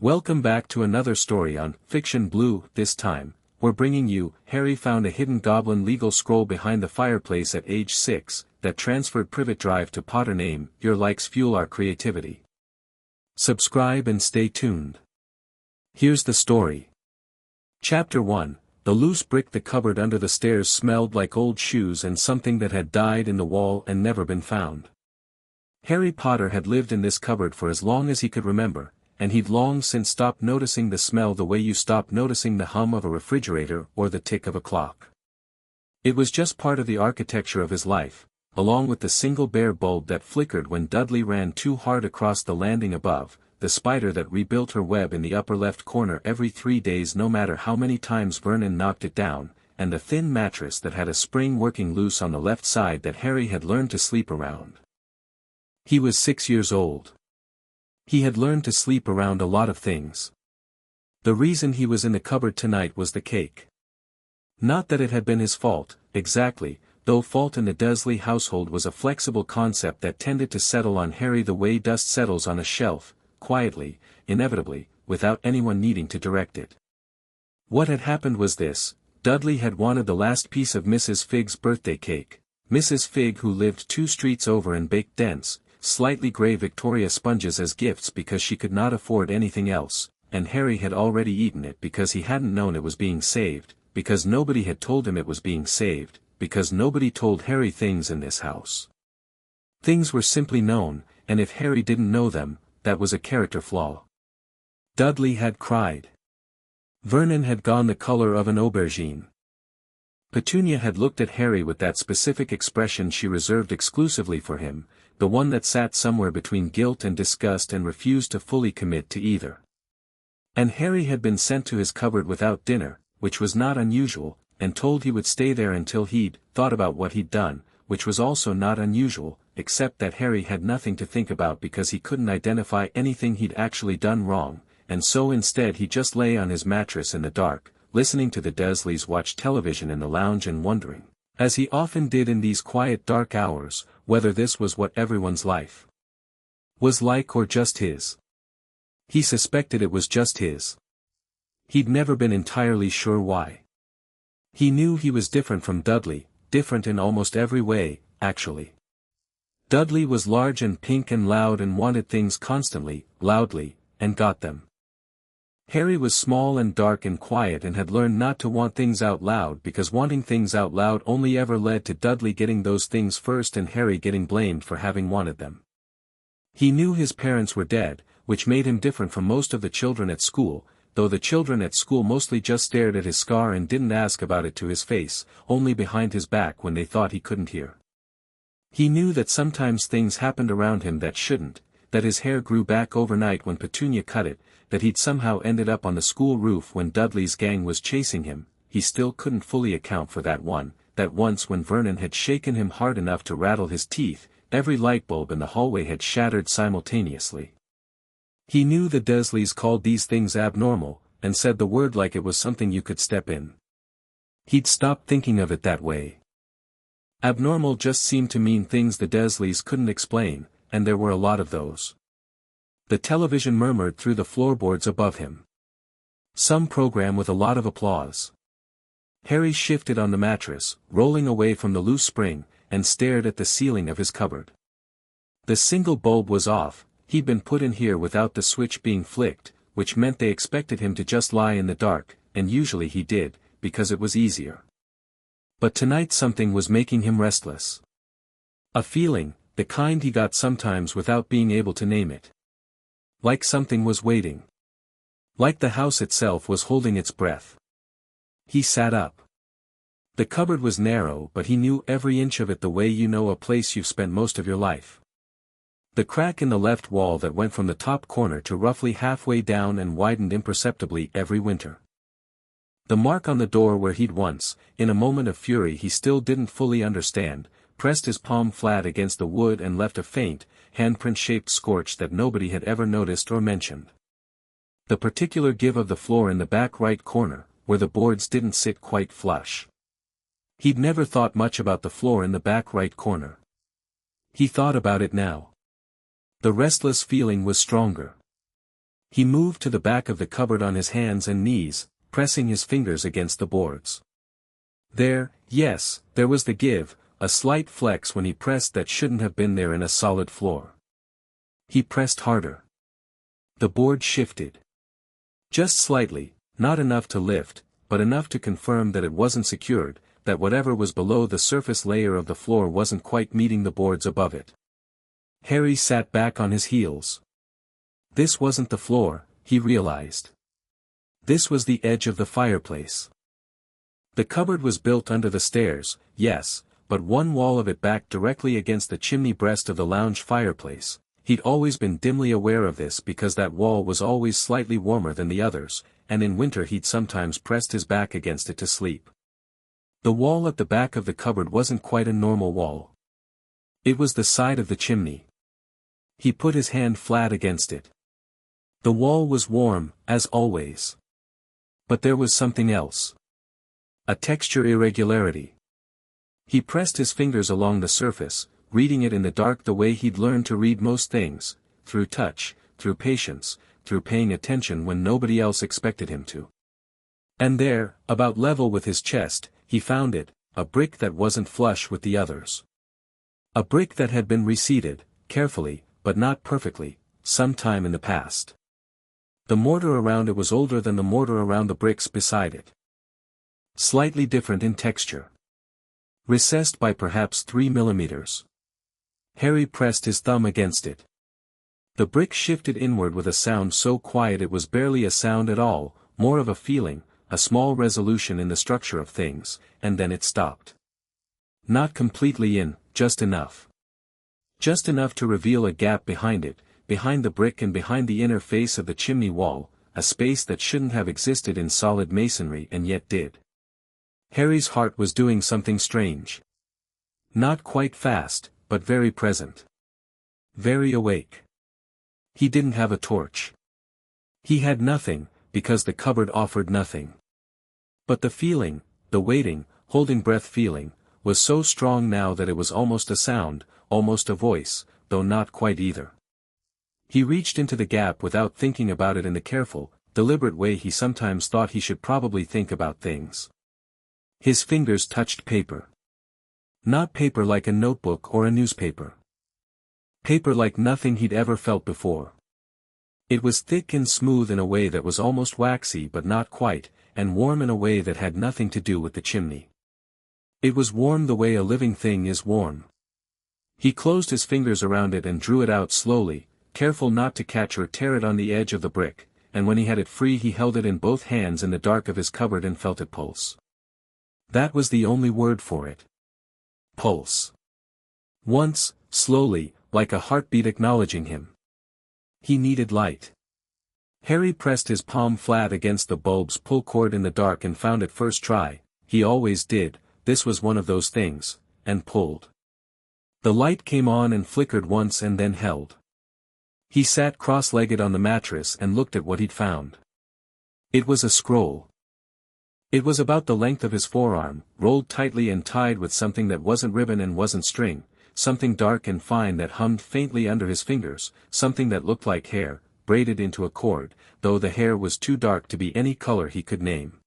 Welcome back to another story on Fiction Blue. This time, we're bringing you, Harry found a hidden goblin legal scroll behind the fireplace at age 6, that transferred Privet Drive to Potter. Name, your likes fuel our creativity. Subscribe and stay tuned. Here's the story. Chapter 1, the loose brick. The cupboard under the stairs smelled like old shoes and something that had died in the wall and never been found. Harry Potter had lived in this cupboard for as long as he could remember, and he'd long since stopped noticing the smell the way you stop noticing the hum of a refrigerator or the tick of a clock. It was just part of the architecture of his life, along with the single bare bulb that flickered when Dudley ran too hard across the landing above, the spider that rebuilt her web in the upper left corner every 3 days no matter how many times Vernon knocked it down, and the thin mattress that had a spring working loose on the left side that Harry had learned to sleep around. He was 6 years old. He had learned to sleep around a lot of things. The reason he was in the cupboard tonight was the cake. Not that it had been his fault, exactly, though fault in the Dursley household was a flexible concept that tended to settle on Harry the way dust settles on a shelf, quietly, inevitably, without anyone needing to direct it. What had happened was this: Dudley had wanted the last piece of Mrs. Figg's birthday cake. Mrs. Figg, who lived 2 streets over and baked dense, slightly grey Victoria sponges as gifts because she could not afford anything else, and Harry had already eaten it because he hadn't known it was being saved, because nobody had told him it was being saved, because nobody told Harry things in this house. Things were simply known, and if Harry didn't know them, that was a character flaw. Dudley had cried. Vernon had gone the color of an aubergine. Petunia had looked at Harry with that specific expression she reserved exclusively for him, the one that sat somewhere between guilt and disgust and refused to fully commit to either. And Harry had been sent to his cupboard without dinner, which was not unusual, and told he would stay there until he'd thought about what he'd done, which was also not unusual, except that Harry had nothing to think about because he couldn't identify anything he'd actually done wrong, and so instead he just lay on his mattress in the dark, listening to the Dursleys watch television in the lounge and wondering, as he often did in these quiet dark hours, whether this was what everyone's life was like or just his. He suspected it was just his. He'd never been entirely sure why. He knew he was different from Dudley, different in almost every way, actually. Dudley was large and pink and loud and wanted things constantly, loudly, and got them. Harry was small and dark and quiet and had learned not to want things out loud because wanting things out loud only ever led to Dudley getting those things first and Harry getting blamed for having wanted them. He knew his parents were dead, which made him different from most of the children at school, though the children at school mostly just stared at his scar and didn't ask about it to his face, only behind his back when they thought he couldn't hear. He knew that sometimes things happened around him that shouldn't, that his hair grew back overnight when Petunia cut it, that he'd somehow ended up on the school roof when Dudley's gang was chasing him. He still couldn't fully account for that once when Vernon had shaken him hard enough to rattle his teeth, every light bulb in the hallway had shattered simultaneously. He knew the Dursleys called these things abnormal, and said the word like it was something you could step in. He'd stopped thinking of it that way. Abnormal just seemed to mean things the Dursleys couldn't explain, and there were a lot of those. The television murmured through the floorboards above him. Some program with a lot of applause. Harry shifted on the mattress, rolling away from the loose spring, and stared at the ceiling of his cupboard. The single bulb was off. He'd been put in here without the switch being flicked, which meant they expected him to just lie in the dark, and usually he did, because it was easier. But tonight something was making him restless. A feeling, the kind he got sometimes without being able to name it. Like something was waiting. Like the house itself was holding its breath. He sat up. The cupboard was narrow, but he knew every inch of it the way you know a place you've spent most of your life. The crack in the left wall that went from the top corner to roughly halfway down and widened imperceptibly every winter. The mark on the door where he'd once, in a moment of fury he still didn't fully understand, pressed his palm flat against the wood and left a faint, handprint-shaped scorch that nobody had ever noticed or mentioned. The particular give of the floor in the back right corner, where the boards didn't sit quite flush. He'd never thought much about the floor in the back right corner. He thought about it now. The restless feeling was stronger. He moved to the back of the cupboard on his hands and knees, pressing his fingers against the boards. Yes, there was the give, a slight flex when he pressed that shouldn't have been there in a solid floor. He pressed harder. The board shifted. Just slightly, not enough to lift, but enough to confirm that it wasn't secured, that whatever was below the surface layer of the floor wasn't quite meeting the boards above it. Harry sat back on his heels. This wasn't the floor, he realized. This was the edge of the fireplace. The cupboard was built under the stairs, yes, but one wall of it backed directly against the chimney breast of the lounge fireplace. He'd always been dimly aware of this because that wall was always slightly warmer than the others, and in winter he'd sometimes pressed his back against it to sleep. The wall at the back of the cupboard wasn't quite a normal wall. It was the side of the chimney. He put his hand flat against it. The wall was warm, as always. But there was something else. A texture irregularity. He pressed his fingers along the surface, reading it in the dark the way he'd learned to read most things, through touch, through patience, through paying attention when nobody else expected him to. And there, about level with his chest, he found it, a brick that wasn't flush with the others. A brick that had been reseated, carefully, but not perfectly, some time in the past. The mortar around it was older than the mortar around the bricks beside it. Slightly different in texture. Recessed by perhaps 3 millimeters. Harry pressed his thumb against it. The brick shifted inward with a sound so quiet it was barely a sound at all, more of a feeling, a small resolution in the structure of things, and then it stopped. Not completely in, just enough. Just enough to reveal a gap behind it, behind the brick and behind the inner face of the chimney wall, a space that shouldn't have existed in solid masonry and yet did. Harry's heart was doing something strange. Not quite fast, but very present. Very awake. He didn't have a torch. He had nothing, because the cupboard offered nothing. But the feeling, the waiting, holding breath feeling, was so strong now that it was almost a sound, almost a voice, though not quite either. He reached into the gap without thinking about it in the careful, deliberate way he sometimes thought he should probably think about things. His fingers touched paper. Not paper like a notebook or a newspaper. Paper like nothing he'd ever felt before. It was thick and smooth in a way that was almost waxy but not quite, and warm in a way that had nothing to do with the chimney. It was warm the way a living thing is warm. He closed his fingers around it and drew it out slowly, careful not to catch or tear it on the edge of the brick, and when he had it free he held it in both hands in the dark of his cupboard and felt it pulse. That was the only word for it. Pulse. Once, slowly, like a heartbeat acknowledging him. He needed light. Harry pressed his palm flat against the bulb's pull cord in the dark and found it first try, he always did, this was one of those things, and pulled. The light came on and flickered once and then held. He sat cross-legged on the mattress and looked at what he'd found. It was a scroll. It was about the length of his forearm, rolled tightly and tied with something that wasn't ribbon and wasn't string, something dark and fine that hummed faintly under his fingers, something that looked like hair, braided into a cord, though the hair was too dark to be any color he could name.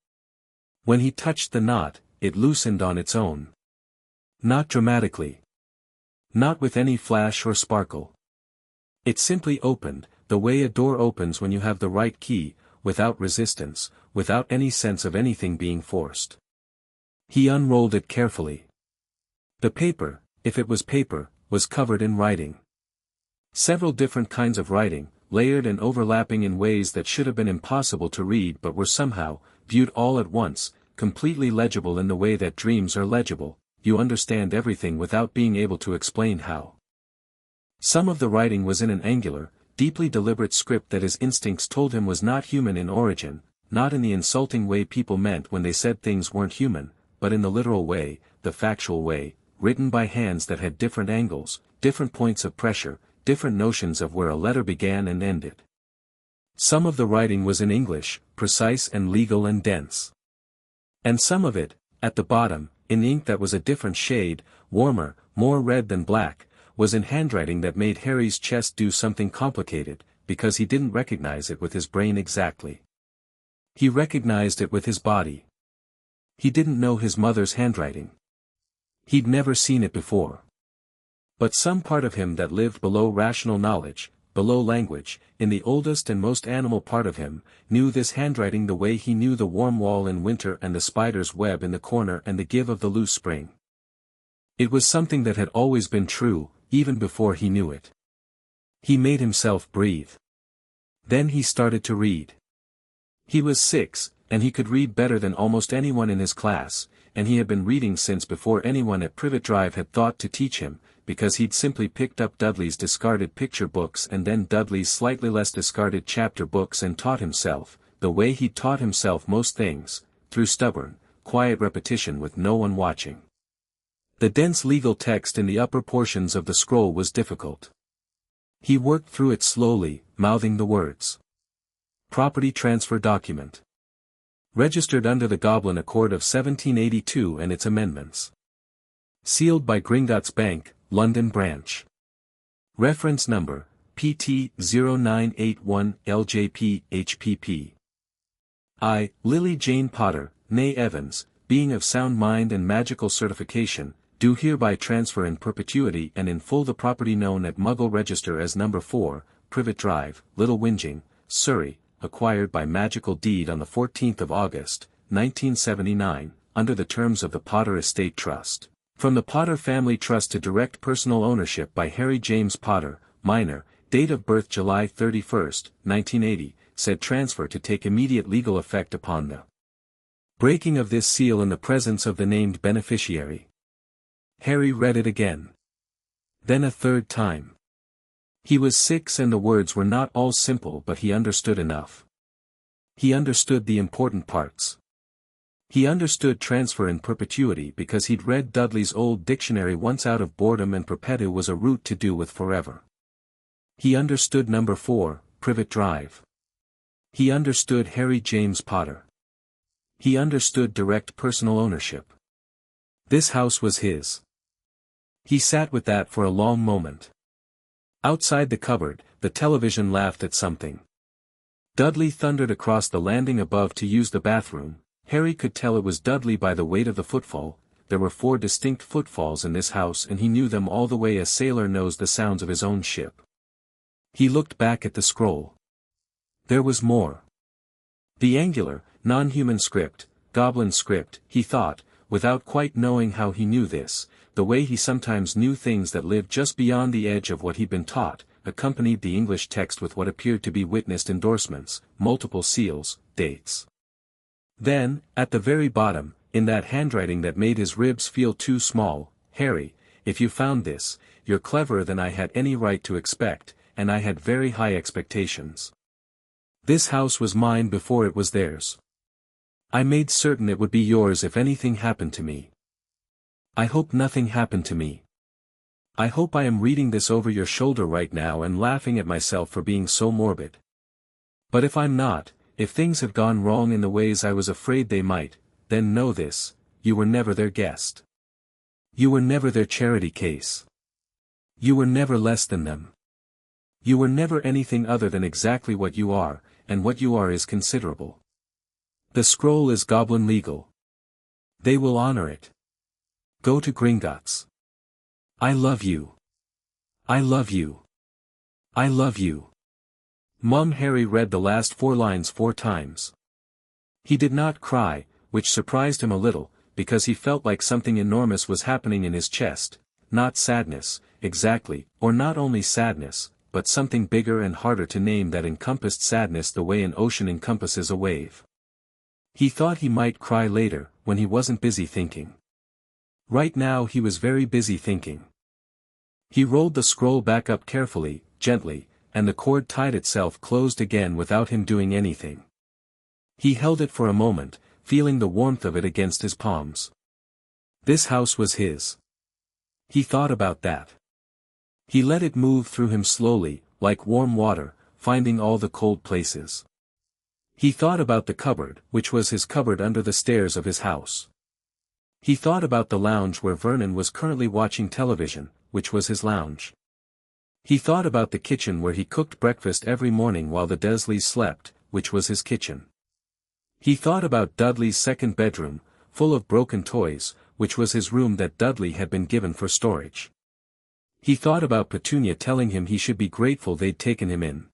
When he touched the knot, it loosened on its own. Not dramatically. Not with any flash or sparkle. It simply opened, the way a door opens when you have the right key, without resistance, without any sense of anything being forced. He unrolled it carefully. The paper, if it was paper, was covered in writing. Several different kinds of writing, layered and overlapping in ways that should have been impossible to read but were somehow, viewed all at once, completely legible in the way that dreams are legible, you understand everything without being able to explain how. Some of the writing was in an angular, deeply deliberate script that his instincts told him was not human in origin, not in the insulting way people meant when they said things weren't human, but in the literal way, the factual way, written by hands that had different angles, different points of pressure, different notions of where a letter began and ended. Some of the writing was in English, precise and legal and dense. And some of it, at the bottom, in ink that was a different shade, warmer, more red than black, was in handwriting that made Harry's chest do something complicated, because he didn't recognize it with his brain exactly. He recognized it with his body. He didn't know his mother's handwriting. He'd never seen it before. But some part of him that lived below rational knowledge, below language, in the oldest and most animal part of him, knew this handwriting the way he knew the warm wall in winter and the spider's web in the corner and the give of the loose spring. It was something that had always been true, even before he knew it. He made himself breathe. Then he started to read. He was 6, and he could read better than almost anyone in his class, and he had been reading since before anyone at Privet Drive had thought to teach him, because he'd simply picked up Dudley's discarded picture books and then Dudley's slightly less discarded chapter books and taught himself, the way he'd taught himself most things, through stubborn, quiet repetition with no one watching. The dense legal text in the upper portions of the scroll was difficult. He worked through it slowly, mouthing the words. Property transfer document. Registered under the Goblin Accord of 1782 and its amendments. Sealed by Gringotts Bank, London Branch. Reference number, PT 0981 LJP HPP. I, Lily Jane Potter, née Evans, being of sound mind and magical certification, do hereby transfer in perpetuity and in full the property known at Muggle Register as No. 4, Privet Drive, Little Whinging, Surrey, acquired by magical deed on the 14th of August, 1979, under the terms of the Potter Estate Trust. From the Potter Family Trust to direct personal ownership by Harry James Potter, minor, date of birth July 31, 1980, said transfer to take immediate legal effect upon the breaking of this seal in the presence of the named beneficiary. Harry read it again. Then a third time. He was 6 and the words were not all simple, but he understood enough. He understood the important parts. He understood transfer in perpetuity because he'd read Dudley's old dictionary once out of boredom, and perpetu was a root to do with forever. He understood No. 4, Privet Drive. He understood Harry James Potter. He understood direct personal ownership. This house was his. He sat with that for a long moment. Outside the cupboard, the television laughed at something. Dudley thundered across the landing above to use the bathroom. Harry could tell it was Dudley by the weight of the footfall. There were 4 distinct footfalls in this house, and he knew them all the way a sailor knows the sounds of his own ship. He looked back at the scroll. There was more. The angular, non-human script, Goblin script, he thought, without quite knowing how he knew this, the way he sometimes knew things that lived just beyond the edge of what he'd been taught, accompanied the English text with what appeared to be witnessed endorsements, multiple seals, dates. Then, at the very bottom, in that handwriting that made his ribs feel too small, Harry, if you found this, you're cleverer than I had any right to expect, and I had very high expectations. This house was mine before it was theirs. I made certain it would be yours if anything happened to me. I hope nothing happened to me. I hope I am reading this over your shoulder right now and laughing at myself for being so morbid. But if I'm not, if things have gone wrong in the ways I was afraid they might, then know this, you were never their guest. You were never their charity case. You were never less than them. You were never anything other than exactly what you are, and what you are is considerable. The scroll is Goblin legal. They will honor it. Go to Gringotts. I love you. I love you. I love you. Mum. Harry read the last 4 lines 4 times. He did not cry, which surprised him a little, because he felt like something enormous was happening in his chest, not sadness, exactly, or not only sadness, but something bigger and harder to name that encompassed sadness the way an ocean encompasses a wave. He thought he might cry later, when he wasn't busy thinking. Right now he was very busy thinking. He rolled the scroll back up carefully, gently, and the cord tied itself closed again without him doing anything. He held it for a moment, feeling the warmth of it against his palms. This house was his. He thought about that. He let it move through him slowly, like warm water, finding all the cold places. He thought about the cupboard, which was his cupboard under the stairs of his house. He thought about the lounge where Vernon was currently watching television, which was his lounge. He thought about the kitchen where he cooked breakfast every morning while the Dursleys slept, which was his kitchen. He thought about Dudley's second bedroom, full of broken toys, which was his room that Dudley had been given for storage. He thought about Petunia telling him he should be grateful they'd taken him in.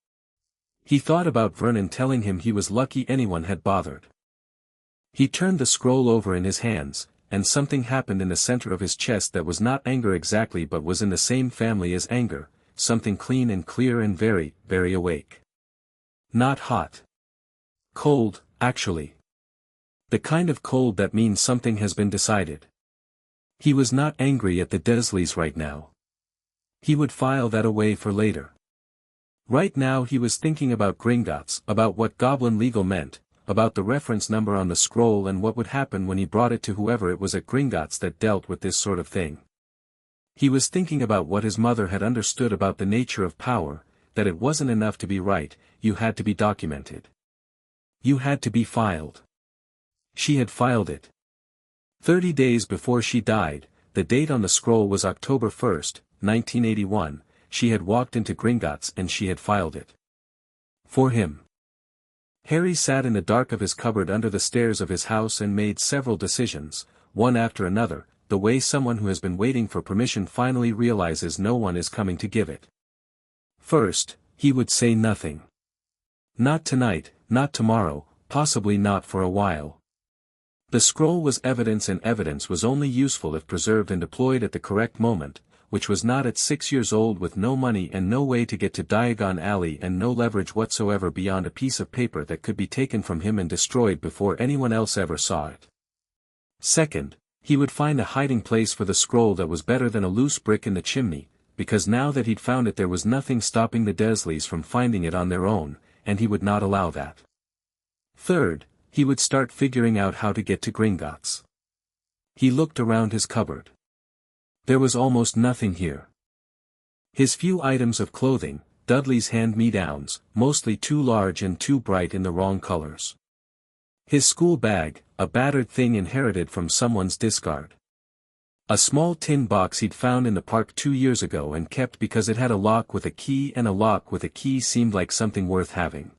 He thought about Vernon telling him he was lucky anyone had bothered. He turned the scroll over in his hands, and something happened in the center of his chest that was not anger exactly but was in the same family as anger, something clean and clear and very, very awake. Not hot. Cold, actually. The kind of cold that means something has been decided. He was not angry at the Dursleys right now. He would file that away for later. Right now he was thinking about Gringotts, about what Goblin legal meant, about the reference number on the scroll and what would happen when he brought it to whoever it was at Gringotts that dealt with this sort of thing. He was thinking about what his mother had understood about the nature of power, that it wasn't enough to be right, you had to be documented. You had to be filed. She had filed it. 30 days before she died, the date on the scroll was October 1st, 1981, she had walked into Gringotts and she had filed it. For him. Harry sat in the dark of his cupboard under the stairs of his house and made several decisions, one after another, the way someone who has been waiting for permission finally realizes no one is coming to give it. First, he would say nothing. Not tonight, not tomorrow, possibly not for a while. The scroll was evidence and evidence was only useful if preserved and deployed at the correct moment, which was not at 6 years old with no money and no way to get to Diagon Alley and no leverage whatsoever beyond a piece of paper that could be taken from him and destroyed before anyone else ever saw it. Second, he would find a hiding place for the scroll that was better than a loose brick in the chimney, because now that he'd found it there was nothing stopping the Dursleys from finding it on their own, and he would not allow that. Third, he would start figuring out how to get to Gringotts. He looked around his cupboard. There was almost nothing here. His few items of clothing, Dudley's hand-me-downs, mostly too large and too bright in the wrong colors. His school bag, a battered thing inherited from someone's discard. A small tin box he'd found in the park 2 years ago and kept because it had a lock with a key, and a lock with a key seemed like something worth having.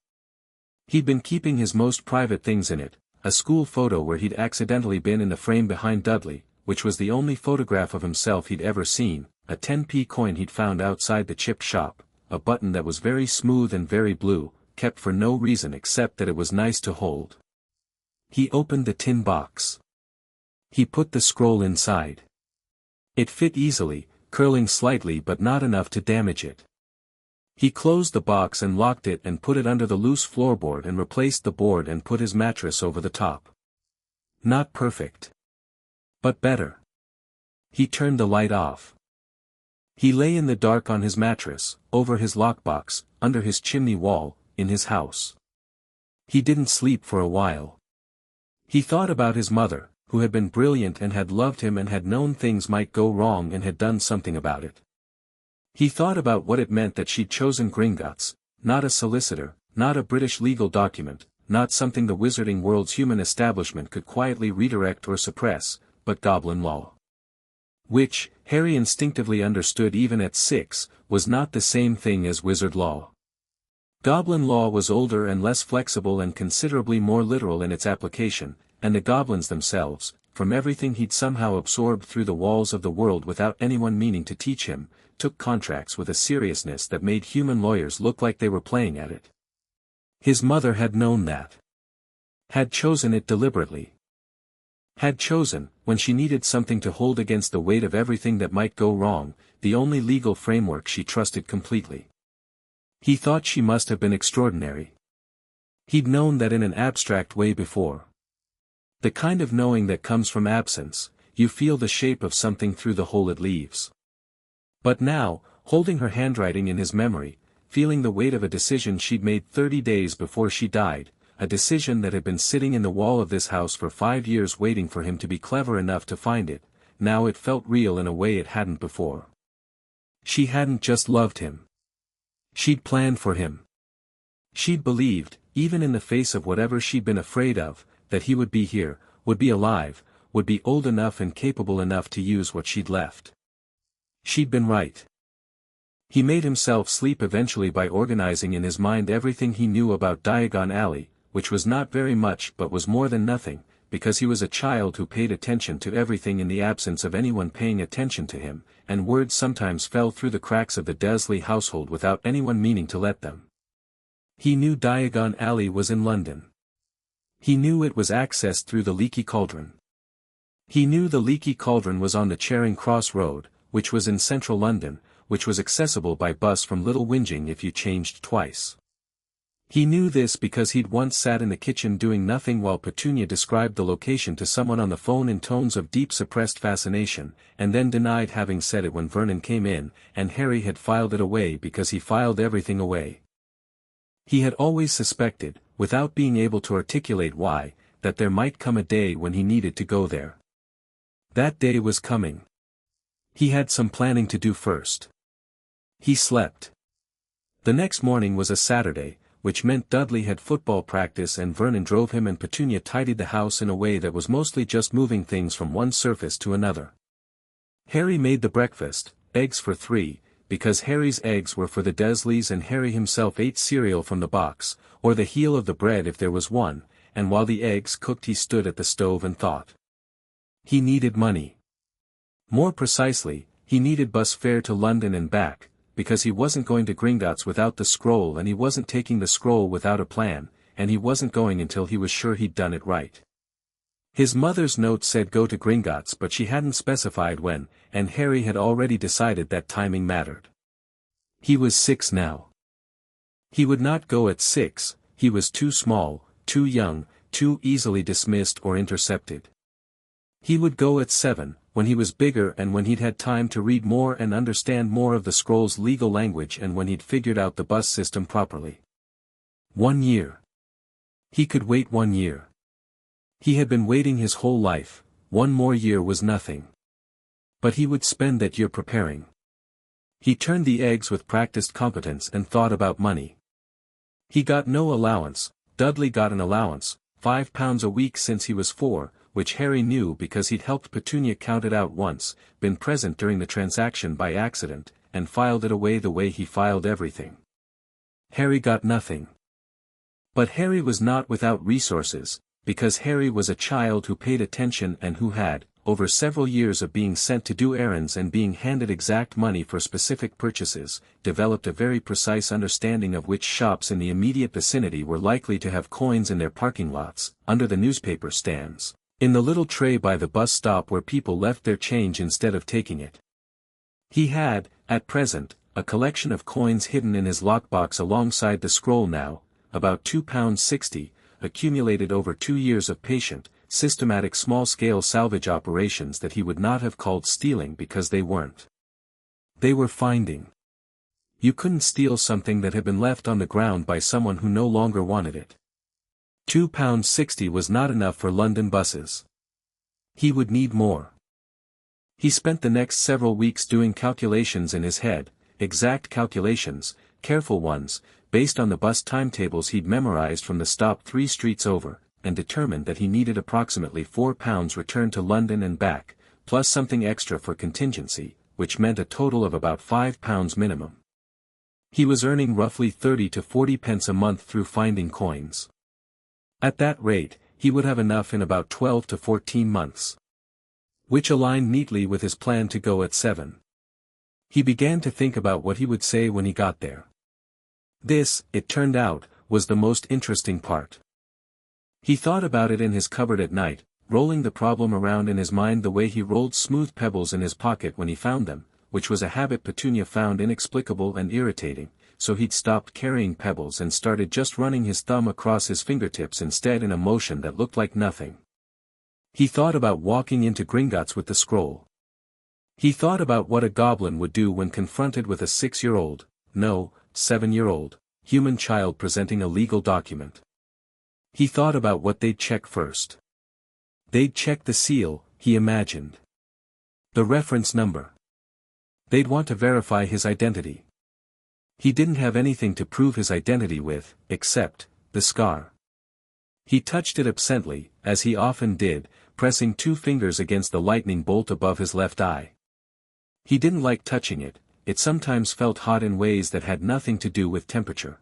He'd been keeping his most private things in it, a school photo where he'd accidentally been in the frame behind Dudley, which was the only photograph of himself he'd ever seen, a 10p coin he'd found outside the chip shop, a button that was very smooth and very blue, kept for no reason except that it was nice to hold. He opened the tin box. He put the scroll inside. It fit easily, curling slightly but not enough to damage it. He closed the box and locked it and put it under the loose floorboard and replaced the board and put his mattress over the top. Not perfect. But better. He turned the light off. He lay in the dark on his mattress, over his lockbox, under his chimney wall, in his house. He didn't sleep for a while. He thought about his mother, who had been brilliant and had loved him and had known things might go wrong and had done something about it. He thought about what it meant that she'd chosen Gringotts, not a solicitor, not a British legal document, not something the wizarding world's human establishment could quietly redirect or suppress, but Goblin law. Which, Harry instinctively understood even at 6, was not the same thing as wizard law. Goblin law was older and less flexible and considerably more literal in its application, and the goblins themselves, from everything he'd somehow absorbed through the walls of the world without anyone meaning to teach him, took contracts with a seriousness that made human lawyers look like they were playing at it. His mother had known that. Had chosen it deliberately. Had chosen, when she needed something to hold against the weight of everything that might go wrong, the only legal framework she trusted completely. He thought she must have been extraordinary. He'd known that in an abstract way before. The kind of knowing that comes from absence, you feel the shape of something through the hole it leaves. But now, holding her handwriting in his memory, feeling the weight of a decision she'd made 30 days before she died, a decision that had been sitting in the wall of this house for 5 years waiting for him to be clever enough to find it, now it felt real in a way it hadn't before. She hadn't just loved him. She'd planned for him. She'd believed, even in the face of whatever she'd been afraid of, that he would be here, would be alive, would be old enough and capable enough to use what she'd left. She'd been right. He made himself sleep eventually by organizing in his mind everything he knew about Diagon Alley, which was not very much but was more than nothing, because he was a child who paid attention to everything in the absence of anyone paying attention to him, and words sometimes fell through the cracks of the Dursley household without anyone meaning to let them. He knew Diagon Alley was in London. He knew it was accessed through the Leaky Cauldron. He knew the Leaky Cauldron was on the Charing Cross Road, which was in central London, which was accessible by bus from Little Whinging if you changed twice. He knew this because he'd once sat in the kitchen doing nothing while Petunia described the location to someone on the phone in tones of deep suppressed fascination, and then denied having said it when Vernon came in, and Harry had filed it away because he filed everything away. He had always suspected, without being able to articulate why, that there might come a day when he needed to go there. That day was coming. He had some planning to do first. He slept. The next morning was a Saturday, which meant Dudley had football practice and Vernon drove him and Petunia tidied the house in a way that was mostly just moving things from one surface to another. Harry made the breakfast, eggs for 3, because Harry's eggs were for the Dursleys and Harry himself ate cereal from the box, or the heel of the bread if there was one, and while the eggs cooked he stood at the stove and thought. He needed money. More precisely, he needed bus fare to London and back, because he wasn't going to Gringotts without the scroll and he wasn't taking the scroll without a plan, and he wasn't going until he was sure he'd done it right. His mother's note said go to Gringotts but she hadn't specified when, and Harry had already decided that timing mattered. He was 6 now. He would not go at 6, he was too small, too young, too easily dismissed or intercepted. He would go at 7, when he was bigger and when he'd had time to read more and understand more of the scroll's legal language and when he'd figured out the bus system properly. 1 year. He could wait 1 year. He had been waiting his whole life, 1 more year was nothing. But he would spend that year preparing. He turned the eggs with practiced competence and thought about money. He got no allowance, Dudley got an allowance, £5 a week since he was 4, which Harry knew because he'd helped Petunia count it out once, been present during the transaction by accident, and filed it away the way he filed everything. Harry got nothing. But Harry was not without resources, because Harry was a child who paid attention and who had, over several years of being sent to do errands and being handed exact money for specific purchases, developed a very precise understanding of which shops in the immediate vicinity were likely to have coins in their parking lots, under the newspaper stands, in the little tray by the bus stop where people left their change instead of taking it. He had, at present, a collection of coins hidden in his lockbox alongside the scroll now, about £2.60, accumulated over 2 years of patient, systematic small-scale salvage operations that he would not have called stealing because they weren't. They were finding. You couldn't steal something that had been left on the ground by someone who no longer wanted it. £2.60 was not enough for London buses. He would need more. He spent the next several weeks doing calculations in his head, exact calculations, careful ones, based on the bus timetables he'd memorized from the stop 3 streets over, and determined that he needed approximately £4 returned to London and back, plus something extra for contingency, which meant a total of about £5 minimum. He was earning roughly 30 to 40 pence a month through finding coins. At that rate, he would have enough in about 12 to 14 months. Which aligned neatly with his plan to go at 7. He began to think about what he would say when he got there. This, it turned out, was the most interesting part. He thought about it in his cupboard at night, rolling the problem around in his mind the way he rolled smooth pebbles in his pocket when he found them, which was a habit Petunia found inexplicable and irritating, so he'd stopped carrying pebbles and started just running his thumb across his fingertips instead in a motion that looked like nothing. He thought about walking into Gringotts with the scroll. He thought about what a goblin would do when confronted with a 6-year-old, no, 7-year-old, human child presenting a legal document. He thought about what they'd check first. They'd check the seal, he imagined. The reference number. They'd want to verify his identity. He didn't have anything to prove his identity with, except the scar. He touched it absently, as he often did, pressing 2 fingers against the lightning bolt above his left eye. He didn't like touching it, it sometimes felt hot in ways that had nothing to do with temperature.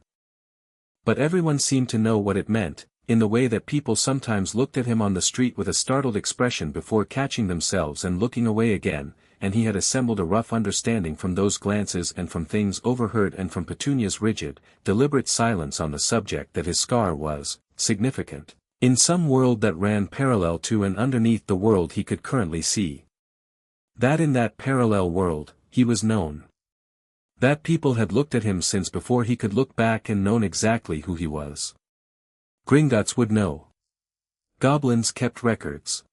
But everyone seemed to know what it meant, in the way that people sometimes looked at him on the street with a startled expression before catching themselves and looking away again, and he had assembled a rough understanding from those glances and from things overheard and from Petunia's rigid, deliberate silence on the subject that his scar was significant in some world that ran parallel to and underneath the world he could currently see. That in that parallel world, he was known. That people had looked at him since before he could look back and known exactly who he was. Gringotts would know. Goblins kept records.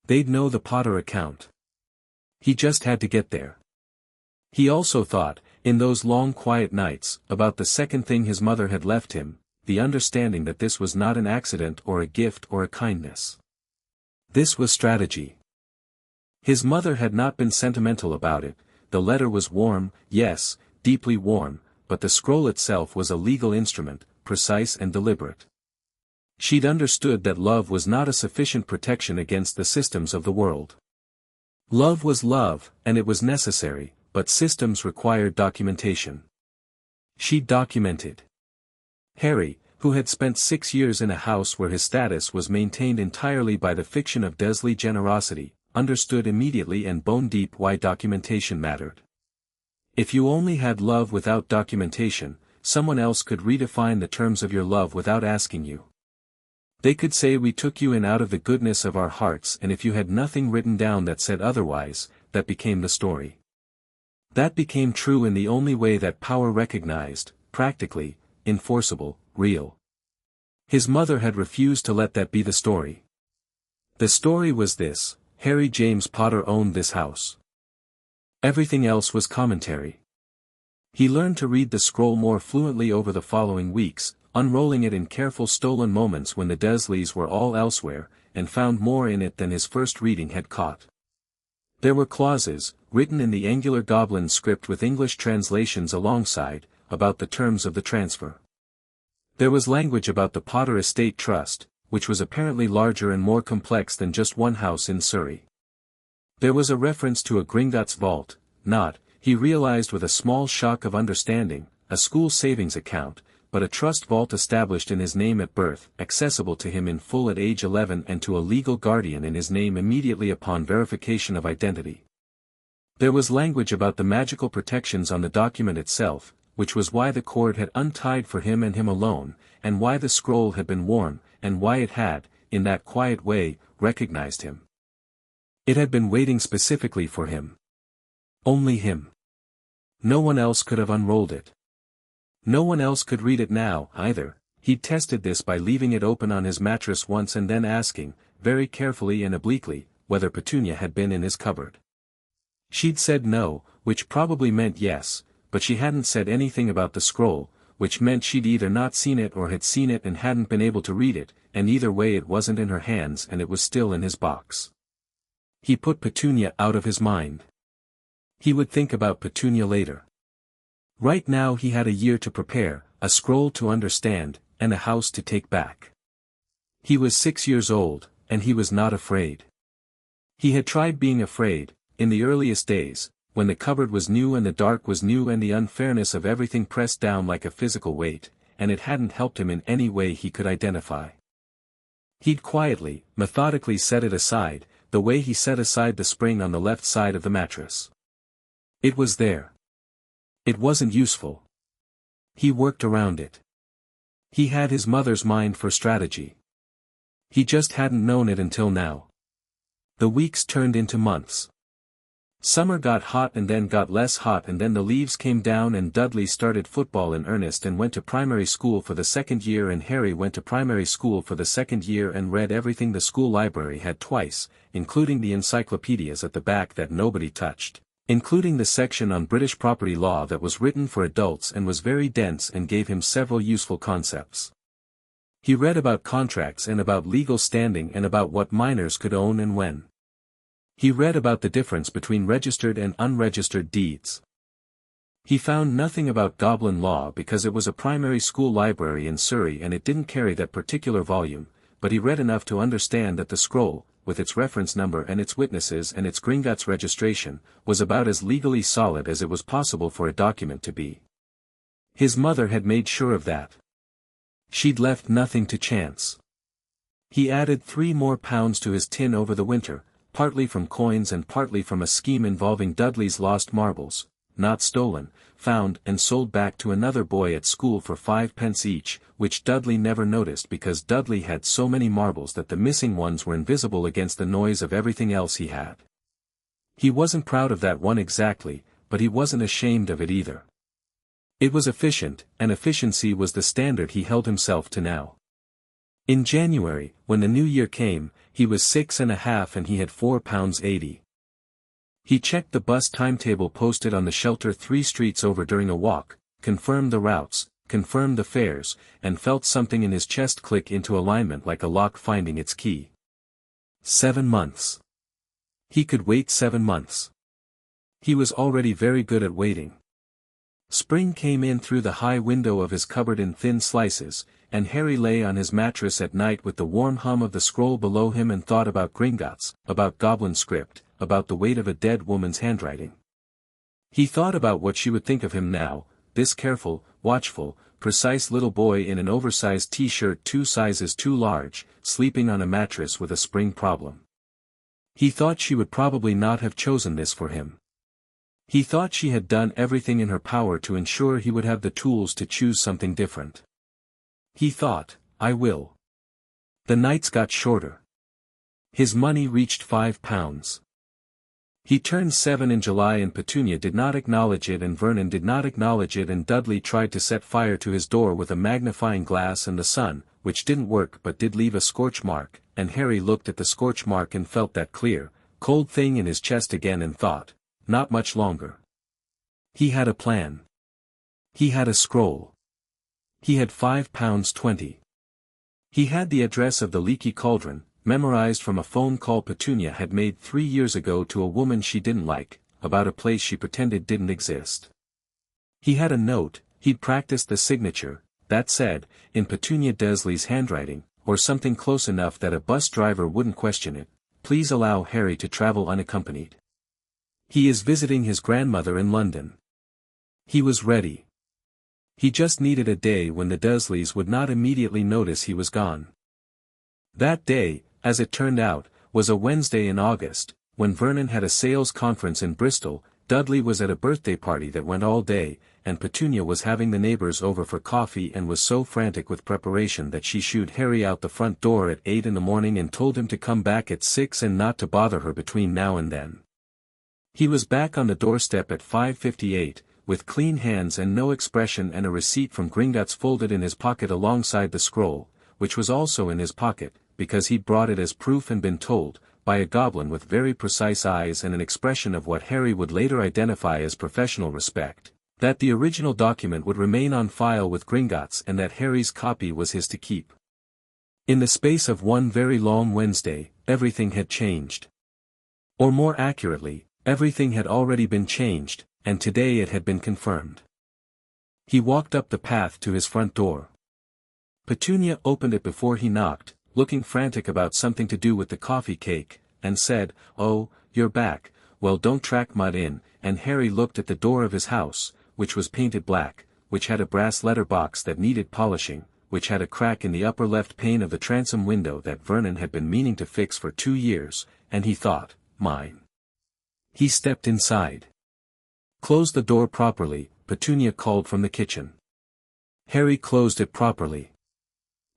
They'd know the Potter account. He just had to get there. He also thought, in those long quiet nights, about the second thing his mother had left him, the understanding that this was not an accident or a gift or a kindness. This was strategy. His mother had not been sentimental about it. The letter was warm, yes, deeply warm, but the scroll itself was a legal instrument, precise and deliberate. She'd understood that love was not a sufficient protection against the systems of the world. Love was love, and it was necessary, but systems required documentation. She'd documented. Harry, who had spent 6 years in a house where his status was maintained entirely by the fiction of Dursley generosity, understood immediately and bone-deep why documentation mattered. If you only had love without documentation, someone else could redefine the terms of your love without asking you. They could say we took you in out of the goodness of our hearts, and if you had nothing written down that said otherwise, that became the story. That became true in the only way that power recognized, practically, enforceable, real. His mother had refused to let that be the story. The story was this: Harry James Potter owned this house. Everything else was commentary. He learned to read the scroll more fluently over the following weeks, unrolling it in careful stolen moments when the Dursleys were all elsewhere, and found more in it than his first reading had caught. There were clauses, written in the angular Goblin script with English translations alongside, about the terms of the transfer. There was language about the Potter Estate Trust, which was apparently larger and more complex than just one house in Surrey. There was a reference to a Gringotts vault, not, he realized with a small shock of understanding, a school savings account, but a trust vault established in his name at birth, accessible to him in full at age 11 and to a legal guardian in his name immediately upon verification of identity. There was language about the magical protections on the document itself, which was why the cord had untied for him and him alone, and why the scroll had been warm, and why it had, in that quiet way, recognized him. It had been waiting specifically for him. Only him. No one else could have unrolled it. No one else could read it now, either. He'd tested this by leaving it open on his mattress once and then asking, very carefully and obliquely, whether Petunia had been in his cupboard. She'd said no, which probably meant yes, but she hadn't said anything about the scroll, which meant she'd either not seen it or had seen it and hadn't been able to read it, and either way it wasn't in her hands and it was still in his box. He put Petunia out of his mind. He would think about Petunia later. Right now he had a year to prepare, a scroll to understand, and a house to take back. He was 6 years old, and he was not afraid. He had tried being afraid, in the earliest days, when the cupboard was new and the dark was new and the unfairness of everything pressed down like a physical weight, and it hadn't helped him in any way he could identify. He'd quietly, methodically set it aside, the way he set aside the spring on the left side of the mattress. It was there. It wasn't useful. He worked around it. He had his mother's mind for strategy. He just hadn't known it until now. The weeks turned into months. Summer got hot and then got less hot and then the leaves came down and Dudley started football in earnest and went to primary school for the second year and Harry went to primary school for the second year and read everything the school library had twice, including the encyclopedias at the back that nobody touched, including the section on British property law that was written for adults and was very dense and gave him several useful concepts. He read about contracts and about legal standing and about what minors could own and when. He read about the difference between registered and unregistered deeds. He found nothing about Goblin law because it was a primary school library in Surrey and it didn't carry that particular volume, but he read enough to understand that the scroll, with its reference number and its witnesses and its Gringotts registration, was about as legally solid as it was possible for a document to be. His mother had made sure of that. She'd left nothing to chance. He added 3 more pounds to his tin over the winter, partly from coins and partly from a scheme involving Dudley's lost marbles, not stolen, found and sold back to another boy at school for 5 pence each, which Dudley never noticed because Dudley had so many marbles that the missing ones were invisible against the noise of everything else he had. He wasn't proud of that one exactly, but he wasn't ashamed of it either. It was efficient, and efficiency was the standard he held himself to now. In January, when the new year came, he was 6.5 and he had £4.80. He checked the bus timetable posted on the shelter 3 streets over during a walk, confirmed the routes, confirmed the fares, and felt something in his chest click into alignment like a lock finding its key. 7 months. He could wait 7 months. He was already very good at waiting. Spring came in through the high window of his cupboard in thin slices, and Harry lay on his mattress at night with the warm hum of the scroll below him and thought about Gringotts, about Goblin script, about the weight of a dead woman's handwriting. He thought about what she would think of him now, this careful, watchful, precise little boy in an oversized t-shirt 2 sizes too large, sleeping on a mattress with a spring problem. He thought she would probably not have chosen this for him. He thought she had done everything in her power to ensure he would have the tools to choose something different. He thought, I will. The nights got shorter. His money reached £5. He turned 7 in July and Petunia did not acknowledge it and Vernon did not acknowledge it and Dudley tried to set fire to his door with a magnifying glass and the sun, which didn't work but did leave a scorch mark, and Harry looked at the scorch mark and felt that clear, cold thing in his chest again and thought, not much longer. He had a plan. He had a scroll. He had £5.20. He had the address of the Leaky Cauldron, memorized from a phone call Petunia had made 3 years ago to a woman she didn't like, about a place she pretended didn't exist. He had a note, he'd practiced the signature, that said, in Petunia Dursley's handwriting, or something close enough that a bus driver wouldn't question it, please allow Harry to travel unaccompanied. He is visiting his grandmother in London. He was ready. He just needed a day when the Dursleys would not immediately notice he was gone. That day, as it turned out, was a Wednesday in August, when Vernon had a sales conference in Bristol, Dudley was at a birthday party that went all day, and Petunia was having the neighbors over for coffee and was so frantic with preparation that she shooed Harry out the front door at 8 in the morning and told him to come back at 6 and not to bother her between now and then. He was back on the doorstep at 5:58, with clean hands and no expression and a receipt from Gringotts folded in his pocket alongside the scroll, which was also in his pocket, because he'd brought it as proof and been told, by a goblin with very precise eyes and an expression of what Harry would later identify as professional respect, that the original document would remain on file with Gringotts and that Harry's copy was his to keep. In the space of one very long Wednesday, everything had changed. Or more accurately, everything had already been changed, and today it had been confirmed. He walked up the path to his front door. Petunia opened it before he knocked, looking frantic about something to do with the coffee cake, and said, "Oh, you're back, well don't track mud in," and Harry looked at the door of his house, which was painted black, which had a brass letter box that needed polishing, which had a crack in the upper left pane of the transom window that Vernon had been meaning to fix for 2 years, and he thought, mine. He stepped inside. "Close the door properly," Petunia called from the kitchen. Harry closed it properly.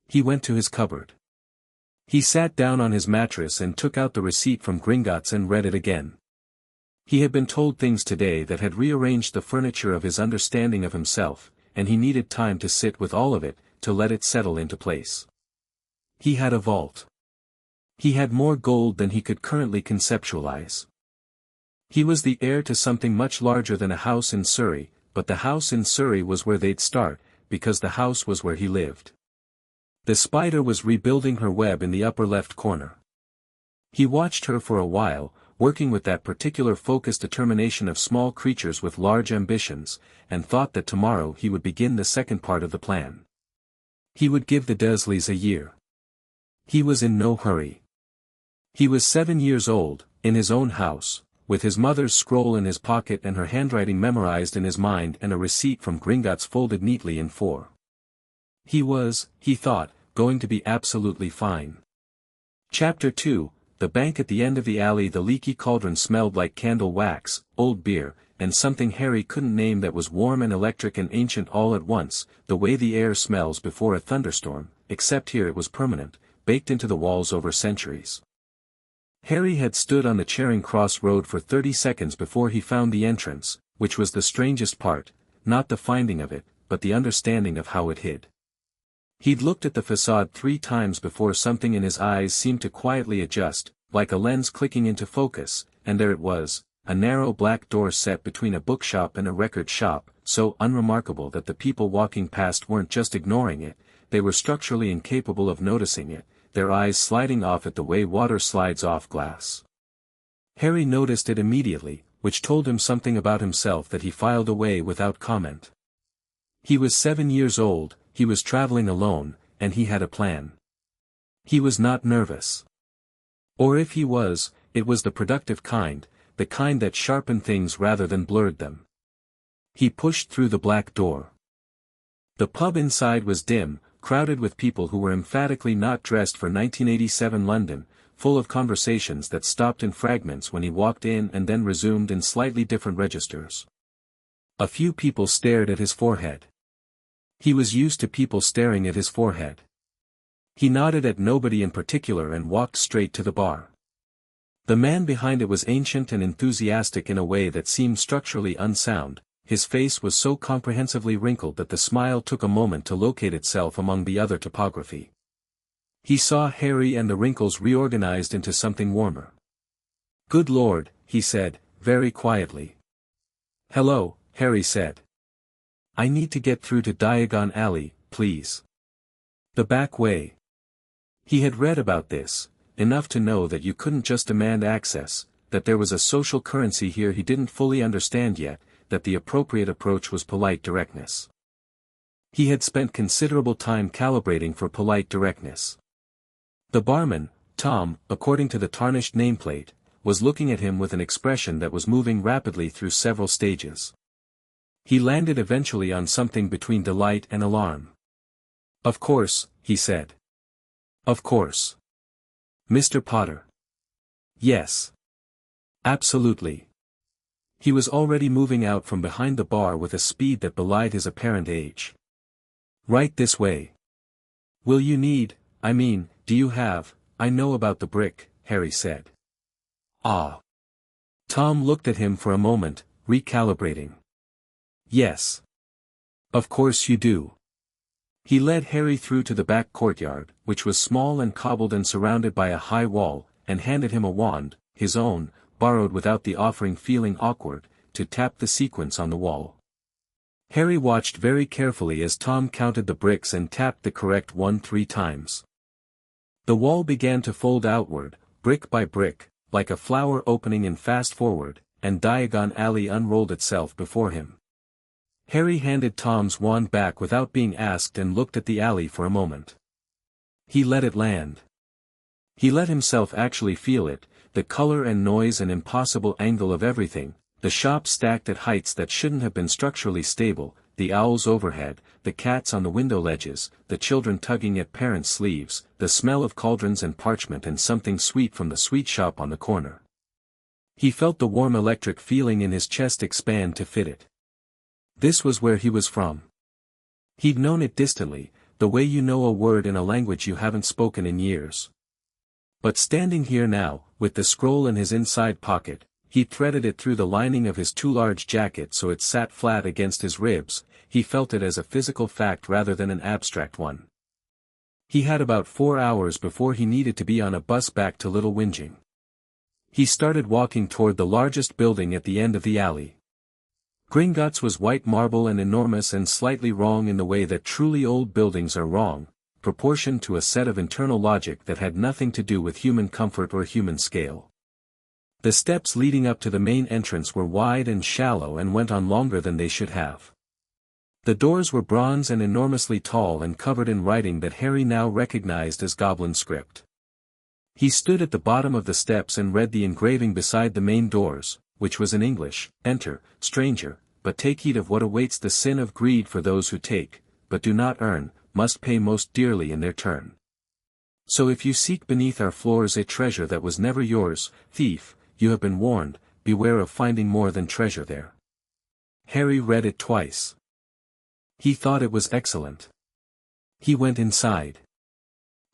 He went to his cupboard. He sat down on his mattress and took out the receipt from Gringotts and read it again. He had been told things today that had rearranged the furniture of his understanding of himself, and he needed time to sit with all of it, to let it settle into place. He had a vault. He had more gold than he could currently conceptualize. He was the heir to something much larger than a house in Surrey, but the house in Surrey was where they'd start, because the house was where he lived. The spider was rebuilding her web in the upper left corner. He watched her for a while, working with that particular focused determination of small creatures with large ambitions, and thought that tomorrow he would begin the second part of the plan. He would give the Dursleys a year. He was in no hurry. He was 7 years old, in his own house, with his mother's scroll in his pocket and her handwriting memorized in his mind and a receipt from Gringotts folded neatly in four. He was, he thought, going to be absolutely fine. Chapter 2, the bank at the end of the alley. The leaky cauldron smelled like candle wax, old beer, and something Harry couldn't name that was warm and electric and ancient all at once, the way the air smells before a thunderstorm, except here it was permanent, baked into the walls over centuries. Harry had stood on the Charing Cross Road for 30 seconds before he found the entrance, which was the strangest part, not the finding of it, but the understanding of how it hid. He'd looked at the facade 3 times before something in his eyes seemed to quietly adjust, like a lens clicking into focus, and there it was, a narrow black door set between a bookshop and a record shop, so unremarkable that the people walking past weren't just ignoring it, they were structurally incapable of noticing it, their eyes sliding off it the way water slides off glass. Harry noticed it immediately, which told him something about himself that he filed away without comment. He was 7 years old, he was traveling alone, and he had a plan. He was not nervous. Or if he was, it was the productive kind, the kind that sharpened things rather than blurred them. He pushed through the black door. The pub inside was dim, crowded with people who were emphatically not dressed for 1987 London, full of conversations that stopped in fragments when he walked in and then resumed in slightly different registers. A few people stared at his forehead. He was used to people staring at his forehead. He nodded at nobody in particular and walked straight to the bar. The man behind it was ancient and enthusiastic in a way that seemed structurally unsound. His face was so comprehensively wrinkled that the smile took a moment to locate itself among the other topography. He saw Harry and the wrinkles reorganized into something warmer. "Good Lord," he said, very quietly. "Hello," Harry said. "I need to get through to Diagon Alley, please." The back way. He had read about this, enough to know that you couldn't just demand access, that there was a social currency here he didn't fully understand yet, that the appropriate approach was polite directness. He had spent considerable time calibrating for polite directness. The barman, Tom, according to the tarnished nameplate, was looking at him with an expression that was moving rapidly through several stages. He landed eventually on something between delight and alarm. "Of course," he said. "Of course. Mr. Potter." "Yes. Absolutely." He was already moving out from behind the bar with a speed that belied his apparent age. "Right this way." "Will you need, do you have, I know about the brick," Harry said. "Ah." Tom looked at him for a moment, recalibrating. "Yes. Of course you do." He led Harry through to the back courtyard, which was small and cobbled and surrounded by a high wall, and handed him a wand, his own, borrowed without the offering feeling awkward, to tap the sequence on the wall. Harry watched very carefully as Tom counted the bricks and tapped the correct one 3 times. The wall began to fold outward, brick by brick, like a flower opening in fast forward, and Diagon Alley unrolled itself before him. Harry handed Tom's wand back without being asked and looked at the alley for a moment. He let it land. He let himself actually feel it, the color and noise and impossible angle of everything, the shops stacked at heights that shouldn't have been structurally stable, the owls overhead, the cats on the window ledges, the children tugging at parents' sleeves, the smell of cauldrons and parchment and something sweet from the sweet shop on the corner. He felt the warm electric feeling in his chest expand to fit it. This was where he was from. He'd known it distantly, the way you know a word in a language you haven't spoken in years. But standing here now, with the scroll in his inside pocket, he threaded it through the lining of his too large jacket so it sat flat against his ribs, he felt it as a physical fact rather than an abstract one. He had about 4 hours before he needed to be on a bus back to Little Whinging. He started walking toward the largest building at the end of the alley. Gringotts was white marble and enormous and slightly wrong in the way that truly old buildings are wrong, proportioned to a set of internal logic that had nothing to do with human comfort or human scale. The steps leading up to the main entrance were wide and shallow and went on longer than they should have. The doors were bronze and enormously tall and covered in writing that Harry now recognized as Goblin script. He stood at the bottom of the steps and read the engraving beside the main doors, which was in English: "Enter, stranger, but take heed of what awaits the sin of greed, for those who take, but do not earn, must pay most dearly in their turn. So if you seek beneath our floors a treasure that was never yours, thief, you have been warned, beware of finding more than treasure there." Harry read it twice. He thought it was excellent. He went inside.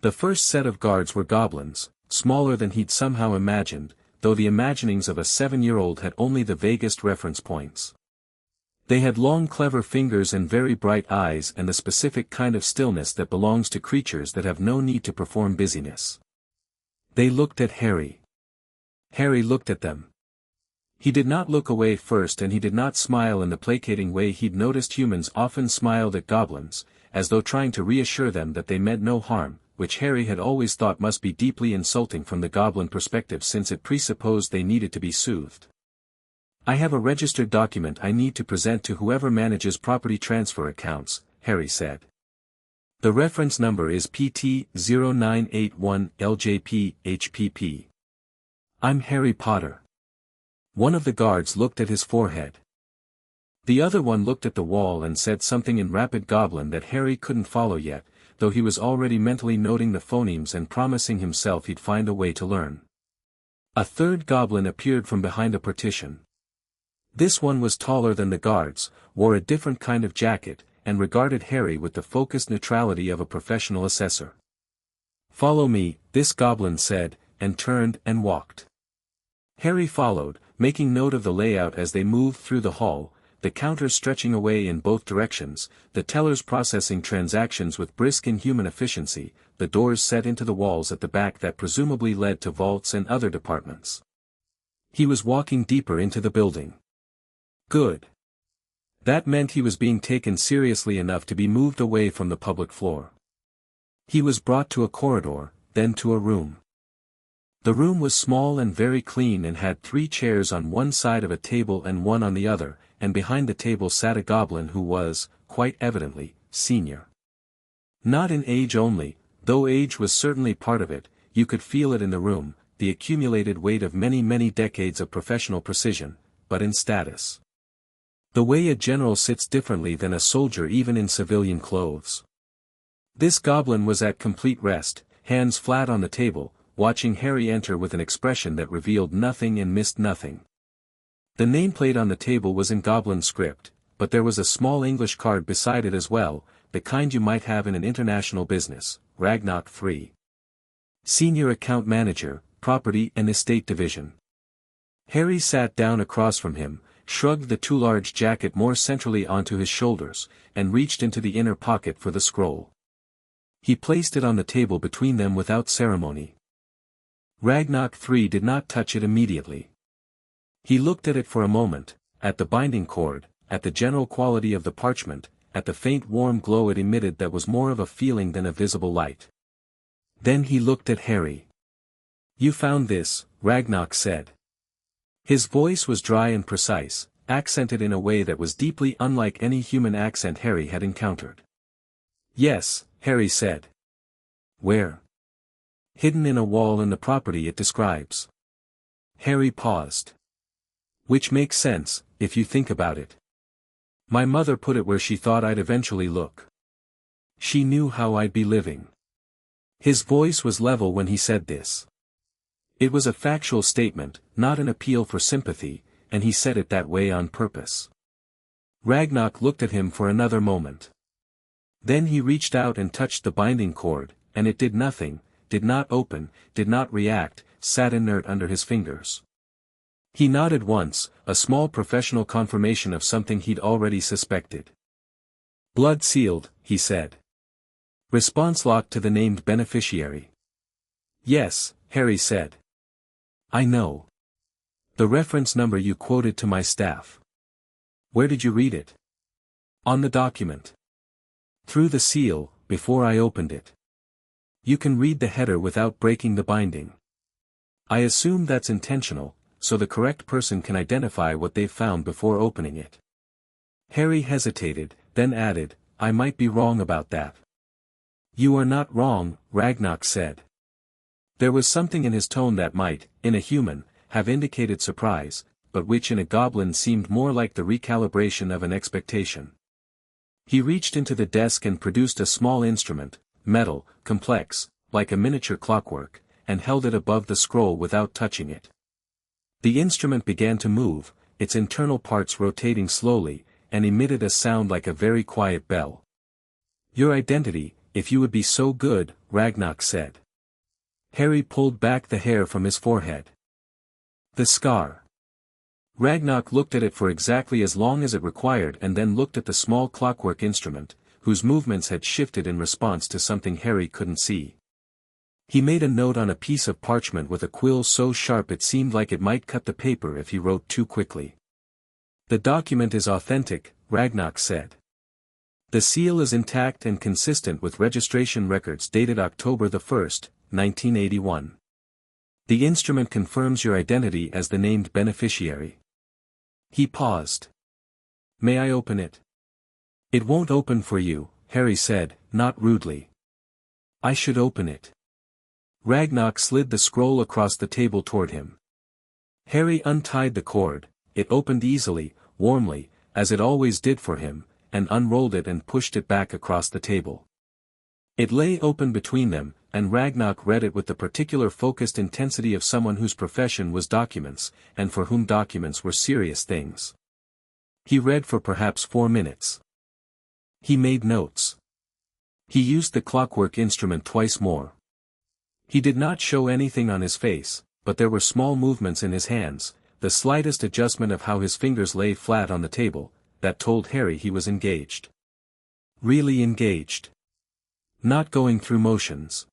The first set of guards were goblins, smaller than he'd somehow imagined, though the imaginings of a 7-year-old had only the vaguest reference points. They had long clever fingers and very bright eyes, and the specific kind of stillness that belongs to creatures that have no need to perform busyness. They looked at Harry. Harry looked at them. He did not look away first, and he did not smile in the placating way he'd noticed humans often smiled at goblins, as though trying to reassure them that they meant no harm, which Harry had always thought must be deeply insulting from the goblin perspective, since it presupposed they needed to be soothed. "I have a registered document I need to present to whoever manages property transfer accounts," Harry said. "The reference number is PT0981LJP-HPP. I'm Harry Potter." One of the guards looked at his forehead. The other one looked at the wall and said something in rapid Goblin that Harry couldn't follow yet, though he was already mentally noting the phonemes and promising himself he'd find a way to learn. A third goblin appeared from behind a partition. This one was taller than the guards, wore a different kind of jacket, and regarded Harry with the focused neutrality of a professional assessor. "Follow me," this goblin said, and turned and walked. Harry followed, making note of the layout as they moved through the hall, the counters stretching away in both directions, the tellers processing transactions with brisk inhuman efficiency, the doors set into the walls at the back that presumably led to vaults and other departments. He was walking deeper into the building. Good. That meant he was being taken seriously enough to be moved away from the public floor. He was brought to a corridor, then to a room. The room was small and very clean and had 3 chairs on one side of a table and one on the other, and behind the table sat a goblin who was, quite evidently, senior. Not in age only, though age was certainly part of it, you could feel it in the room, the accumulated weight of many decades of professional precision, but in status. The way a general sits differently than a soldier even in civilian clothes. This goblin was at complete rest, hands flat on the table, watching Harry enter with an expression that revealed nothing and missed nothing. The nameplate on the table was in Goblin script, but there was a small English card beside it as well, the kind you might have in an international business, Ragnarok 3. Senior Account Manager, Property and Estate Division. Harry sat down across from him, shrugged the too large jacket more centrally onto his shoulders, and reached into the inner pocket for the scroll. He placed it on the table between them without ceremony. Ragnarok 3 did not touch it immediately. He looked at it for a moment, at the binding cord, at the general quality of the parchment, at the faint warm glow it emitted that was more of a feeling than a visible light. Then he looked at Harry. "You found this," Ragnarok said. His voice was dry and precise, accented in a way that was deeply unlike any human accent Harry had encountered. "Yes," Harry said. "Where?" "Hidden in a wall in the property it describes." Harry paused. "Which makes sense, if you think about it. My mother put it where she thought I'd eventually look. She knew how I'd be living." His voice was level when he said this. It was a factual statement, not an appeal for sympathy, and he said it that way on purpose. Ragnarok looked at him for another moment. Then he reached out and touched the binding cord, and it did nothing, did not open, did not react, sat inert under his fingers. He nodded once, a small professional confirmation of something he'd already suspected. "Blood sealed," he said. "Response locked to the named beneficiary." "Yes," Harry said. "I know. The reference number you quoted to my staff." "Where did you read it?" "On the document. Through the seal, before I opened it. You can read the header without breaking the binding. I assume that's intentional, so the correct person can identify what they've found before opening it." Harry hesitated, then added, "I might be wrong about that." "You are not wrong," Ragnarok said. There was something in his tone that might, in a human, have indicated surprise, but which in a goblin seemed more like the recalibration of an expectation. He reached into the desk and produced a small instrument, metal, complex, like a miniature clockwork, and held it above the scroll without touching it. The instrument began to move, its internal parts rotating slowly, and emitted a sound like a very quiet bell. "Your identity, if you would be so good," Ragnock said. Harry pulled back the hair from his forehead. "The scar." Ragnock looked at it for exactly as long as it required and then looked at the small clockwork instrument, whose movements had shifted in response to something Harry couldn't see. He made a note on a piece of parchment with a quill so sharp it seemed like it might cut the paper if he wrote too quickly. "The document is authentic," Ragnock said. "The seal is intact and consistent with registration records dated October 1, 1981. The instrument confirms your identity as the named beneficiary." He paused. "May I open it?" "It won't open for you," Harry said, not rudely. "I should open it." Ragnock slid the scroll across the table toward him. Harry untied the cord. It opened easily, warmly, as it always did for him, and unrolled it and pushed it back across the table. It lay open between them, and Ragnock read it with the particular focused intensity of someone whose profession was documents, and for whom documents were serious things. He read for perhaps 4 minutes. He made notes. He used the clockwork instrument twice more. He did not show anything on his face, but there were small movements in his hands, the slightest adjustment of how his fingers lay flat on the table, that told Harry he was engaged. Really engaged. Not going through motions.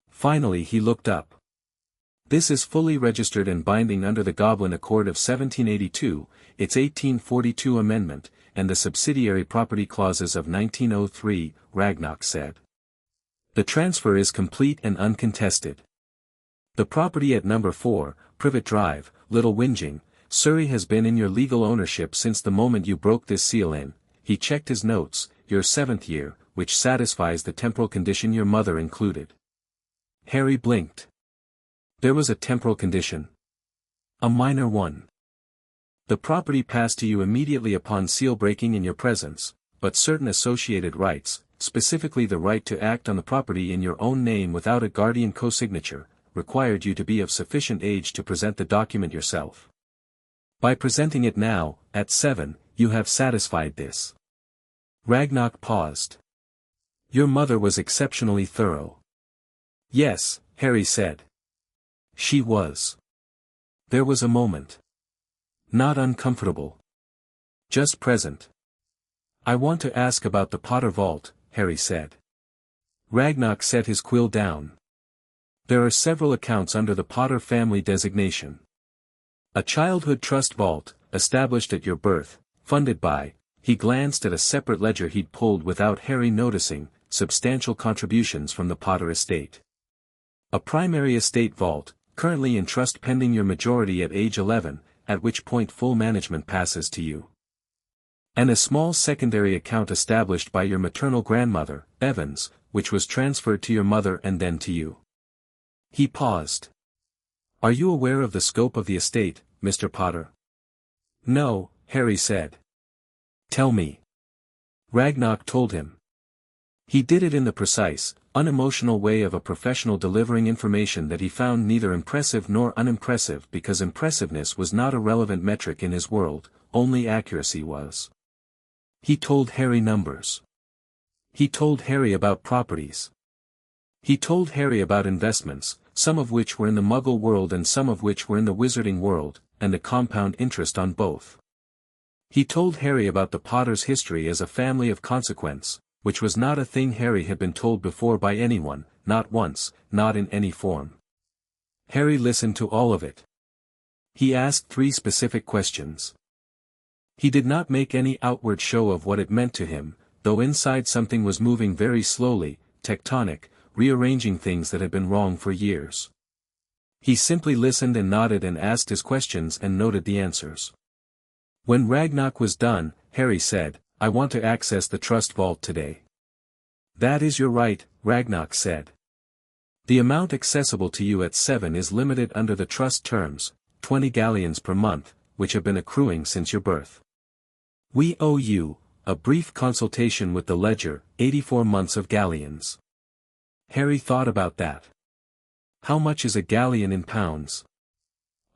Finally he looked up. "This is fully registered and binding under the Goblin Accord of 1782, its 1842 amendment, and the subsidiary property clauses of 1903, Ragnock said. "The transfer is complete and uncontested. The property at number 4, Privet Drive, Little Whinging, Surrey has been in your legal ownership since the moment you broke this seal in," he checked his notes, "your 7th year, which satisfies the temporal condition your mother included." Harry blinked. There was a temporal condition. A minor one. "The property passed to you immediately upon seal breaking in your presence, but certain associated rights, specifically the right to act on the property in your own name without a guardian co-signature, required you to be of sufficient age to present the document yourself. By presenting it now, at 7, you have satisfied this." Ragnock paused. "Your mother was exceptionally thorough." "Yes," Harry said. "She was." There was a moment. Not uncomfortable. Just present. "I want to ask about the Potter vault," Harry said. Ragnock set his quill down. "There are several accounts under the Potter family designation. A childhood trust vault, established at your birth, funded by," he glanced at a separate ledger he'd pulled without Harry noticing, "substantial contributions from the Potter estate. A primary estate vault, currently in trust pending your majority at age 11, at which point full management passes to you. And a small secondary account established by your maternal grandmother, Evans, which was transferred to your mother and then to you." He paused. "Are you aware of the scope of the estate, Mr. Potter?" "No," Harry said. "Tell me." Ragnock told him. He did it in the precise, unemotional way of a professional delivering information that he found neither impressive nor unimpressive because impressiveness was not a relevant metric in his world, only accuracy was. He told Harry numbers. He told Harry about properties. He told Harry about investments, some of which were in the Muggle world and some of which were in the Wizarding world, and the compound interest on both. He told Harry about the Potters' history as a family of consequence, which was not a thing Harry had been told before by anyone, not once, not in any form. Harry listened to all of it. He asked 3 specific questions. He did not make any outward show of what it meant to him, though inside something was moving very slowly, tectonic, rearranging things that had been wrong for years. He simply listened and nodded and asked his questions and noted the answers. When Ragnock was done, Harry said, "I want to access the trust vault today." "That is your right," Ragnock said. The amount accessible to you at 7 is limited under the trust terms, 20 galleons per month, which have been accruing since your birth. We owe you, a brief consultation with the ledger, 84 months of galleons. Harry thought about that. How much is a galleon in pounds?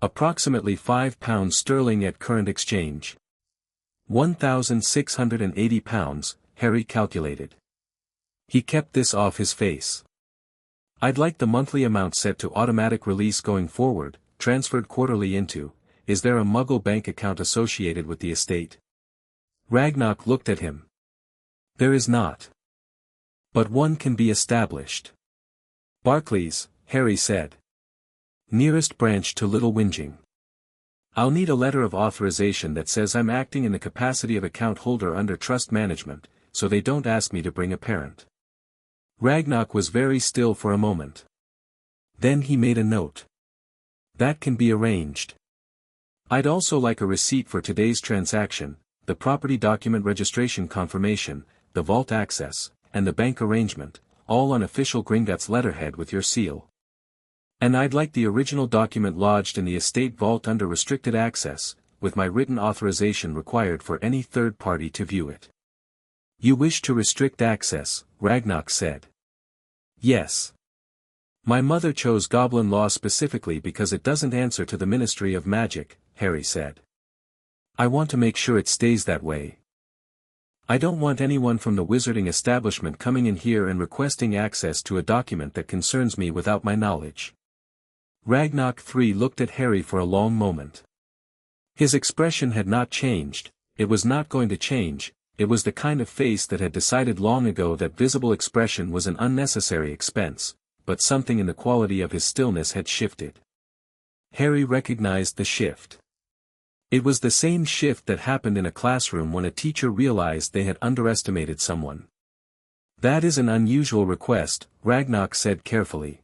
Approximately £5 sterling at current exchange. 1,680 pounds, Harry calculated. He kept this off his face. I'd like the monthly amount set to automatic release going forward, transferred quarterly into. Is there a Muggle bank account associated with the estate? Ragnarok looked at him. There is not. But one can be established. Barclays, Harry said. Nearest branch to Little Whinging. I'll need a letter of authorization that says I'm acting in the capacity of account holder under trust management, so they don't ask me to bring a parent. Ragnarok was very still for a moment. Then he made a note. That can be arranged. I'd also like a receipt for today's transaction, the property document registration confirmation, the vault access, and the bank arrangement, all on official Gringotts letterhead with your seal. And I'd like the original document lodged in the estate vault under restricted access, with my written authorization required for any third party to view it. You wish to restrict access, Ragnarok said. Yes. My mother chose Goblin law specifically because it doesn't answer to the Ministry of Magic, Harry said. I want to make sure it stays that way. I don't want anyone from the wizarding establishment coming in here and requesting access to a document that concerns me without my knowledge. Ragnarok 3 looked at Harry for a long moment. His expression had not changed, it was not going to change, it was the kind of face that had decided long ago that visible expression was an unnecessary expense, but something in the quality of his stillness had shifted. Harry recognized the shift. It was the same shift that happened in a classroom when a teacher realized they had underestimated someone. That is an unusual request, Ragnarok said carefully.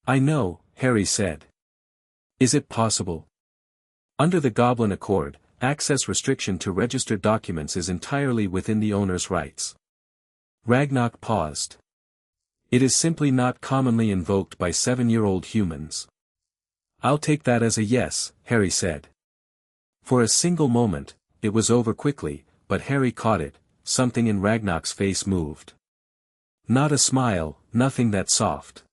I know, Harry said. Is it possible? Under the Goblin Accord, access restriction to registered documents is entirely within the owner's rights. Ragnarok paused. It is simply not commonly invoked by 7-year-old humans. I'll take that as a yes, Harry said. For a single moment, it was over quickly, but Harry caught it, something in Ragnarok's face moved. Not a smile, nothing that soft.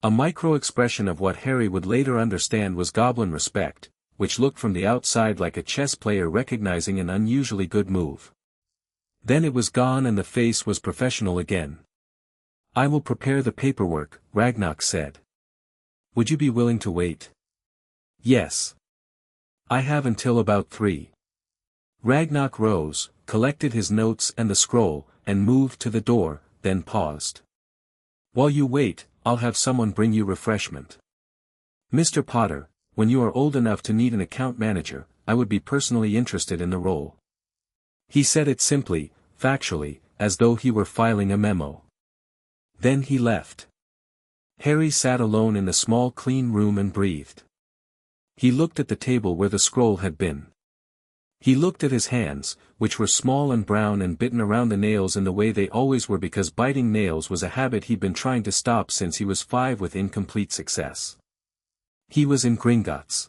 A micro-expression of what Harry would later understand was Goblin respect, which looked from the outside like a chess player recognizing an unusually good move. Then it was gone and the face was professional again. I will prepare the paperwork, Ragnarok said. Would you be willing to wait? Yes. I have until about 3. Ragnarok rose, collected his notes and the scroll, and moved to the door, then paused. While you wait, I'll have someone bring you refreshment. Mr. Potter, when you are old enough to need an account manager, I would be personally interested in the role. He said it simply, factually, as though he were filing a memo. Then he left. Harry sat alone in the small clean room and breathed. He looked at the table where the scroll had been. He looked at his hands, which were small and brown and bitten around the nails in the way they always were because biting nails was a habit he'd been trying to stop since he was 5 with incomplete success. He was in Gringotts.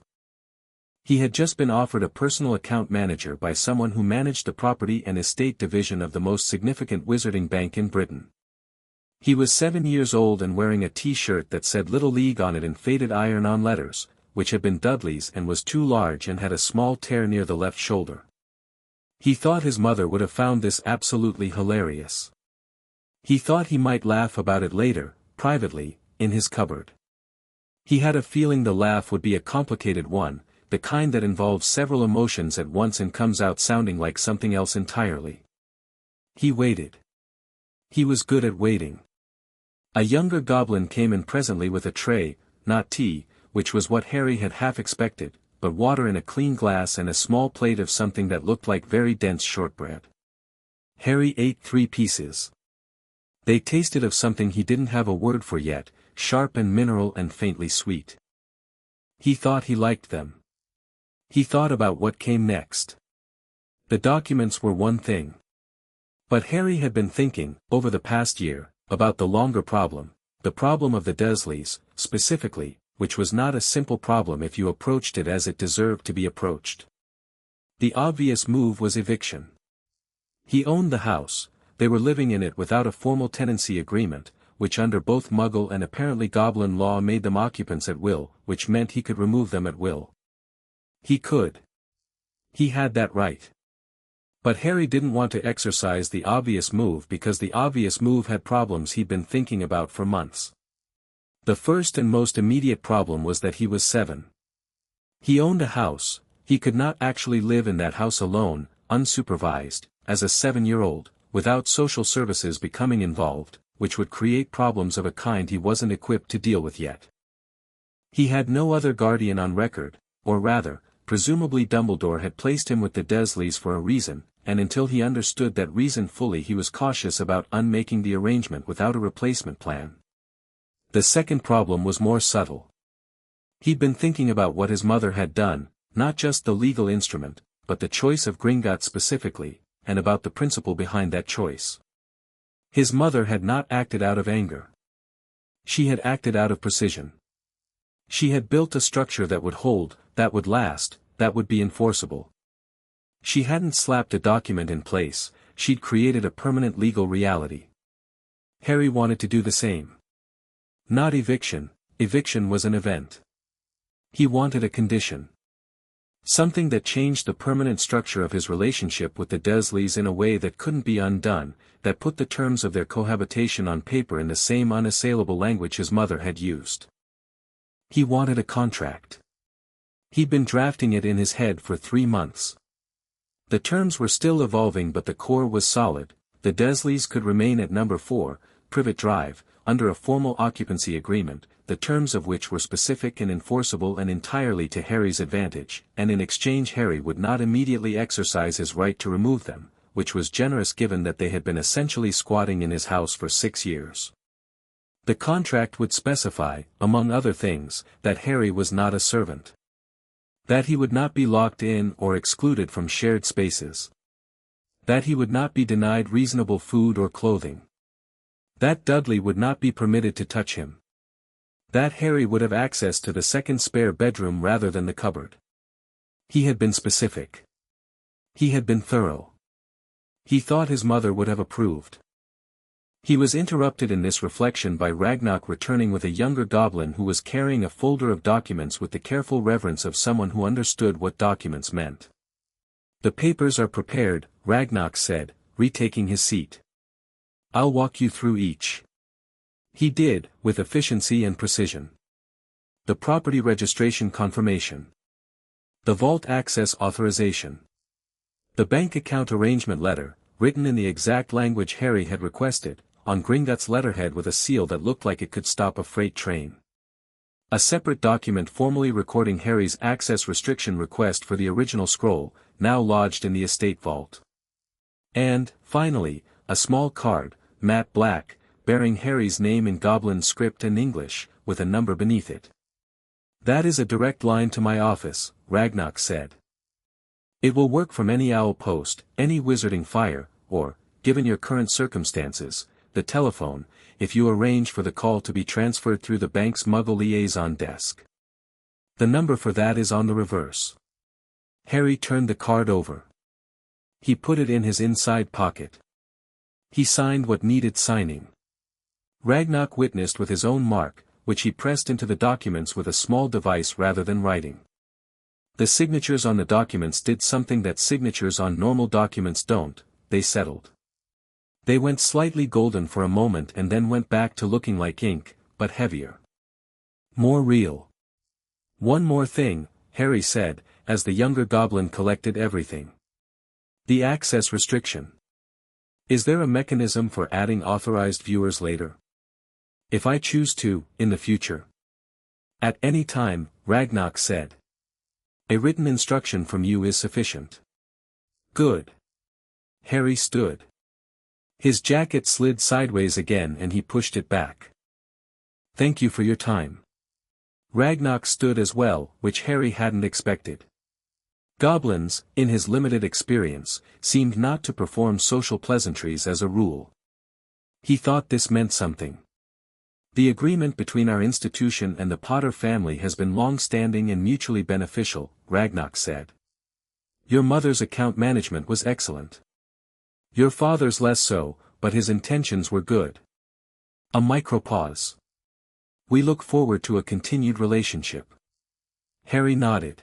He had just been offered a personal account manager by someone who managed the property and estate division of the most significant wizarding bank in Britain. He was 7 years old and wearing a t-shirt that said Little League on it in faded iron-on letters, which had been Dudley's and was too large and had a small tear near the left shoulder. He thought his mother would have found this absolutely hilarious. He thought he might laugh about it later, privately, in his cupboard. He had a feeling the laugh would be a complicated one, the kind that involves several emotions at once and comes out sounding like something else entirely. He waited. He was good at waiting. A younger goblin came in presently with a tray, not tea, which was what Harry had half expected, but water in a clean glass and a small plate of something that looked like very dense shortbread. Harry ate 3 pieces. They tasted of something he didn't have a word for yet, sharp and mineral and faintly sweet. He thought he liked them. He thought about what came next. The documents were one thing. But Harry had been thinking, over the past year, about the longer problem, the problem of the Dursleys, specifically, which was not a simple problem if you approached it as it deserved to be approached. The obvious move was eviction. He owned the house, they were living in it without a formal tenancy agreement, which under both Muggle and apparently Goblin law made them occupants at will, which meant he could remove them at will. He could. He had that right. But Harry didn't want to exercise the obvious move because the obvious move had problems he'd been thinking about for months. The first and most immediate problem was that he was 7. He owned a house, he could not actually live in that house alone, unsupervised, as a 7-year-old, without social services becoming involved, which would create problems of a kind he wasn't equipped to deal with yet. He had no other guardian on record, or rather, presumably Dumbledore had placed him with the Dursleys for a reason, and until he understood that reason fully he was cautious about unmaking the arrangement without a replacement plan. The second problem was more subtle. He'd been thinking about what his mother had done, not just the legal instrument, but the choice of Gringotts specifically, and about the principle behind that choice. His mother had not acted out of anger. She had acted out of precision. She had built a structure that would hold, that would last, that would be enforceable. She hadn't slapped a document in place, she'd created a permanent legal reality. Harry wanted to do the same. Not eviction, eviction was an event. He wanted a condition. Something that changed the permanent structure of his relationship with the Dursleys in a way that couldn't be undone, that put the terms of their cohabitation on paper in the same unassailable language his mother had used. He wanted a contract. He'd been drafting it in his head for 3 months. The terms were still evolving but the core was solid. The Dursleys could remain at number 4, Privet Drive, under a formal occupancy agreement, the terms of which were specific and enforceable and entirely to Harry's advantage, and in exchange Harry would not immediately exercise his right to remove them, which was generous given that they had been essentially squatting in his house for 6 years. The contract would specify, among other things, that Harry was not a servant. That he would not be locked in or excluded from shared spaces. That he would not be denied reasonable food or clothing. That Dudley would not be permitted to touch him. That Harry would have access to the second spare bedroom rather than the cupboard. He had been specific. He had been thorough. He thought his mother would have approved. He was interrupted in this reflection by Ragnarok returning with a younger goblin who was carrying a folder of documents with the careful reverence of someone who understood what documents meant. "The papers are prepared," Ragnarok said, retaking his seat. "I'll walk you through each." He did, with efficiency and precision. The property registration confirmation. The vault access authorization. The bank account arrangement letter, written in the exact language Harry had requested, on Gringotts' letterhead with a seal that looked like it could stop a freight train. A separate document formally recording Harry's access restriction request for the original scroll, now lodged in the estate vault. And, finally, a small card, matte black, bearing Harry's name in Goblin script and English, with a number beneath it. "That is a direct line to my office," Ragnarok said. "It will work from any owl post, any wizarding fire, or, given your current circumstances, the telephone, if you arrange for the call to be transferred through the bank's Muggle liaison desk. The number for that is on the reverse." Harry turned the card over. He put it in his inside pocket. He signed what needed signing. Ragnarok witnessed with his own mark, which he pressed into the documents with a small device rather than writing. The signatures on the documents did something that signatures on normal documents don't, they settled. They went slightly golden for a moment and then went back to looking like ink, but heavier. More real. "One more thing," Harry said, as the younger goblin collected everything. "The access restriction. Is there a mechanism for adding authorized viewers later? If I choose to, in the future?" "At any time," Ragnarok said. "A written instruction from you is sufficient." "Good." Harry stood. His jacket slid sideways again and he pushed it back. "Thank you for your time." Ragnarok stood as well, which Harry hadn't expected. Goblins, in his limited experience, seemed not to perform social pleasantries as a rule. He thought this meant something. The agreement between our institution and the Potter family has been long-standing and mutually beneficial, Ragnox said. Your mother's account management was excellent. Your father's less so, but his intentions were good. A micro pause. We look forward to a continued relationship. Harry nodded.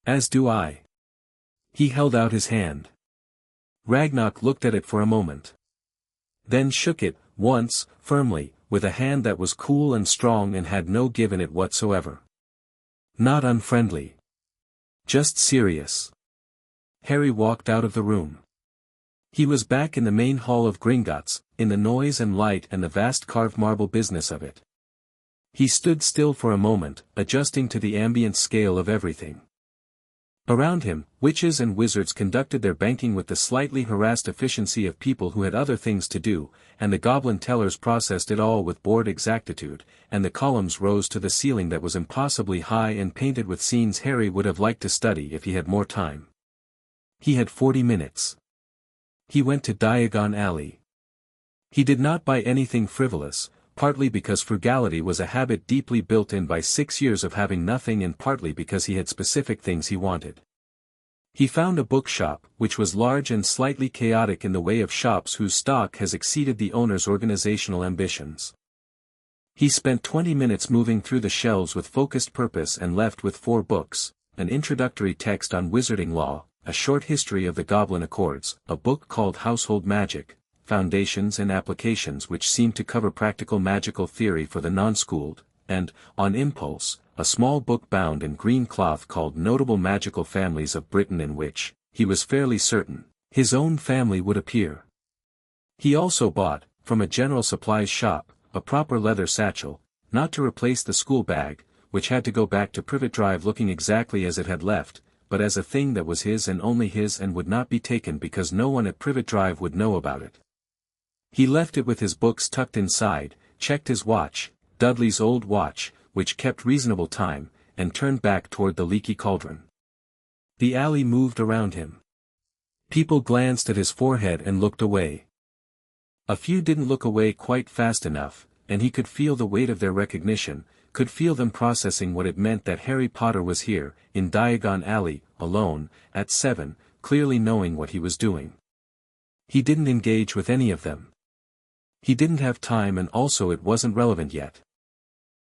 As do I. He held out his hand. Ragnox looked at it for a moment. Then shook it, once, firmly, with a hand that was cool and strong and had no give in it whatsoever. Not unfriendly. Just serious. Harry walked out of the room. He was back in the main hall of Gringotts, in the noise and light and the vast carved marble business of it. He stood still for a moment, adjusting to the ambient scale of everything. Around him, witches and wizards conducted their banking with the slightly harassed efficiency of people who had other things to do, and the goblin tellers processed it all with bored exactitude, and the columns rose to the ceiling that was impossibly high and painted with scenes Harry would have liked to study if he had more time. He had 40 minutes. He went to Diagon Alley. He did not buy anything frivolous, partly because frugality was a habit deeply built in by 6 years of having nothing and partly because he had specific things he wanted. He found a bookshop, which was large and slightly chaotic in the way of shops whose stock has exceeded the owner's organizational ambitions. He spent 20 minutes moving through the shelves with focused purpose and left with 4 books, an introductory text on wizarding law, a short history of the Goblin Accords, a book called Household Magic, Foundations and Applications which seemed to cover practical magical theory for the non-schooled, and, on impulse, a small book bound in green cloth called Notable Magical Families of Britain in which, he was fairly certain, his own family would appear. He also bought, from a general supplies shop, a proper leather satchel, not to replace the school bag, which had to go back to Privet Drive looking exactly as it had left, but as a thing that was his and only his and would not be taken because no one at Privet Drive would know about it. He left it with his books tucked inside, checked his watch, Dudley's old watch, which kept reasonable time, and turned back toward the leaky cauldron. The alley moved around him. People glanced at his forehead and looked away. A few didn't look away quite fast enough, and he could feel the weight of their recognition, could feel them processing what it meant that Harry Potter was here, in Diagon Alley, alone, at 7, clearly knowing what he was doing. He didn't engage with any of them. He didn't have time and also it wasn't relevant yet.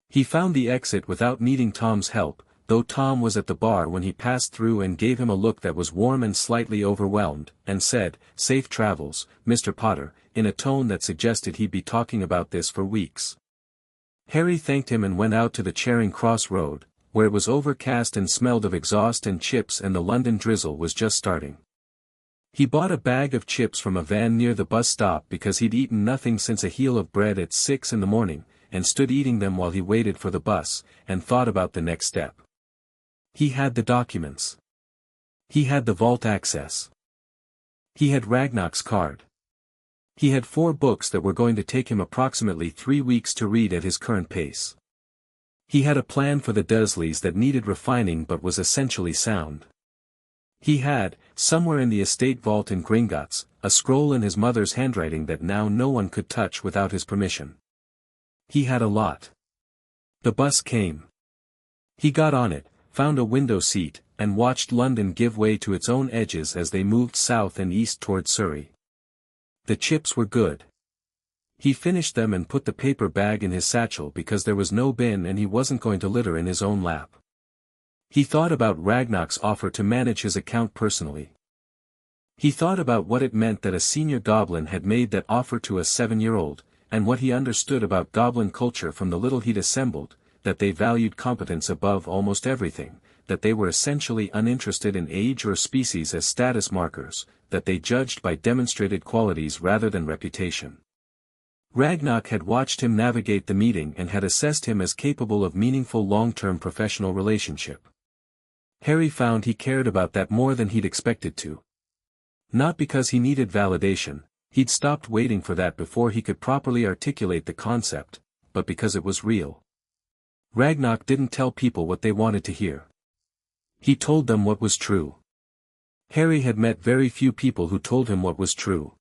He found the exit without needing Tom's help, though Tom was at the bar when he passed through and gave him a look that was warm and slightly overwhelmed, and said, "Safe travels, Mr. Potter," in a tone that suggested he'd be talking about this for weeks. Harry thanked him and went out to the Charing Cross Road, where it was overcast and smelled of exhaust and chips and the London drizzle was just starting. He bought a bag of chips from a van near the bus stop because he'd eaten nothing since a heel of bread at 6 in the morning, and stood eating them while he waited for the bus, and thought about the next step. He had the documents. He had the vault access. He had Ragnox's card. He had 4 books that were going to take him approximately 3 weeks to read at his current pace. He had a plan for the Dursleys that needed refining but was essentially sound. He had, somewhere in the estate vault in Gringotts, a scroll in his mother's handwriting that now no one could touch without his permission. He had a lot. The bus came. He got on it, found a window seat, and watched London give way to its own edges as they moved south and east toward Surrey. The chips were good. He finished them and put the paper bag in his satchel because there was no bin and he wasn't going to litter in his own lap. He thought about Ragnox's offer to manage his account personally. He thought about what it meant that a senior goblin had made that offer to a 7-year-old, and what he understood about goblin culture from the little he'd assembled, that they valued competence above almost everything, that they were essentially uninterested in age or species as status markers, that they judged by demonstrated qualities rather than reputation. Ragnox had watched him navigate the meeting and had assessed him as capable of meaningful long-term professional relationship. Harry found he cared about that more than he'd expected to. Not because he needed validation, he'd stopped waiting for that before he could properly articulate the concept, but because it was real. Ragnox didn't tell people what they wanted to hear. He told them what was true. Harry had met very few people who told him what was true.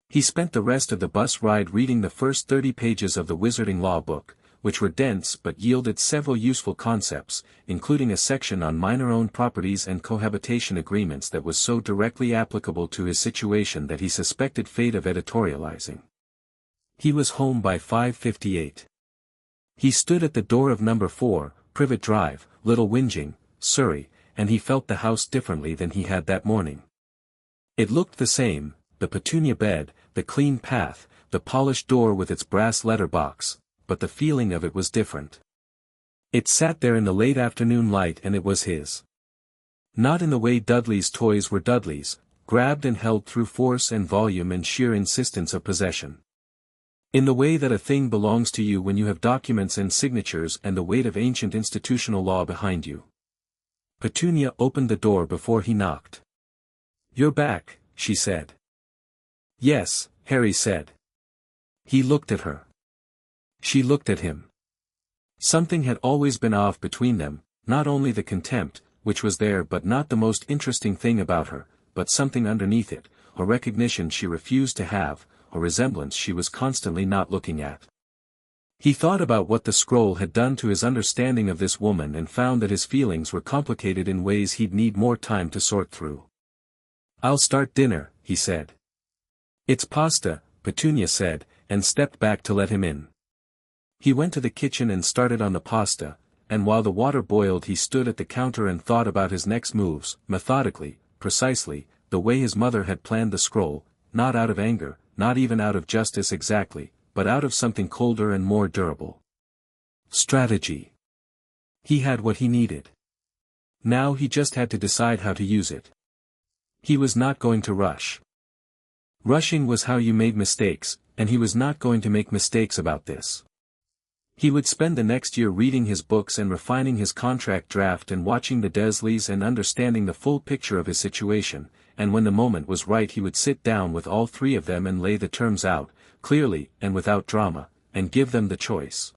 He spent the rest of the bus ride reading the first 30 pages of the Wizarding Law book, which were dense but yielded several useful concepts, including a section on minor-owned properties and cohabitation agreements that was so directly applicable to his situation that he suspected fate of editorializing. He was home by 5:58. He stood at the door of number 4, Privet Drive, Little Whinging, Surrey, and he felt the house differently than he had that morning. It looked the same, the Petunia bed, the clean path, the polished door with its brass letterbox, but the feeling of it was different. It sat there in the late afternoon light and it was his. Not in the way Dudley's toys were Dudley's, grabbed and held through force and volume and sheer insistence of possession. In the way that a thing belongs to you when you have documents and signatures and the weight of ancient institutional law behind you. Petunia opened the door before he knocked. "You're back," she said. "Yes," Harry said. He looked at her. She looked at him. Something had always been off between them, not only the contempt, which was there but not the most interesting thing about her, but something underneath it, a recognition she refused to have, a resemblance she was constantly not looking at. He thought about what the scroll had done to his understanding of this woman and found that his feelings were complicated in ways he'd need more time to sort through. "I'll start dinner," he said. "It's pasta," Petunia said, and stepped back to let him in. He went to the kitchen and started on the pasta, and while the water boiled he stood at the counter and thought about his next moves, methodically, precisely, the way his mother had planned the scroll, not out of anger, not even out of justice exactly, but out of something colder and more durable. Strategy. He had what he needed. Now he just had to decide how to use it. He was not going to rush. Rushing was how you made mistakes, and he was not going to make mistakes about this. He would spend the next year reading his books and refining his contract draft and watching the Dursleys and understanding the full picture of his situation, and when the moment was right he would sit down with all three of them and lay the terms out, clearly and without drama, and give them the choice.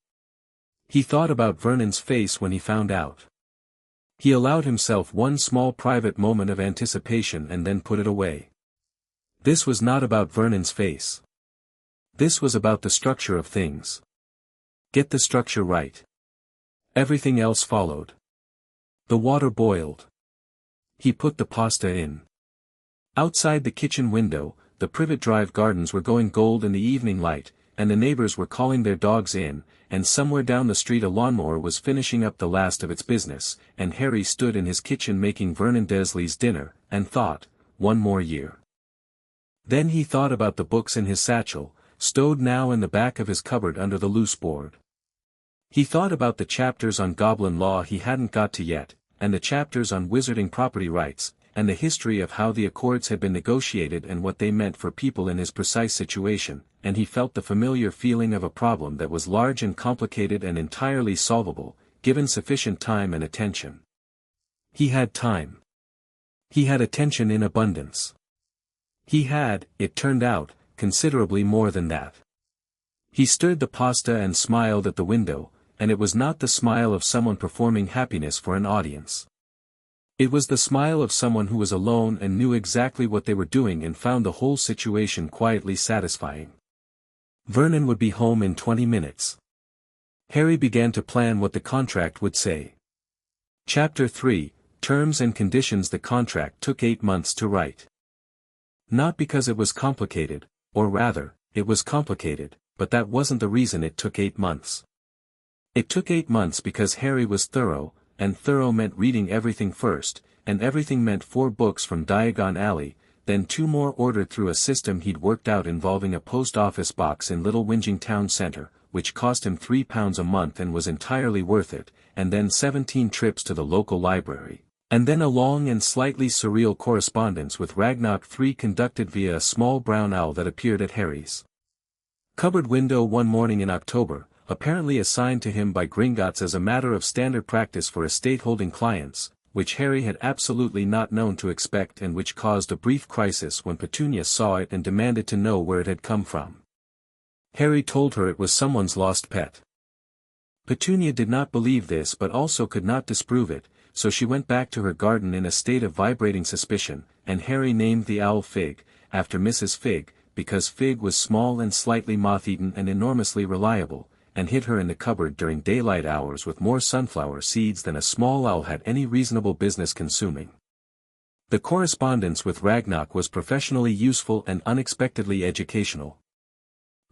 He thought about Vernon's face when he found out. He allowed himself one small private moment of anticipation and then put it away. This was not about Vernon's face. This was about the structure of things. Get the structure right. Everything else followed. The water boiled. He put the pasta in. Outside the kitchen window, the Privet Drive gardens were going gold in the evening light, and the neighbors were calling their dogs in, and somewhere down the street a lawnmower was finishing up the last of its business, and Harry stood in his kitchen making Vernon Dursley's dinner, and thought, one more year. Then he thought about the books in his satchel, stowed now in the back of his cupboard under the loose board. He thought about the chapters on Goblin law he hadn't got to yet, and the chapters on wizarding property rights, and the history of how the accords had been negotiated and what they meant for people in his precise situation, and he felt the familiar feeling of a problem that was large and complicated and entirely solvable, given sufficient time and attention. He had time. He had attention in abundance. He had, it turned out, considerably more than that. He stirred the pasta and smiled at the window, and it was not the smile of someone performing happiness for an audience. It was the smile of someone who was alone and knew exactly what they were doing and found the whole situation quietly satisfying. Vernon would be home in 20 minutes. Harry began to plan what the contract would say. Chapter 3, Terms and Conditions. The contract took 8 months to write. Not because it was complicated, or rather, it was complicated, but that wasn't the reason it took 8 months. It took 8 months because Harry was thorough, and thorough meant reading everything first, and everything meant 4 books from Diagon Alley, then 2 more ordered through a system he'd worked out involving a post office box in Little Whinging Town Centre, which cost him £3 a month and was entirely worth it, and then 17 trips to the local library, and then a long and slightly surreal correspondence with Ragnarok 3 conducted via a small brown owl that appeared at Harry's cupboard window one morning in October, apparently assigned to him by Gringotts as a matter of standard practice for estate-holding clients, which Harry had absolutely not known to expect and which caused a brief crisis when Petunia saw it and demanded to know where it had come from. Harry told her it was someone's lost pet. Petunia did not believe this but also could not disprove it, so she went back to her garden in a state of vibrating suspicion, and Harry named the owl Fig, after Mrs. Fig, because Fig was small and slightly moth-eaten and enormously reliable, and hid her in the cupboard during daylight hours with more sunflower seeds than a small owl had any reasonable business consuming. The correspondence with Ragnarok was professionally useful and unexpectedly educational.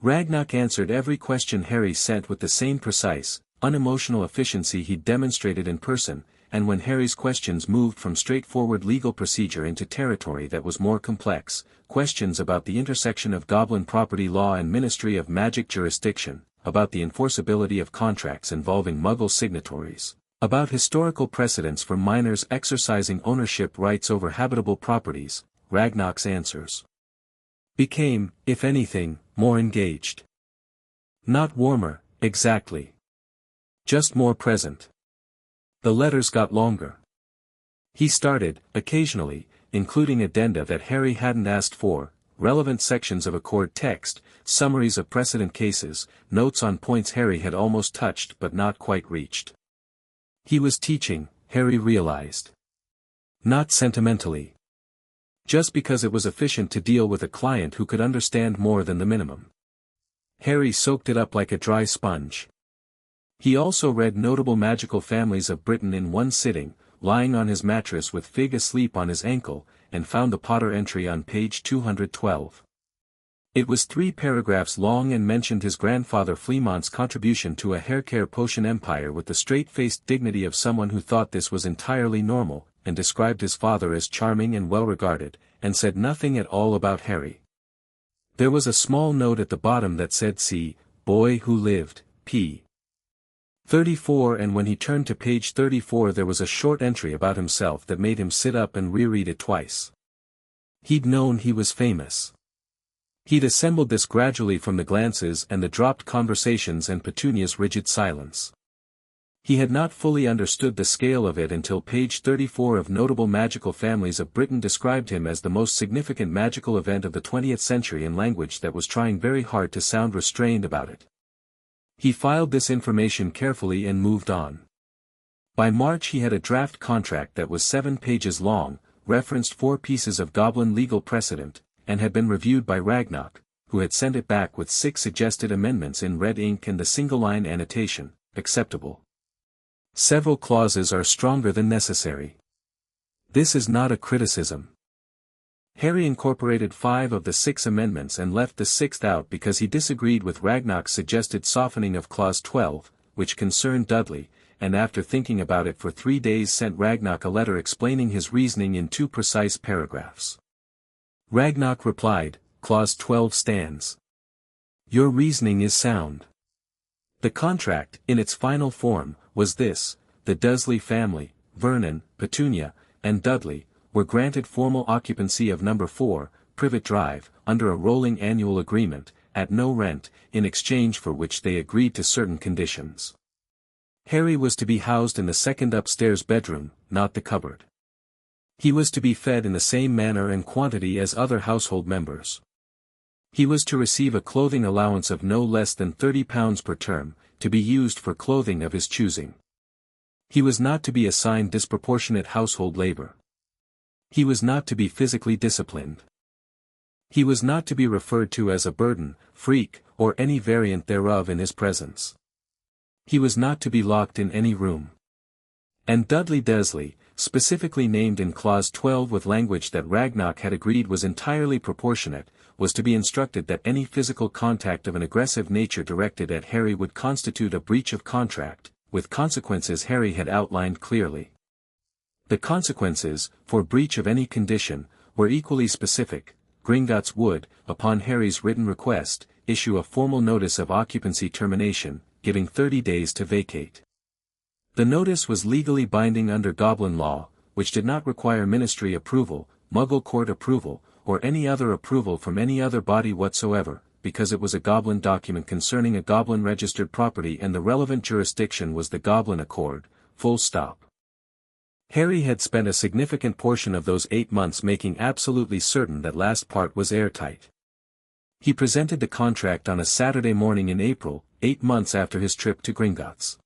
Ragnarok answered every question Harry sent with the same precise, unemotional efficiency he'd demonstrated in person, and when Harry's questions moved from straightforward legal procedure into territory that was more complex, questions about the intersection of Goblin property law and Ministry of Magic jurisdiction, about the enforceability of contracts involving Muggle signatories, about historical precedents for minors exercising ownership rights over habitable properties, Ragnarok's answers became, if anything, more engaged. Not warmer, exactly. Just more present. The letters got longer. He started, occasionally, including addenda that Harry hadn't asked for, relevant sections of accord text, summaries of precedent cases, notes on points Harry had almost touched but not quite reached. He was teaching, Harry realized. Not sentimentally. Just because it was efficient to deal with a client who could understand more than the minimum. Harry soaked it up like a dry sponge. He also read notable magical families of Britain in one sitting, lying on his mattress with Fig asleep on his ankle, and found the Potter entry on page 212. It was 3 paragraphs long and mentioned his grandfather Fleamont's contribution to a haircare potion empire with the straight-faced dignity of someone who thought this was entirely normal, and described his father as charming and well-regarded, and said nothing at all about Harry. There was a small note at the bottom that said see, boy who lived, p. 34, and when he turned to page 34 there was a short entry about himself that made him sit up and reread it twice. He'd known he was famous. He'd assembled this gradually from the glances and the dropped conversations and Petunia's rigid silence. He had not fully understood the scale of it until page 34 of Notable Magical Families of Britain described him as the most significant magical event of the 20th century in language that was trying very hard to sound restrained about it. He filed this information carefully and moved on. By March he had a draft contract that was 7 pages long, referenced 4 pieces of Goblin legal precedent, and had been reviewed by Ragnarok, who had sent it back with 6 suggested amendments in red ink and the single-line annotation, acceptable. Several clauses are stronger than necessary. This is not a criticism. Harry incorporated 5 of the 6 amendments and left the 6th out because he disagreed with Ragnarok's suggested softening of Clause 12, which concerned Dudley, and after thinking about it for 3 days sent Ragnarok a letter explaining his reasoning in 2 precise paragraphs. Ragnarok replied, Clause 12 stands. Your reasoning is sound. The contract, in its final form, was this: the Dursley family, Vernon, Petunia, and Dudley, were granted formal occupancy of No. 4, Privet Drive, under a rolling annual agreement, at no rent, in exchange for which they agreed to certain conditions. Harry was to be housed in the second upstairs bedroom, not the cupboard. He was to be fed in the same manner and quantity as other household members. He was to receive a clothing allowance of no less than £30 per term, to be used for clothing of his choosing. He was not to be assigned disproportionate household labor. He was not to be physically disciplined. He was not to be referred to as a burden, freak, or any variant thereof in his presence. He was not to be locked in any room. And Dudley Dursley, specifically named in Clause 12 with language that Ragnarok had agreed was entirely proportionate, was to be instructed that any physical contact of an aggressive nature directed at Harry would constitute a breach of contract, with consequences Harry had outlined clearly. The consequences, for breach of any condition, were equally specific. Gringotts would, upon Harry's written request, issue a formal notice of occupancy termination, giving 30 days to vacate. The notice was legally binding under Goblin law, which did not require ministry approval, Muggle court approval, or any other approval from any other body whatsoever, because it was a Goblin document concerning a Goblin registered property and the relevant jurisdiction was the Goblin Accord, full stop. Harry had spent a significant portion of those 8 months making absolutely certain that last part was airtight. He presented the contract on a Saturday morning in April, 8 months after his trip to Gringotts.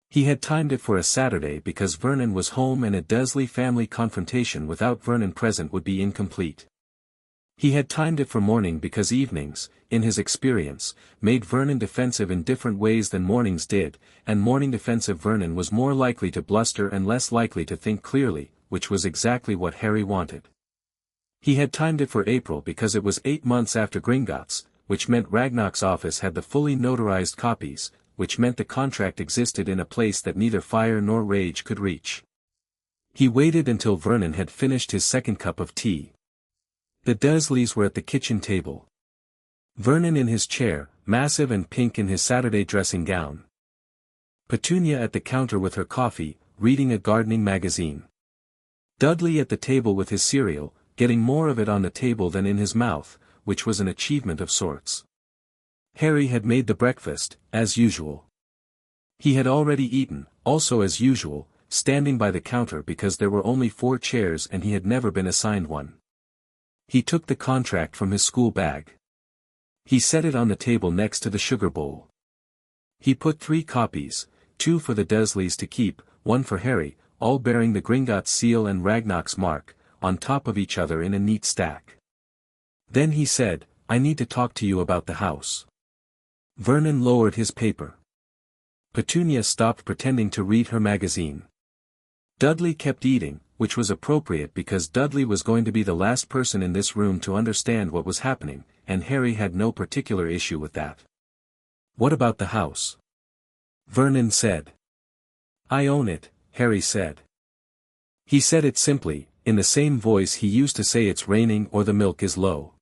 He had timed it for a Saturday because Vernon was home and a Dursley family confrontation without Vernon present would be incomplete. He had timed it for morning because evenings, in his experience, made Vernon defensive in different ways than mornings did, and morning defensive Vernon was more likely to bluster and less likely to think clearly, which was exactly what Harry wanted. He had timed it for April because it was 8 months after Gringotts, which meant Ragnarok's office had the fully notarized copies, which meant the contract existed in a place that neither fire nor rage could reach. He waited until Vernon had finished his second cup of tea. The Dursleys were at the kitchen table. Vernon in his chair, massive and pink in his Saturday dressing gown. Petunia at the counter with her coffee, reading a gardening magazine. Dudley at the table with his cereal, getting more of it on the table than in his mouth, which was an achievement of sorts. Harry had made the breakfast, as usual. He had already eaten, also as usual, standing by the counter because there were only 4 chairs and he had never been assigned one. He took the contract from his school bag. He set it on the table next to the sugar bowl. He put 3 copies, 2 for the Dursleys to keep, 1 for Harry, all bearing the Gringotts seal and Ragnarok's mark, on top of each other in a neat stack. Then he said, "I need to talk to you about the house." Vernon lowered his paper. Petunia stopped pretending to read her magazine. Dudley kept eating, which was appropriate because Dudley was going to be the last person in this room to understand what was happening, and Harry had no particular issue with that. "What about the house?" Vernon said. "I own it," Harry said. He said it simply, in the same voice he used to say it's raining or the milk is low.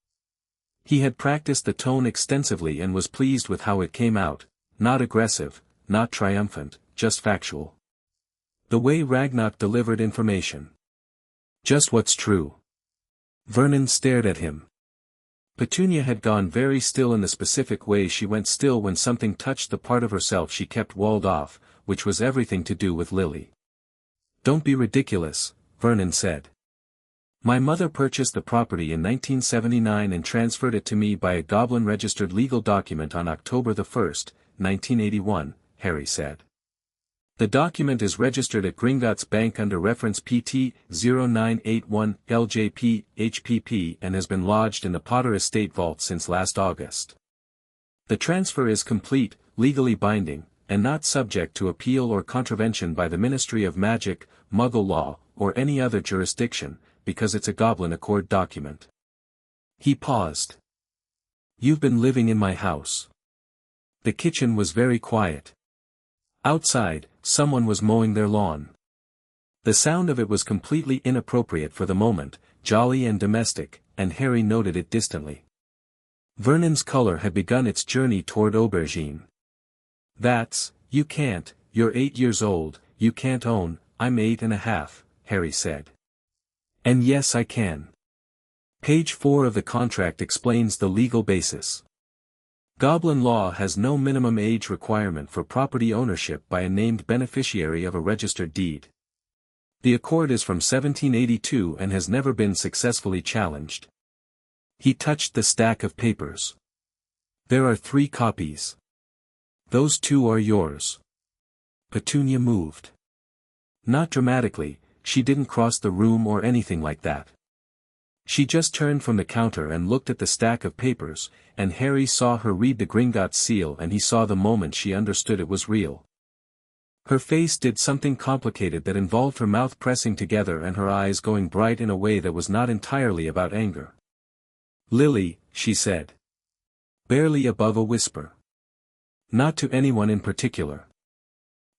He had practiced the tone extensively and was pleased with how it came out, not aggressive, not triumphant, just factual. The way Ragnarok delivered information. Just what's true. Vernon stared at him. Petunia had gone very still in the specific way she went still when something touched the part of herself she kept walled off, which was everything to do with Lily. "Don't be ridiculous," Vernon said. "My mother purchased the property in 1979 and transferred it to me by a Goblin registered legal document on October 1, 1981, Harry said. The document is registered at Gringotts Bank under reference PT 0981 LJP HPP and has been lodged in the Potter Estate vault since last August. The transfer is complete, legally binding, and not subject to appeal or contravention by the Ministry of Magic, Muggle Law, or any other jurisdiction, because it's a Goblin Accord document." He paused. "You've been living in my house." The kitchen was very quiet. Outside, someone was mowing their lawn. The sound of it was completely inappropriate for the moment, jolly and domestic, and Harry noted it distantly. Vernon's color had begun its journey toward aubergine. "You can't, you're 8 years old, you can't own, I'm 8.5, Harry said. "And yes I can. Page 4 of the contract explains the legal basis. Goblin law has no minimum age requirement for property ownership by a named beneficiary of a registered deed. The accord is from 1782 and has never been successfully challenged." He touched the stack of papers. "There are 3 copies. Those 2 are yours." Petunia moved. Not dramatically, she didn't cross the room or anything like that. She just turned from the counter and looked at the stack of papers, and Harry saw her read the Gringotts seal and he saw the moment she understood it was real. Her face did something complicated that involved her mouth pressing together and her eyes going bright in a way that was not entirely about anger. "Lily," she said. Barely above a whisper. "Not to anyone in particular."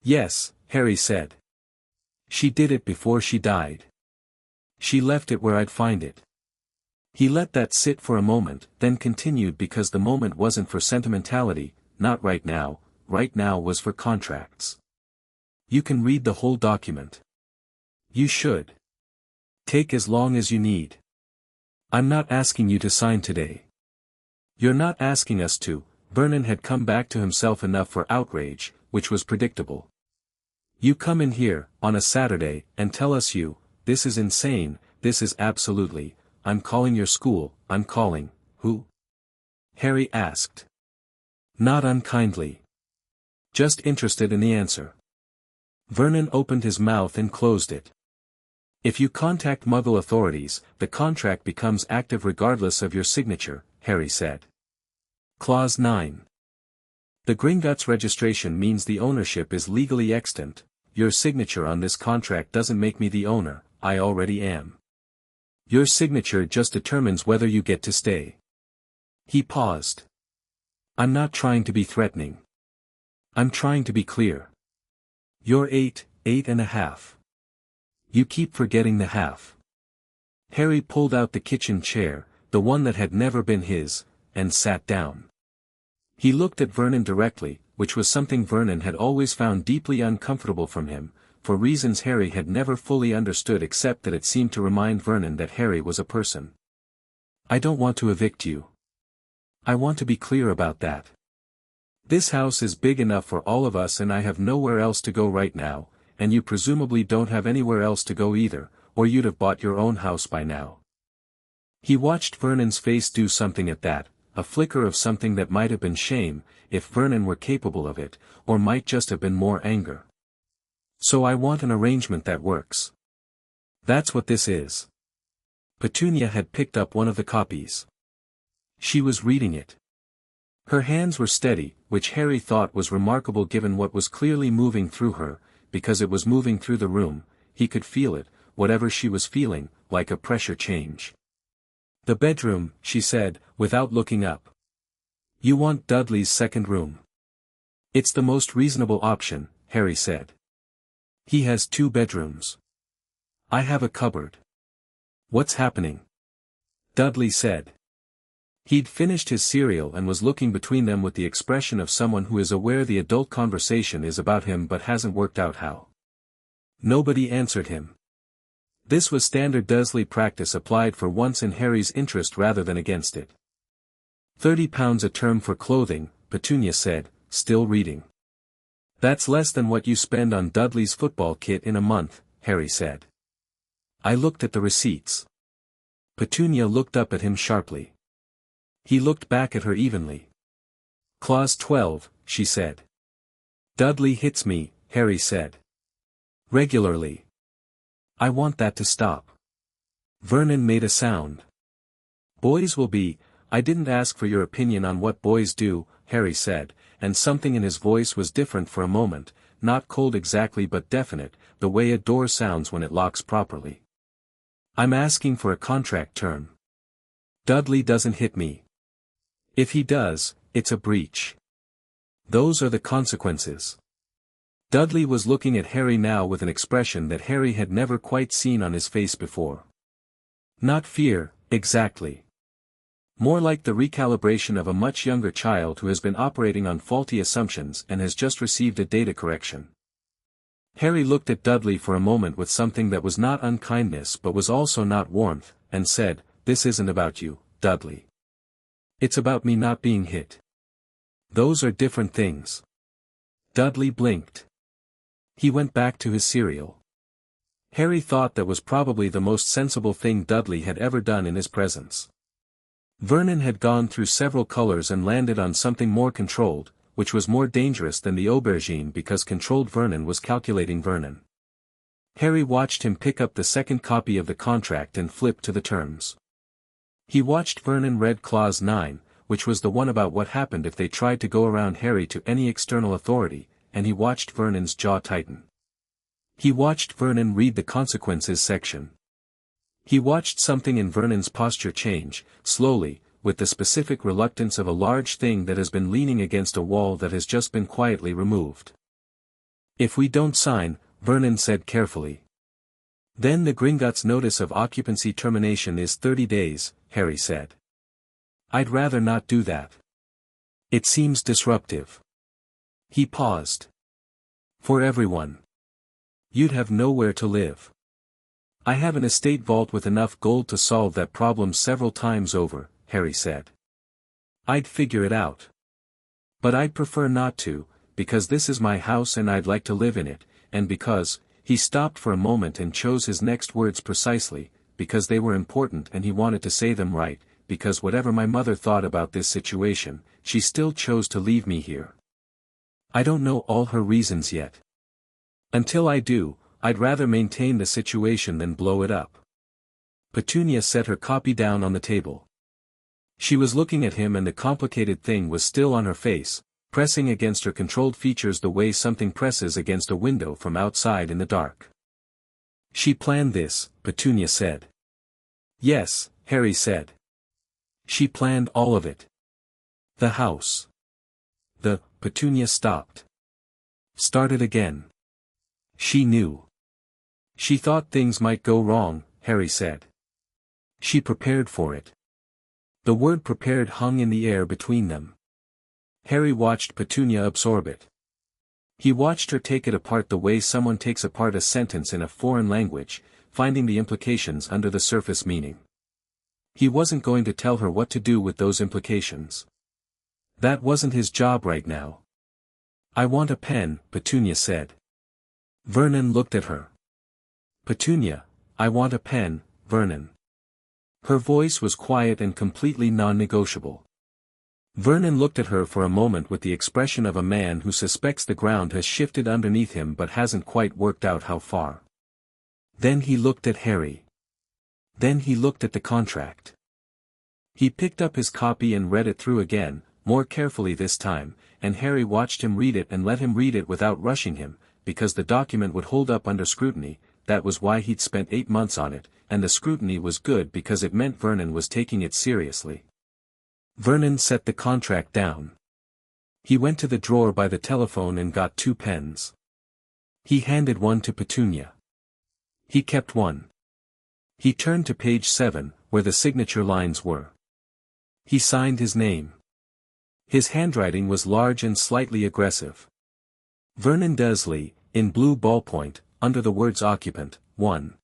"Yes," Harry said. "She did it before she died. She left it where I'd find it." He let that sit for a moment, then continued because the moment wasn't for sentimentality, not right now was for contracts. "You can read the whole document. You should. Take as long as you need. I'm not asking you to sign today. You're not asking us to." Vernon had come back to himself enough for outrage, which was predictable. "You come in here, on a Saturday, and tell us this is insane, this is absolutely, I'm calling your school, I'm calling, who?" Harry asked. Not unkindly. Just interested in the answer. Vernon opened his mouth and closed it. If you contact Muggle authorities, the contract becomes active regardless of your signature, Harry said. Clause 9. The Gringotts registration means the ownership is legally extant. Your signature on this contract doesn't make me the owner, I already am. Your signature just determines whether you get to stay. He paused. I'm not trying to be threatening. I'm trying to be clear. You're 8.5. You keep forgetting the half. Harry pulled out the kitchen chair, the one that had never been his, and sat down. He looked at Vernon directly, which was something Vernon had always found deeply uncomfortable from him, for reasons Harry had never fully understood except that it seemed to remind Vernon that Harry was a person. I don't want to evict you. I want to be clear about that. This house is big enough for all of us and I have nowhere else to go right now, and you presumably don't have anywhere else to go either, or you'd have bought your own house by now. He watched Vernon's face do something at that, a flicker of something that might have been shame, if Vernon were capable of it, or might just have been more anger. So I want an arrangement that works. That's what this is. Petunia had picked up one of the copies. She was reading it. Her hands were steady, which Harry thought was remarkable given what was clearly moving through her, because it was moving through the room, he could feel it, whatever she was feeling, like a pressure change. The bedroom, she said, without looking up. You want Dudley's second room. It's the most reasonable option, Harry said. He has 2 bedrooms. I have a cupboard. What's happening? Dudley said. He'd finished his cereal and was looking between them with the expression of someone who is aware the adult conversation is about him but hasn't worked out how. Nobody answered him. This was standard Dursley practice applied for once in Harry's interest rather than against it. £30 a term for clothing, Petunia said, still reading. That's less than what you spend on Dudley's football kit in a month, Harry said. I looked at the receipts. Petunia looked up at him sharply. He looked back at her evenly. Clause 12, she said. Dudley hits me, Harry said. Regularly. I want that to stop. Vernon made a sound. Boys will be, I didn't ask for your opinion on what boys do, Harry said, and something in his voice was different for a moment, not cold exactly but definite, the way a door sounds when it locks properly. I'm asking for a contract term. Dudley doesn't hit me. If he does, it's a breach. Those are the consequences. Dudley was looking at Harry now with an expression that Harry had never quite seen on his face before. Not fear, exactly. More like the recalibration of a much younger child who has been operating on faulty assumptions and has just received a data correction. Harry looked at Dudley for a moment with something that was not unkindness but was also not warmth, and said, This isn't about you, Dudley. It's about me not being hit. Those are different things. Dudley blinked. He went back to his cereal. Harry thought that was probably the most sensible thing Dudley had ever done in his presence. Vernon had gone through several colors and landed on something more controlled, which was more dangerous than the aubergine because controlled Vernon was calculating Vernon. Harry watched him pick up the second copy of the contract and flip to the terms. He watched Vernon read Clause 9, which was the one about what happened if they tried to go around Harry to any external authority, and he watched Vernon's jaw tighten. He watched Vernon read the consequences section. He watched something in Vernon's posture change, slowly, with the specific reluctance of a large thing that has been leaning against a wall that has just been quietly removed. If we don't sign, Vernon said carefully. Then the Gringotts notice of occupancy termination is 30 days, Harry said. I'd rather not do that. It seems disruptive. He paused. For everyone. You'd have nowhere to live. I have an estate vault with enough gold to solve that problem several times over, Harry said. I'd figure it out. But I'd prefer not to, because this is my house and I'd like to live in it, and because, he stopped for a moment and chose his next words precisely, because they were important and he wanted to say them right, because whatever my mother thought about this situation, she still chose to leave me here. I don't know all her reasons yet. Until I do, I'd rather maintain the situation than blow it up. Petunia set her copy down on the table. She was looking at him and the complicated thing was still on her face, pressing against her controlled features the way something presses against a window from outside in the dark. She planned this, Petunia said. Yes, Harry said. She planned all of it. The house. Petunia stopped. Started again. She knew. She thought things might go wrong, Harry said. She prepared for it. The word prepared hung in the air between them. Harry watched Petunia absorb it. He watched her take it apart the way someone takes apart a sentence in a foreign language, finding the implications under the surface meaning. He wasn't going to tell her what to do with those implications. That wasn't his job right now. I want a pen, Petunia said. Vernon looked at her. Petunia, I want a pen, Vernon. Her voice was quiet and completely non-negotiable. Vernon looked at her for a moment with the expression of a man who suspects the ground has shifted underneath him but hasn't quite worked out how far. Then he looked at Harry. Then he looked at the contract. He picked up his copy and read it through again, more carefully this time, and Harry watched him read it and let him read it without rushing him, because the document would hold up under scrutiny. That was why he'd spent 8 months on it, and the scrutiny was good because it meant Vernon was taking it seriously. Vernon set the contract down. He went to the drawer by the telephone and got 2 pens. He handed one to Petunia. He kept one. He turned to page 7, where the signature lines were. He signed his name. His handwriting was large and slightly aggressive. Vernon Dursley, in blue ballpoint, under the words occupant, 1.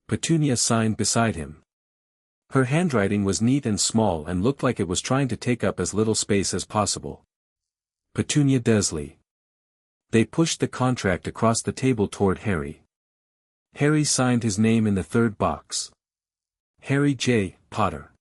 Petunia signed beside him. Her handwriting was neat and small and looked like it was trying to take up as little space as possible. Petunia Dursley. They pushed the contract across the table toward Harry. Harry signed his name in the 3rd box. Harry J. Potter.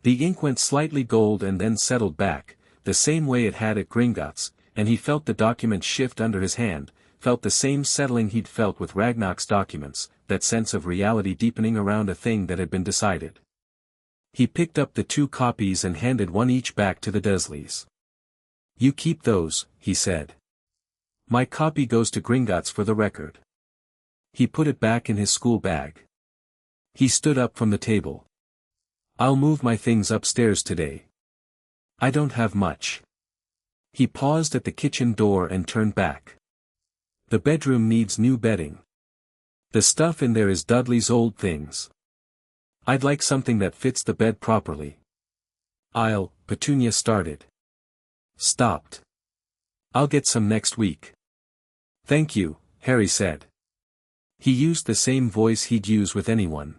The ink went slightly gold and then settled back, the same way it had at Gringotts, and he felt the document shift under his hand, felt the same settling he'd felt with Ragnarok's documents, that sense of reality deepening around a thing that had been decided. He picked up the 2 copies and handed one each back to the Dursleys. You keep those, he said. My copy goes to Gringotts for the record. He put it back in his school bag. He stood up from the table. I'll move my things upstairs today. I don't have much. He paused at the kitchen door and turned back. The bedroom needs new bedding. The stuff in there is Dudley's old things. I'd like something that fits the bed properly. Petunia started. Stopped. I'll get some next week. Thank you, Harry said. He used the same voice he'd use with anyone.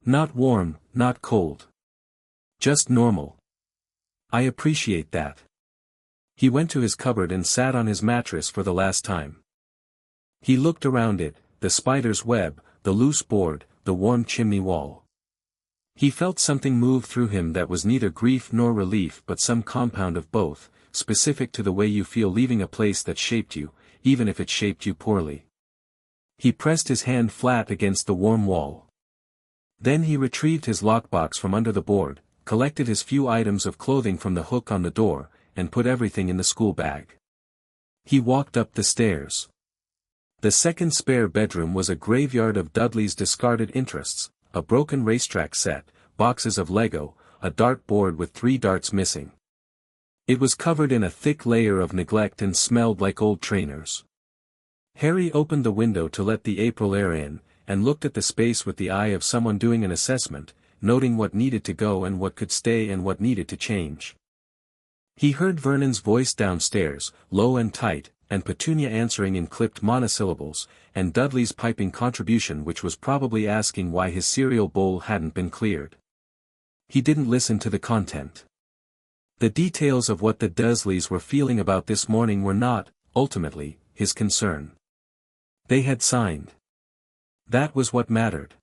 Not warm, not cold. Just normal. I appreciate that. He went to his cupboard and sat on his mattress for the last time. He looked around it, the spider's web, the loose board, the warm chimney wall. He felt something move through him that was neither grief nor relief but some compound of both, specific to the way you feel leaving a place that shaped you, even if it shaped you poorly. He pressed his hand flat against the warm wall. Then he retrieved his lockbox from under the board, collected his few items of clothing from the hook on the door, and put everything in the school bag. He walked up the stairs. The second spare bedroom was a graveyard of Dudley's discarded interests, a broken racetrack set, boxes of Lego, a dart board with 3 darts missing. It was covered in a thick layer of neglect and smelled like old trainers. Harry opened the window to let the April air in, and looked at the space with the eye of someone doing an assessment, noting what needed to go and what could stay and what needed to change. He heard Vernon's voice downstairs, low and tight, and Petunia answering in clipped monosyllables, and Dudley's piping contribution which was probably asking why his cereal bowl hadn't been cleared. He didn't listen to the content. The details of what the Dursleys were feeling about this morning were not, ultimately, his concern. They had signed. That was what mattered.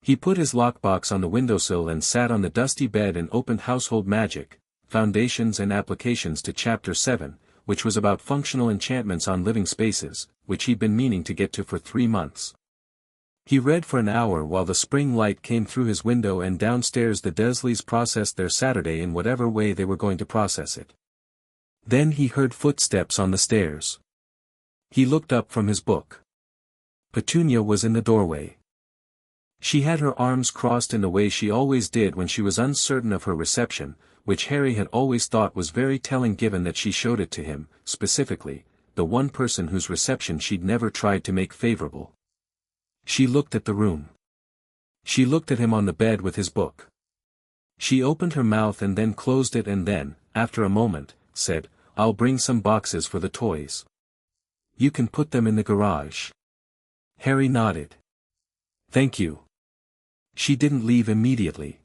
He put his lockbox on the windowsill and sat on the dusty bed and opened Household Magic, Foundations and Applications to Chapter 7, which was about functional enchantments on living spaces, which he'd been meaning to get to for 3 months. He read for an hour while the spring light came through his window, and downstairs the Dursleys processed their Saturday in whatever way they were going to process it. Then he heard footsteps on the stairs. He looked up from his book. Petunia was in the doorway. She had her arms crossed in the way she always did when she was uncertain of her reception, which Harry had always thought was very telling given that she showed it to him, specifically, the one person whose reception she'd never tried to make favorable. She looked at the room. She looked at him on the bed with his book. She opened her mouth and then closed it, and then, after a moment, said, "I'll bring some boxes for the toys. You can put them in the garage." Harry nodded. "Thank you." She didn't leave immediately.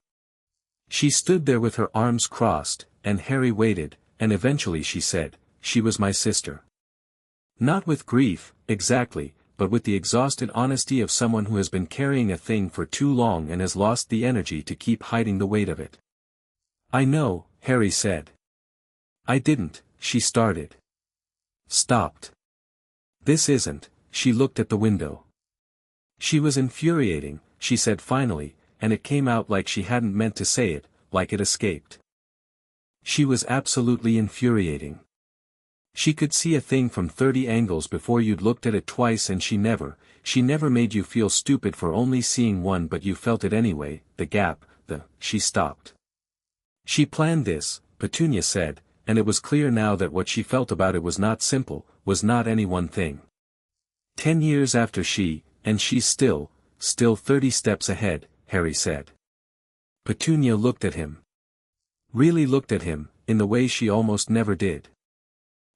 She stood there with her arms crossed, and Harry waited, and eventually she said, "She was my sister." Not with grief, exactly, but with the exhausted honesty of someone who has been carrying a thing for too long and has lost the energy to keep hiding the weight of it. "I know," Harry said. "I didn't," she started. Stopped. "This isn't," she looked at the window. She was infuriating, she said finally, and it came out like she hadn't meant to say it, like it escaped. She was absolutely infuriating. She could see a thing from 30 angles before you'd looked at it twice, and she never made you feel stupid for only seeing one, but you felt it anyway. She stopped. She planned this, Petunia said, and it was clear now that what she felt about it was not simple, was not any one thing. 10 years after and she's still 30 steps ahead, Harry said. Petunia looked at him. Really looked at him, in the way she almost never did.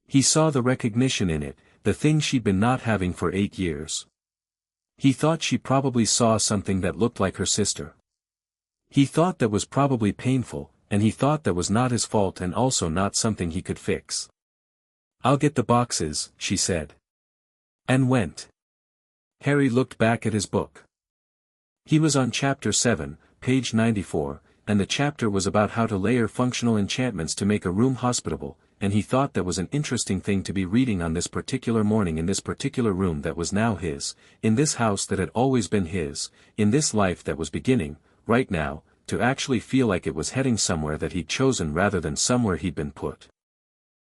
He saw the recognition in it, the thing she'd been not having for 8 years. He thought she probably saw something that looked like her sister. He thought that was probably painful, and he thought that was not his fault and also not something he could fix. "I'll get the boxes," she said. And went. Harry looked back at his book. He was on chapter 7, page 94, and the chapter was about how to layer functional enchantments to make a room hospitable, and he thought that was an interesting thing to be reading on this particular morning in this particular room that was now his, in this house that had always been his, in this life that was beginning, right now, to actually feel like it was heading somewhere that he'd chosen rather than somewhere he'd been put.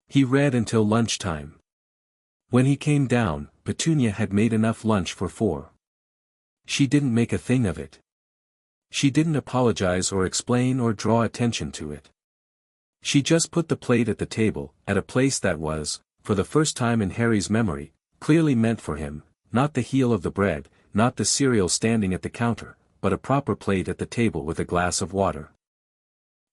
He read until lunchtime. When he came down, Petunia had made enough lunch for 4. She didn't make a thing of it. She didn't apologize or explain or draw attention to it. She just put the plate at the table, at a place that was, for the first time in Harry's memory, clearly meant for him, not the heel of the bread, not the cereal standing at the counter, but a proper plate at the table with a glass of water.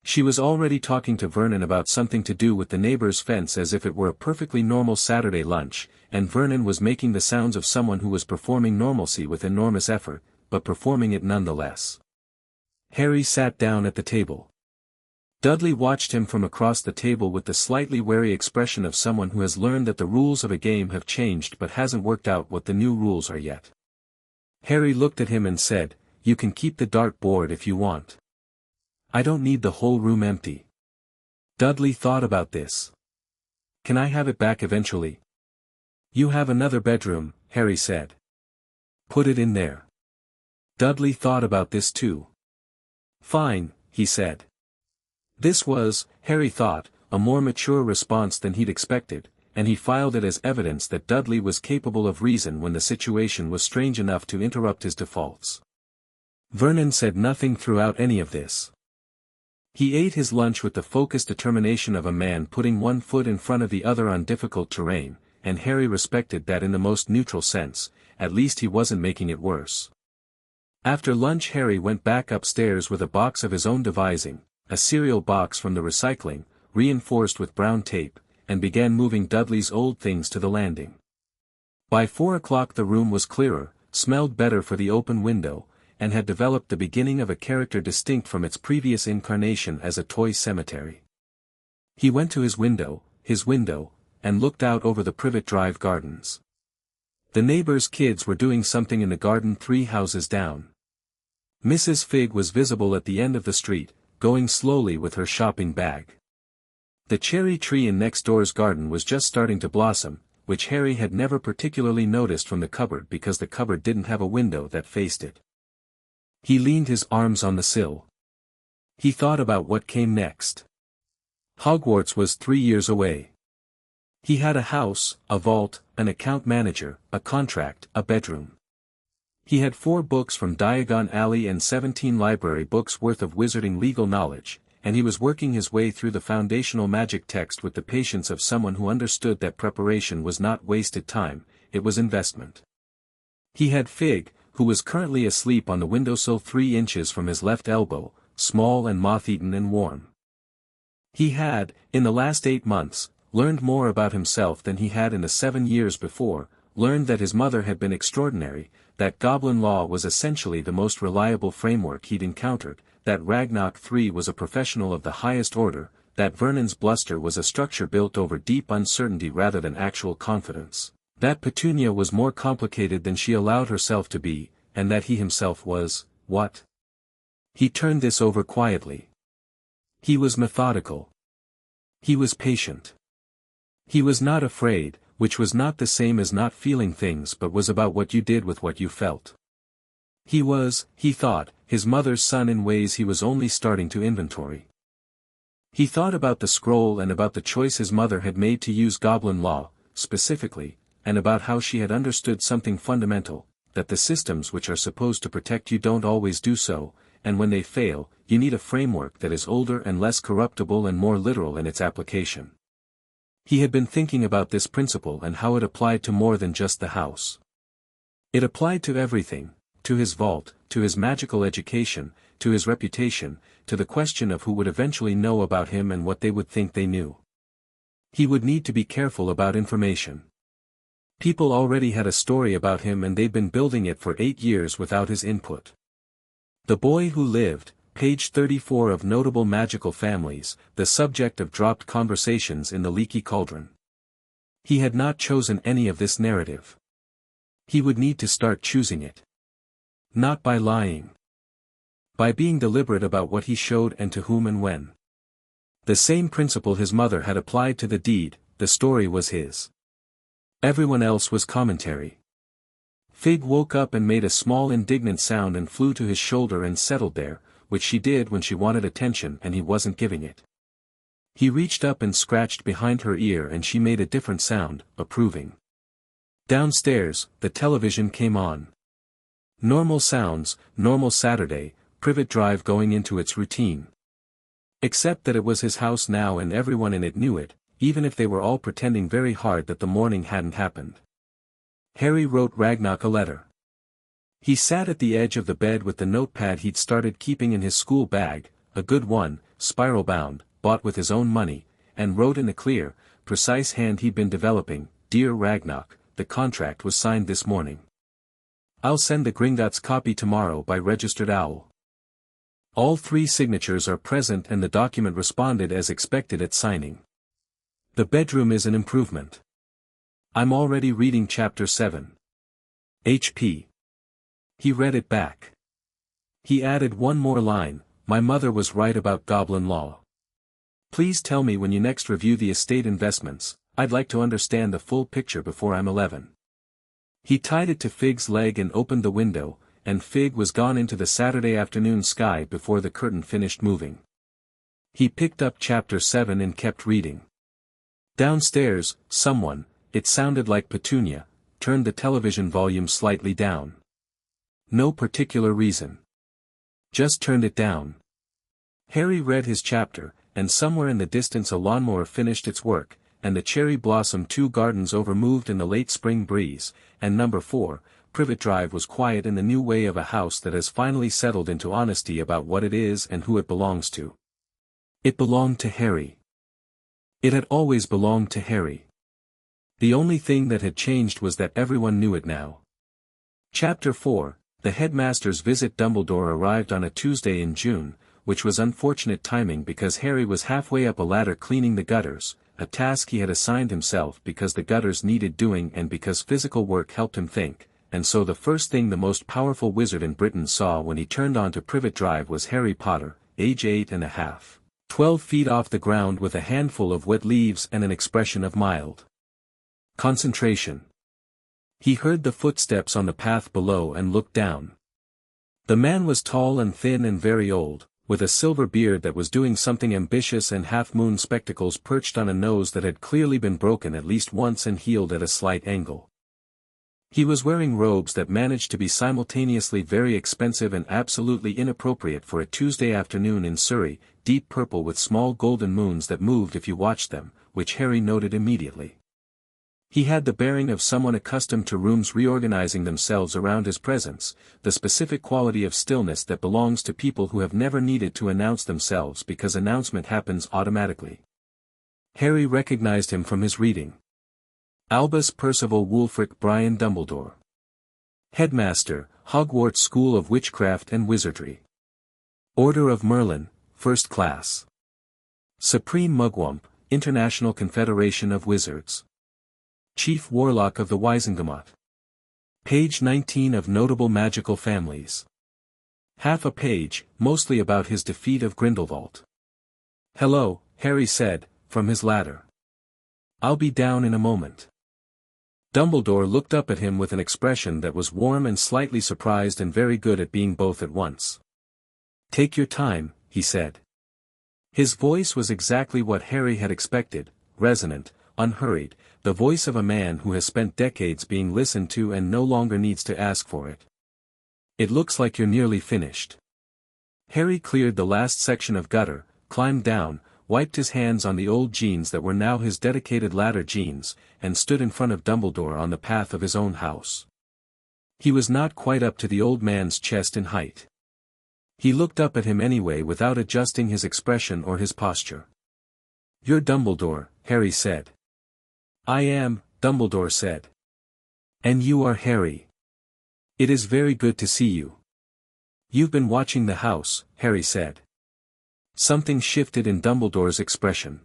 She was already talking to Vernon about something to do with the neighbor's fence as if it were a perfectly normal Saturday lunch, and Vernon was making the sounds of someone who was performing normalcy with enormous effort, but performing it nonetheless. Harry sat down at the table. Dudley watched him from across the table with the slightly wary expression of someone who has learned that the rules of a game have changed but hasn't worked out what the new rules are yet. Harry looked at him and said, "You can keep the dartboard if you want. I don't need the whole room empty." Dudley thought about this. "Can I have it back eventually?" "You have another bedroom," Harry said. "Put it in there." Dudley thought about this too. "Fine," he said. This was, Harry thought, a more mature response than he'd expected, and he filed it as evidence that Dudley was capable of reason when the situation was strange enough to interrupt his defaults. Vernon said nothing throughout any of this. He ate his lunch with the focused determination of a man putting one foot in front of the other on difficult terrain, and Harry respected that in the most neutral sense. At least he wasn't making it worse. After lunch Harry went back upstairs with a box of his own devising, a cereal box from the recycling, reinforced with brown tape, and began moving Dudley's old things to the landing. By 4 o'clock the room was clearer, smelled better for the open window, and had developed the beginning of a character distinct from its previous incarnation as a toy cemetery. He went to his window, and looked out over the Privet Drive gardens. The neighbors' kids were doing something in the garden 3 houses down. Mrs. Figg was visible at the end of the street, going slowly with her shopping bag. The cherry tree in next door's garden was just starting to blossom, which Harry had never particularly noticed from the cupboard because the cupboard didn't have a window that faced it. He leaned his arms on the sill. He thought about what came next. Hogwarts was 3 years away. He had a house, a vault, an account manager, a contract, a bedroom. He had 4 books from Diagon Alley and 17 library books worth of wizarding legal knowledge, and he was working his way through the foundational magic text with the patience of someone who understood that preparation was not wasted time, it was investment. He had Fig, who was currently asleep on the windowsill 3 inches from his left elbow, small and moth-eaten and warm. He had, in the last 8 months, learned more about himself than he had in the 7 years before, learned that his mother had been extraordinary, that Goblin law was essentially the most reliable framework he'd encountered, that Ragnarok III was a professional of the highest order, that Vernon's bluster was a structure built over deep uncertainty rather than actual confidence, that Petunia was more complicated than she allowed herself to be, and that he himself was, what? He turned this over quietly. He was methodical. He was patient. He was not afraid, which was not the same as not feeling things but was about what you did with what you felt. He was, he thought, his mother's son in ways he was only starting to inventory. He thought about the scroll and about the choice his mother had made to use Goblin law, specifically, and about how she had understood something fundamental, that the systems which are supposed to protect you don't always do so, and when they fail, you need a framework that is older and less corruptible and more literal in its application. He had been thinking about this principle and how it applied to more than just the house. It applied to everything, to his vault, to his magical education, to his reputation, to the question of who would eventually know about him and what they would think they knew. He would need to be careful about information. People already had a story about him and they'd been building it for 8 years without his input. The boy who lived, page 34 of Notable Magical Families, the subject of dropped conversations in the leaky cauldron. He had not chosen any of this narrative. He would need to start choosing it. Not by lying. By being deliberate about what he showed and to whom and when. The same principle his mother had applied to the deed, the story was his. Everyone else was commentary. Fig woke up and made a small indignant sound and flew to his shoulder and settled there, which she did when she wanted attention and he wasn't giving it. He reached up and scratched behind her ear and she made a different sound, approving. Downstairs, the television came on. Normal sounds, normal Saturday, Privet Drive going into its routine. Except that it was his house now and everyone in it knew it, even if they were all pretending very hard that the morning hadn't happened. Harry wrote Ragnarok a letter. He sat at the edge of the bed with the notepad he'd started keeping in his school bag, a good one, spiral-bound, bought with his own money, and wrote in a clear, precise hand he'd been developing, "Dear Ragnarok, the contract was signed this morning. I'll send the Gringotts copy tomorrow by registered owl. All 3 signatures are present and the document responded as expected at signing. The bedroom is an improvement. I'm already reading chapter 7. HP." He read it back. He added one more line, "My mother was right about Goblin law. Please tell me when you next review the estate investments, I'd like to understand the full picture before I'm 11. He tied it to Fig's leg and opened the window, and Fig was gone into the Saturday afternoon sky before the curtain finished moving. He picked up chapter 7 and kept reading. Downstairs, someone, it sounded like Petunia, turned the television volume slightly down. No particular reason. Just turned it down. Harry read his chapter, and somewhere in the distance a lawnmower finished its work, and the cherry blossom 2 gardens overmoved in the late spring breeze, and number 4, Privet Drive was quiet in the new way of a house that has finally settled into honesty about what it is and who it belongs to. It belonged to Harry. It had always belonged to Harry. The only thing that had changed was that everyone knew it now. Chapter 4, The Headmaster's Visit. Dumbledore arrived on a Tuesday in June, which was unfortunate timing because Harry was halfway up a ladder cleaning the gutters, a task he had assigned himself because the gutters needed doing and because physical work helped him think, and so the first thing the most powerful wizard in Britain saw when he turned onto Privet Drive was Harry Potter, age 8 and a half. 12 feet off the ground with a handful of wet leaves and an expression of mild concentration. He heard the footsteps on the path below and looked down. The man was tall and thin and very old, with a silver beard that was doing something ambitious and half-moon spectacles perched on a nose that had clearly been broken at least once and healed at a slight angle. He was wearing robes that managed to be simultaneously very expensive and absolutely inappropriate for a Tuesday afternoon in Surrey, deep purple with small golden moons that moved if you watched them, which Harry noted immediately. He had the bearing of someone accustomed to rooms reorganizing themselves around his presence, the specific quality of stillness that belongs to people who have never needed to announce themselves because announcement happens automatically. Harry recognized him from his reading. Albus Percival Wulfric Brian Dumbledore. Headmaster, Hogwarts School of Witchcraft and Wizardry. Order of Merlin, First Class. Supreme Mugwump, International Confederation of Wizards. Chief Warlock of the Wizengamot. Page 19 of Notable Magical Families. Half a page, mostly about his defeat of Grindelwald. "Hello," Harry said, from his ladder. "I'll be down in a moment." Dumbledore looked up at him with an expression that was warm and slightly surprised and very good at being both at once. "Take your time," he said. His voice was exactly what Harry had expected, resonant, unhurried, the voice of a man who has spent decades being listened to and no longer needs to ask for it. "It looks like you're nearly finished." Harry cleared the last section of gutter, climbed down, wiped his hands on the old jeans that were now his dedicated ladder jeans, and stood in front of Dumbledore on the path of his own house. He was not quite up to the old man's chest in height. He looked up at him anyway without adjusting his expression or his posture. "You're Dumbledore," Harry said. "I am," Dumbledore said. "And you are Harry. It is very good to see you." "You've been watching the house," Harry said. Something shifted in Dumbledore's expression.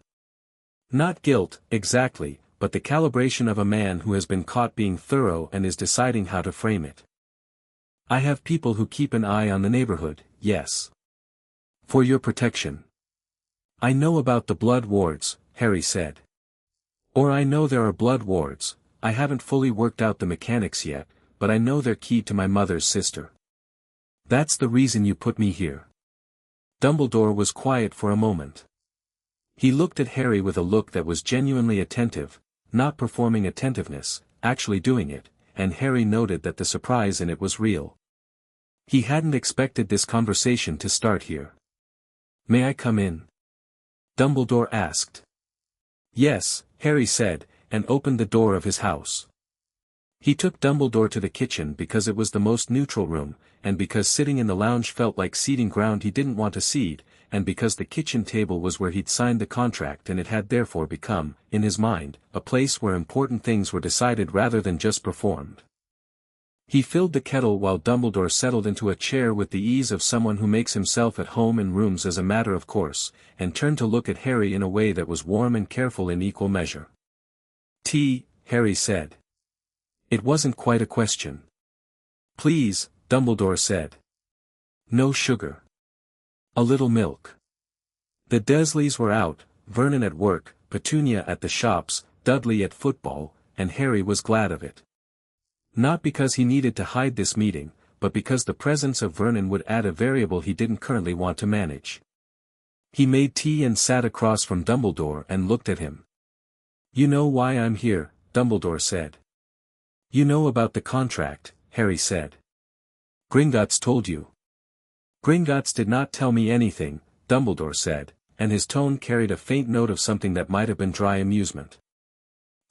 Not guilt, exactly, but the calibration of a man who has been caught being thorough and is deciding how to frame it. "I have people who keep an eye on the neighborhood, yes. For your protection." "I know about the blood wards," Harry said. "Or I know there are blood wards, I haven't fully worked out the mechanics yet, but I know they're key to my mother's sister. That's the reason you put me here." Dumbledore was quiet for a moment. He looked at Harry with a look that was genuinely attentive, not performing attentiveness, actually doing it, and Harry noted that the surprise in it was real. He hadn't expected this conversation to start here. "May I come in?" Dumbledore asked. "Yes," Harry said, and opened the door of his house. He took Dumbledore to the kitchen because it was the most neutral room, and because sitting in the lounge felt like ceding ground he didn't want to cede, and because the kitchen table was where he'd signed the contract and it had therefore become, in his mind, a place where important things were decided rather than just performed. He filled the kettle while Dumbledore settled into a chair with the ease of someone who makes himself at home in rooms as a matter of course, and turned to look at Harry in a way that was warm and careful in equal measure. "Tea," Harry said. It wasn't quite a question. "Please," Dumbledore said. "No sugar. A little milk." The Dursleys were out, Vernon at work, Petunia at the shops, Dudley at football, and Harry was glad of it. Not because he needed to hide this meeting, but because the presence of Vernon would add a variable he didn't currently want to manage. He made tea and sat across from Dumbledore and looked at him. "You know why I'm here," Dumbledore said. "You know about the contract," Harry said. "Gringotts told you." "Gringotts did not tell me anything," Dumbledore said, and his tone carried a faint note of something that might have been dry amusement.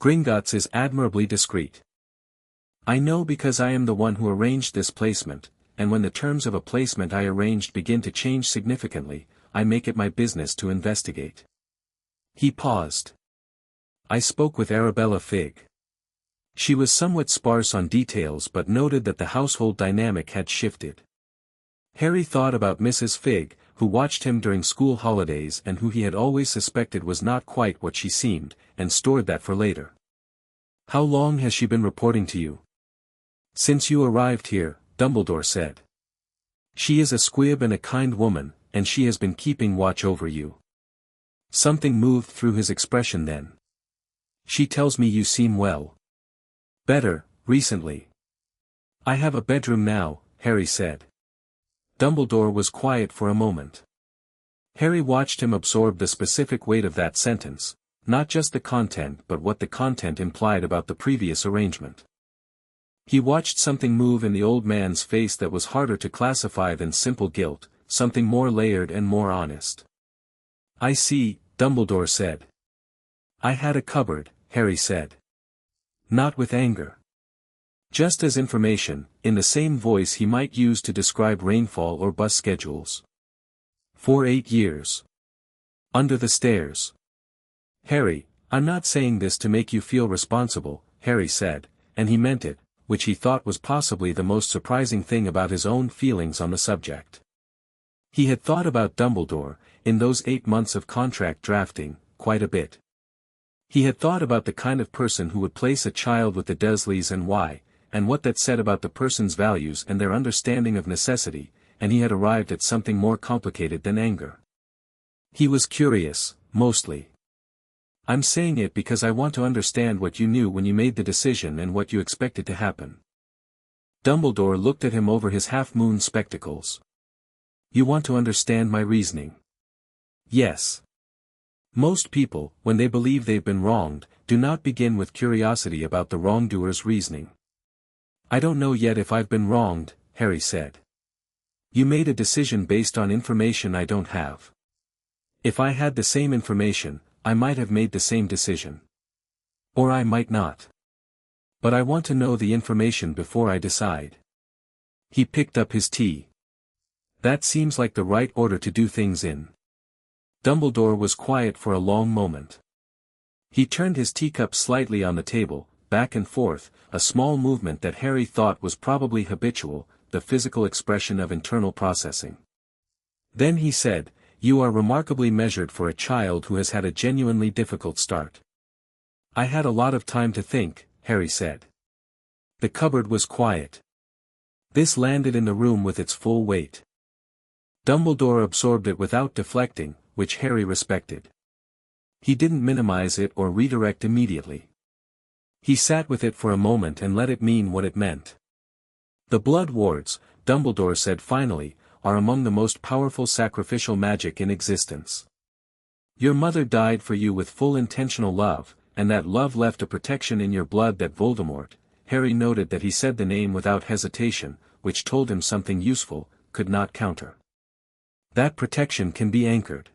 "Gringotts is admirably discreet. I know because I am the one who arranged this placement, and when the terms of a placement I arranged begin to change significantly, I make it my business to investigate." He paused. "I spoke with Arabella Figg." She was somewhat sparse on details but noted that the household dynamic had shifted. Harry thought about Mrs. Figg, who watched him during school holidays and who he had always suspected was not quite what she seemed, and stored that for later. "How long has she been reporting to you?" "Since you arrived here," Dumbledore said. "She is a squib and a kind woman, and she has been keeping watch over you. Something moved through his expression then. She tells me you seem well. Better, recently. I have a bedroom now, Harry said. Dumbledore was quiet for a moment. Harry watched him absorb the specific weight of that sentence, not just the content but what the content implied about the previous arrangement. He watched something move in the old man's face that was harder to classify than simple guilt, something more layered and more honest. I see, Dumbledore said. I had a cupboard, Harry said. Not with anger. Just as information, in the same voice he might use to describe rainfall or bus schedules. For 8 years. Under the stairs. Harry, I'm not saying this to make you feel responsible, Harry said, and he meant it, which he thought was possibly the most surprising thing about his own feelings on the subject. He had thought about Dumbledore, in those 8 months of contract drafting, quite a bit. He had thought about the kind of person who would place a child with the Dursleys and why, and what that said about the person's values and their understanding of necessity, and he had arrived at something more complicated than anger. He was curious, mostly. I'm saying it because I want to understand what you knew when you made the decision and what you expected to happen. Dumbledore looked at him over his half-moon spectacles. You want to understand my reasoning? Yes. Most people, when they believe they've been wronged, do not begin with curiosity about the wrongdoer's reasoning. I don't know yet if I've been wronged, Harry said. You made a decision based on information I don't have. If I had the same information, I might have made the same decision. Or I might not. But I want to know the information before I decide. He picked up his tea. That seems like the right order to do things in. Dumbledore was quiet for a long moment. He turned his teacup slightly on the table, back and forth, a small movement that Harry thought was probably habitual, the physical expression of internal processing. Then he said, You are remarkably measured for a child who has had a genuinely difficult start. I had a lot of time to think, Harry said. The cupboard was quiet. This landed in the room with its full weight. Dumbledore absorbed it without deflecting, which Harry respected. He didn't minimize it or redirect immediately. He sat with it for a moment and let it mean what it meant. The blood wards, Dumbledore said finally, are among the most powerful sacrificial magic in existence. Your mother died for you with full intentional love, and that love left a protection in your blood that Voldemort, Harry noted that he said the name without hesitation, which told him something useful, could not counter. That protection can be anchored.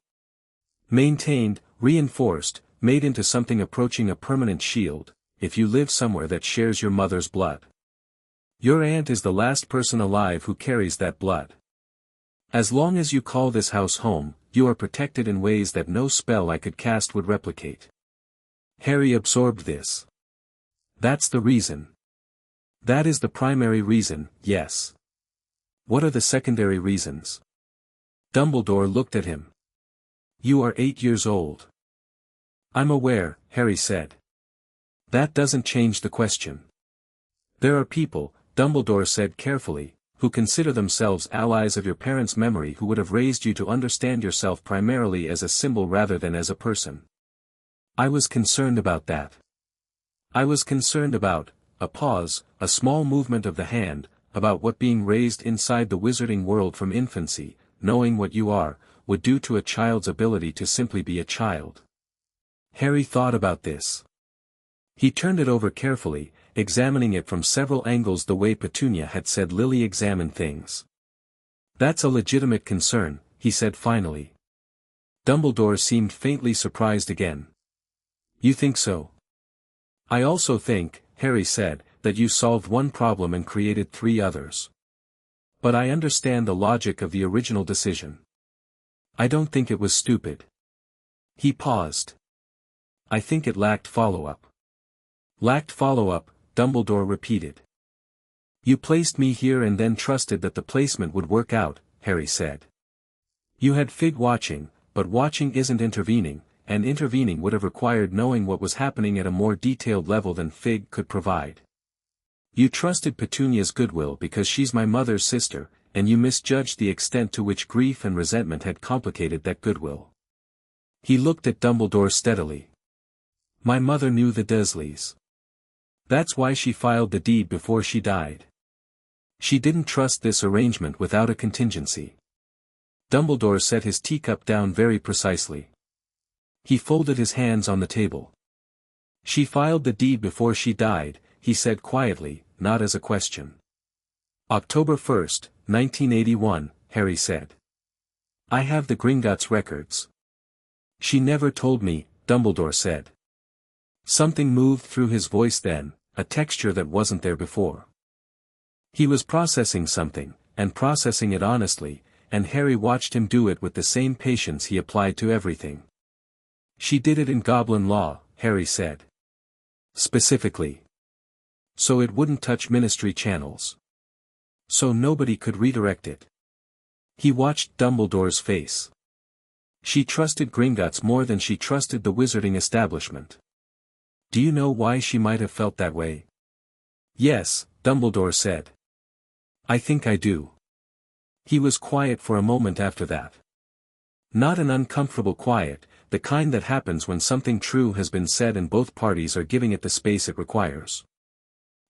Maintained, reinforced, made into something approaching a permanent shield, if you live somewhere that shares your mother's blood. Your aunt is the last person alive who carries that blood. As long as you call this house home, you are protected in ways that no spell I could cast would replicate. Harry absorbed this. That's the reason. That is the primary reason, yes. What are the secondary reasons? Dumbledore looked at him. You are 8 years old. I'm aware, Harry said. That doesn't change the question. There are people, Dumbledore said carefully, who consider themselves allies of your parents' memory who would have raised you to understand yourself primarily as a symbol rather than as a person. I was concerned about that. I was concerned about, a pause, a small movement of the hand, about what being raised inside the wizarding world from infancy, knowing what you are, would do to a child's ability to simply be a child. Harry thought about this. He turned it over carefully, examining it from several angles the way Petunia had said Lily examined things. That's a legitimate concern, he said finally. Dumbledore seemed faintly surprised again. You think so? I also think, Harry said, that you solved one problem and created 3 others. But I understand the logic of the original decision. I don't think it was stupid. He paused. I think it lacked follow-up. Lacked follow-up, Dumbledore repeated. You placed me here and then trusted that the placement would work out, Harry said. You had Fig watching, but watching isn't intervening, and intervening would have required knowing what was happening at a more detailed level than Fig could provide. You trusted Petunia's goodwill because she's my mother's sister, and you misjudged the extent to which grief and resentment had complicated that goodwill. He looked at Dumbledore steadily. My mother knew the Dursleys. That's why she filed the deed before she died. She didn't trust this arrangement without a contingency. Dumbledore set his teacup down very precisely. He folded his hands on the table. She filed the deed before she died, he said quietly, not as a question. October 1st, 1981, Harry said. I have the Gringotts records. She never told me, Dumbledore said. Something moved through his voice then, a texture that wasn't there before. He was processing something, and processing it honestly, and Harry watched him do it with the same patience he applied to everything. She did it in Goblin law, Harry said. Specifically. So it wouldn't touch ministry channels. So nobody could redirect it. He watched Dumbledore's face. She trusted Gringotts more than she trusted the wizarding establishment. Do you know why she might have felt that way? Yes, Dumbledore said. I think I do. He was quiet for a moment after that. Not an uncomfortable quiet, the kind that happens when something true has been said and both parties are giving it the space it requires.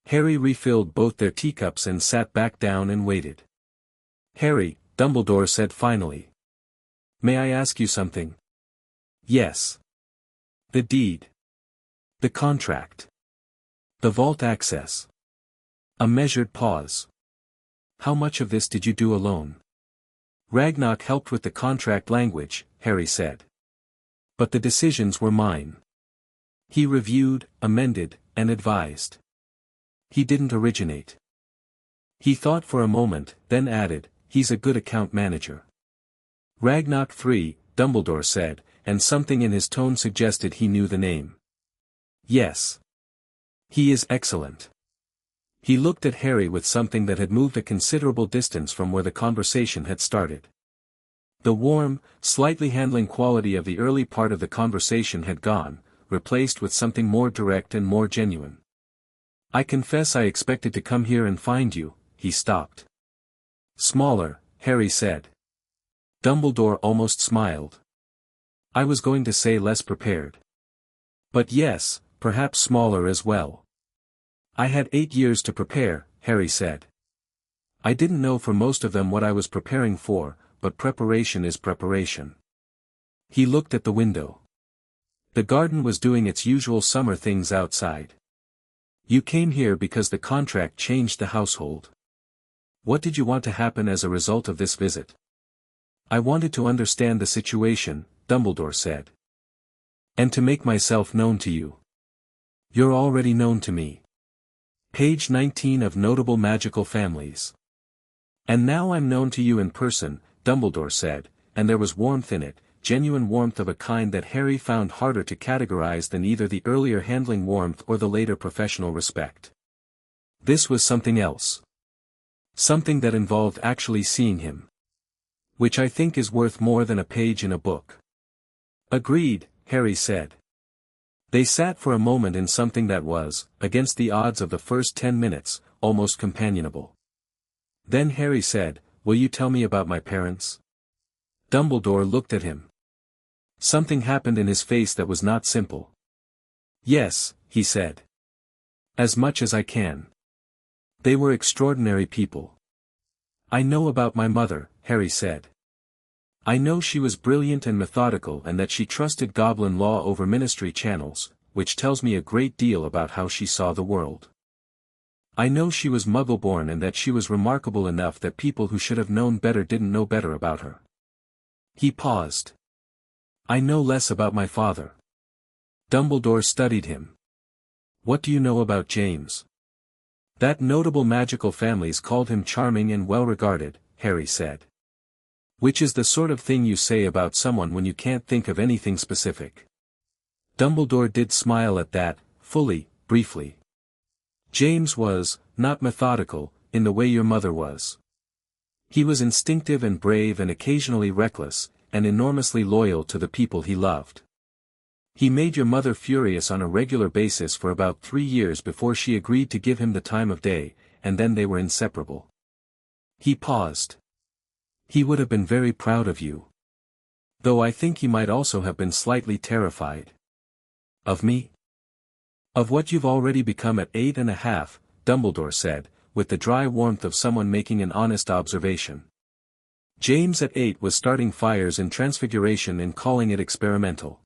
Harry refilled both their teacups and sat back down and waited. Harry, Dumbledore said finally. May I ask you something? Yes. The deed. The contract. The vault access. A measured pause. How much of this did you do alone? Ragnarok helped with the contract language, Harry said. But the decisions were mine. He reviewed, amended, and advised. He didn't originate. He thought for a moment, then added, he's a good account manager. Ragnarok 3, Dumbledore said, and something in his tone suggested he knew the name. Yes. He is excellent. He looked at Harry with something that had moved a considerable distance from where the conversation had started. The warm, slightly handling quality of the early part of the conversation had gone, replaced with something more direct and more genuine. I confess I expected to come here and find you, he stopped. Smaller, Harry said. Dumbledore almost smiled. I was going to say less prepared. But yes, perhaps smaller as well. I had 8 years to prepare, Harry said. I didn't know for most of them what I was preparing for, but preparation is preparation. He looked at the window. The garden was doing its usual summer things outside. You came here because the contract changed the household. What did you want to happen as a result of this visit? I wanted to understand the situation, Dumbledore said. And to make myself known to you. You're already known to me. Page 19 of Notable Magical Families. And now I'm known to you in person, Dumbledore said, and there was warmth in it, genuine warmth of a kind that Harry found harder to categorize than either the earlier handling warmth or the later professional respect. This was something else. Something that involved actually seeing him. Which I think is worth more than a page in a book. Agreed, Harry said. They sat for a moment in something that was, against the odds of the first 10 minutes, almost companionable. Then Harry said, will you tell me about my parents? Dumbledore looked at him. Something happened in his face that was not simple. Yes, he said. As much as I can. They were extraordinary people. I know about my mother, Harry said. I know she was brilliant and methodical and that she trusted Goblin law over ministry channels, which tells me a great deal about how she saw the world. I know she was Muggle-born and that she was remarkable enough that people who should have known better didn't know better about her. He paused. I know less about my father. Dumbledore studied him. What do you know about James? That notable magical families called him charming and well-regarded, Harry said. Which is the sort of thing you say about someone when you can't think of anything specific. Dumbledore did smile at that, fully, briefly. James was, not methodical, in the way your mother was. He was instinctive and brave and occasionally reckless, and enormously loyal to the people he loved. He made your mother furious on a regular basis for about 3 years before she agreed to give him the time of day, and then they were inseparable. He paused. He would have been very proud of you. Though I think he might also have been slightly terrified. Of me? Of what you've already become at 8.5, Dumbledore said, with the dry warmth of someone making an honest observation. James at 8 was starting fires in Transfiguration and calling it experimental.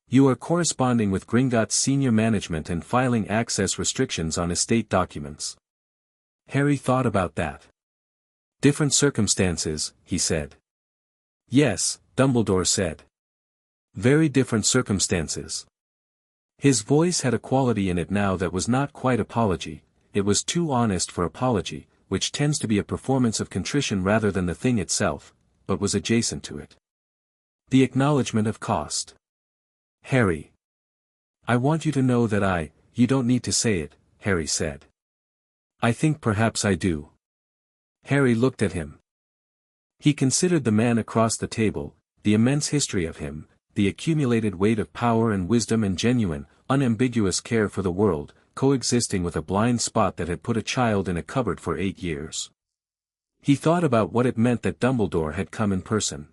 You are corresponding with Gringotts senior management and filing access restrictions on estate documents. Harry thought about that. Different circumstances, he said. Yes, Dumbledore said. Very different circumstances. His voice had a quality in it now that was not quite apology, it was too honest for apology, which tends to be a performance of contrition rather than the thing itself, but was adjacent to it. The acknowledgement of cost. Harry. I want you to know that you don't need to say it, Harry said. I think perhaps I do. Harry looked at him. He considered the man across the table, the immense history of him, the accumulated weight of power and wisdom and genuine, unambiguous care for the world, coexisting with a blind spot that had put a child in a cupboard for 8 years. He thought about what it meant that Dumbledore had come in person.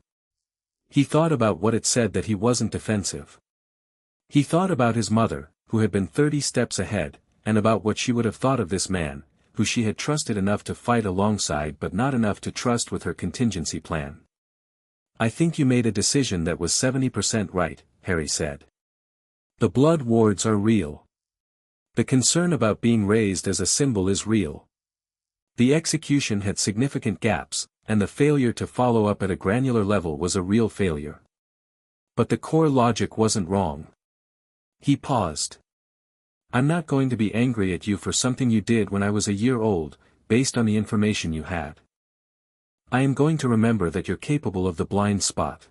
He thought about what it said that he wasn't defensive. He thought about his mother, who had been 30 steps ahead, and about what she would have thought of this man, who she had trusted enough to fight alongside but not enough to trust with her contingency plan. I think you made a decision that was 70% right, Harry said. The blood wards are real. The concern about being raised as a symbol is real. The execution had significant gaps, and the failure to follow up at a granular level was a real failure. But the core logic wasn't wrong. He paused. I'm not going to be angry at you for something you did when I was a year old, based on the information you had. I am going to remember that you're capable of the blind spot.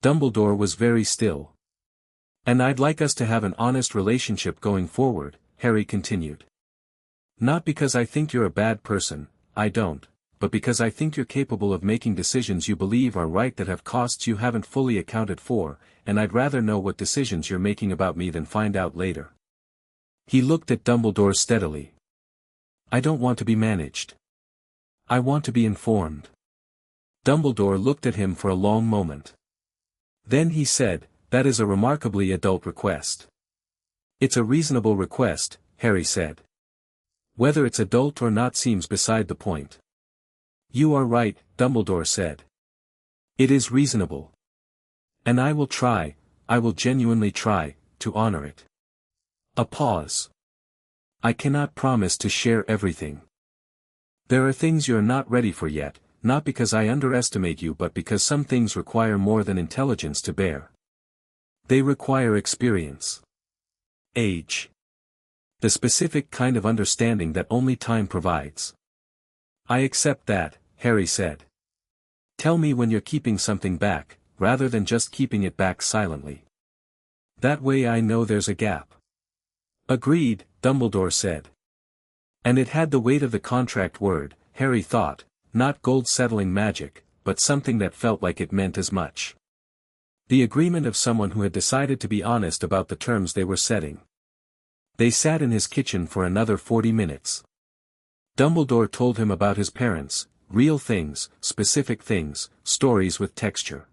Dumbledore was very still. And I'd like us to have an honest relationship going forward, Harry continued. Not because I think you're a bad person, I don't, but because I think you're capable of making decisions you believe are right that have costs you haven't fully accounted for, and I'd rather know what decisions you're making about me than find out later. He looked at Dumbledore steadily. I don't want to be managed. I want to be informed. Dumbledore looked at him for a long moment. Then he said, that is a remarkably adult request. It's a reasonable request, Harry said. Whether it's adult or not seems beside the point. You are right, Dumbledore said. It is reasonable. And I will genuinely try, to honor it. A pause. I cannot promise to share everything. There are things you're not ready for yet, not because I underestimate you but because some things require more than intelligence to bear. They require experience. Age. The specific kind of understanding that only time provides. I accept that, Harry said. Tell me when you're keeping something back, rather than just keeping it back silently. That way I know there's a gap. Agreed, Dumbledore said. And it had the weight of the contract word, Harry thought, not gold-settling magic, but something that felt like it meant as much. The agreement of someone who had decided to be honest about the terms they were setting. They sat in his kitchen for another 40 minutes. Dumbledore told him about his parents, real things, specific things, stories with texture.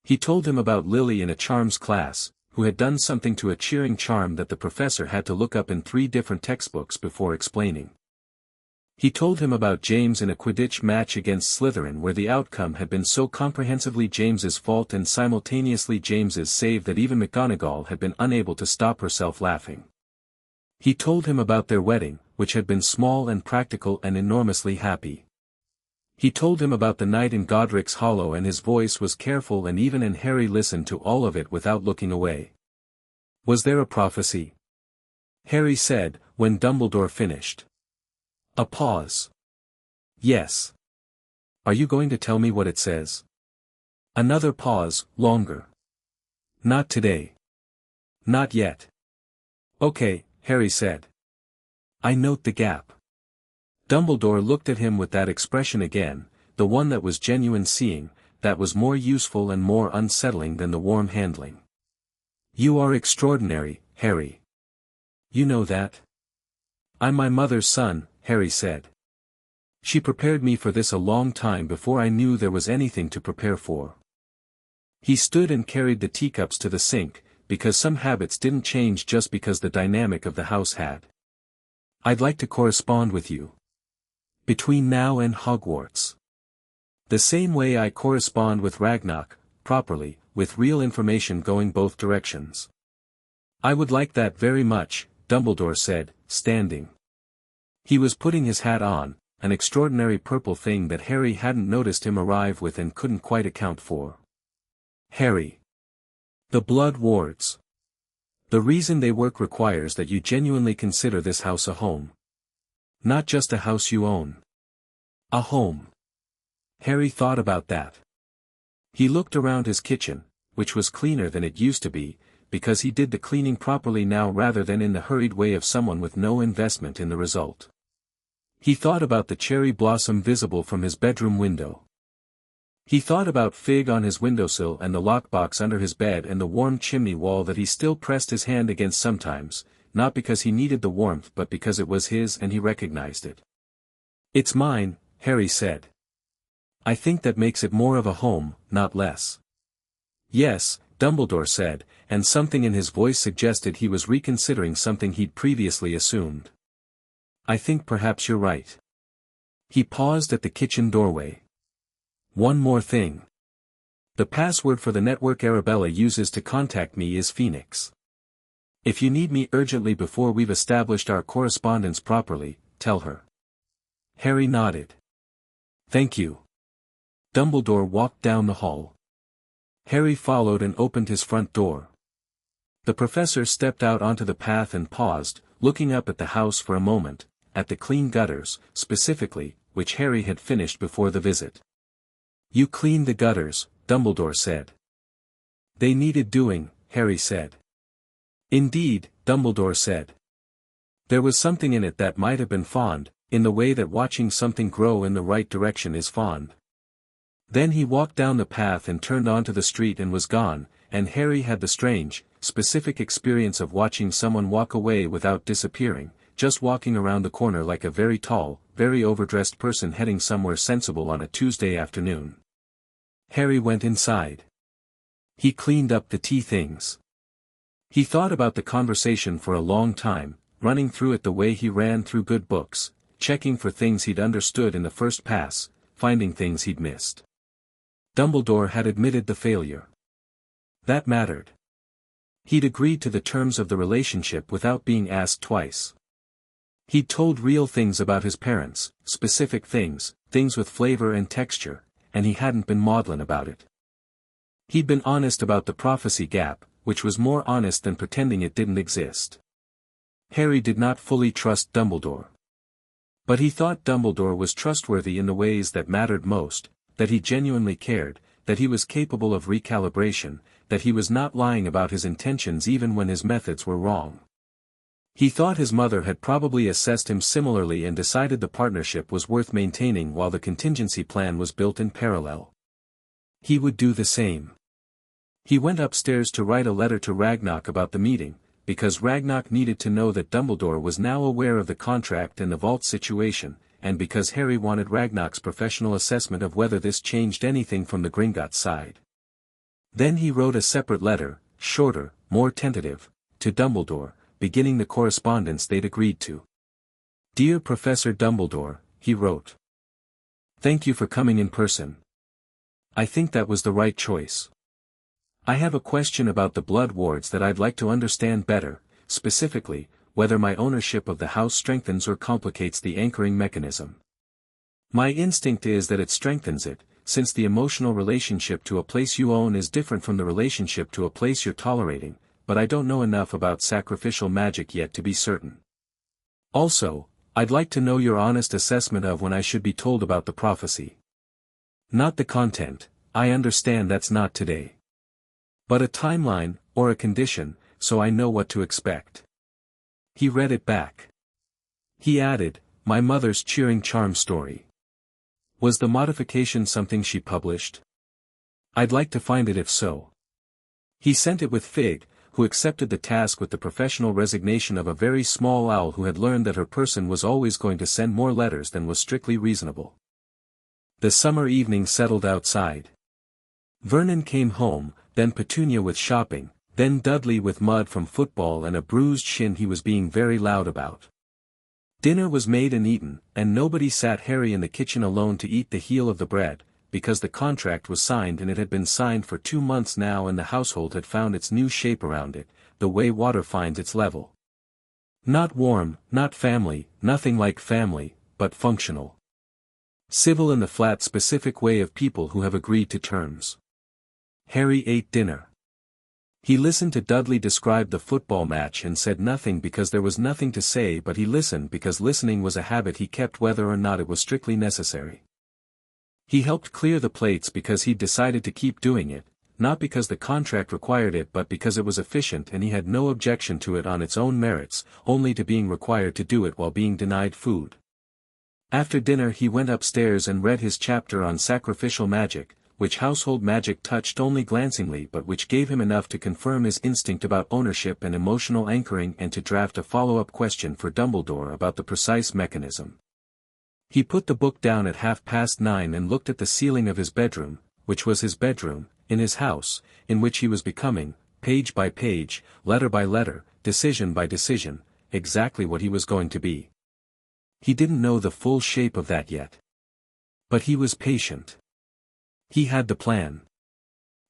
He told him about Lily in a charms class, who had done something to a cheering charm that the professor had to look up in 3 different textbooks before explaining. He told him about James in a Quidditch match against Slytherin where the outcome had been so comprehensively James's fault and simultaneously James's save that even McGonagall had been unable to stop herself laughing. He told him about their wedding, which had been small and practical and enormously happy. He told him about the night in Godric's Hollow and his voice was careful and even and Harry listened to all of it without looking away. Was there a prophecy? Harry said, when Dumbledore finished. A pause. Yes. Are you going to tell me what it says? Another pause, longer. Not today. Not yet. Okay, Harry said. I note the gap. Dumbledore looked at him with that expression again, the one that was genuine seeing, that was more useful and more unsettling than the warm handling. You are extraordinary, Harry. You know that? I'm my mother's son, Harry said. She prepared me for this a long time before I knew there was anything to prepare for. He stood and carried the teacups to the sink, because some habits didn't change just because the dynamic of the house had. I'd like to correspond with you. Between now and Hogwarts. The same way I correspond with Ragnarok, properly, with real information going both directions. I would like that very much, Dumbledore said, standing. He was putting his hat on, an extraordinary purple thing that Harry hadn't noticed him arrive with and couldn't quite account for. Harry. The Blood Wards. The reason they work requires that you genuinely consider this house a home. Not just a house you own. A home. Harry thought about that. He looked around his kitchen, which was cleaner than it used to be, because he did the cleaning properly now rather than in the hurried way of someone with no investment in the result. He thought about the cherry blossom visible from his bedroom window. He thought about Fig on his windowsill and the lockbox under his bed and the warm chimney wall that he still pressed his hand against sometimes, not because he needed the warmth but because it was his and he recognized it. It's mine, Harry said. I think that makes it more of a home, not less. Yes, Dumbledore said, and something in his voice suggested he was reconsidering something he'd previously assumed. I think perhaps you're right. He paused at the kitchen doorway. One more thing. The password for the network Arabella uses to contact me is Phoenix. If you need me urgently before we've established our correspondence properly, tell her. Harry nodded. Thank you. Dumbledore walked down the hall. Harry followed and opened his front door. The professor stepped out onto the path and paused, looking up at the house for a moment, at the clean gutters, specifically, which Harry had finished before the visit. You cleaned the gutters, Dumbledore said. They needed doing, Harry said. Indeed, Dumbledore said. There was something in it that might have been fond, in the way that watching something grow in the right direction is fond. Then he walked down the path and turned onto the street and was gone, and Harry had the strange, specific experience of watching someone walk away without disappearing, just walking around the corner like a very tall, very overdressed person heading somewhere sensible on a Tuesday afternoon. Harry went inside. He cleaned up the tea things. He thought about the conversation for a long time, running through it the way he ran through good books, checking for things he'd understood in the first pass, finding things he'd missed. Dumbledore had admitted the failure. That mattered. He'd agreed to the terms of the relationship without being asked twice. He'd told real things about his parents, specific things, things with flavor and texture, and he hadn't been maudlin about it. He'd been honest about the prophecy gap, which was more honest than pretending it didn't exist. Harry did not fully trust Dumbledore. But he thought Dumbledore was trustworthy in the ways that mattered most, that he genuinely cared, that he was capable of recalibration, that he was not lying about his intentions even when his methods were wrong. He thought his mother had probably assessed him similarly and decided the partnership was worth maintaining while the contingency plan was built in parallel. He would do the same. He went upstairs to write a letter to Ragnarok about the meeting, because Ragnarok needed to know that Dumbledore was now aware of the contract and the vault situation, and because Harry wanted Ragnarok's professional assessment of whether this changed anything from the Gringotts side. Then he wrote a separate letter, shorter, more tentative, to Dumbledore, beginning the correspondence they'd agreed to. Dear Professor Dumbledore, he wrote. Thank you for coming in person. I think that was the right choice. I have a question about the Blood Wards that I'd like to understand better, specifically, whether my ownership of the house strengthens or complicates the anchoring mechanism. My instinct is that it strengthens it, since the emotional relationship to a place you own is different from the relationship to a place you're tolerating, but I don't know enough about sacrificial magic yet to be certain. Also, I'd like to know your honest assessment of when I should be told about the prophecy. Not the content, I understand that's not today. But a timeline, or a condition, so I know what to expect. He read it back. He added, my mother's cheering charm story. Was the modification something she published? I'd like to find it if so. He sent it with Fig, who accepted the task with the professional resignation of a very small owl who had learned that her person was always going to send more letters than was strictly reasonable. The summer evening settled outside. Vernon came home, then Petunia with shopping, then Dudley with mud from football and a bruised shin he was being very loud about. Dinner was made and eaten, and nobody sat Harry in the kitchen alone to eat the heel of the bread, because the contract was signed and it had been signed for 2 months now and the household had found its new shape around it, the way water finds its level. Not warm, not family, nothing like family, but functional. Civil in the flat specific way of people who have agreed to terms. Harry ate dinner. He listened to Dudley describe the football match and said nothing because there was nothing to say, but he listened because listening was a habit he kept whether or not it was strictly necessary. He helped clear the plates because he'd decided to keep doing it, not because the contract required it but because it was efficient and he had no objection to it on its own merits, only to being required to do it while being denied food. After dinner he went upstairs and read his chapter on sacrificial magic, which household magic touched only glancingly but which gave him enough to confirm his instinct about ownership and emotional anchoring and to draft a follow-up question for Dumbledore about the precise mechanism. He put the book down at 9:30 and looked at the ceiling of his bedroom, which was his bedroom, in his house, in which he was becoming, page by page, letter by letter, decision by decision, exactly what he was going to be. He didn't know the full shape of that yet. But he was patient. He had the plan.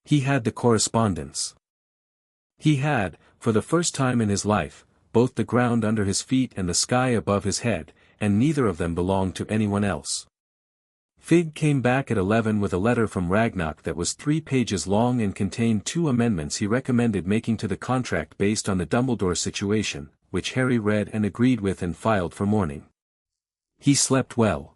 He had the correspondence. He had, for the first time in his life, both the ground under his feet and the sky above his head, and neither of them belonged to anyone else. Fig came back at 11 with a letter from Ragnarok that was 3 pages long and contained 2 amendments he recommended making to the contract based on the Dumbledore situation, which Harry read and agreed with and filed for morning. He slept well.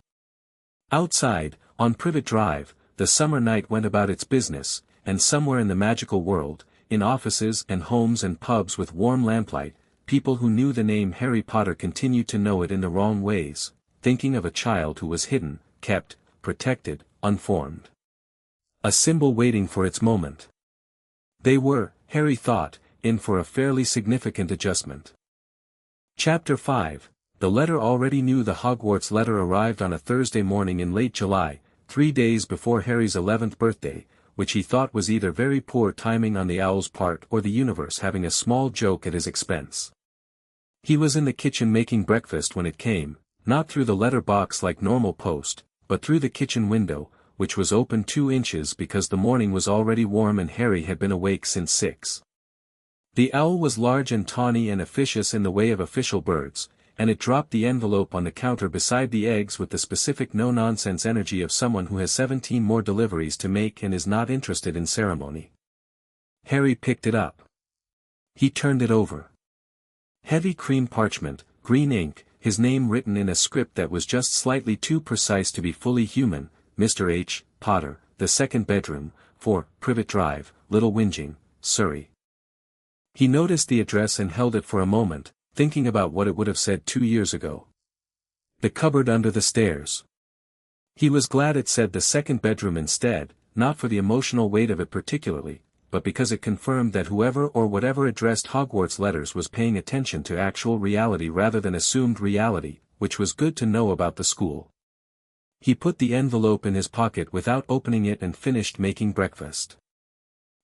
Outside, on Privet Drive, the summer night went about its business, and somewhere in the magical world, in offices and homes and pubs with warm lamplight, people who knew the name Harry Potter continued to know it in the wrong ways, thinking of a child who was hidden, kept, protected, unformed. A symbol waiting for its moment. They were, Harry thought, in for a fairly significant adjustment. Chapter 5. The letter already knew the Hogwarts letter arrived on a Thursday morning in late July, 3 days before Harry's 11th birthday, which he thought was either very poor timing on the Owl's part or the universe having a small joke at his expense. He was in the kitchen making breakfast when it came, not through the letter box like normal post, but through the kitchen window, which was open 2 inches because the morning was already warm and Harry had been awake since 6. The owl was large and tawny and officious in the way of official birds, and it dropped the envelope on the counter beside the eggs with the specific no-nonsense energy of someone who has 17 more deliveries to make and is not interested in ceremony. Harry picked it up. He turned it over. Heavy cream parchment, green ink, his name written in a script that was just slightly too precise to be fully human, Mr. H. Potter, the 2nd bedroom, 4 Privet Drive, Little Whinging, Surrey. He noticed the address and held it for a moment, thinking about what it would have said 2 years ago. The cupboard under the stairs. He was glad it said the 2nd bedroom instead, not for the emotional weight of it particularly, but because it confirmed that whoever or whatever addressed Hogwarts letters was paying attention to actual reality rather than assumed reality, which was good to know about the school. He put the envelope in his pocket without opening it and finished making breakfast.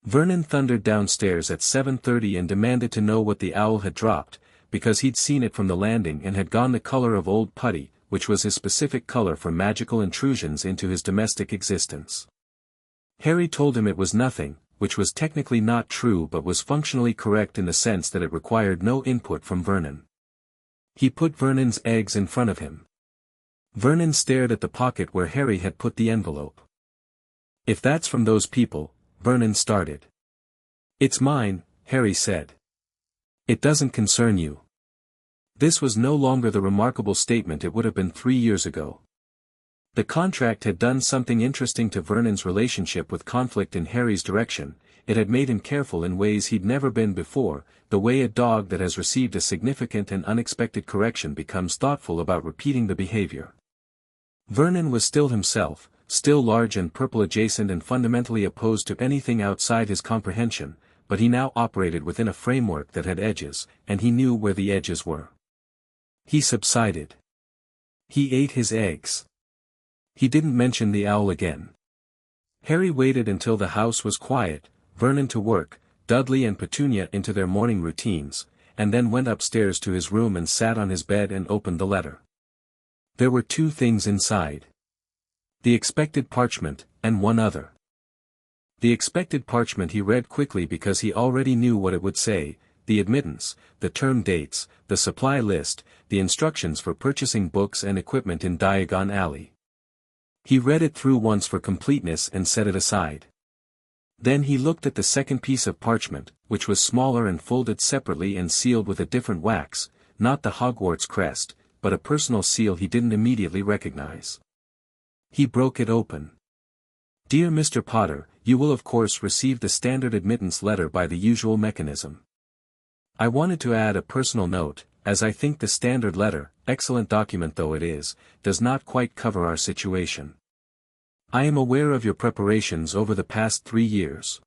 Vernon thundered downstairs at 7:30 and demanded to know what the owl had dropped, because he'd seen it from the landing and had gone the color of old putty, which was his specific color for magical intrusions into his domestic existence. Harry told him it was nothing, which was technically not true but was functionally correct in the sense that it required no input from Vernon. He put Vernon's eggs in front of him. Vernon stared at the pocket where Harry had put the envelope. "If that's from those people," Vernon started. "It's mine," Harry said. "It doesn't concern you." This was no longer the remarkable statement it would have been 3 years ago. The contract had done something interesting to Vernon's relationship with conflict in Harry's direction. It had made him careful in ways he'd never been before, the way a dog that has received a significant and unexpected correction becomes thoughtful about repeating the behavior. Vernon was still himself, still large and purple adjacent and fundamentally opposed to anything outside his comprehension, but he now operated within a framework that had edges, and he knew where the edges were. He subsided. He ate his eggs. He didn't mention the owl again. Harry waited until the house was quiet, Vernon to work, Dudley and Petunia into their morning routines, and then went upstairs to his room and sat on his bed and opened the letter. There were two things inside. The expected parchment, and one other. The expected parchment he read quickly because he already knew what it would say: the admittance, the term dates, the supply list, the instructions for purchasing books and equipment in Diagon Alley. He read it through once for completeness and set it aside. Then he looked at the second piece of parchment, which was smaller and folded separately and sealed with a different wax, not the Hogwarts crest, but a personal seal he didn't immediately recognize. He broke it open. "Dear Mr. Potter, you will of course receive the standard admittance letter by the usual mechanism. I wanted to add a personal note, as I think the standard letter, excellent document though it is, does not quite cover our situation. I am aware of your preparations over the past 3 years.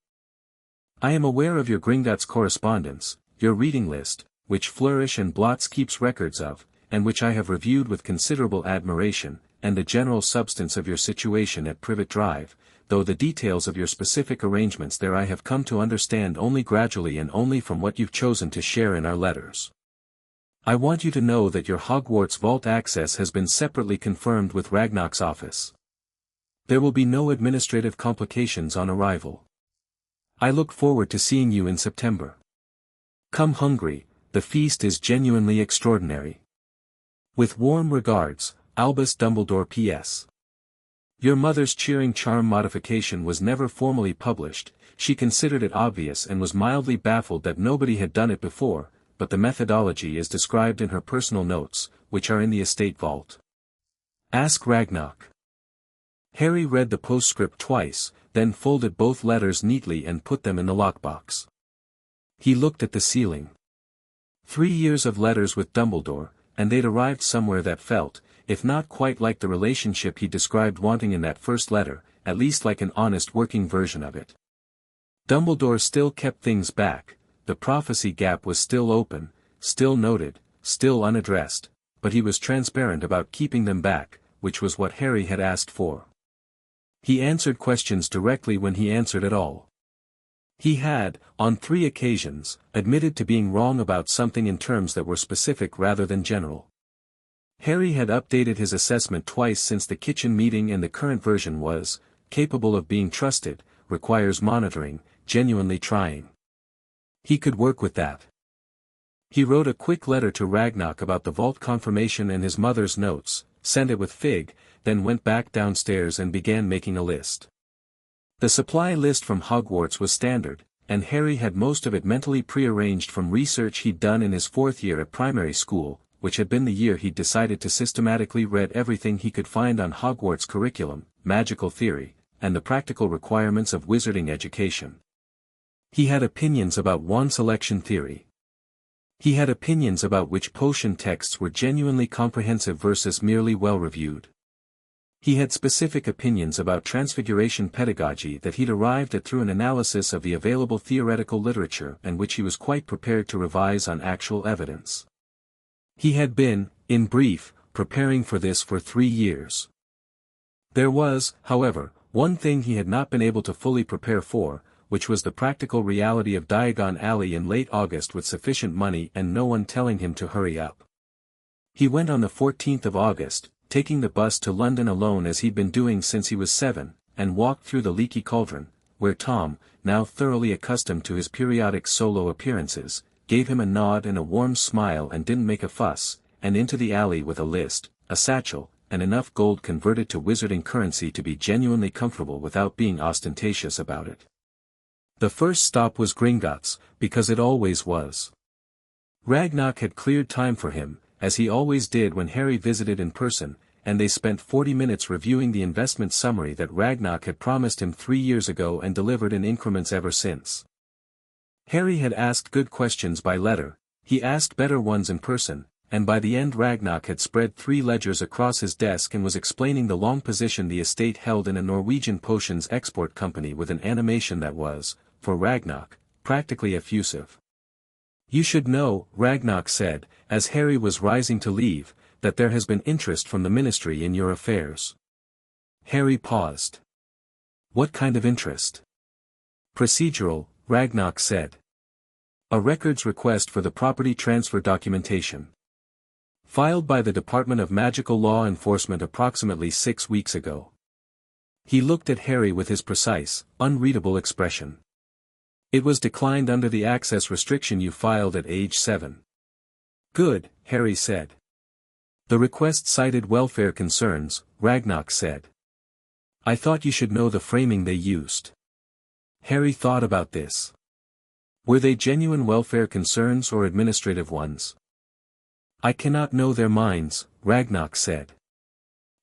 I am aware of your Gringotts correspondence, your reading list, which Flourish and Blots keeps records of, and which I have reviewed with considerable admiration, and the general substance of your situation at Privet Drive, though the details of your specific arrangements there I have come to understand only gradually and only from what you've chosen to share in our letters. I want you to know that your Hogwarts vault access has been separately confirmed with Ragnarok's office. There will be no administrative complications on arrival. I look forward to seeing you in September. Come hungry, the feast is genuinely extraordinary. With warm regards, Albus Dumbledore P.S. Your mother's cheering charm modification was never formally published, she considered it obvious and was mildly baffled that nobody had done it before, but the methodology is described in her personal notes, which are in the estate vault. Ask Ragnarok. Harry read the postscript twice, then folded both letters neatly and put them in the lockbox. He looked at the ceiling. 3 years of letters with Dumbledore, and they'd arrived somewhere that felt, if not quite like the relationship he described wanting in that first letter, at least like an honest working version of it. Dumbledore still kept things back, the prophecy gap was still open, still noted, still unaddressed, but he was transparent about keeping them back, which was what Harry had asked for. He answered questions directly when he answered at all. He had, on 3 occasions, admitted to being wrong about something in terms that were specific rather than general. Harry had updated his assessment twice since the kitchen meeting and the current version was, capable of being trusted, requires monitoring, genuinely trying. He could work with that. He wrote a quick letter to Ragnarok about the vault confirmation and his mother's notes, sent it with Fig, then went back downstairs and began making a list. The supply list from Hogwarts was standard, and Harry had most of it mentally prearranged from research he'd done in his 4th year at primary school, which had been the year he'd decided to systematically read everything he could find on Hogwarts curriculum, magical theory, and the practical requirements of wizarding education. He had opinions about wand selection theory. He had opinions about which potion texts were genuinely comprehensive versus merely well-reviewed. He had specific opinions about transfiguration pedagogy that he'd arrived at through an analysis of the available theoretical literature and which he was quite prepared to revise on actual evidence. He had been, in brief, preparing for this for 3 years. There was, however, one thing he had not been able to fully prepare for, which was the practical reality of Diagon Alley in late August with sufficient money and no one telling him to hurry up. He went on the 14th of August, taking the bus to London alone as he'd been doing since he was 7, and walked through the Leaky Cauldron, where Tom, now thoroughly accustomed to his periodic solo appearances, gave him a nod and a warm smile and didn't make a fuss, and into the alley with a list, a satchel, and enough gold converted to wizarding currency to be genuinely comfortable without being ostentatious about it. The first stop was Gringotts, because it always was. Ragnarok had cleared time for him, as he always did when Harry visited in person, and they spent 40 minutes reviewing the investment summary that Ragnarok had promised him 3 years ago and delivered in increments ever since. Harry had asked good questions by letter, he asked better ones in person, and by the end Ragnarok had spread 3 ledgers across his desk and was explaining the long position the estate held in a Norwegian potions export company with an animation that was, for Ragnarok, practically effusive. You should know, Ragnarok said, as Harry was rising to leave, that there has been interest from the Ministry in your affairs. Harry paused. What kind of interest? Procedural, Ragnock said. A records request for the property transfer documentation. Filed by the Department of Magical Law Enforcement approximately 6 weeks ago. He looked at Harry with his precise, unreadable expression. It was declined under the access restriction you filed at age 7. Good, Harry said. The request cited welfare concerns, Ragnock said. I thought you should know the framing they used. Harry thought about this. Were they genuine welfare concerns or administrative ones? I cannot know their minds, Ragnock said.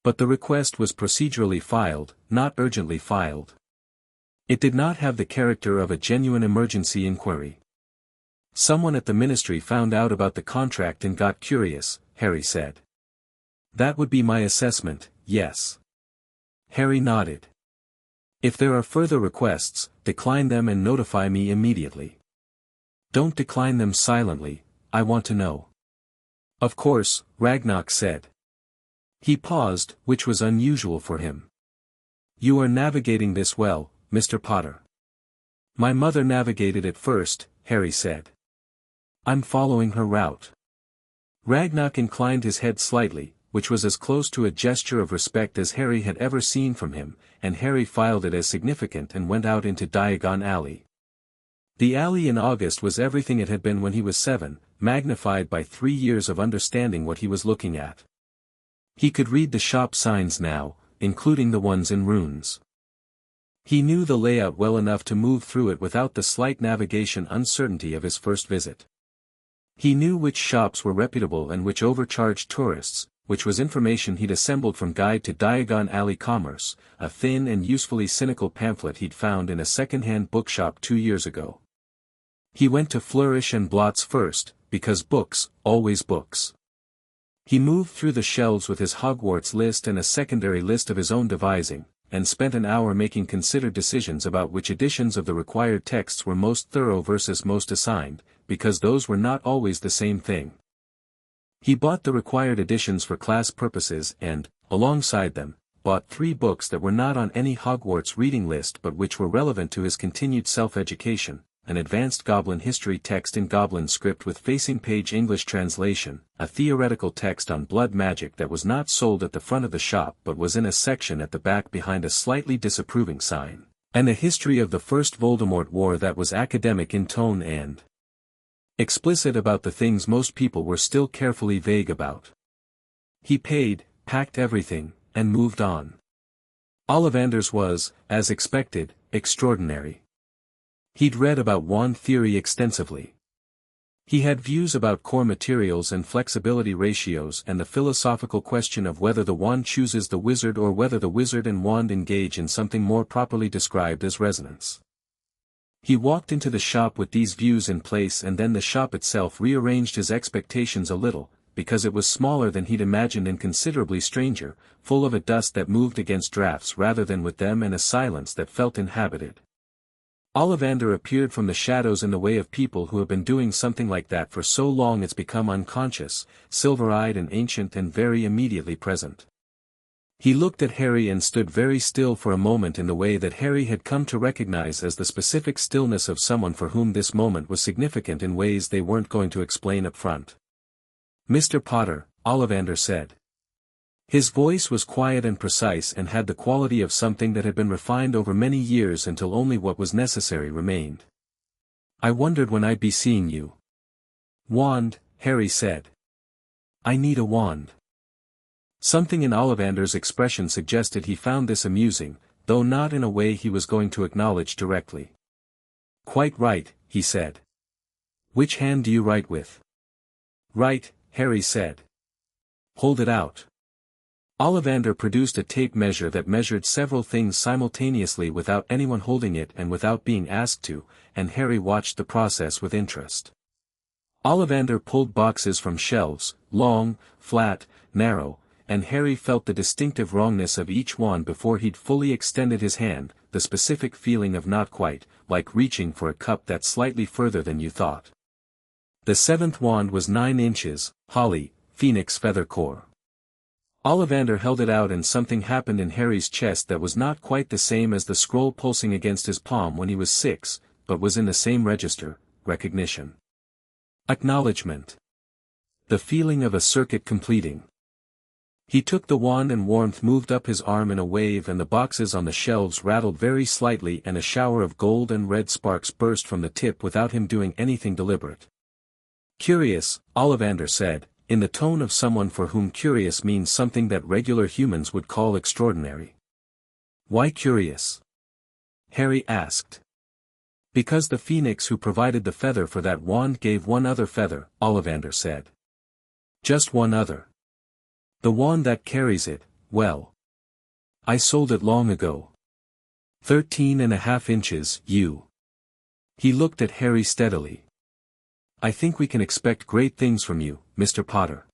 But the request was procedurally filed, not urgently filed. It did not have the character of a genuine emergency inquiry. Someone at the ministry found out about the contract and got curious, Harry said. That would be my assessment, yes. Harry nodded. If there are further requests, decline them and notify me immediately. Don't decline them silently, I want to know. Of course, Ragnock said. He paused, which was unusual for him. You are navigating this well, Mr. Potter. My mother navigated it first, Harry said. I'm following her route. Ragnock inclined his head slightly, which was as close to a gesture of respect as Harry had ever seen from him, and Harry filed it as significant and went out into Diagon Alley. The alley in August was everything it had been when he was 7, magnified by 3 years of understanding what he was looking at. He could read the shop signs now, including the ones in runes. He knew the layout well enough to move through it without the slight navigation uncertainty of his first visit. He knew which shops were reputable and which overcharged tourists, which was information he'd assembled from Guide to Diagon Alley Commerce, a thin and usefully cynical pamphlet he'd found in a second-hand bookshop 2 years ago. He went to Flourish and Blots first, because books, always books. He moved through the shelves with his Hogwarts list and a secondary list of his own devising, and spent an hour making considered decisions about which editions of the required texts were most thorough versus most assigned, because those were not always the same thing. He bought the required editions for class purposes and, alongside them, bought 3 books that were not on any Hogwarts reading list but which were relevant to his continued self-education, an advanced Goblin history text in Goblin script with facing-page English translation, a theoretical text on blood magic that was not sold at the front of the shop but was in a section at the back behind a slightly disapproving sign, and a history of the First Voldemort War that was academic in tone and explicit about the things most people were still carefully vague about. He paid, packed everything, and moved on. Ollivanders was, as expected, extraordinary. He'd read about wand theory extensively. He had views about core materials and flexibility ratios and the philosophical question of whether the wand chooses the wizard or whether the wizard and wand engage in something more properly described as resonance. He walked into the shop with these views in place, and then the shop itself rearranged his expectations a little, because it was smaller than he'd imagined and considerably stranger, full of a dust that moved against drafts rather than with them and a silence that felt inhabited. Ollivander appeared from the shadows in the way of people who have been doing something like that for so long it's become unconscious, silver-eyed and ancient and very immediately present. He looked at Harry and stood very still for a moment in the way that Harry had come to recognize as the specific stillness of someone for whom this moment was significant in ways they weren't going to explain up front. "Mr. Potter," Ollivander said. His voice was quiet and precise and had the quality of something that had been refined over many years until only what was necessary remained. "I wondered when I'd be seeing you." "Wand," Harry said. "I need a wand." Something in Ollivander's expression suggested he found this amusing, though not in a way he was going to acknowledge directly. "Quite right," he said. "Which hand do you write with?" "Right," Harry said. "Hold it out." Ollivander produced a tape measure that measured several things simultaneously without anyone holding it and without being asked to, and Harry watched the process with interest. Ollivander pulled boxes from shelves, long, flat, narrow, and Harry felt the distinctive wrongness of each one before he'd fully extended his hand, the specific feeling of not quite, like reaching for a cup that's slightly further than you thought. The 7th wand was 9 inches, holly, phoenix feather core. Ollivander held it out and something happened in Harry's chest that was not quite the same as the scroll pulsing against his palm when he was 6, but was in the same register: recognition. Acknowledgement. The feeling of a circuit completing. He took the wand and warmth moved up his arm in a wave and the boxes on the shelves rattled very slightly and a shower of gold and red sparks burst from the tip without him doing anything deliberate. Curious, Ollivander said, in the tone of someone for whom curious means something that regular humans would call extraordinary. Why curious? Harry asked. Because the phoenix who provided the feather for that wand gave one other feather, Ollivander said. Just one other. The wand that carries it, well. I sold it long ago. 13.5 inches, you. He looked at Harry steadily. I think we can expect great things from you, Mr. Potter.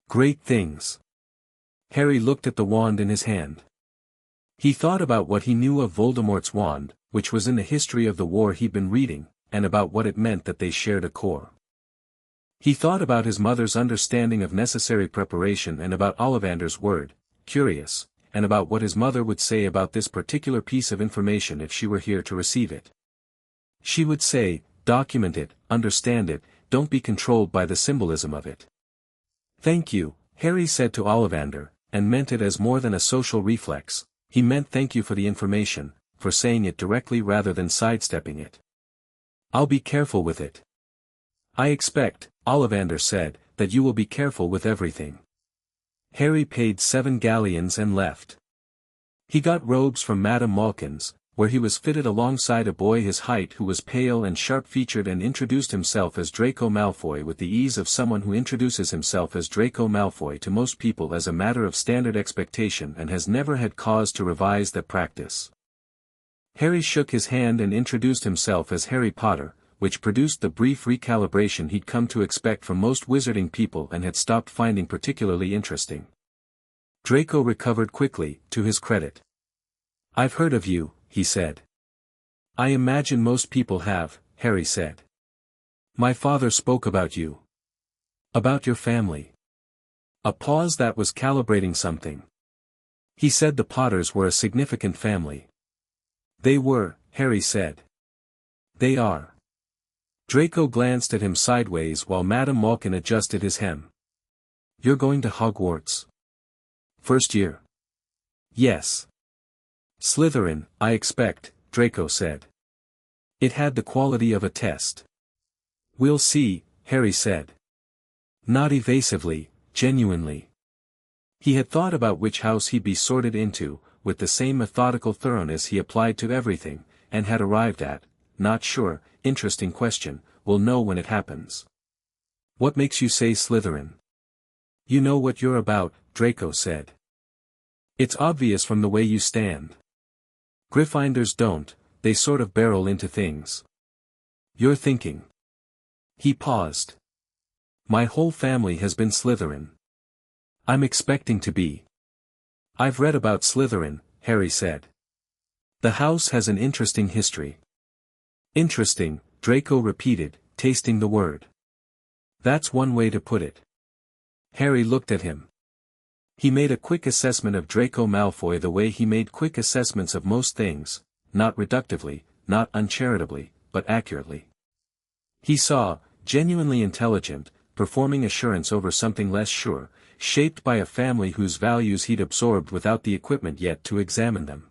Great things. Harry looked at the wand in his hand. He thought about what he knew of Voldemort's wand, which was in the history of the war he'd been reading, and about what it meant that they shared a core. He thought about his mother's understanding of necessary preparation and about Ollivander's word, curious, and about what his mother would say about this particular piece of information if she were here to receive it. She would say, document it, understand it, don't be controlled by the symbolism of it. Thank you, Harry said to Ollivander, and meant it as more than a social reflex. He meant thank you for the information, for saying it directly rather than sidestepping it. I'll be careful with it. I expect, Ollivander said, that you will be careful with everything. Harry paid 7 galleons and left. He got robes from Madame Malkin's, where he was fitted alongside a boy his height who was pale and sharp-featured and introduced himself as Draco Malfoy with the ease of someone who introduces himself as Draco Malfoy to most people as a matter of standard expectation and has never had cause to revise that practice. Harry shook his hand and introduced himself as Harry Potter, which produced the brief recalibration he'd come to expect from most wizarding people and had stopped finding particularly interesting. Draco recovered quickly, to his credit. I've heard of you, he said. I imagine most people have, Harry said. My father spoke about you. About your family. A pause that was calibrating something. He said the Potters were a significant family. They were, Harry said. They are. Draco glanced at him sideways while Madame Malkin adjusted his hem. You're going to Hogwarts? First year? Yes. Slytherin, I expect, Draco said. It had the quality of a test. We'll see, Harry said. Not evasively, genuinely. He had thought about which house he'd be sorted into, with the same methodical thoroughness he applied to everything, and had arrived at, not sure, interesting question, we'll know when it happens. What makes you say Slytherin? You know what you're about, Draco said. It's obvious from the way you stand. Gryffindors don't, they sort of barrel into things. You're thinking. He paused. My whole family has been Slytherin. I'm expecting to be. I've read about Slytherin, Harry said. The house has an interesting history. Interesting, Draco repeated, tasting the word. That's one way to put it. Harry looked at him. He made a quick assessment of Draco Malfoy the way he made quick assessments of most things, not reductively, not uncharitably, but accurately. He saw, genuinely intelligent, performing assurance over something less sure, shaped by a family whose values he'd absorbed without the equipment yet to examine them.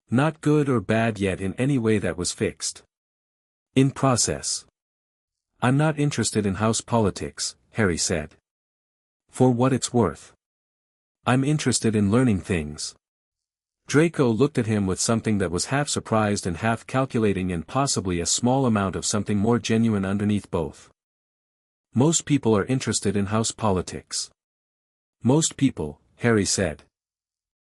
Not good or bad yet in any way that was fixed. In process. I'm not interested in house politics, Harry said. For what it's worth. I'm interested in learning things. Draco looked at him with something that was half surprised and half calculating and possibly a small amount of something more genuine underneath both. Most people are interested in house politics. Most people, Harry said.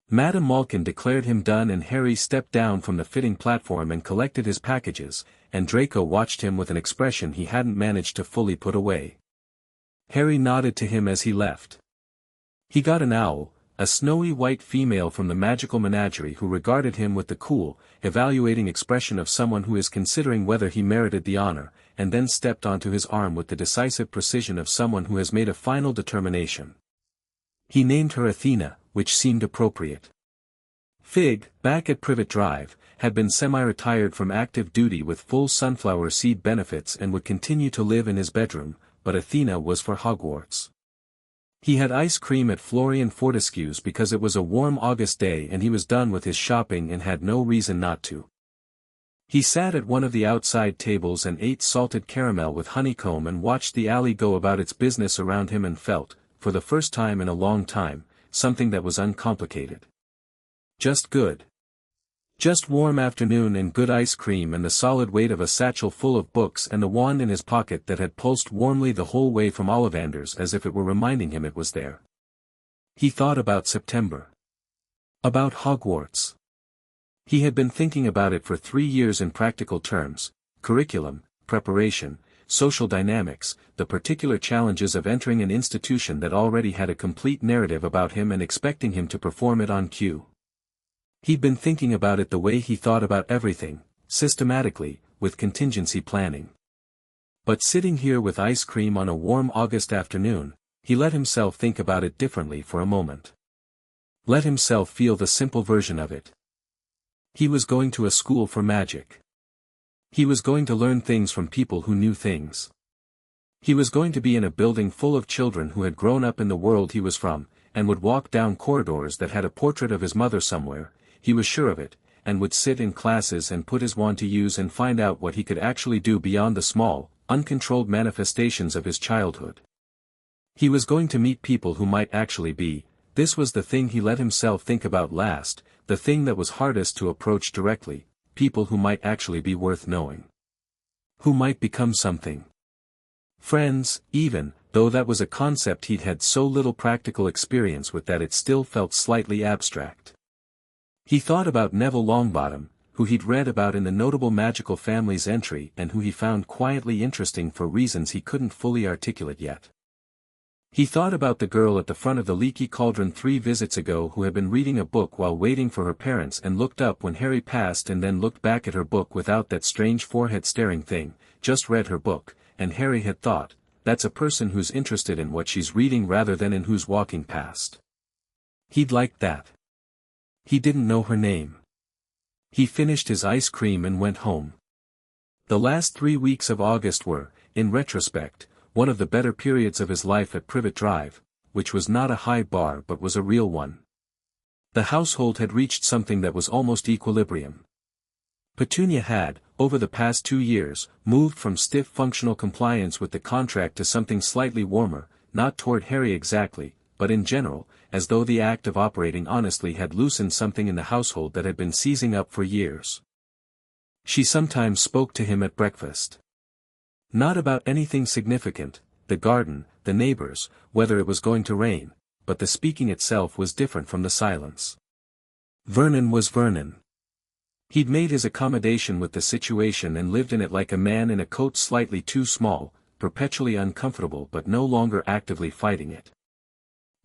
Madame Malkin declared him done and Harry stepped down from the fitting platform and collected his packages, and Draco watched him with an expression he hadn't managed to fully put away. Harry nodded to him as he left. He got an owl, a snowy white female from the magical menagerie who regarded him with the cool, evaluating expression of someone who is considering whether he merited the honor, and then stepped onto his arm with the decisive precision of someone who has made a final determination. He named her Athena, which seemed appropriate. Fig, back at Privet Drive, had been semi-retired from active duty with full sunflower seed benefits and would continue to live in his bedroom, but Athena was for Hogwarts. He had ice cream at Florian Fortescue's because it was a warm August day and he was done with his shopping and had no reason not to. He sat at one of the outside tables and ate salted caramel with honeycomb and watched the alley go about its business around him and felt, for the first time in a long time, something that was uncomplicated. Just good. Just warm afternoon and good ice cream and the solid weight of a satchel full of books and the wand in his pocket that had pulsed warmly the whole way from Ollivander's as if it were reminding him it was there. He thought about September. About Hogwarts. He had been thinking about it for 3 years in practical terms: curriculum, preparation, social dynamics, the particular challenges of entering an institution that already had a complete narrative about him and expecting him to perform it on cue. He'd been thinking about it the way he thought about everything, systematically, with contingency planning. But sitting here with ice cream on a warm August afternoon, he let himself think about it differently for a moment. Let himself feel the simple version of it. He was going to a school for magic. He was going to learn things from people who knew things. He was going to be in a building full of children who had grown up in the world he was from, and would walk down corridors that had a portrait of his mother somewhere, he was sure of it, and would sit in classes and put his wand to use and find out what he could actually do beyond the small, uncontrolled manifestations of his childhood. He was going to meet people who might actually be, this was the thing he let himself think about last, the thing that was hardest to approach directly, people who might actually be worth knowing. Who might become something. Friends, even, though that was a concept he'd had so little practical experience with that it still felt slightly abstract. He thought about Neville Longbottom, who he'd read about in the Notable Magical Families entry and who he found quietly interesting for reasons he couldn't fully articulate yet. He thought about the girl at the front of the Leaky Cauldron 3 visits ago who had been reading a book while waiting for her parents and looked up when Harry passed and then looked back at her book without that strange forehead-staring thing, just read her book, and Harry had thought, that's a person who's interested in what she's reading rather than in who's walking past. He'd liked that. He didn't know her name. He finished his ice cream and went home. The last 3 weeks of August were, in retrospect, one of the better periods of his life at Privet Drive, which was not a high bar but was a real one. The household had reached something that was almost equilibrium. Petunia had, over the past 2 years, moved from stiff functional compliance with the contract to something slightly warmer, not toward Harry exactly, but in general, as though the act of operating honestly had loosened something in the household that had been seizing up for years. She sometimes spoke to him at breakfast. Not about anything significant, the garden, the neighbors, whether it was going to rain, but the speaking itself was different from the silence. Vernon was Vernon. He'd made his accommodation with the situation and lived in it like a man in a coat slightly too small, perpetually uncomfortable but no longer actively fighting it.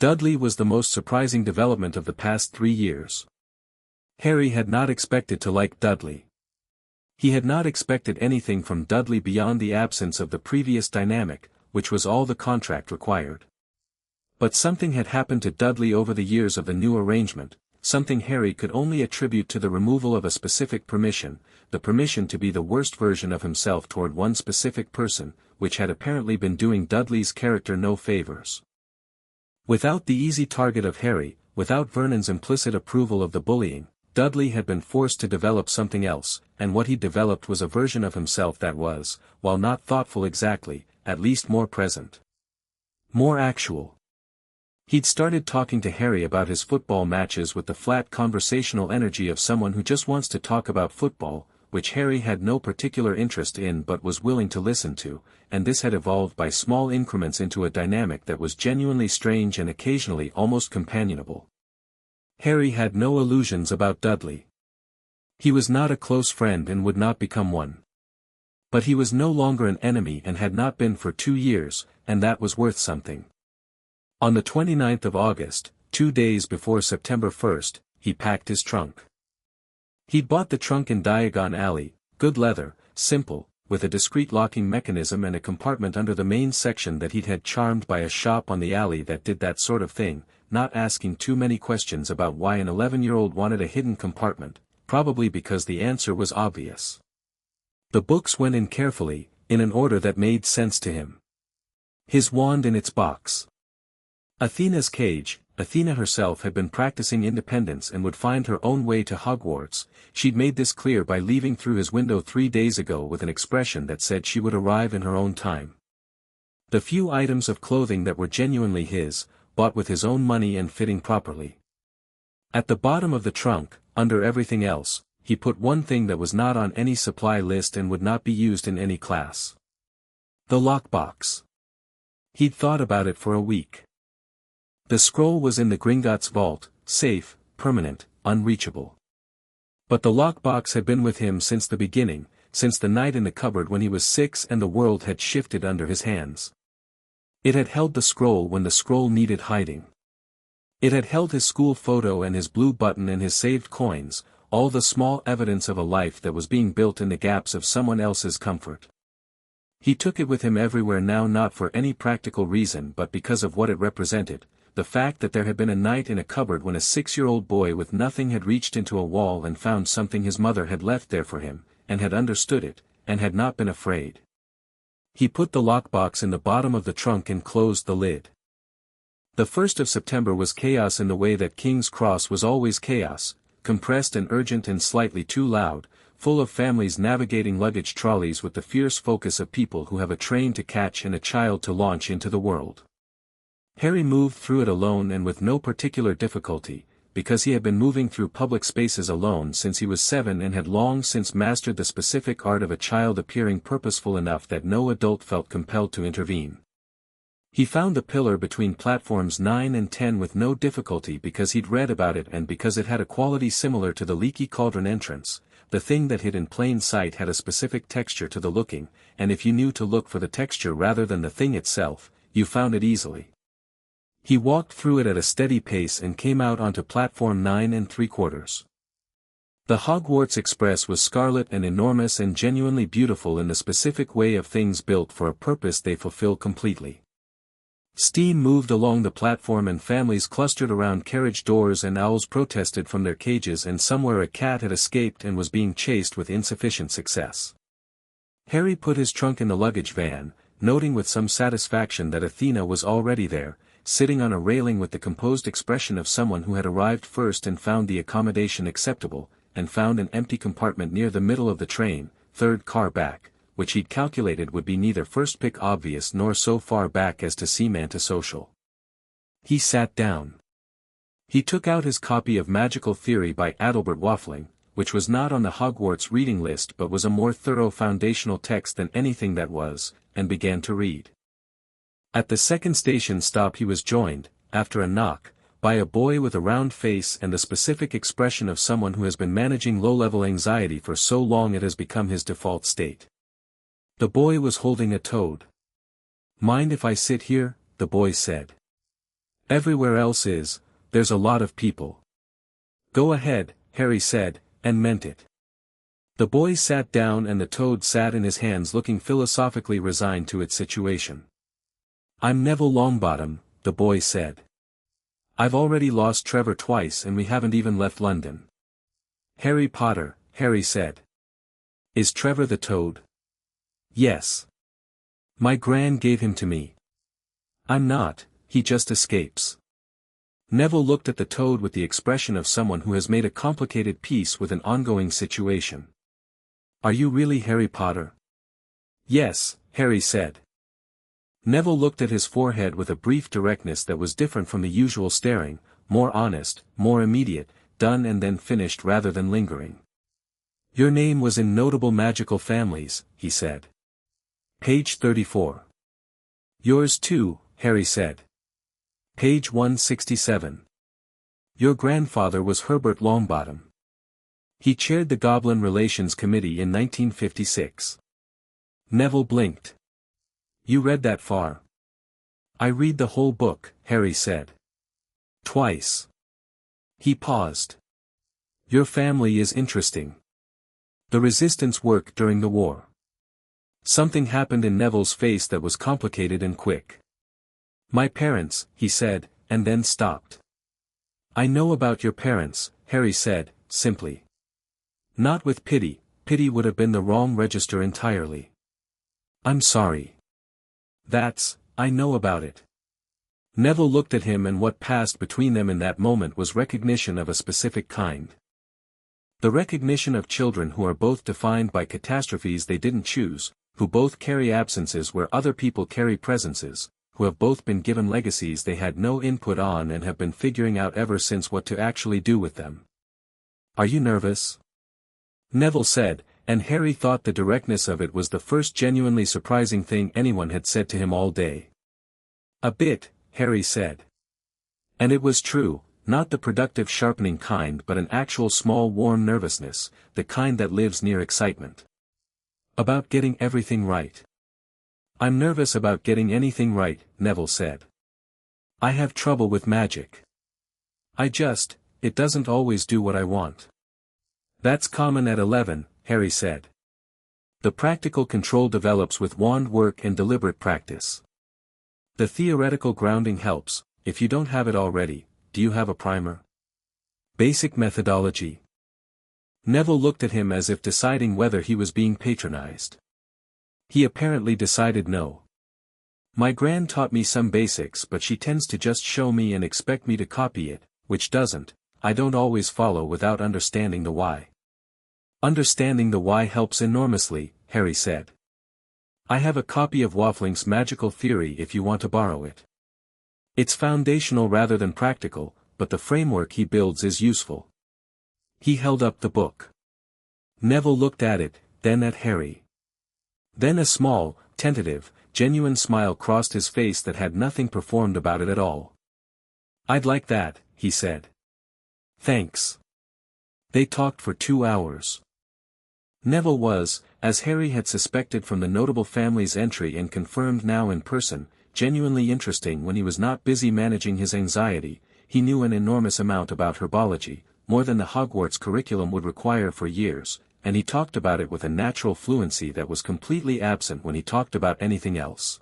Dudley was the most surprising development of the past 3 years. Harry had not expected to like Dudley. He had not expected anything from Dudley beyond the absence of the previous dynamic, which was all the contract required. But something had happened to Dudley over the years of the new arrangement, something Harry could only attribute to the removal of a specific permission, the permission to be the worst version of himself toward one specific person, which had apparently been doing Dudley's character no favors. Without the easy target of Harry, without Vernon's implicit approval of the bullying, Dudley had been forced to develop something else, and what he developed was a version of himself that was, while not thoughtful exactly, at least more present. More actual. He'd started talking to Harry about his football matches with the flat conversational energy of someone who just wants to talk about football, which Harry had no particular interest in but was willing to listen to, and this had evolved by small increments into a dynamic that was genuinely strange and occasionally almost companionable. Harry had no illusions about Dudley. He was not a close friend and would not become one. But he was no longer an enemy and had not been for 2 years, and that was worth something. On the 29th of August, 2 days before September 1st, he packed his trunk. He'd bought the trunk in Diagon Alley, good leather, simple, with a discreet locking mechanism and a compartment under the main section that he'd had charmed by a shop on the alley that did that sort of thing, not asking too many questions about why an 11-year-old wanted a hidden compartment, probably because the answer was obvious. The books went in carefully, in an order that made sense to him. His wand in its box. Athena's cage. Athena herself had been practicing independence and would find her own way to Hogwarts. She'd made this clear by leaving through his window 3 days ago with an expression that said she would arrive in her own time. The few items of clothing that were genuinely his, bought with his own money and fitting properly. At the bottom of the trunk, under everything else, he put one thing that was not on any supply list and would not be used in any class. The lockbox. He'd thought about it for a week. The scroll was in the Gringotts vault, safe, permanent, unreachable. But the lockbox had been with him since the beginning, since the night in the cupboard when he was 6 and the world had shifted under his hands. It had held the scroll when the scroll needed hiding. It had held his school photo and his blue button and his saved coins, all the small evidence of a life that was being built in the gaps of someone else's comfort. He took it with him everywhere now, not for any practical reason but because of what it represented. The fact that there had been a night in a cupboard when a 6-year-old boy with nothing had reached into a wall and found something his mother had left there for him, and had understood it, and had not been afraid. He put the lockbox in the bottom of the trunk and closed the lid. The 1st of September was chaos in the way that King's Cross was always chaos, compressed and urgent and slightly too loud, full of families navigating luggage trolleys with the fierce focus of people who have a train to catch and a child to launch into the world. Harry moved through it alone and with no particular difficulty, because he had been moving through public spaces alone since he was 7 and had long since mastered the specific art of a child appearing purposeful enough that no adult felt compelled to intervene. He found the pillar between platforms 9 and 10 with no difficulty because he'd read about it and because it had a quality similar to the leaky cauldron entrance. The thing that hid in plain sight had a specific texture to the looking, and if you knew to look for the texture rather than the thing itself, you found it easily. He walked through it at a steady pace and came out onto platform 9 3/4. The Hogwarts Express was scarlet and enormous and genuinely beautiful in the specific way of things built for a purpose they fulfill completely. Steam moved along the platform and families clustered around carriage doors and owls protested from their cages and somewhere a cat had escaped and was being chased with insufficient success. Harry put his trunk in the luggage van, noting with some satisfaction that Athena was already there, sitting on a railing with the composed expression of someone who had arrived first and found the accommodation acceptable, and found an empty compartment near the middle of the train, 3rd car back, which he'd calculated would be neither first pick obvious nor so far back as to seem antisocial. He sat down. He took out his copy of Magical Theory by Adelbert Waffling, which was not on the Hogwarts reading list but was a more thorough foundational text than anything that was, and began to read. At the second station stop he was joined, after a knock, by a boy with a round face and the specific expression of someone who has been managing low-level anxiety for so long it has become his default state. The boy was holding a toad. "Mind if I sit here?" the boy said. "Everywhere else is, there's a lot of people." "Go ahead," Harry said, and meant it. The boy sat down and the toad sat in his hands looking philosophically resigned to its situation. "I'm Neville Longbottom," the boy said. "I've already lost Trevor twice and we haven't even left London." "Harry Potter," Harry said. "Is Trevor the toad?" "Yes. My gran gave him to me." "I'm not, he just escapes." Neville looked at the toad with the expression of someone who has made a complicated peace with an ongoing situation. "Are you really Harry Potter?" "Yes," Harry said. Neville looked at his forehead with a brief directness that was different from the usual staring, more honest, more immediate, done and then finished rather than lingering. "Your name was in notable magical families," he said. Page 34. "Yours too," Harry said. Page 167. "Your grandfather was Herbert Longbottom. He chaired the Goblin Relations Committee in 1956. Neville blinked. "You read that far?" "I read the whole book," Harry said. "Twice." He paused. "Your family is interesting. The resistance work during the war." Something happened in Neville's face that was complicated and quick. "My parents," he said, and then stopped. I know about your parents, Harry said, simply. Not with pity, pity would have been the wrong register entirely. I'm sorry. I know about it. Neville looked at him, and what passed between them in that moment was recognition of a specific kind. The recognition of children who are both defined by catastrophes they didn't choose, who both carry absences where other people carry presences, who have both been given legacies they had no input on and have been figuring out ever since what to actually do with them. Are you nervous? Neville said, and Harry thought the directness of it was the first genuinely surprising thing anyone had said to him all day. A bit, Harry said. And it was true, not the productive sharpening kind but an actual small warm nervousness, the kind that lives near excitement. About getting everything right. I'm nervous about getting anything right, Neville said. I have trouble with magic. It doesn't always do what I want. That's common at 11, Harry said. The practical control develops with wand work and deliberate practice. The theoretical grounding helps. If you don't have it already, do you have a primer? Basic methodology. Neville looked at him as if deciding whether he was being patronized. He apparently decided no. My gran taught me some basics, but she tends to just show me and expect me to copy it, which I don't always follow without understanding the why. Understanding the why helps enormously, Harry said. I have a copy of Waffling's Magical Theory if you want to borrow it. It's foundational rather than practical, but the framework he builds is useful. He held up the book. Neville looked at it, then at Harry. Then a small, tentative, genuine smile crossed his face that had nothing performed about it at all. I'd like that, he said. Thanks. They talked for 2 hours. Neville was, as Harry had suspected from the notable family's entry and confirmed now in person, genuinely interesting when he was not busy managing his anxiety. He knew an enormous amount about herbology, more than the Hogwarts curriculum would require for years, and he talked about it with a natural fluency that was completely absent when he talked about anything else.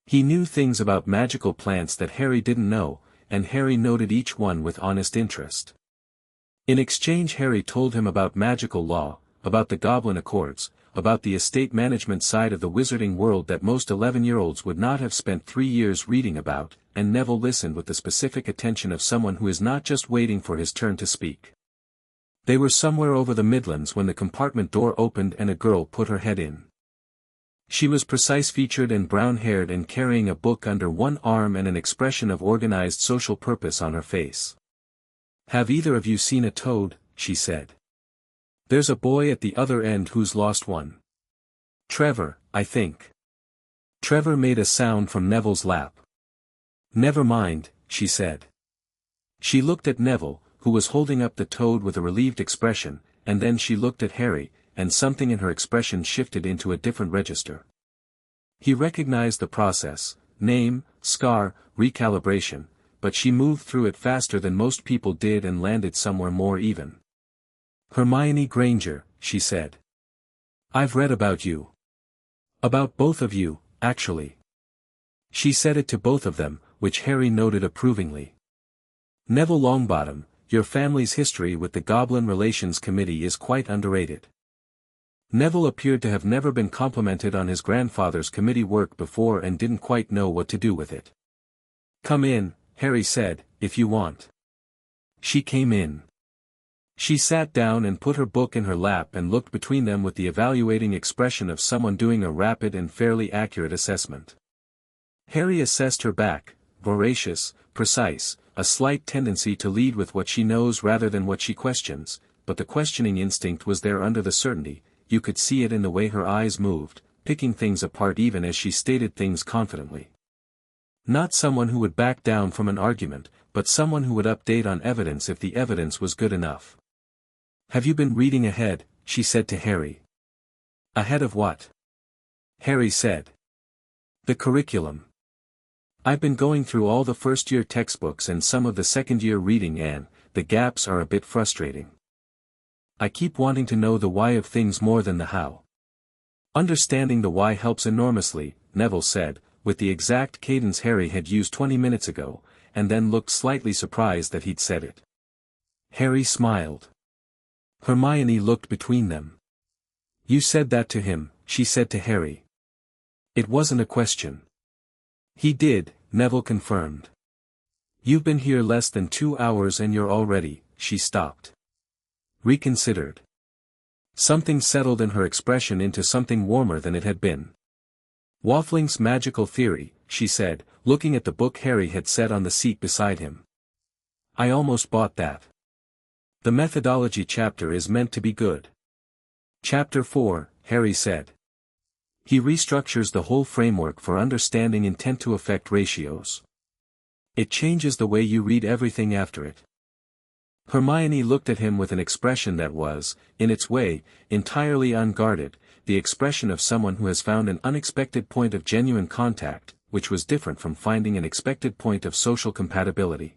He knew things about magical plants that Harry didn't know, and Harry noted each one with honest interest. In exchange, Harry told him about magical law, about the Goblin Accords, about the estate management side of the wizarding world that most 11-year-olds would not have spent 3 years reading about, and Neville listened with the specific attention of someone who is not just waiting for his turn to speak. They were somewhere over the Midlands when the compartment door opened and a girl put her head in. She was precise-featured and brown-haired and carrying a book under one arm and an expression of organized social purpose on her face. Have either of you seen a toad? She said. There's a boy at the other end who's lost one. Trevor, I think. Trevor made a sound from Neville's lap. Never mind, she said. She looked at Neville, who was holding up the toad with a relieved expression, and then she looked at Harry, and something in her expression shifted into a different register. He recognized the process, name, scar, recalibration, but she moved through it faster than most people did and landed somewhere more even. Hermione Granger, she said. I've read about you. About both of you, actually. She said it to both of them, which Harry noted approvingly. Neville Longbottom, your family's history with the Goblin Relations Committee is quite underrated. Neville appeared to have never been complimented on his grandfather's committee work before and didn't quite know what to do with it. Come in, Harry said, if you want. She came in. She sat down and put her book in her lap and looked between them with the evaluating expression of someone doing a rapid and fairly accurate assessment. Harry assessed her back, voracious, precise, a slight tendency to lead with what she knows rather than what she questions, but the questioning instinct was there under the certainty. You could see it in the way her eyes moved, picking things apart even as she stated things confidently. Not someone who would back down from an argument, but someone who would update on evidence if the evidence was good enough. Have you been reading ahead? She said to Harry. Ahead of what? Harry said. The curriculum. I've been going through all the first-year textbooks and some of the second-year reading and, the gaps are a bit frustrating. I keep wanting to know the why of things more than the how. Understanding the why helps enormously, Neville said, with the exact cadence Harry had used 20 minutes ago, and then looked slightly surprised that he'd said it. Harry smiled. Hermione looked between them. "You said that to him," she said to Harry. "It wasn't a question." "He did," Neville confirmed. "You've been here less than 2 hours and you're already," she stopped. Reconsidered. Something settled in her expression into something warmer than it had been. "Waffling's magical theory," she said, looking at the book Harry had set on the seat beside him. "I almost bought that. The methodology chapter is meant to be good." Chapter 4, Harry said. He restructures the whole framework for understanding intent-to-effect ratios. It changes the way you read everything after it. Hermione looked at him with an expression that was, in its way, entirely unguarded, the expression of someone who has found an unexpected point of genuine contact, which was different from finding an expected point of social compatibility.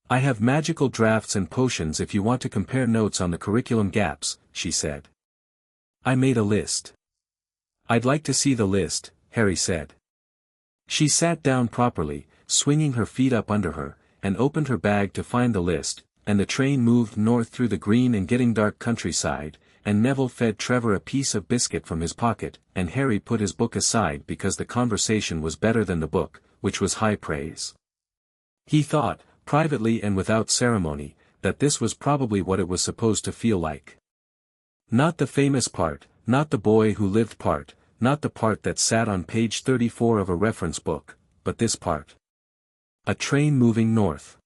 "I have magical drafts and potions if you want to compare notes on the curriculum gaps," she said. "I made a list." "I'd like to see the list," Harry said. She sat down properly, swinging her feet up under her, and opened her bag to find the list, and the train moved north through the green and getting dark countryside, and Neville fed Trevor a piece of biscuit from his pocket, and Harry put his book aside because the conversation was better than the book, which was high praise. He thought, privately and without ceremony, that this was probably what it was supposed to feel like. Not the famous part, not the boy who lived part, not the part that sat on page 34 of a reference book, but this part. A train moving north.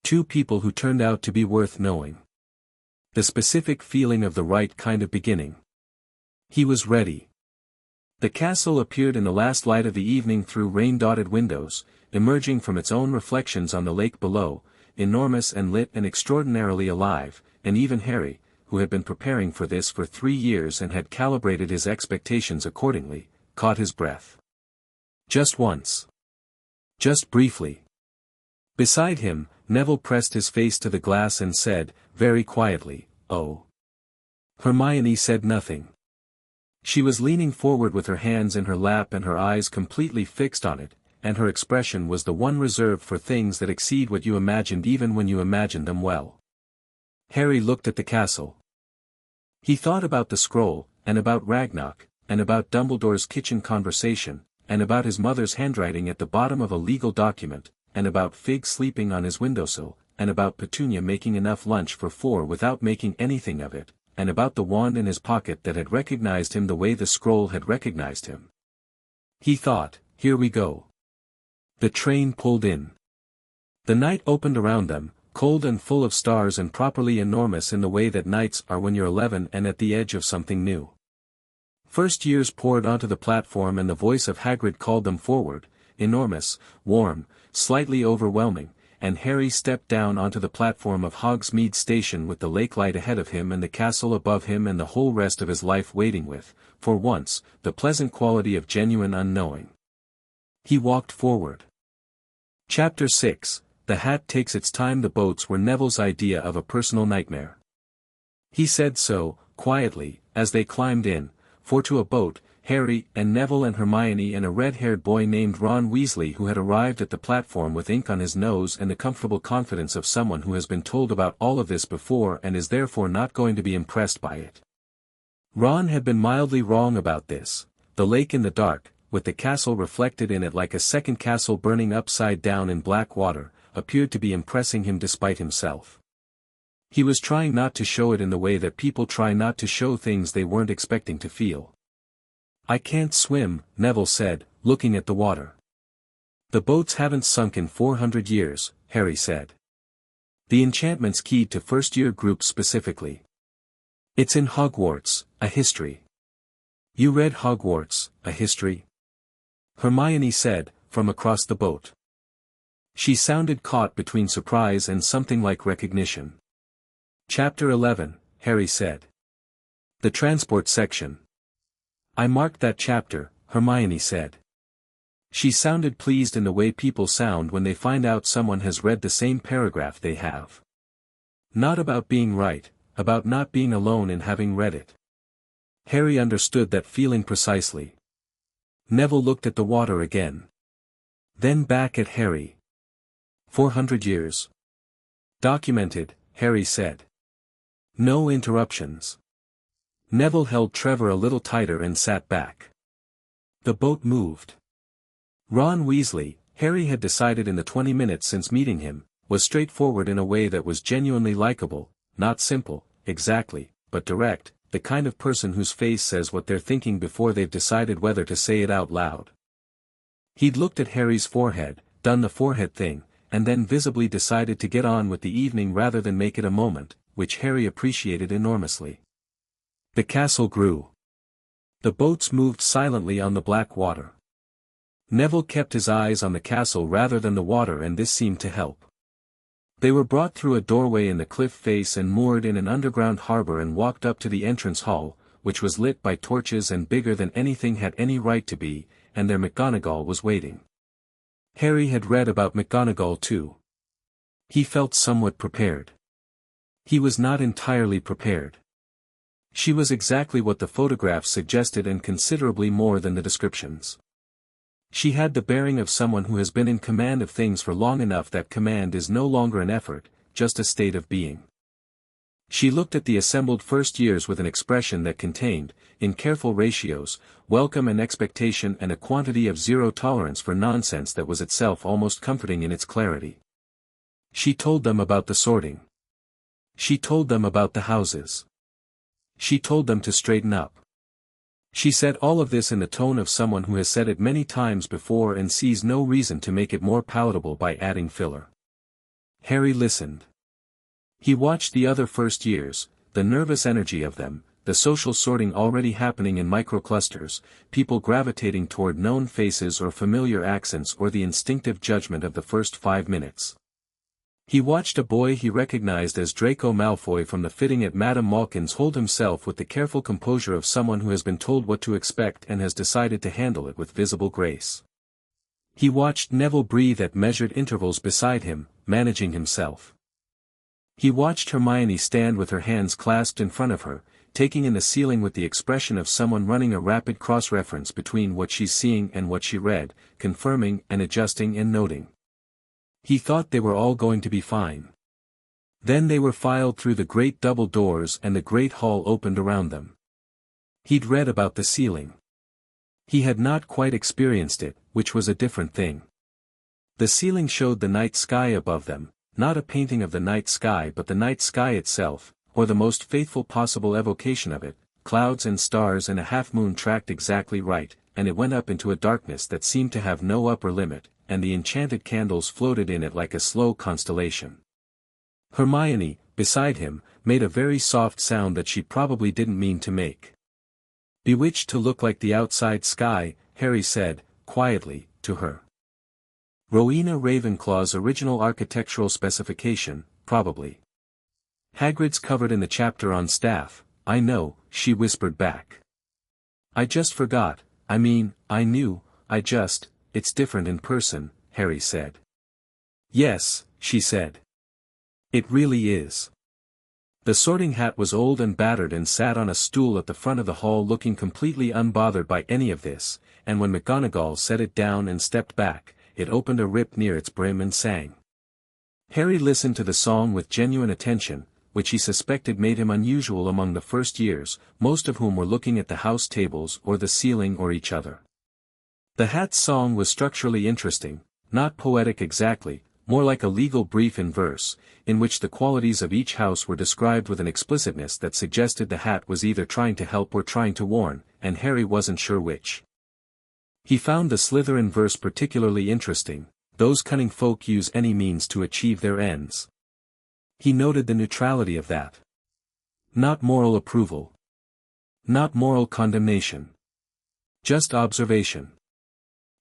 2 people who turned out to be worth knowing. The specific feeling of the right kind of beginning. He was ready. The castle appeared in the last light of the evening through rain-dotted windows, emerging from its own reflections on the lake below, enormous and lit and extraordinarily alive, and even Harry, who had been preparing for this for 3 years and had calibrated his expectations accordingly, caught his breath. Just once. Just briefly. Beside him, Neville pressed his face to the glass and said, very quietly, "Oh." Hermione said nothing. She was leaning forward with her hands in her lap and her eyes completely fixed on it, and her expression was the one reserved for things that exceed what you imagined even when you imagined them well. Harry looked at the castle. He thought about the scroll, and about Ragnarok, and about Dumbledore's kitchen conversation, and about his mother's handwriting at the bottom of a legal document, and about Fig sleeping on his windowsill, and about Petunia making enough lunch for 4 without making anything of it, and about the wand in his pocket that had recognized him the way the scroll had recognized him. He thought, here we go. The train pulled in. The night opened around them, cold and full of stars and properly enormous in the way that nights are when you're 11 and at the edge of something new. First years poured onto the platform and the voice of Hagrid called them forward, enormous, warm, slightly overwhelming, and Harry stepped down onto the platform of Hogsmeade Station with the lake light ahead of him and the castle above him and the whole rest of his life waiting with, for once, the pleasant quality of genuine unknowing. He walked forward. Chapter 6, The Hat Takes Its Time. The boats were Neville's idea of a personal nightmare. He said so, quietly, as they climbed in, for to a boat, Harry and Neville and Hermione and a red-haired boy named Ron Weasley who had arrived at the platform with ink on his nose and the comfortable confidence of someone who has been told about all of this before and is therefore not going to be impressed by it. Ron had been mildly wrong about this. The lake in the dark, with the castle reflected in it like a second castle burning upside down in black water, appeared to be impressing him despite himself. He was trying not to show it in the way that people try not to show things they weren't expecting to feel. "I can't swim," Neville said, looking at the water. "The boats haven't sunk in 400 years, Harry said. "The enchantment's keyed to first-year groups specifically. It's in Hogwarts, a history." "You read Hogwarts, a history?" Hermione said, from across the boat. She sounded caught between surprise and something like recognition. Chapter 11, Harry said. "The transport section." "I marked that chapter," Hermione said. She sounded pleased in the way people sound when they find out someone has read the same paragraph they have. Not about being right, about not being alone in having read it. Harry understood that feeling precisely. Neville looked at the water again. Then back at Harry. 400 years. Documented, Harry said. No interruptions. Neville held Trevor a little tighter and sat back. The boat moved. Ron Weasley, Harry had decided in the 20 minutes since meeting him, was straightforward in a way that was genuinely likable, not simple, exactly, but direct, the kind of person whose face says what they're thinking before they've decided whether to say it out loud. He'd looked at Harry's forehead, done the forehead thing, and then visibly decided to get on with the evening rather than make it a moment, which Harry appreciated enormously. The castle grew. The boats moved silently on the black water. Neville kept his eyes on the castle rather than the water, and this seemed to help. They were brought through a doorway in the cliff face and moored in an underground harbor and walked up to the entrance hall, which was lit by torches and bigger than anything had any right to be, and there McGonagall was waiting. Harry had read about McGonagall too. He felt somewhat prepared. He was not entirely prepared. She was exactly what the photographs suggested and considerably more than the descriptions. She had the bearing of someone who has been in command of things for long enough that command is no longer an effort, just a state of being. She looked at the assembled first years with an expression that contained, in careful ratios, welcome and expectation and a quantity of zero tolerance for nonsense that was itself almost comforting in its clarity. She told them about the sorting. She told them about the houses. She told them to straighten up. She said all of this in the tone of someone who has said it many times before and sees no reason to make it more palatable by adding filler. Harry listened. He watched the other first years, the nervous energy of them, the social sorting already happening in microclusters, people gravitating toward known faces or familiar accents or the instinctive judgment of the first 5 minutes. He watched a boy he recognized as Draco Malfoy from the fitting at Madame Malkin's hold himself with the careful composure of someone who has been told what to expect and has decided to handle it with visible grace. He watched Neville breathe at measured intervals beside him, managing himself. He watched Hermione stand with her hands clasped in front of her, taking in the ceiling with the expression of someone running a rapid cross-reference between what she's seeing and what she read, confirming and adjusting and noting. He thought they were all going to be fine. Then they were filed through the great double doors and the great hall opened around them. He'd read about the ceiling. He had not quite experienced it, which was a different thing. The ceiling showed the night sky above them, not a painting of the night sky but the night sky itself, or the most faithful possible evocation of it, clouds and stars and a half-moon tracked exactly right, and it went up into a darkness that seemed to have no upper limit, and the enchanted candles floated in it like a slow constellation. Hermione, beside him, made a very soft sound that she probably didn't mean to make. Bewitched to look like the outside sky, Harry said, quietly, to her. Rowena Ravenclaw's original architectural specification, probably. Hagrid's covered in the chapter on staff, I know, she whispered back. I just forgot, I mean, I knew, it's different in person, Harry said. Yes, she said. It really is. The sorting hat was old and battered and sat on a stool at the front of the hall looking completely unbothered by any of this, and when McGonagall set it down and stepped back, it opened a rip near its brim and sang. Harry listened to the song with genuine attention, which he suspected made him unusual among the first years, most of whom were looking at the house tables or the ceiling or each other. The hat's song was structurally interesting, not poetic exactly, more like a legal brief in verse, in which the qualities of each house were described with an explicitness that suggested the hat was either trying to help or trying to warn, and Harry wasn't sure which. He found the Slytherin verse particularly interesting, those cunning folk use any means to achieve their ends. He noted the neutrality of that. Not moral approval. Not moral condemnation. Just observation.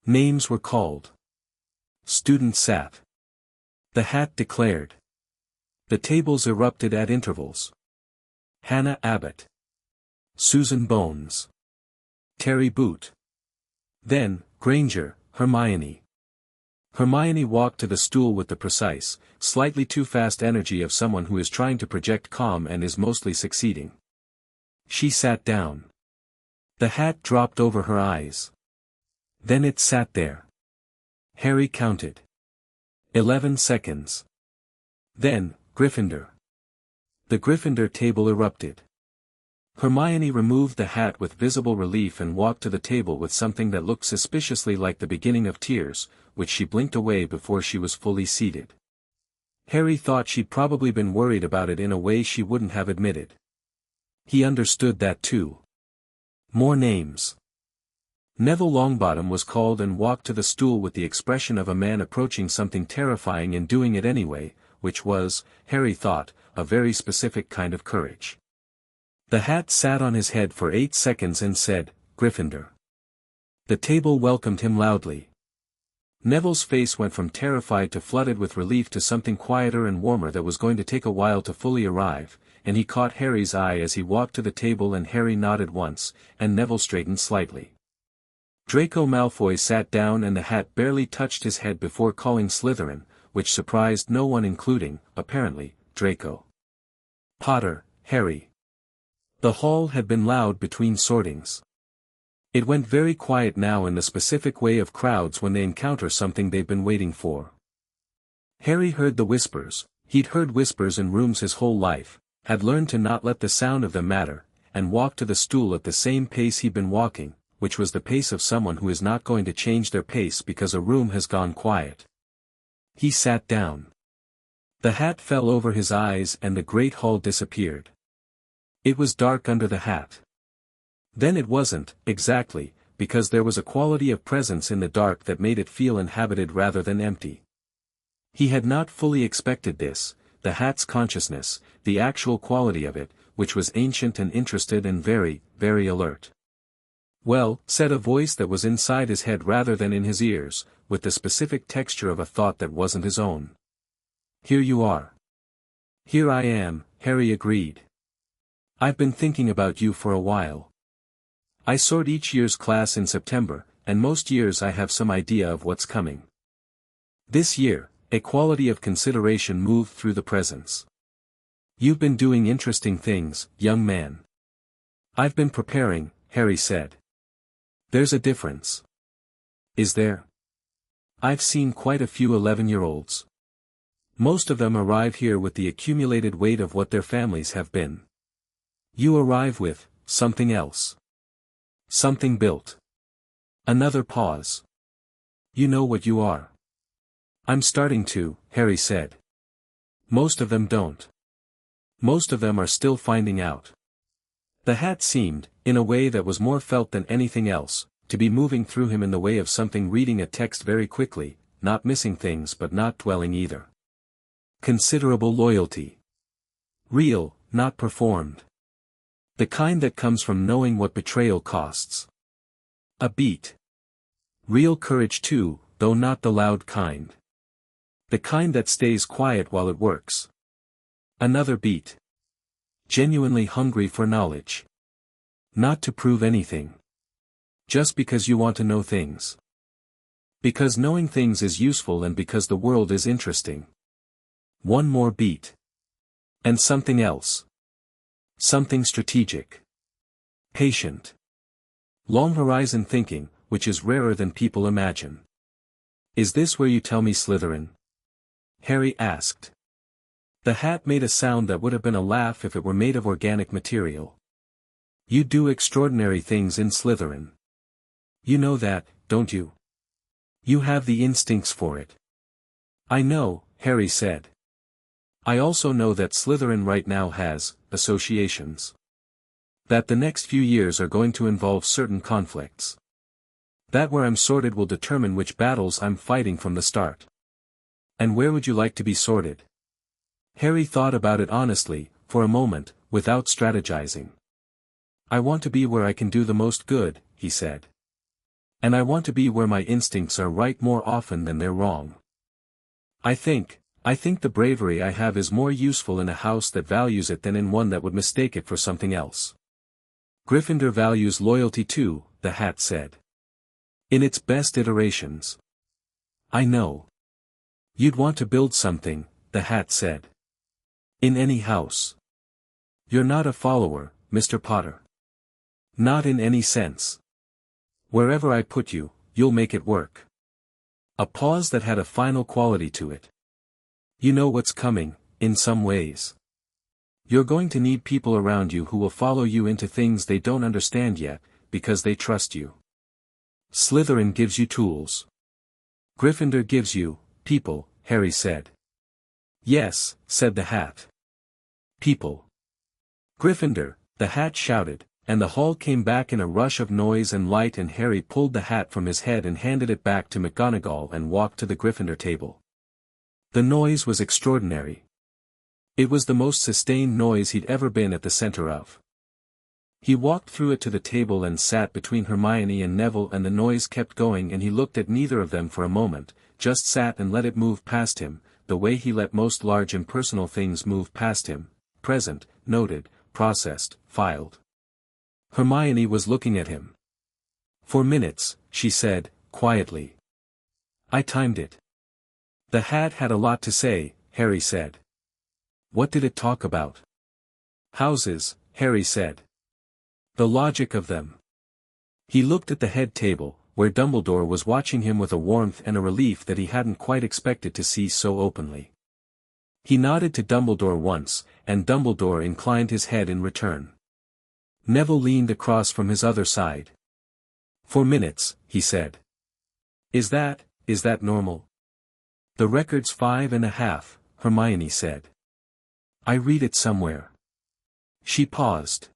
Names were called. Students sat. The hat declared. The tables erupted at intervals. Hannah Abbott. Susan Bones. Terry Boot. Then, Granger, Hermione. Hermione walked to the stool with the precise, slightly too fast energy of someone who is trying to project calm and is mostly succeeding. She sat down. The hat dropped over her eyes. Then it sat there. Harry counted. 11 seconds. Then, Gryffindor. The Gryffindor table erupted. Hermione removed the hat with visible relief and walked to the table with something that looked suspiciously like the beginning of tears, which she blinked away before she was fully seated. Harry thought she'd probably been worried about it in a way she wouldn't have admitted. He understood that too. More names. Neville Longbottom was called and walked to the stool with the expression of a man approaching something terrifying and doing it anyway, which was, Harry thought, a very specific kind of courage. The hat sat on his head for 8 seconds and said, Gryffindor. The table welcomed him loudly. Neville's face went from terrified to flooded with relief to something quieter and warmer that was going to take a while to fully arrive, and he caught Harry's eye as he walked to the table and Harry nodded once, and Neville straightened slightly. Draco Malfoy sat down and the hat barely touched his head before calling Slytherin, which surprised no one including, apparently, Draco. Potter, Harry. The hall had been loud between sortings. It went very quiet now in the specific way of crowds when they encounter something they've been waiting for. Harry heard the whispers, he'd heard whispers in rooms his whole life, had learned to not let the sound of them matter, and walked to the stool at the same pace he'd been walking, which was the pace of someone who is not going to change their pace because a room has gone quiet. He sat down. The hat fell over his eyes and the great hall disappeared. It was dark under the hat. Then it wasn't, exactly, because there was a quality of presence in the dark that made it feel inhabited rather than empty. He had not fully expected this, the hat's consciousness, the actual quality of it, which was ancient and interested and very, very alert. Well, said a voice that was inside his head rather than in his ears, with the specific texture of a thought that wasn't his own. Here you are. Here I am, Harry agreed. I've been thinking about you for a while. I sort each year's class in September, and most years I have some idea of what's coming. This year, a quality of consideration moved through the presence. You've been doing interesting things, young man. I've been preparing, Harry said. There's a difference. Is there? I've seen quite a few 11-year-olds. Most of them arrive here with the accumulated weight of what their families have been. You arrive with something else. Something built. Another pause. You know what you are. I'm starting to, Harry said. Most of them don't. Most of them are still finding out. The hat seemed, in a way that was more felt than anything else, to be moving through him in the way of something reading a text very quickly, not missing things but not dwelling either. Considerable loyalty. Real, not performed. The kind that comes from knowing what betrayal costs. A beat. Real courage too, though not the loud kind. The kind that stays quiet while it works. Another beat. Genuinely hungry for knowledge. Not to prove anything. Just because you want to know things. Because knowing things is useful and because the world is interesting. One more beat. And something else. Something strategic. Patient. Long horizon thinking, which is rarer than people imagine. Is this where you tell me Slytherin? Harry asked. The hat made a sound that would have been a laugh if it were made of organic material. You do extraordinary things in Slytherin. You know that, don't you? You have the instincts for it. I know, Harry said. I also know that Slytherin right now has associations. That the next few years are going to involve certain conflicts. That where I'm sorted will determine which battles I'm fighting from the start. And where would you like to be sorted? Harry thought about it honestly, for a moment, without strategizing. I want to be where I can do the most good, he said. And I want to be where my instincts are right more often than they're wrong. I think the bravery I have is more useful in a house that values it than in one that would mistake it for something else. Gryffindor values loyalty too, the hat said. In its best iterations. I know. You'd want to build something, the hat said. In any house. You're not a follower, Mr. Potter. Not in any sense. Wherever I put you, you'll make it work. A pause that had a final quality to it. You know what's coming, in some ways. You're going to need people around you who will follow you into things they don't understand yet, because they trust you. Slytherin gives you tools. Gryffindor gives you people, Harry said. Yes, said the hat. People. Gryffindor, the hat shouted, and the hall came back in a rush of noise and light, and Harry pulled the hat from his head and handed it back to McGonagall and walked to the Gryffindor table. The noise was extraordinary. It was the most sustained noise he'd ever been at the center of. He walked through it to the table and sat between Hermione and Neville, and the noise kept going, and he looked at neither of them for a moment, just sat and let it move past him, the way he let most large impersonal things move past him, present, noted, processed, filed. Hermione was looking at him. For minutes, she said, quietly. I timed it. The hat had a lot to say, Harry said. What did it talk about? Houses, Harry said. The logic of them. He looked at the head table, where Dumbledore was watching him with a warmth and a relief that he hadn't quite expected to see so openly. He nodded to Dumbledore once, and Dumbledore inclined his head in return. Neville leaned across from his other side. For minutes, he said. Is that normal? The record's 5.5, Hermione said. I read it somewhere. She paused.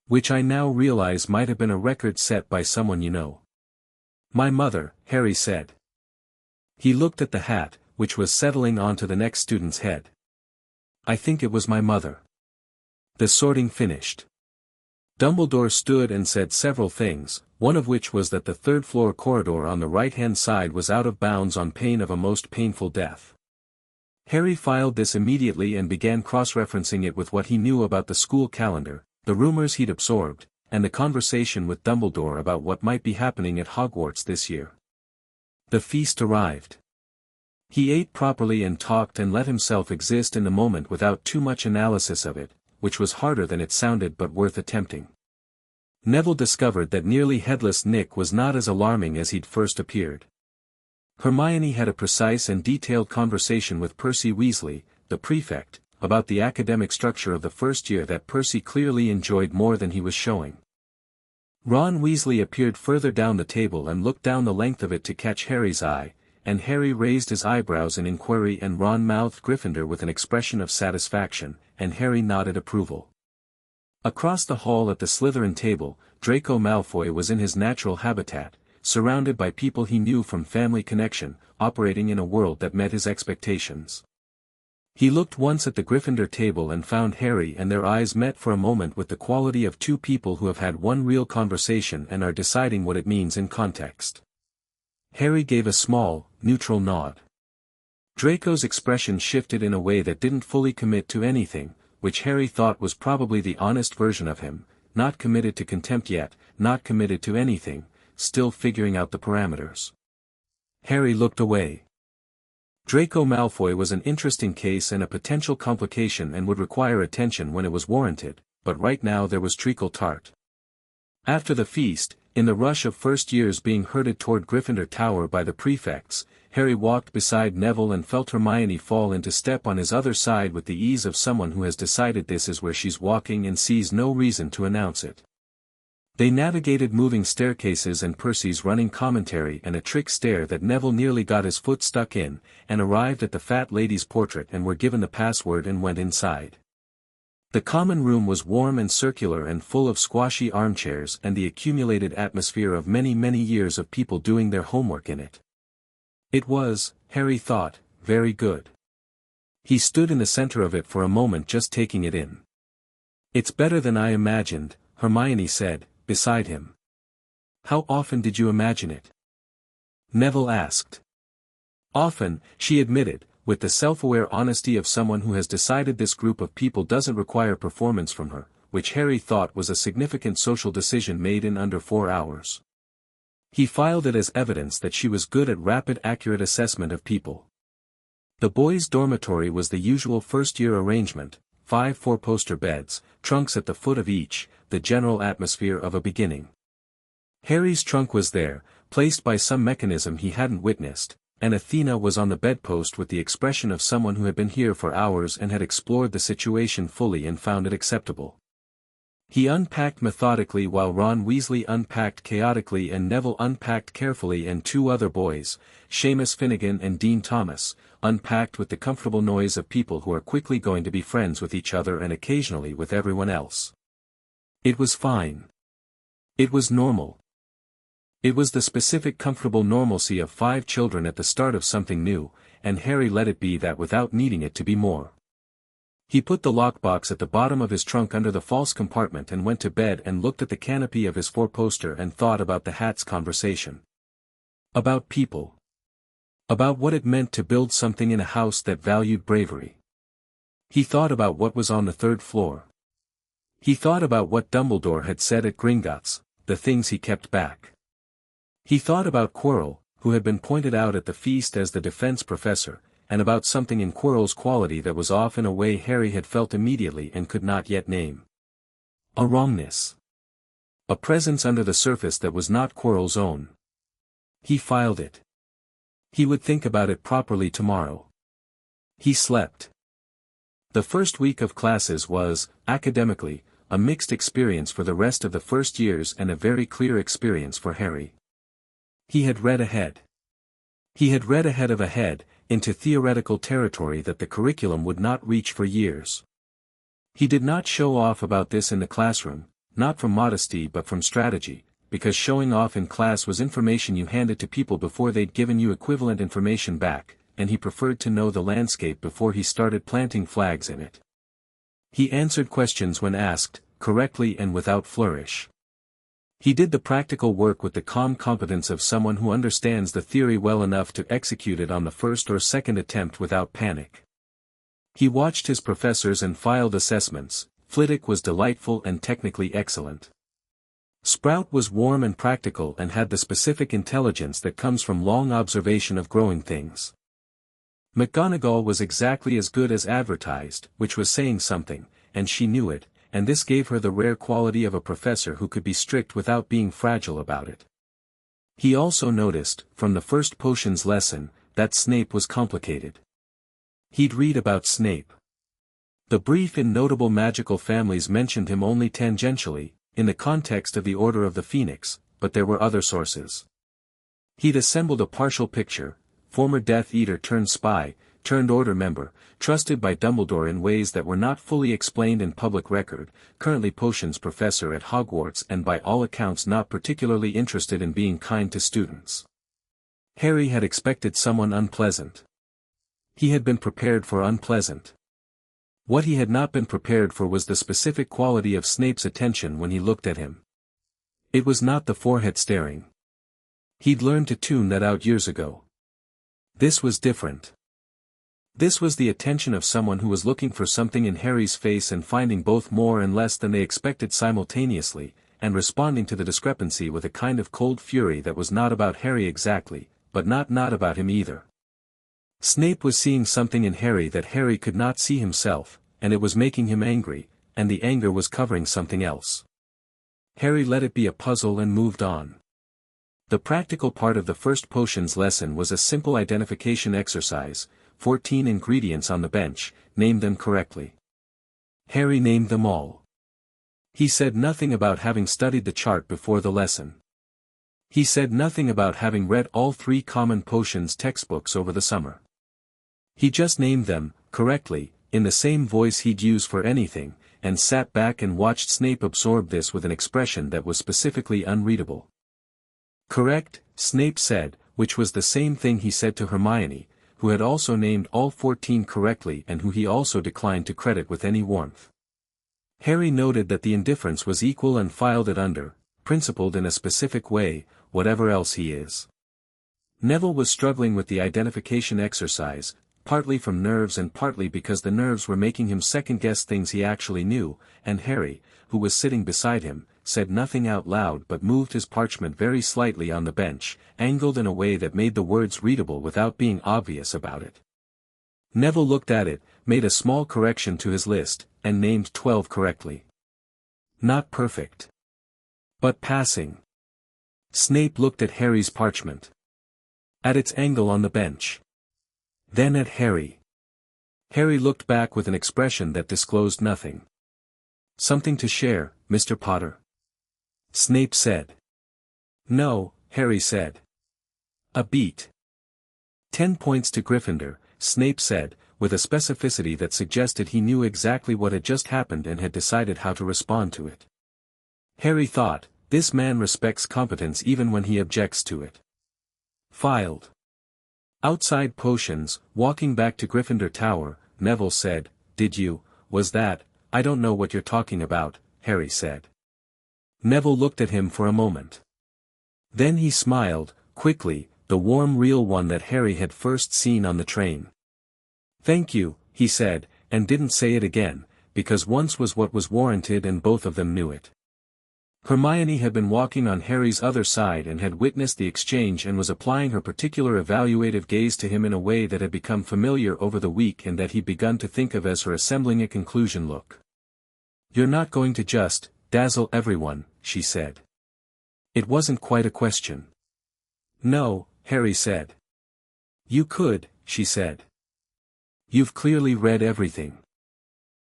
Which I now realize might have been a record set by someone you know. My mother, Harry said. He looked at the hat, which was settling onto the next student's head. I think it was my mother. The sorting finished. Dumbledore stood and said several things, one of which was that the third-floor corridor on the right-hand side was out of bounds on pain of a most painful death. Harry filed this immediately and began cross-referencing it with what he knew about the school calendar, the rumors he'd absorbed, and the conversation with Dumbledore about what might be happening at Hogwarts this year. The feast arrived. He ate properly and talked and let himself exist in the moment without too much analysis of it, which was harder than it sounded but worth attempting. Neville discovered that nearly headless Nick was not as alarming as he'd first appeared. Hermione had a precise and detailed conversation with Percy Weasley, the prefect, about the academic structure of the first year that Percy clearly enjoyed more than he was showing. Ron Weasley appeared further down the table and looked down the length of it to catch Harry's eye, and Harry raised his eyebrows in inquiry, and Ron mouthed Gryffindor with an expression of satisfaction, and Harry nodded approval. Across the hall at the Slytherin table, Draco Malfoy was in his natural habitat, surrounded by people he knew from family connection, operating in a world that met his expectations. He looked once at the Gryffindor table and found Harry, and their eyes met for a moment with the quality of two people who have had one real conversation and are deciding what it means in context. Harry gave a small, neutral nod. Draco's expression shifted in a way that didn't fully commit to anything, which Harry thought was probably the honest version of him, not committed to contempt yet, not committed to anything, still figuring out the parameters. Harry looked away. Draco Malfoy was an interesting case and a potential complication and would require attention when it was warranted, but right now there was treacle tart. After the feast, in the rush of first years being herded toward Gryffindor Tower by the prefects, Harry walked beside Neville and felt Hermione fall into step on his other side with the ease of someone who has decided this is where she's walking and sees no reason to announce it. They navigated moving staircases and Percy's running commentary and a trick stare that Neville nearly got his foot stuck in, and arrived at the fat lady's portrait and were given the password and went inside. The common room was warm and circular and full of squashy armchairs and the accumulated atmosphere of many years of people doing their homework in it. It was, Harry thought, very good. He stood in the center of it for a moment just taking it in. It's better than I imagined, Hermione said, beside him. How often did you imagine it? Neville asked. Often, she admitted, with the self-aware honesty of someone who has decided this group of people doesn't require performance from her, which Harry thought was a significant social decision made in under 4 hours. He filed it as evidence that she was good at rapid accurate assessment of people. The boys' dormitory was the usual first-year arrangement, 5 four-poster beds, trunks at the foot of each, the general atmosphere of a beginning. Harry's trunk was there, placed by some mechanism he hadn't witnessed, and Athena was on the bedpost with the expression of someone who had been here for hours and had explored the situation fully and found it acceptable. He unpacked methodically while Ron Weasley unpacked chaotically and Neville unpacked carefully, and two other boys, Seamus Finnegan and Dean Thomas, unpacked with the comfortable noise of people who are quickly going to be friends with each other and occasionally with everyone else. It was fine. It was normal. It was the specific comfortable normalcy of 5 children at the start of something new, and Harry let it be that without needing it to be more. He put the lockbox at the bottom of his trunk under the false compartment and went to bed and looked at the canopy of his four-poster and thought about the hat's conversation. About people. About what it meant to build something in a house that valued bravery. He thought about what was on the 3rd floor. He thought about what Dumbledore had said at Gringotts, the things he kept back. He thought about Quirrell, who had been pointed out at the feast as the defense professor, and about something in Quirrell's quality that was off in a way Harry had felt immediately and could not yet name. A wrongness. A presence under the surface that was not Quirrell's own. He filed it. He would think about it properly tomorrow. He slept. The first week of classes was, academically, a mixed experience for the rest of the first years and a very clear experience for Harry. He had read ahead. He had read ahead of ahead, into theoretical territory that the curriculum would not reach for years. He did not show off about this in the classroom, not from modesty but from strategy, because showing off in class was information you handed to people before they'd given you equivalent information back, and he preferred to know the landscape before he started planting flags in it. He answered questions when asked, correctly and without flourish. He did the practical work with the calm competence of someone who understands the theory well enough to execute it on the first or second attempt without panic. He watched his professors and filed assessments. Flitwick was delightful and technically excellent. Sprout was warm and practical and had the specific intelligence that comes from long observation of growing things. McGonagall was exactly as good as advertised, which was saying something, and she knew it, and this gave her the rare quality of a professor who could be strict without being fragile about it. He also noticed, from the first potions lesson, that Snape was complicated. He'd read about Snape. The brief and notable magical families mentioned him only tangentially, in the context of the Order of the Phoenix, but there were other sources. He'd assembled a partial picture, former Death Eater turned spy, turned Order member, trusted by Dumbledore in ways that were not fully explained in public record, currently potions professor at Hogwarts and by all accounts not particularly interested in being kind to students. Harry had expected someone unpleasant. He had been prepared for unpleasant. What he had not been prepared for was the specific quality of Snape's attention when he looked at him. It was not the forehead staring. He'd learned to tune that out years ago. This was different. This was the attention of someone who was looking for something in Harry's face and finding both more and less than they expected simultaneously, and responding to the discrepancy with a kind of cold fury that was not about Harry exactly, but not about him either. Snape was seeing something in Harry that Harry could not see himself, and it was making him angry, and the anger was covering something else. Harry let it be a puzzle and moved on. The practical part of the first potions lesson was a simple identification exercise. 14 ingredients on the bench, name them correctly. Harry named them all. He said nothing about having studied the chart before the lesson. He said nothing about having read all 3 common potions textbooks over the summer. He just named them, correctly, in the same voice he'd use for anything, and sat back and watched Snape absorb this with an expression that was specifically unreadable. Correct, Snape said, which was the same thing he said to Hermione, who had also named all 14 correctly and who he also declined to credit with any warmth. Harry noted that the indifference was equal and filed it under, principled in a specific way, whatever else he is. Neville was struggling with the identification exercise, partly from nerves and partly because the nerves were making him second-guess things he actually knew, and Harry, who was sitting beside him, said nothing out loud but moved his parchment very slightly on the bench, angled in a way that made the words readable without being obvious about it. Neville looked at it, made a small correction to his list, and named 12 correctly. Not perfect. But passing. Snape looked at Harry's parchment. At its angle on the bench. Then at Harry. Harry looked back with an expression that disclosed nothing. "Something to share, Mr. Potter?" Snape said. "No," Harry said. "A beat." 10 points to Gryffindor, Snape said, with a specificity that suggested he knew exactly what had just happened and had decided how to respond to it. Harry thought, this man respects competence even when he objects to it. Filed. Outside potions, walking back to Gryffindor Tower, Neville said, was that, I don't know what you're talking about, Harry said. Neville looked at him for a moment. Then he smiled, quickly, the warm real one that Harry had first seen on the train. "Thank you," he said, and didn't say it again, because once was what was warranted and both of them knew it. Hermione had been walking on Harry's other side and had witnessed the exchange and was applying her particular evaluative gaze to him in a way that had become familiar over the week and that he'd begun to think of as her assembling a conclusion look. "You're not going to just dazzle everyone," she said. It wasn't quite a question. "No," Harry said. "You could," she said. "You've clearly read everything.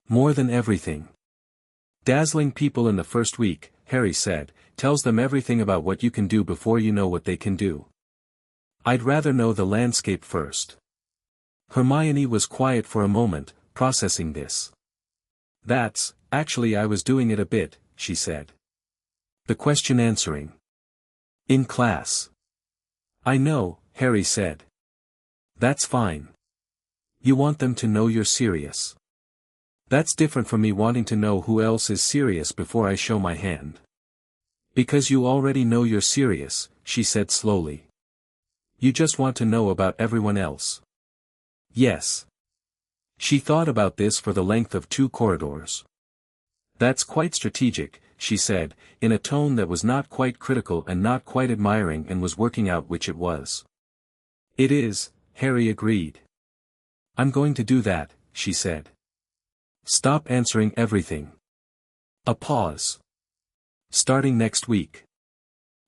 More than everything. Dazzling people in the first week," Harry said, "tells them everything about what you can do before you know what they can do. I'd rather know the landscape first." Hermione was quiet for a moment, processing this. Actually I was doing it a bit," she said. The question answering. "In class." "I know," Harry said. "That's fine. You want them to know you're serious. That's different from me wanting to know who else is serious before I show my hand." "Because you already know you're serious," she said slowly. "You just want to know about everyone else." "Yes." She thought about this for the length of 2 corridors. "That's quite strategic," she said, in a tone that was not quite critical and not quite admiring and was working out which it was. "It is," Harry agreed. "I'm going to do that," she said. "Stop answering everything." A pause. "Starting next week."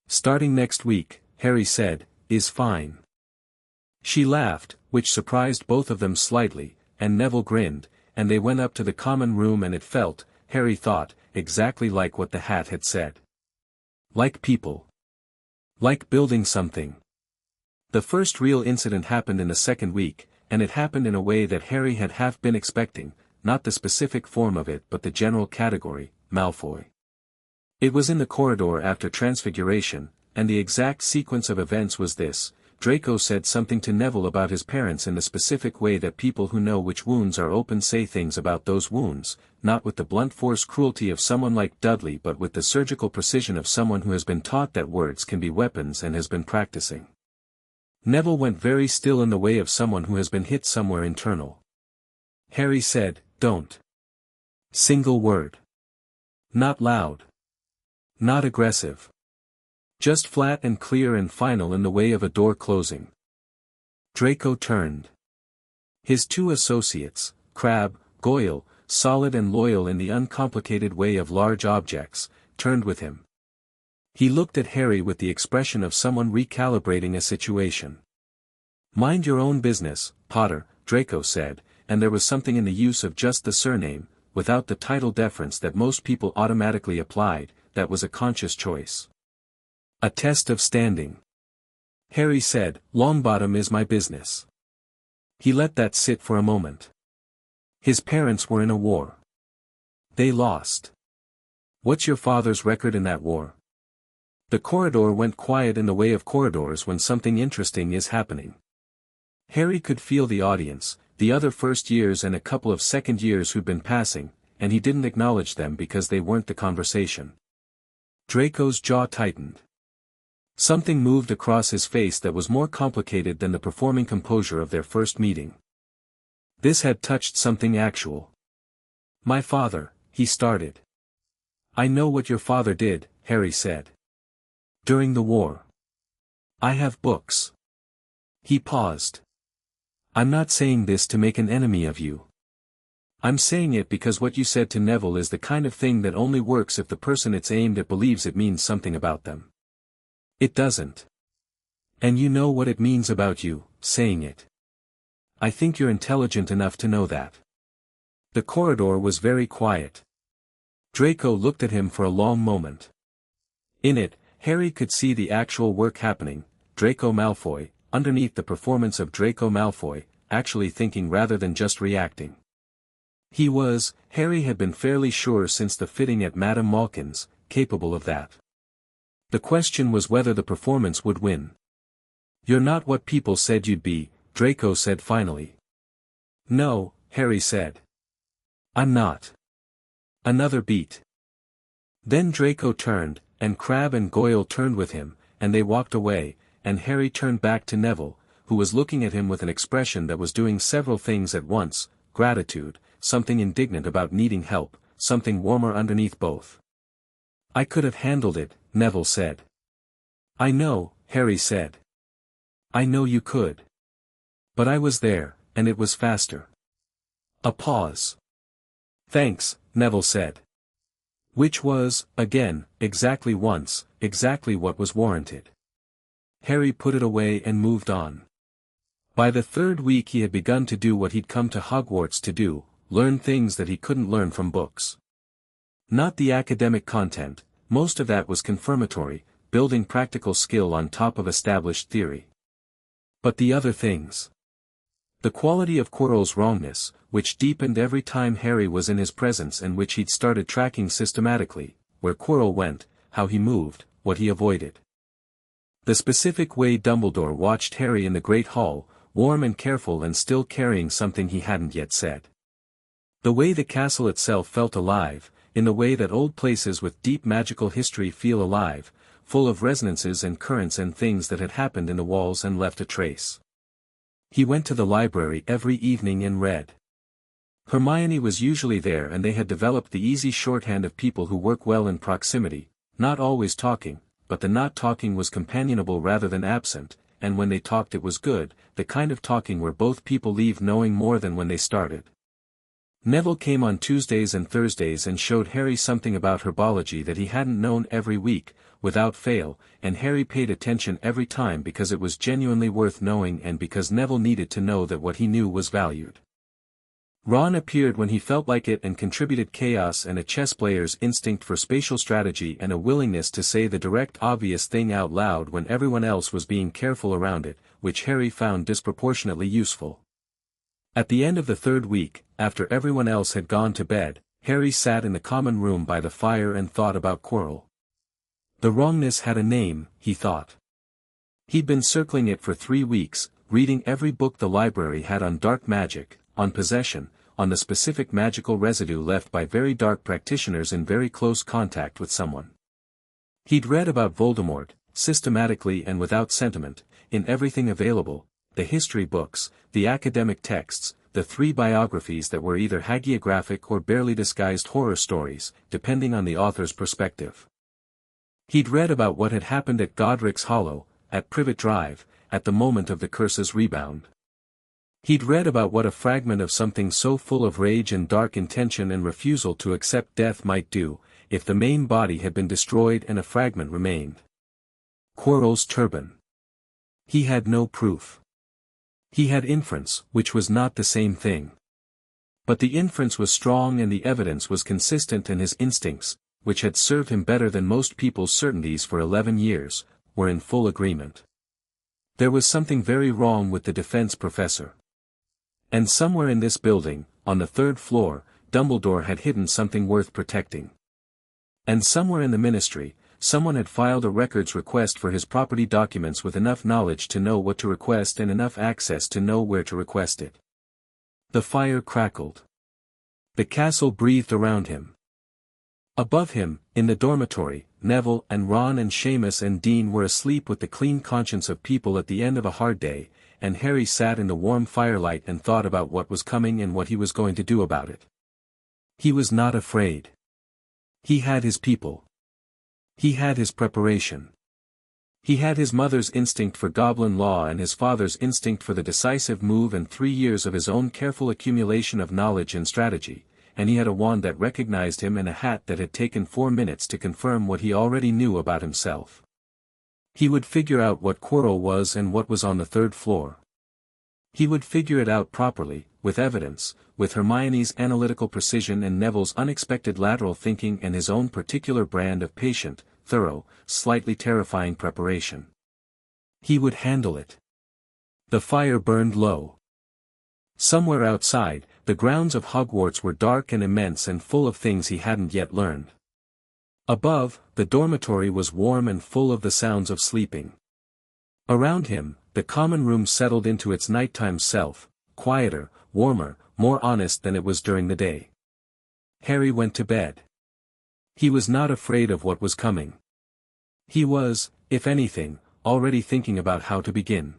"Starting next week," Harry said, "is fine." She laughed, which surprised both of them slightly, and Neville grinned, and they went up to the common room and it felt, Harry thought, exactly like what the hat had said. Like people. Like building something. The first real incident happened in the second week, and it happened in a way that Harry had half been expecting, not the specific form of it but the general category, Malfoy. It was in the corridor after Transfiguration, and the exact sequence of events was this: Draco said something to Neville about his parents in the specific way that people who know which wounds are open say things about those wounds, not with the blunt force cruelty of someone like Dudley but with the surgical precision of someone who has been taught that words can be weapons and has been practicing. Neville went very still in the way of someone who has been hit somewhere internal. Harry said, "Don't." Single word. Not loud. Not aggressive. Just flat and clear and final in the way of a door closing. Draco turned. His 2 associates, Crabbe, Goyle, solid and loyal in the uncomplicated way of large objects, turned with him. He looked at Harry with the expression of someone recalibrating a situation. "Mind your own business, Potter," Draco said, and there was something in the use of just the surname, without the title deference that most people automatically applied, that was a conscious choice. "A test of standing." Harry said, "Longbottom is my business." He let that sit for a moment. His parents were in a war. They lost. "What's your father's record in that war?" The corridor went quiet in the way of corridors when something interesting is happening. Harry could feel the audience, the other first years and a couple of second years who'd been passing, and he didn't acknowledge them because they weren't the conversation. Draco's jaw tightened. Something moved across his face that was more complicated than the performing composure of their first meeting. This had touched something actual. "My father," he started. "I know what your father did," Harry said. "During the war. I have books." He paused. "I'm not saying this to make an enemy of you. I'm saying it because what you said to Neville is the kind of thing that only works if the person it's aimed at believes it means something about them. It doesn't. And you know what it means about you, saying it. I think you're intelligent enough to know that. The corridor was very quiet. Draco looked at him for a long moment. In it, Harry could see the actual work happening, Draco Malfoy, underneath the performance of Draco Malfoy, actually thinking rather than just reacting. Harry had been fairly sure since the fitting at Madame Malkin's, capable of that. The question was whether the performance would win. You're not what people said you'd be, Draco said finally. No, Harry said. I'm not. Another beat. Then Draco turned, and Crabbe and Goyle turned with him, and they walked away, and Harry turned back to Neville, who was looking at him with an expression that was doing several things at once, gratitude, something indignant about needing help, something warmer underneath both. I could have handled it, Neville said. I know, Harry said. I know you could. But I was there, and it was faster. A pause. Thanks, Neville said. Which was, again, exactly once, exactly what was warranted. Harry put it away and moved on. By the third week he had begun to do what he'd come to Hogwarts to do, learn things that he couldn't learn from books. Not the academic content, most of that was confirmatory, building practical skill on top of established theory. But the other things. The quality of Quirrell's wrongness, which deepened every time Harry was in his presence and which he'd started tracking systematically, where Quirrell went, how he moved, what he avoided. The specific way Dumbledore watched Harry in the Great Hall, warm and careful and still carrying something he hadn't yet said. The way the castle itself felt alive, in the way that old places with deep magical history feel alive, full of resonances and currents and things that had happened in the walls and left a trace. He went to the library every evening and read. Hermione was usually there and they had developed the easy shorthand of people who work well in proximity, not always talking, but the not talking was companionable rather than absent, and when they talked it was good, the kind of talking where both people leave knowing more than when they started. Neville came on Tuesdays and Thursdays and showed Harry something about herbology that he hadn't known every week, without fail, and Harry paid attention every time because it was genuinely worth knowing and because Neville needed to know that what he knew was valued. Ron appeared when he felt like it and contributed chaos and a chess player's instinct for spatial strategy and a willingness to say the direct obvious thing out loud when everyone else was being careful around it, which Harry found disproportionately useful. At the end of the third week, after everyone else had gone to bed, Harry sat in the common room by the fire and thought about Quirrell. The wrongness had a name, he thought. He'd been circling it for 3 weeks, reading every book the library had on dark magic, on possession, on the specific magical residue left by very dark practitioners in very close contact with someone. He'd read about Voldemort, systematically and without sentiment, in everything available, the history books, the academic texts, the 3 biographies that were either hagiographic or barely disguised horror stories, depending on the author's perspective. He'd read about what had happened at Godric's Hollow, at Privet Drive, at the moment of the curse's rebound. He'd read about what a fragment of something so full of rage and dark intention and refusal to accept death might do, if the main body had been destroyed and a fragment remained. Quirrell's turban. He had no proof. He had inference, which was not the same thing. But the inference was strong and the evidence was consistent, and his instincts, which had served him better than most people's certainties for 11 years, were in full agreement. There was something very wrong with the defense professor. And somewhere in this building, on the 3rd floor, Dumbledore had hidden something worth protecting. And somewhere in the ministry, someone had filed a records request for his property documents with enough knowledge to know what to request and enough access to know where to request it. The fire crackled. The castle breathed around him. Above him, in the dormitory, Neville and Ron and Seamus and Dean were asleep with the clean conscience of people at the end of a hard day, and Harry sat in the warm firelight and thought about what was coming and what he was going to do about it. He was not afraid. He had his people. He had his preparation. He had his mother's instinct for goblin law and his father's instinct for the decisive move and 3 years of his own careful accumulation of knowledge and strategy, and he had a wand that recognized him and a hat that had taken 4 minutes to confirm what he already knew about himself. He would figure out what Quirrell was and what was on the third floor. He would figure it out properly, with evidence, with Hermione's analytical precision and Neville's unexpected lateral thinking and his own particular brand of patient, thorough, slightly terrifying preparation. He would handle it. The fire burned low. Somewhere outside, the grounds of Hogwarts were dark and immense and full of things he hadn't yet learned. Above, the dormitory was warm and full of the sounds of sleeping. Around him, the common room settled into its nighttime self, quieter, warmer, more honest than it was during the day. Harry went to bed. He was not afraid of what was coming. He was, if anything, already thinking about how to begin.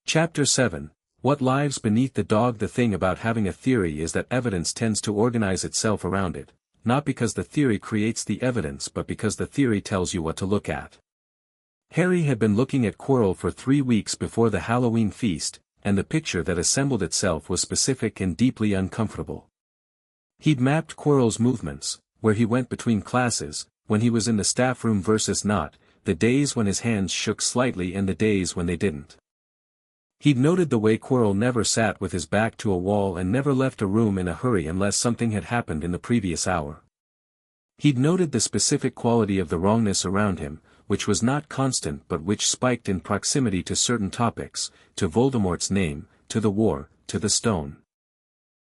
Chapter 7. What lives beneath the dog? The thing about having a theory is that evidence tends to organize itself around it, not because the theory creates the evidence but because the theory tells you what to look at. Harry had been looking at Quirrell for 3 weeks before the Halloween feast, and the picture that assembled itself was specific and deeply uncomfortable. He'd mapped Quirrell's movements, where he went between classes, when he was in the staff room versus not, the days when his hands shook slightly and the days when they didn't. He'd noted the way Quirrell never sat with his back to a wall and never left a room in a hurry unless something had happened in the previous hour. He'd noted the specific quality of the wrongness around him, which was not constant but which spiked in proximity to certain topics, to Voldemort's name, to the war, to the stone.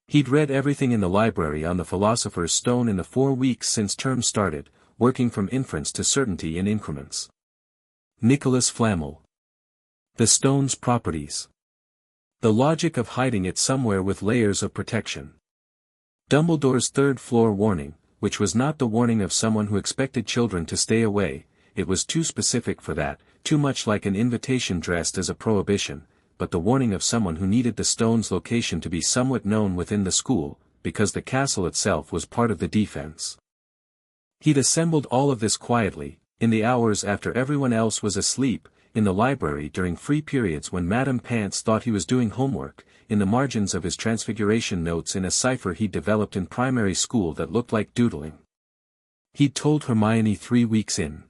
He'd read everything in the library on the Philosopher's Stone in the 4 weeks since term started, working from inference to certainty in increments. Nicholas Flamel. The stone's properties. The logic of hiding it somewhere with layers of protection. Dumbledore's third-floor warning, which was not the warning of someone who expected children to stay away, it was too specific for that, too much like an invitation dressed as a prohibition, but the warning of someone who needed the stone's location to be somewhat known within the school, because the castle itself was part of the defense. He'd assembled all of this quietly, in the hours after everyone else was asleep, in the library during free periods when Madame Pants thought he was doing homework, in the margins of his transfiguration notes in a cipher he'd developed in primary school that looked like doodling. He'd told Hermione 3 weeks in.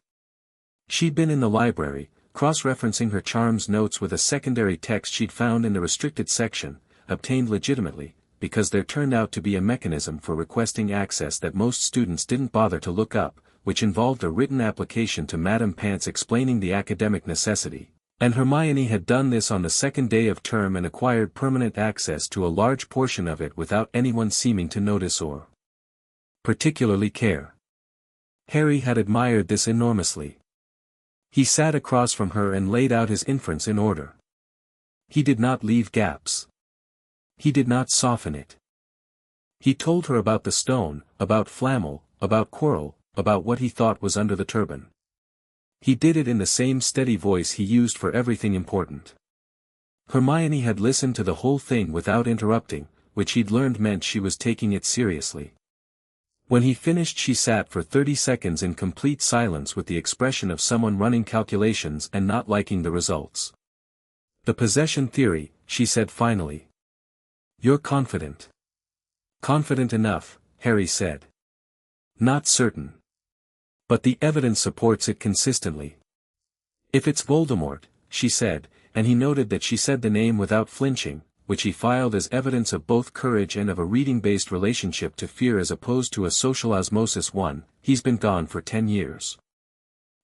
She'd been in the library, cross-referencing her charms notes with a secondary text she'd found in the restricted section, obtained legitimately, because there turned out to be a mechanism for requesting access that most students didn't bother to look up, which involved a written application to Madame Pants explaining the academic necessity, and Hermione had done this on the second day of term and acquired permanent access to a large portion of it without anyone seeming to notice or particularly care. Harry had admired this enormously. He sat across from her and laid out his inference in order. He did not leave gaps. He did not soften it. He told her about the stone, about Flamel, about Quirrell, about what he thought was under the turban. He did it in the same steady voice he used for everything important. Hermione had listened to the whole thing without interrupting, which he'd learned meant she was taking it seriously. When he finished she sat for 30 seconds in complete silence with the expression of someone running calculations and not liking the results. "The possession theory," she said finally. "You're confident." "Confident enough," Harry said. "Not certain. But the evidence supports it consistently." "If it's Voldemort," she said, and he noted that she said the name without flinching, which he filed as evidence of both courage and of a reading-based relationship to fear as opposed to a social osmosis one, "he's been gone for 10 years.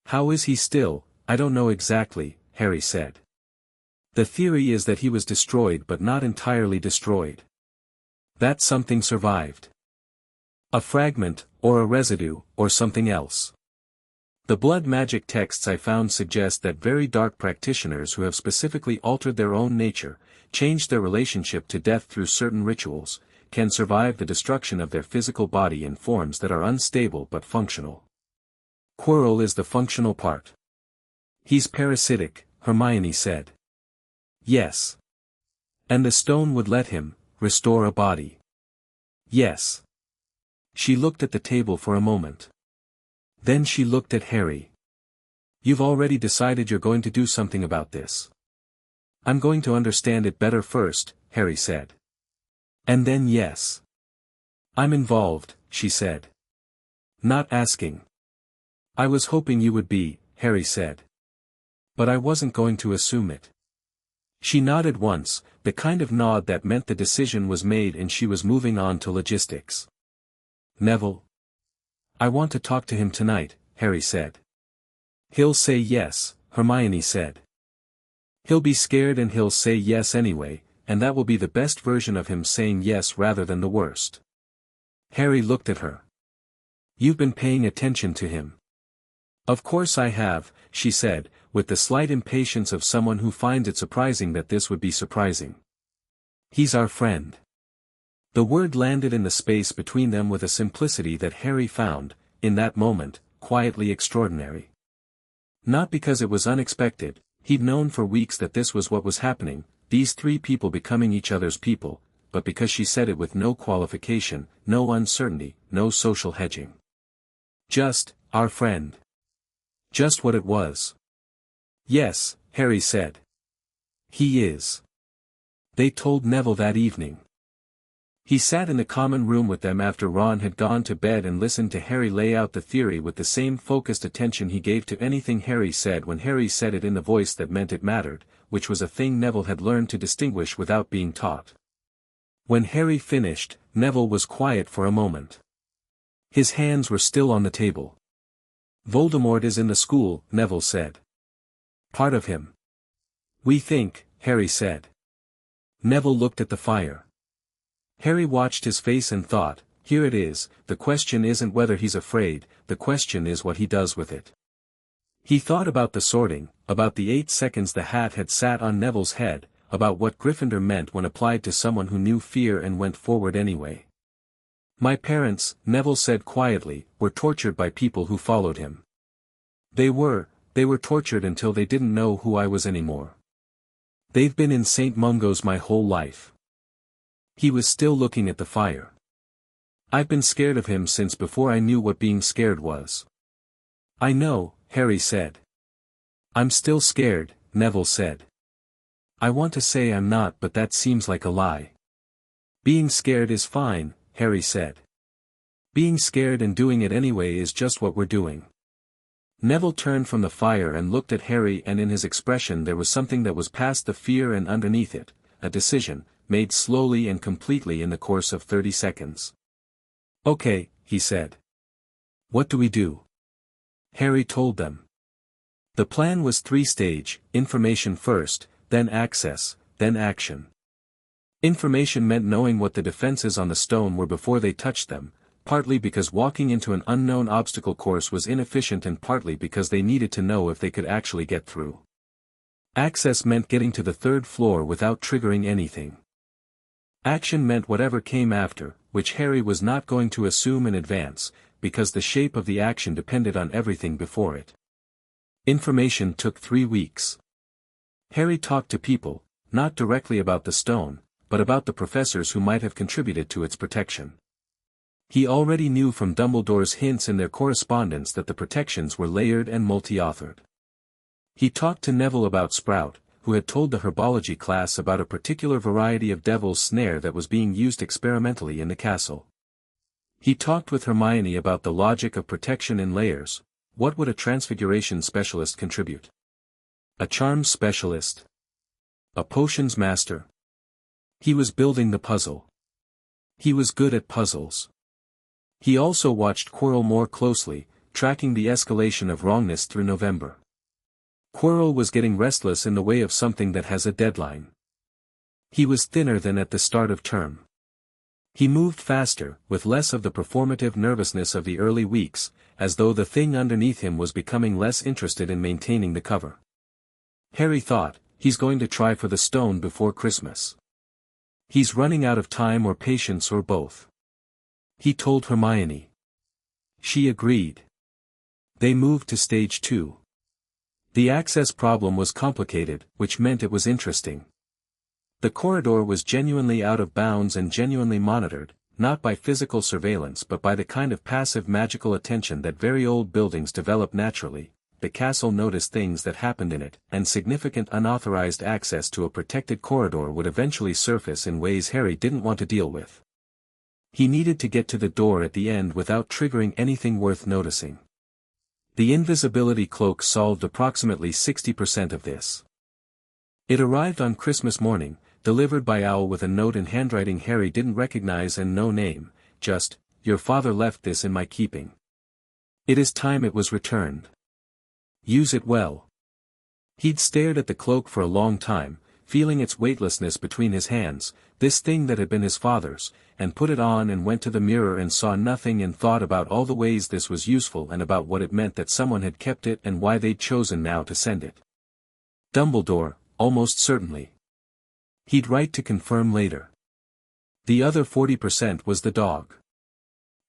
"How is he still? I don't know exactly," Harry said. "The theory is that he was destroyed but not entirely destroyed. That something survived. A fragment, or a residue, or something else. The blood magic texts I found suggest that very dark practitioners who have specifically altered their own nature, changed their relationship to death through certain rituals, can survive the destruction of their physical body in forms that are unstable but functional. Quirrell is the functional part." "He's parasitic," Hermione said. "Yes. And the stone would let him restore a body." "Yes." She looked at the table for a moment. Then she looked at Harry. "You've already decided you're going to do something about this." "I'm going to understand it better first," Harry said. "And then yes." "I'm involved," she said. "Not asking." "I was hoping you would be," Harry said. But I wasn't going to assume it. She nodded once, the kind of nod that meant the decision was made and she was moving on to logistics. Neville. I want to talk to him tonight, Harry said. He'll say yes, Hermione said. He'll be scared and he'll say yes anyway, and that will be the best version of him saying yes rather than the worst. Harry looked at her. You've been paying attention to him. Of course I have, she said, with the slight impatience of someone who finds it surprising that this would be surprising. He's our friend. The word landed in the space between them with a simplicity that Harry found, in that moment, quietly extraordinary. Not because it was unexpected, he'd known for weeks that this was what was happening, these three people becoming each other's people, but because she said it with no qualification, no uncertainty, no social hedging. Just, our friend. Just what it was. Yes, Harry said. He is. They told Neville that evening. He sat in the common room with them after Ron had gone to bed and listened to Harry lay out the theory with the same focused attention he gave to anything Harry said when Harry said it in the voice that meant it mattered, which was a thing Neville had learned to distinguish without being taught. When Harry finished, Neville was quiet for a moment. His hands were still on the table. Voldemort is in the school, Neville said. Part of him. We think, Harry said. Neville looked at the fire. Harry watched his face and thought, here it is, the question isn't whether he's afraid, the question is what he does with it. He thought about the sorting, about the 8 seconds the hat had sat on Neville's head, about what Gryffindor meant when applied to someone who knew fear and went forward anyway. My parents, Neville said quietly, were tortured by people who followed him. They were tortured until they didn't know who I was anymore. They've been in St. Mungo's my whole life. He was still looking at the fire. I've been scared of him since before I knew what being scared was. I know, Harry said. I'm still scared, Neville said. I want to say I'm not, but that seems like a lie. Being scared is fine, Harry said. Being scared and doing it anyway is just what we're doing. Neville turned from the fire and looked at Harry, and in his expression there was something that was past the fear and underneath it, a decision, made slowly and completely in the course of 30 seconds. Okay, he said. What do we do? Harry told them. The plan was 3-stage, information first, then access, then action. Information meant knowing what the defenses on the stone were before they touched them, partly because walking into an unknown obstacle course was inefficient and partly because they needed to know if they could actually get through. Access meant getting to the 3rd floor without triggering anything. Action meant whatever came after, which Harry was not going to assume in advance, because the shape of the action depended on everything before it. Information took 3 weeks. Harry talked to people, not directly about the stone, but about the professors who might have contributed to its protection. He already knew from Dumbledore's hints in their correspondence that the protections were layered and multi-authored. He talked to Neville about Sprout, who had told the herbology class about a particular variety of devil's snare that was being used experimentally in the castle. He talked with Hermione about the logic of protection in layers. What would a transfiguration specialist contribute? A charms specialist? A potions master? He was building the puzzle. He was good at puzzles. He also watched Quirrell more closely, tracking the escalation of wrongness through November. Quirrell was getting restless in the way of something that has a deadline. He was thinner than at the start of term. He moved faster, with less of the performative nervousness of the early weeks, as though the thing underneath him was becoming less interested in maintaining the cover. Harry thought, he's going to try for the stone before Christmas. He's running out of time or patience or both. He told Hermione. She agreed. They moved to stage 2. The access problem was complicated, which meant it was interesting. The corridor was genuinely out of bounds and genuinely monitored, not by physical surveillance but by the kind of passive magical attention that very old buildings develop naturally. The castle noticed things that happened in it, and significant unauthorized access to a protected corridor would eventually surface in ways Harry didn't want to deal with. He needed to get to the door at the end without triggering anything worth noticing. The invisibility cloak solved approximately 60% of this. It arrived on Christmas morning, delivered by Owl with a note in handwriting Harry didn't recognize and no name, just, "Your father left this in my keeping. It is time it was returned. Use it well." He'd stared at the cloak for a long time, feeling its weightlessness between his hands, this thing that had been his father's, and put it on and went to the mirror and saw nothing and thought about all the ways this was useful and about what it meant that someone had kept it and why they'd chosen now to send it. Dumbledore, almost certainly. He'd write to confirm later. The other 40% was the dog.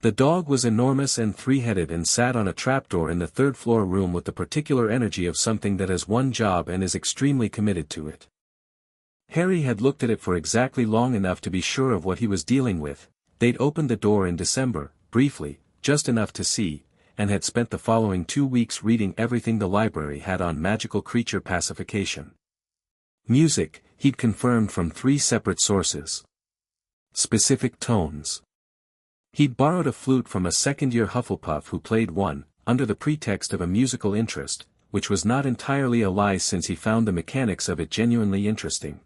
The dog was enormous and three-headed and sat on a trapdoor in the third-floor room with the particular energy of something that has one job and is extremely committed to it. Harry had looked at it for exactly long enough to be sure of what he was dealing with. They'd opened the door in December, briefly, just enough to see, and had spent the following 2 weeks reading everything the library had on magical creature pacification. Music, he'd confirmed from 3 separate sources. Specific tones. He'd borrowed a flute from a second-year Hufflepuff who played one, under the pretext of a musical interest, which was not entirely a lie since he found the mechanics of it genuinely interesting.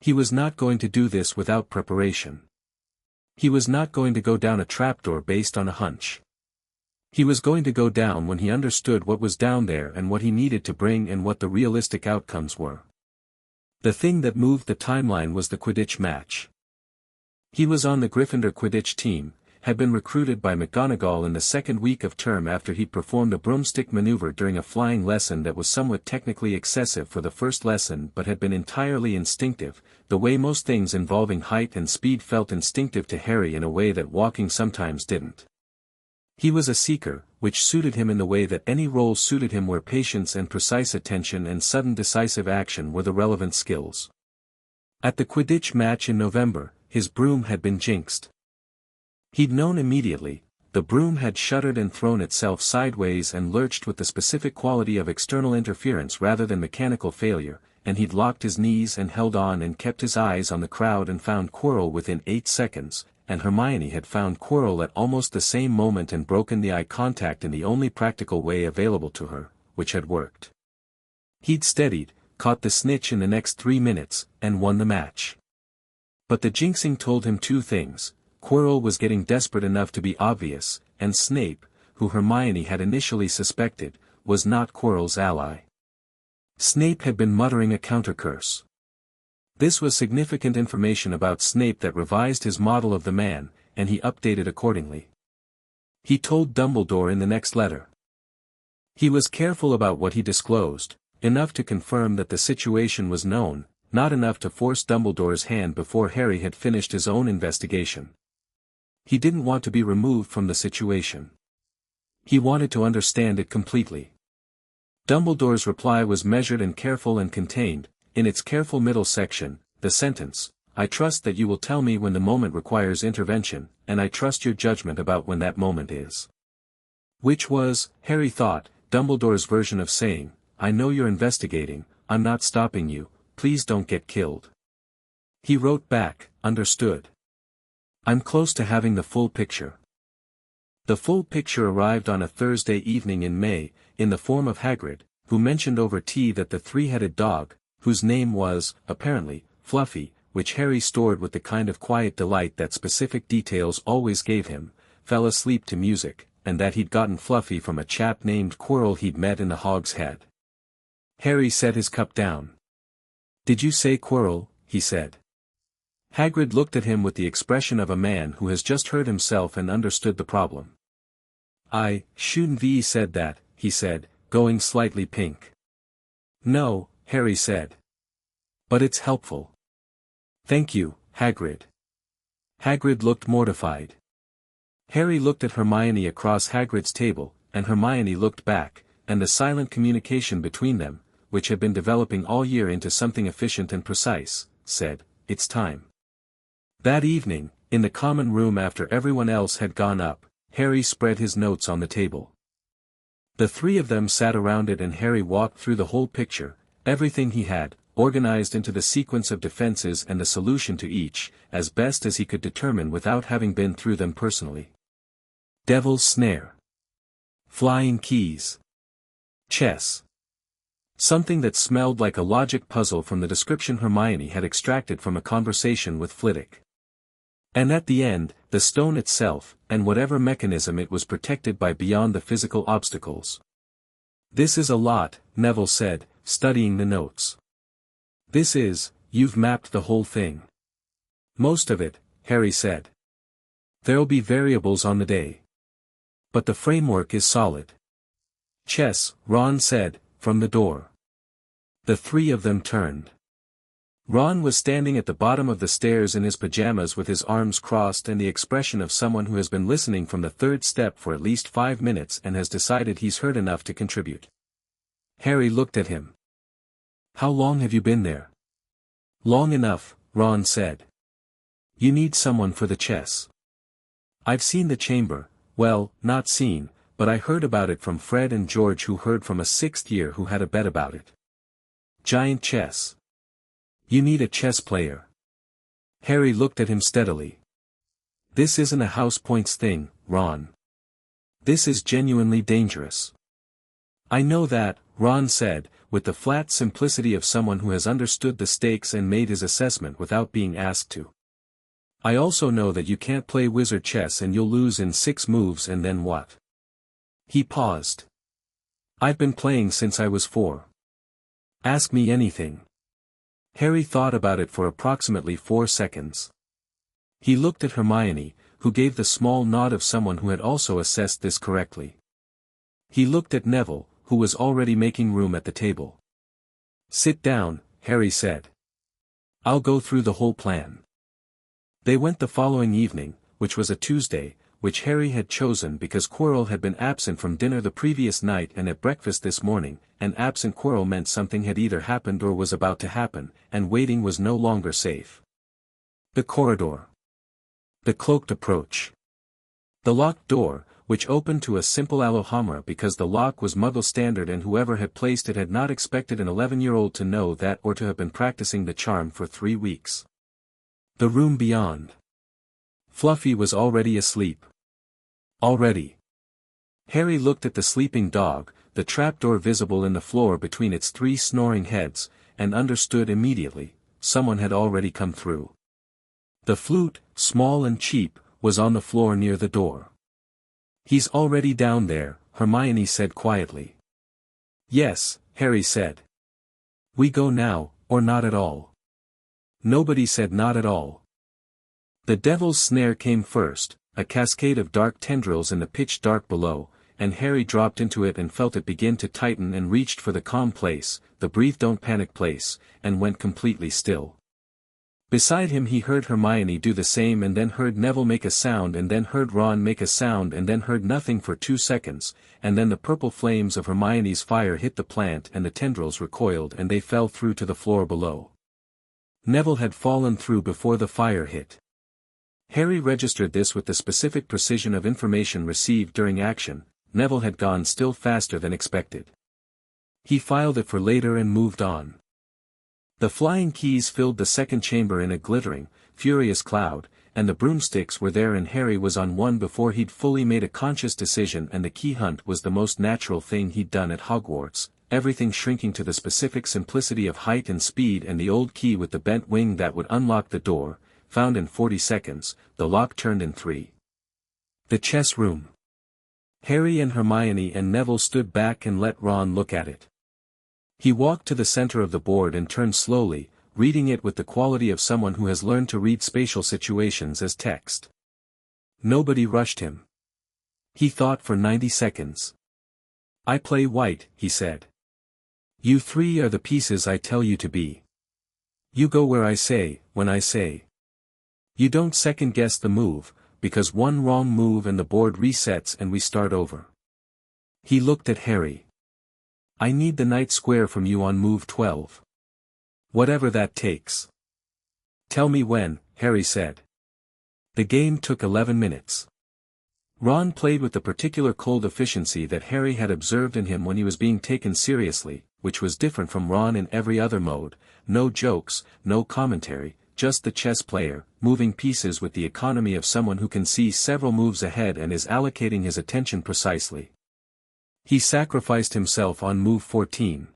He was not going to do this without preparation. He was not going to go down a trapdoor based on a hunch. He was going to go down when he understood what was down there and what he needed to bring and what the realistic outcomes were. The thing that moved the timeline was the Quidditch match. He was on the Gryffindor Quidditch team, had been recruited by McGonagall in the second week of term after he'd performed a broomstick maneuver during a flying lesson that was somewhat technically excessive for the first lesson but had been entirely instinctive, the way most things involving height and speed felt instinctive to Harry in a way that walking sometimes didn't. He was a seeker, which suited him in the way that any role suited him where patience and precise attention and sudden decisive action were the relevant skills. At the Quidditch match in November, his broom had been jinxed. He'd known immediately, the broom had shuddered and thrown itself sideways and lurched with the specific quality of external interference rather than mechanical failure, and he'd locked his knees and held on and kept his eyes on the crowd and found Quirrell within 8 seconds, and Hermione had found Quirrell at almost the same moment and broken the eye contact in the only practical way available to her, which had worked. He'd steadied, caught the snitch in the next 3 minutes, and won the match. But the jinxing told him 2 things. Quirrell was getting desperate enough to be obvious, and Snape, who Hermione had initially suspected, was not Quirrell's ally. Snape had been muttering a countercurse. This was significant information about Snape that revised his model of the man, and he updated accordingly. He told Dumbledore in the next letter. He was careful about what he disclosed, enough to confirm that the situation was known, not enough to force Dumbledore's hand before Harry had finished his own investigation. He didn't want to be removed from the situation. He wanted to understand it completely. Dumbledore's reply was measured and careful and contained, in its careful middle section, the sentence, "I trust that you will tell me when the moment requires intervention, and I trust your judgment about when that moment is." Which was, Harry thought, Dumbledore's version of saying, "I know you're investigating, I'm not stopping you, please don't get killed." He wrote back, "Understood. I'm close to having the full picture." The full picture arrived on a Thursday evening in May, in the form of Hagrid, who mentioned over tea that the 3-headed dog, whose name was, apparently, Fluffy, which Harry stored with the kind of quiet delight that specific details always gave him, fell asleep to music, and that he'd gotten Fluffy from a chap named Quirrell he'd met in the Hog's Head. Harry set his cup down. "Did you say Quirrell?" he said. Hagrid looked at him with the expression of a man who has just heard himself and understood the problem. "I shouldn't have said that," he said, going slightly pink. "No," Harry said. "But it's helpful." "Thank you, Hagrid." Hagrid looked mortified. Harry looked at Hermione across Hagrid's table, and Hermione looked back, and the silent communication between them, which had been developing all year into something efficient and precise, said, "It's time." That evening, in the common room after everyone else had gone up, Harry spread his notes on the table. The 3 of them sat around it and Harry walked through the whole picture, everything he had, organized into the sequence of defenses and the solution to each, as best as he could determine without having been through them personally. Devil's Snare. Flying keys. Chess. Something that smelled like a logic puzzle from the description Hermione had extracted from a conversation with Flitwick. And at the end, the stone itself, and whatever mechanism it was protected by beyond the physical obstacles. This is a lot, Neville said, studying the notes. You've mapped the whole thing. Most of it, Harry said. There'll be variables on the day. But the framework is solid. Chess, Ron said, from the door. The three of them turned. Ron was standing at the bottom of the stairs in his pajamas with his arms crossed and the expression of someone who has been listening from the third step for at least 5 minutes and has decided he's heard enough to contribute. Harry looked at him. How long have you been there? Long enough, Ron said. You need someone for the chess. I've seen the chamber, well, not seen, but I heard about it from Fred and George who heard from a 6th year who had a bet about it. Giant chess. You need a chess player. Harry looked at him steadily. This isn't a house points thing, Ron. This is genuinely dangerous. I know that, Ron said, with the flat simplicity of someone who has understood the stakes and made his assessment without being asked to. I also know that you can't play wizard chess and you'll lose in 6 moves and then what? He paused. I've been playing since I was 4. Ask me anything. Harry thought about it for approximately 4 seconds. He looked at Hermione, who gave the small nod of someone who had also assessed this correctly. He looked at Neville, who was already making room at the table. Sit down, Harry said. I'll go through the whole plan. They went the following evening, which was a Tuesday, which Harry had chosen because Quirrell had been absent from dinner the previous night and at breakfast this morning, and absent Quirrell meant something had either happened or was about to happen, and waiting was no longer safe. The corridor. The cloaked approach. The locked door, which opened to a simple Alohomora because the lock was Muggle standard and whoever had placed it had not expected an 11-year-old to know that or to have been practicing the charm for 3 weeks. The room beyond. Fluffy was already asleep. Already. Harry looked at the sleeping dog, the trapdoor visible in the floor between its 3 snoring heads, and understood immediately, someone had already come through. The flute, small and cheap, was on the floor near the door. He's already down there, Hermione said quietly. Yes, Harry said. We go now, or not at all. Nobody said not at all. The devil's snare came first, a cascade of dark tendrils in the pitch dark below, and Harry dropped into it and felt it begin to tighten and reached for the calm place, the breathe don't panic place, and went completely still. Beside him he heard Hermione do the same and then heard Neville make a sound and then heard Ron make a sound and then heard nothing for 2 seconds, and then the purple flames of Hermione's fire hit the plant and the tendrils recoiled and they fell through to the floor below. Neville had fallen through before the fire hit. Harry registered this with the specific precision of information received during action. Neville had gone still faster than expected. He filed it for later and moved on. The flying keys filled the second chamber in a glittering, furious cloud, and the broomsticks were there and Harry was on one before he'd fully made a conscious decision and the key hunt was the most natural thing he'd done at Hogwarts, everything shrinking to the specific simplicity of height and speed and the old key with the bent wing that would unlock the door, found in 40 seconds, the lock turned in 3. The chess room. Harry and Hermione and Neville stood back and let Ron look at it. He walked to the center of the board and turned slowly, reading it with the quality of someone who has learned to read spatial situations as text. Nobody rushed him. He thought for 90 seconds. I play white, he said. You 3 are the pieces I tell you to be. You go where I say, when I say. You don't second-guess the move, because one wrong move and the board resets and we start over. He looked at Harry. I need the knight square from you on move 12. Whatever that takes. Tell me when, Harry said. The game took 11 minutes. Ron played with the particular cold efficiency that Harry had observed in him when he was being taken seriously, which was different from Ron in every other mode, no jokes, no commentary, just the chess player, moving pieces with the economy of someone who can see several moves ahead and is allocating his attention precisely. He sacrificed himself on move 14.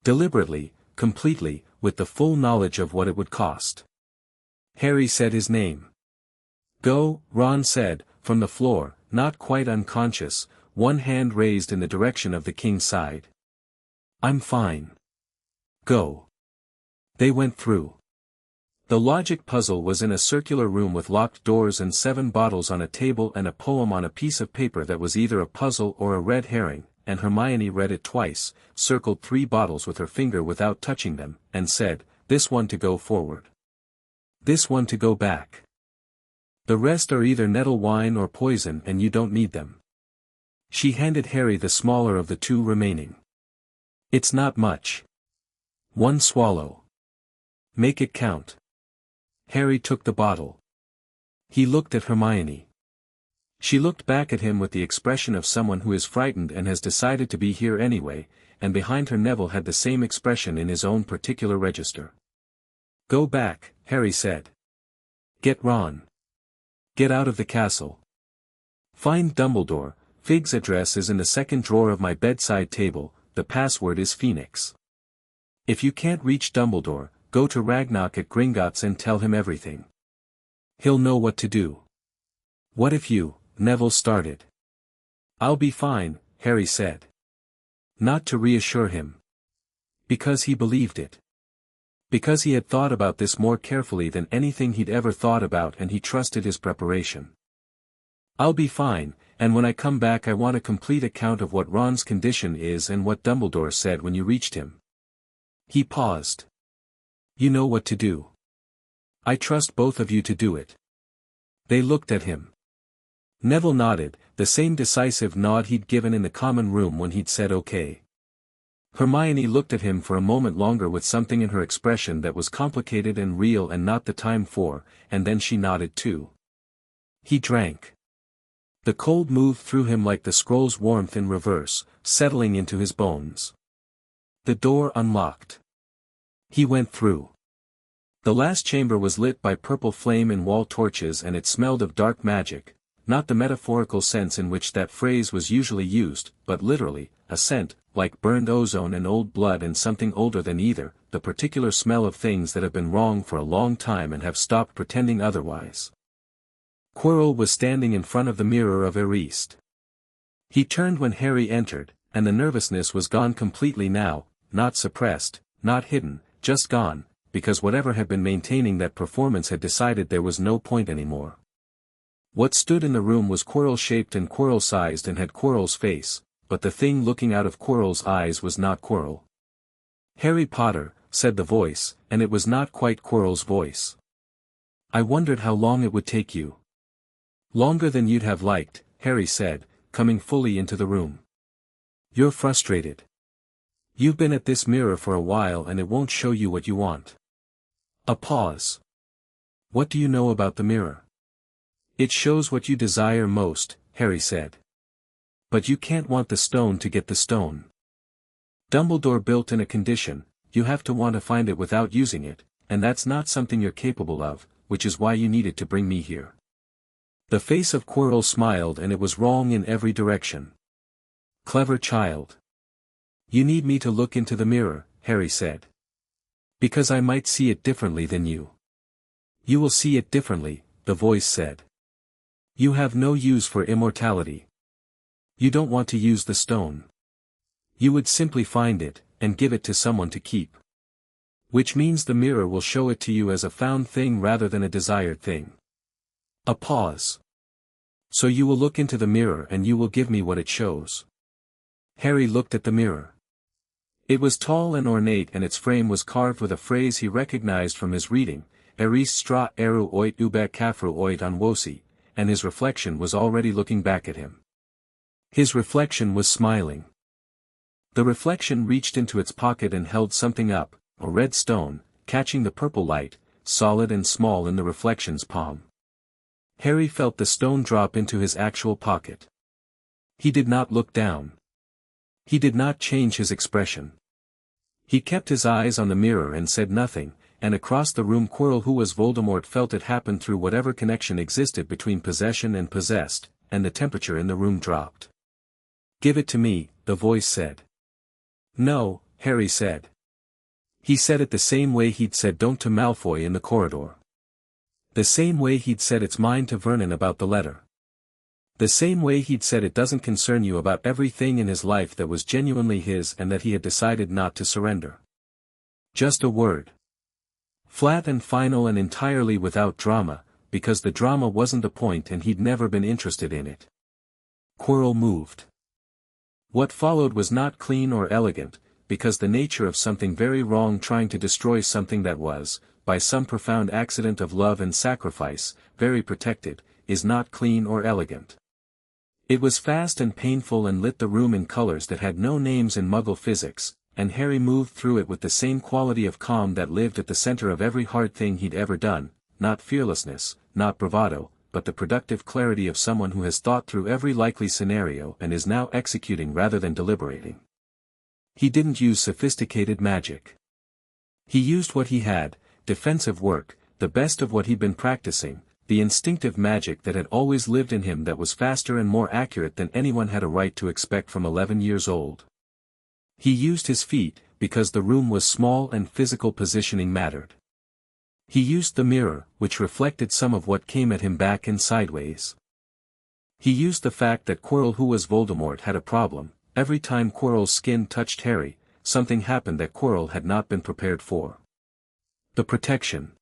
Deliberately, completely, with the full knowledge of what it would cost. Harry said his name. Go, Ron said, from the floor, not quite unconscious, one hand raised in the direction of the king's side. I'm fine. Go. They went through. The logic puzzle was in a circular room with locked doors and 7 bottles on a table and a poem on a piece of paper that was either a puzzle or a red herring, and Hermione read it twice, circled 3 bottles with her finger without touching them, and said, this one to go forward. This one to go back. The rest are either nettle wine or poison and you don't need them. She handed Harry the smaller of the 2 remaining. It's not much. 1 swallow. Make it count. Harry took the bottle. He looked at Hermione. She looked back at him with the expression of someone who is frightened and has decided to be here anyway, and behind her Neville had the same expression in his own particular register. Go back, Harry said. Get Ron. Get out of the castle. Find Dumbledore. Fig's address is in the 2nd drawer of my bedside table, the password is Phoenix. If you can't reach Dumbledore, go to Ragnarok at Gringotts and tell him everything. He'll know what to do. What if you, Neville started. I'll be fine, Harry said. Not to reassure him. Because he believed it. Because he had thought about this more carefully than anything he'd ever thought about and he trusted his preparation. I'll be fine, and when I come back I want a complete account of what Ron's condition is and what Dumbledore said when you reached him. He paused. You know what to do. I trust both of you to do it. They looked at him. Neville nodded, the same decisive nod he'd given in the common room when he'd said okay. Hermione looked at him for a moment longer with something in her expression that was complicated and real and not the time for, and then she nodded too. He drank. The cold moved through him like the scroll's warmth in reverse, settling into his bones. The door unlocked. He went through. The last chamber was lit by purple flame and wall torches and it smelled of dark magic, not the metaphorical sense in which that phrase was usually used, but literally, a scent, like burned ozone and old blood and something older than either, the particular smell of things that have been wrong for a long time and have stopped pretending otherwise. Quirrell was standing in front of the mirror of Eriste. He turned when Harry entered, and the nervousness was gone completely now, not suppressed, not hidden, just gone, because whatever had been maintaining that performance had decided there was no point anymore. What stood in the room was Quirrell-shaped and Quirrell-sized and had Quirrell's face, but the thing looking out of Quirrell's eyes was not Quirrell. Harry Potter, said the voice, and it was not quite Quirrell's voice. I wondered how long it would take you. Longer than you'd have liked, Harry said, coming fully into the room. You're frustrated. You've been at this mirror for a while and it won't show you what you want. A pause. What do you know about the mirror? It shows what you desire most, Harry said. But you can't want the stone to get the stone. Dumbledore built in a condition, you have to want to find it without using it, and that's not something you're capable of, which is why you needed to bring me here. The face of Quirrell smiled and it was wrong in every direction. Clever child. You need me to look into the mirror, Harry said. Because I might see it differently than you. You will see it differently, the voice said. You have no use for immortality. You don't want to use the stone. You would simply find it, and give it to someone to keep. Which means the mirror will show it to you as a found thing rather than a desired thing. A pause. So you will look into the mirror and you will give me what it shows. Harry looked at the mirror. It was tall and ornate and its frame was carved with a phrase he recognized from his reading, Eris stra eru oit ube kafru oit anwosi, and his reflection was already looking back at him. His reflection was smiling. The reflection reached into its pocket and held something up, a red stone, catching the purple light, solid and small in the reflection's palm. Harry felt the stone drop into his actual pocket. He did not look down. He did not change his expression. He kept his eyes on the mirror and said nothing, and across the room Quirrell, who was Voldemort, felt it happen through whatever connection existed between possession and possessed, and the temperature in the room dropped. Give it to me, the voice said. No, Harry said. He said it the same way he'd said don't to Malfoy in the corridor. The same way he'd said it's mine to Vernon about the letter. The same way he'd said it doesn't concern you about everything in his life that was genuinely his and that he had decided not to surrender. Just a word. Flat and final and entirely without drama, because the drama wasn't the point and he'd never been interested in it. Quirrell moved. What followed was not clean or elegant, because the nature of something very wrong trying to destroy something that was, by some profound accident of love and sacrifice, very protected, is not clean or elegant. It was fast and painful and lit the room in colors that had no names in Muggle physics, and Harry moved through it with the same quality of calm that lived at the center of every hard thing he'd ever done, not fearlessness, not bravado, but the productive clarity of someone who has thought through every likely scenario and is now executing rather than deliberating. He didn't use sophisticated magic. He used what he had, defensive work, the best of what he'd been practicing, the instinctive magic that had always lived in him that was faster and more accurate than anyone had a right to expect from 11 years old. He used his feet, because the room was small and physical positioning mattered. He used the mirror, which reflected some of what came at him back and sideways. He used the fact that Quirrell, who was Voldemort, had a problem. Every time Quirrell's skin touched Harry, something happened that Quirrell had not been prepared for. The protection.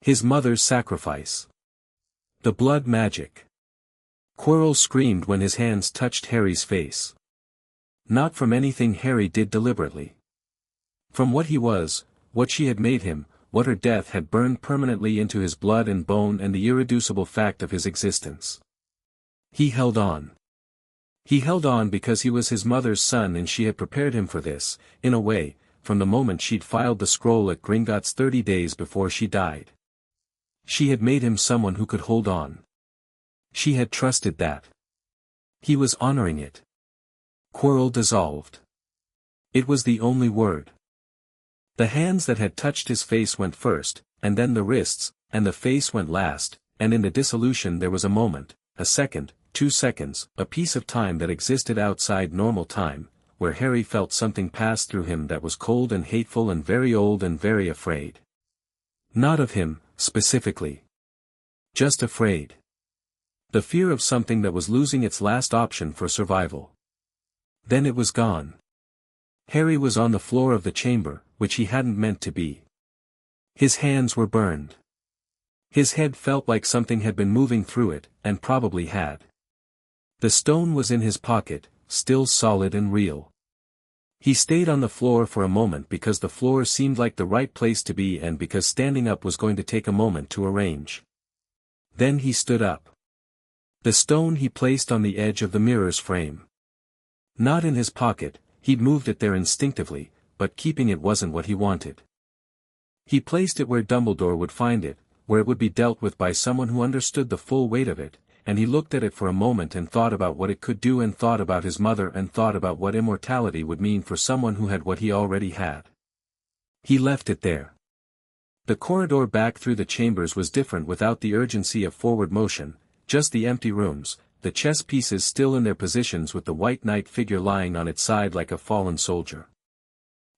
His mother's sacrifice. The blood magic. Quirrell screamed when his hands touched Harry's face. Not from anything Harry did deliberately. From what he was, what she had made him, what her death had burned permanently into his blood and bone and the irreducible fact of his existence. He held on. He held on because he was his mother's son and she had prepared him for this, in a way, from the moment she'd filed the scroll at Gringotts 30 days before she died. She had made him someone who could hold on. She had trusted that. He was honoring it. Quirrell dissolved. It was the only word. The hands that had touched his face went first, and then the wrists, and the face went last, and in the dissolution there was a moment, a second, 2 seconds, a piece of time that existed outside normal time, where Harry felt something pass through him that was cold and hateful and very old and very afraid. Not of him, specifically. Just afraid. The fear of something that was losing its last option for survival. Then it was gone. Harry was on the floor of the chamber, which he hadn't meant to be. His hands were burned. His head felt like something had been moving through it, and probably had. The stone was in his pocket, still solid and real. He stayed on the floor for a moment because the floor seemed like the right place to be and because standing up was going to take a moment to arrange. Then he stood up. The stone he placed on the edge of the mirror's frame. Not in his pocket, he'd moved it there instinctively, but keeping it wasn't what he wanted. He placed it where Dumbledore would find it, where it would be dealt with by someone who understood the full weight of it, and he looked at it for a moment and thought about what it could do and thought about his mother and thought about what immortality would mean for someone who had what he already had. He left it there. The corridor back through the chambers was different without the urgency of forward motion, just the empty rooms, the chess pieces still in their positions with the White Knight figure lying on its side like a fallen soldier.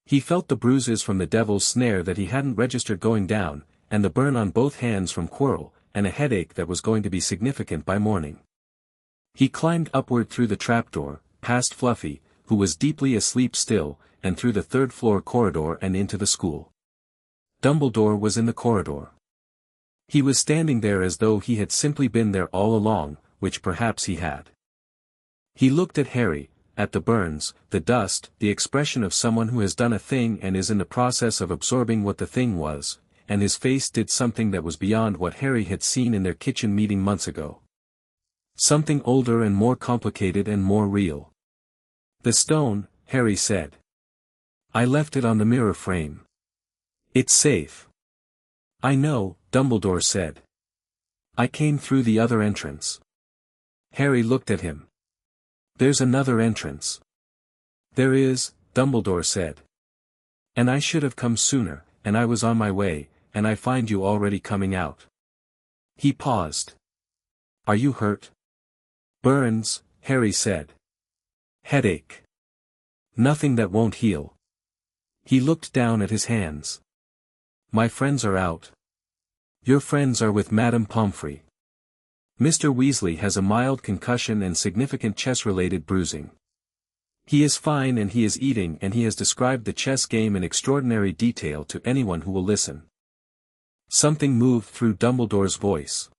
He felt the bruises from the devil's snare that he hadn't registered going down, and the burn on both hands from Quirrell, and a headache that was going to be significant by morning. He climbed upward through the trapdoor, past Fluffy, who was deeply asleep still, and through the third-floor corridor and into the school. Dumbledore was in the corridor. He was standing there as though he had simply been there all along, which perhaps he had. He looked at Harry, at the burns, the dust, the expression of someone who has done a thing and is in the process of absorbing what the thing was, and his face did something that was beyond what Harry had seen in their kitchen meeting months ago. Something older and more complicated and more real. The stone, Harry said. I left it on the mirror frame. It's safe. I know, Dumbledore said. I came through the other entrance. Harry looked at him. There's another entrance. There is, Dumbledore said. And I should have come sooner, and I was on my way, and I find you already coming out. He paused. Are you hurt? Burns, Harry said. Headache. Nothing that won't heal. He looked down at his hands. My friends are out. Your friends are with Madame Pomfrey. Mr. Weasley has a mild concussion and significant chess-related bruising. He is fine and he is eating, and he has described the chess game in extraordinary detail to anyone who will listen. Something moved through Dumbledore's voice.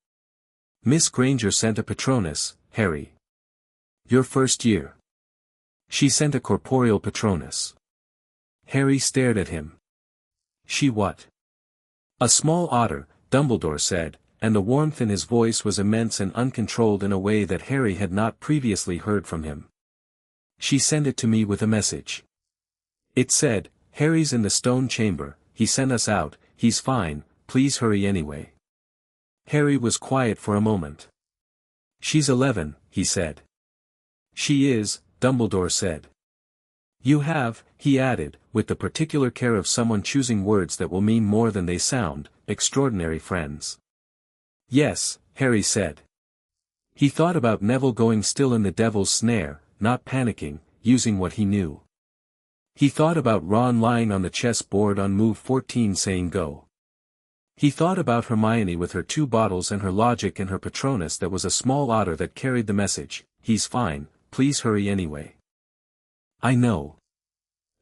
Miss Granger sent a Patronus, Harry. Your first year. She sent a corporeal Patronus. Harry stared at him. She what? A small otter, Dumbledore said, and the warmth in his voice was immense and uncontrolled in a way that Harry had not previously heard from him. She sent it to me with a message. It said, Harry's in the stone chamber, he sent us out, he's fine, please hurry anyway. Harry was quiet for a moment. She's 11, he said. She is, Dumbledore said. You have, he added, with the particular care of someone choosing words that will mean more than they sound, extraordinary friends. Yes, Harry said. He thought about Neville going still in the devil's snare, not panicking, using what he knew. He thought about Ron lying on the chess board on move 14 saying go. He thought about Hermione with her 2 bottles and her logic and her Patronus that was a small otter that carried the message, he's fine, please hurry anyway. I know.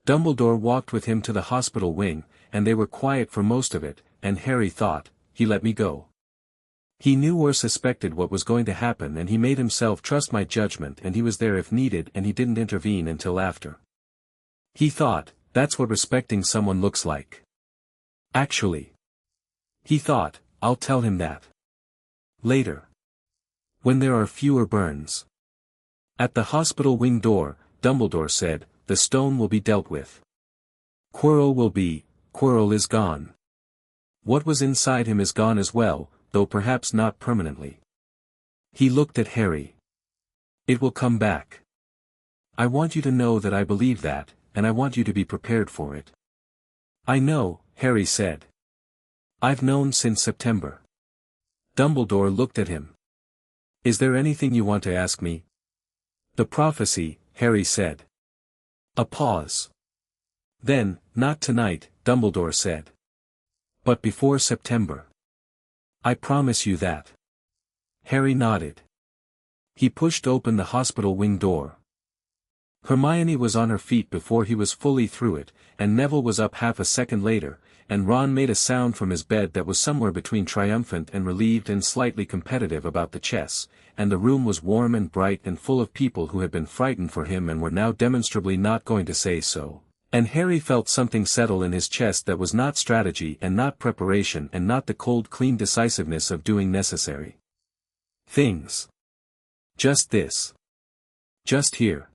Dumbledore walked with him to the hospital wing, and they were quiet for most of it, and Harry thought, he let me go. He knew or suspected what was going to happen, and he made himself trust my judgment, and he was there if needed, and he didn't intervene until after. He thought, that's what respecting someone looks like. Actually. He thought, I'll tell him that. Later. When there are fewer burns. At the hospital wing door, Dumbledore said, the stone will be dealt with. Quirrell is gone. What was inside him is gone as well, though perhaps not permanently. He looked at Harry. It will come back. I want you to know that I believe that, and I want you to be prepared for it. I know, Harry said. I've known since September. Dumbledore looked at him. Is there anything you want to ask me? The prophecy, Harry said. A pause. Then, not tonight, Dumbledore said. But before September. I promise you that. Harry nodded. He pushed open the hospital wing door. Hermione was on her feet before he was fully through it, and Neville was up half a second later, and Ron made a sound from his bed that was somewhere between triumphant and relieved and slightly competitive about the chess, and the room was warm and bright and full of people who had been frightened for him and were now demonstrably not going to say so. And Harry felt something settle in his chest that was not strategy and not preparation and not the cold clean decisiveness of doing necessary things. Just this. Just here.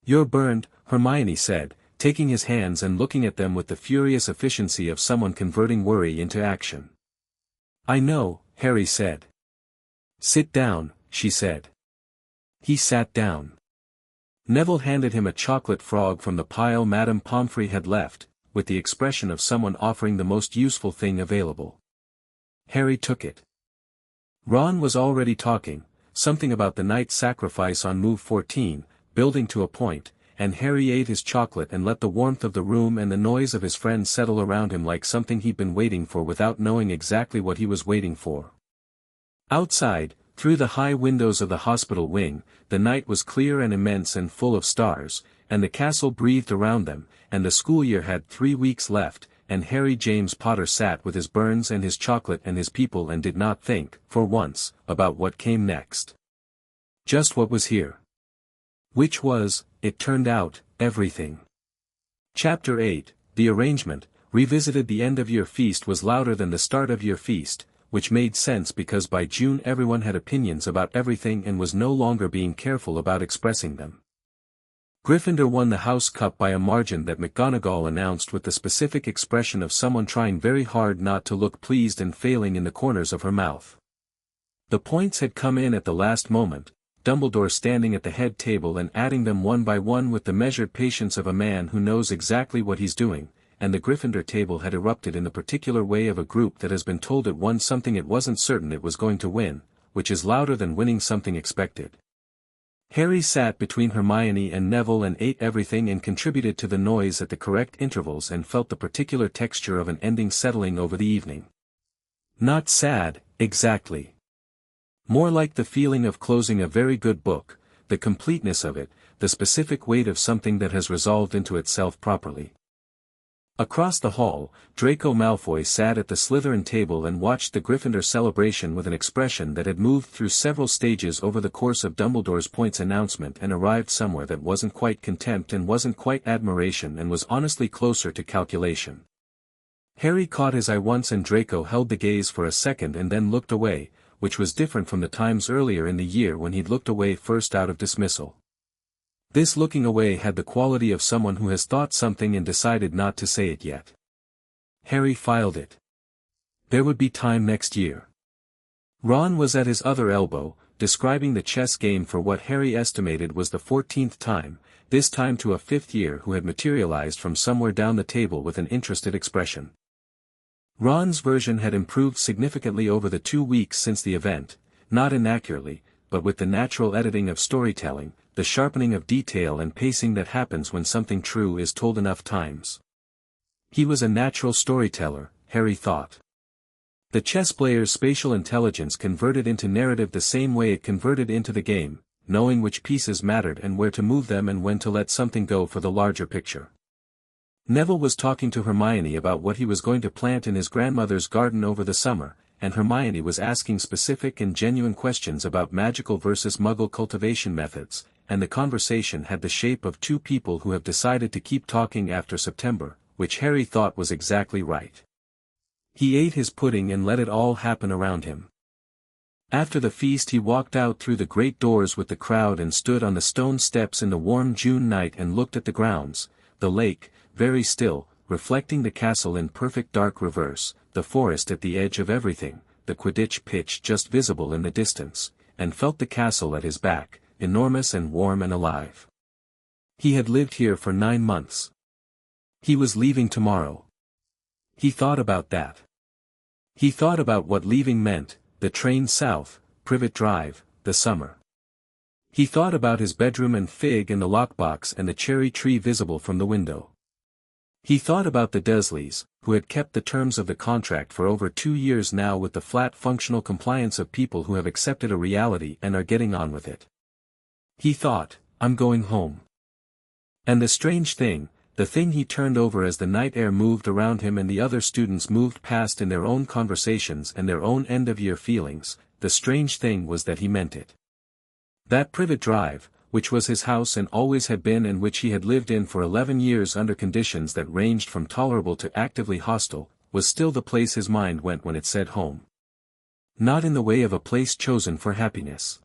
You're burned, Hermione said, taking his hands and looking at them with the furious efficiency of someone converting worry into action. I know, Harry said. Sit down, she said. He sat down. Neville handed him a chocolate frog from the pile Madame Pomfrey had left, with the expression of someone offering the most useful thing available. Harry took it. Ron was already talking, something about the knight's sacrifice on move 14, building to a point, and Harry ate his chocolate and let the warmth of the room and the noise of his friends settle around him like something he'd been waiting for without knowing exactly what he was waiting for. Outside, through the high windows of the hospital wing, the night was clear and immense and full of stars, and the castle breathed around them, and the school year had 3 weeks left, and Harry James Potter sat with his burns and his chocolate and his people and did not think, for once, about what came next. Just what was here. Which was, it turned out, everything. Chapter 8, The Arrangement, revisited. The end of year feast was louder than the start of year feast, which made sense because by June everyone had opinions about everything and was no longer being careful about expressing them. Gryffindor won the House Cup by a margin that McGonagall announced with the specific expression of someone trying very hard not to look pleased and failing in the corners of her mouth. The points had come in at the last moment, Dumbledore standing at the head table and adding them one by one with the measured patience of a man who knows exactly what he's doing, and the Gryffindor table had erupted in the particular way of a group that has been told it won something it wasn't certain it was going to win, which is louder than winning something expected. Harry sat between Hermione and Neville and ate everything and contributed to the noise at the correct intervals and felt the particular texture of an ending settling over the evening. Not sad, exactly. More like the feeling of closing a very good book, the completeness of it, the specific weight of something that has resolved into itself properly. Across the hall, Draco Malfoy sat at the Slytherin table and watched the Gryffindor celebration with an expression that had moved through several stages over the course of Dumbledore's points announcement and arrived somewhere that wasn't quite contempt and wasn't quite admiration and was honestly closer to calculation. Harry caught his eye once and Draco held the gaze for a second and then looked away, which was different from the times earlier in the year when he'd looked away first out of dismissal. This looking away had the quality of someone who has thought something and decided not to say it yet. Harry filed it. There would be time next year. Ron was at his other elbow, describing the chess game for what Harry estimated was the 14th time, this time to a fifth year who had materialized from somewhere down the table with an interested expression. Ron's version had improved significantly over the 2 weeks since the event, not inaccurately, but with the natural editing of storytelling, the sharpening of detail and pacing that happens when something true is told enough times. He was a natural storyteller, Harry thought. The chess player's spatial intelligence converted into narrative the same way it converted into the game, knowing which pieces mattered and where to move them and when to let something go for the larger picture. Neville was talking to Hermione about what he was going to plant in his grandmother's garden over the summer, and Hermione was asking specific and genuine questions about magical versus muggle cultivation methods, and the conversation had the shape of two people who have decided to keep talking after September, which Harry thought was exactly right. He ate his pudding and let it all happen around him. After the feast he walked out through the great doors with the crowd and stood on the stone steps in the warm June night and looked at the grounds, the lake, very still, reflecting the castle in perfect dark reverse, the forest at the edge of everything, the Quidditch pitch just visible in the distance, and felt the castle at his back, enormous and warm and alive. He had lived here for 9 months. He was leaving tomorrow. He thought about that. He thought about what leaving meant, the train south, Privet Drive, the summer. He thought about his bedroom and Fig and the lockbox and the cherry tree visible from the window. He thought about the Dursleys, who had kept the terms of the contract for over 2 years now with the flat functional compliance of people who have accepted a reality and are getting on with it. He thought, I'm going home. And the strange thing, the thing he turned over as the night air moved around him and the other students moved past in their own conversations and their own end-of-year feelings, the strange thing was that he meant it. That Privet Drive, which was his house and always had been and which he had lived in for 11 years under conditions that ranged from tolerable to actively hostile, was still the place his mind went when it said home. Not in the way of a place chosen for happiness.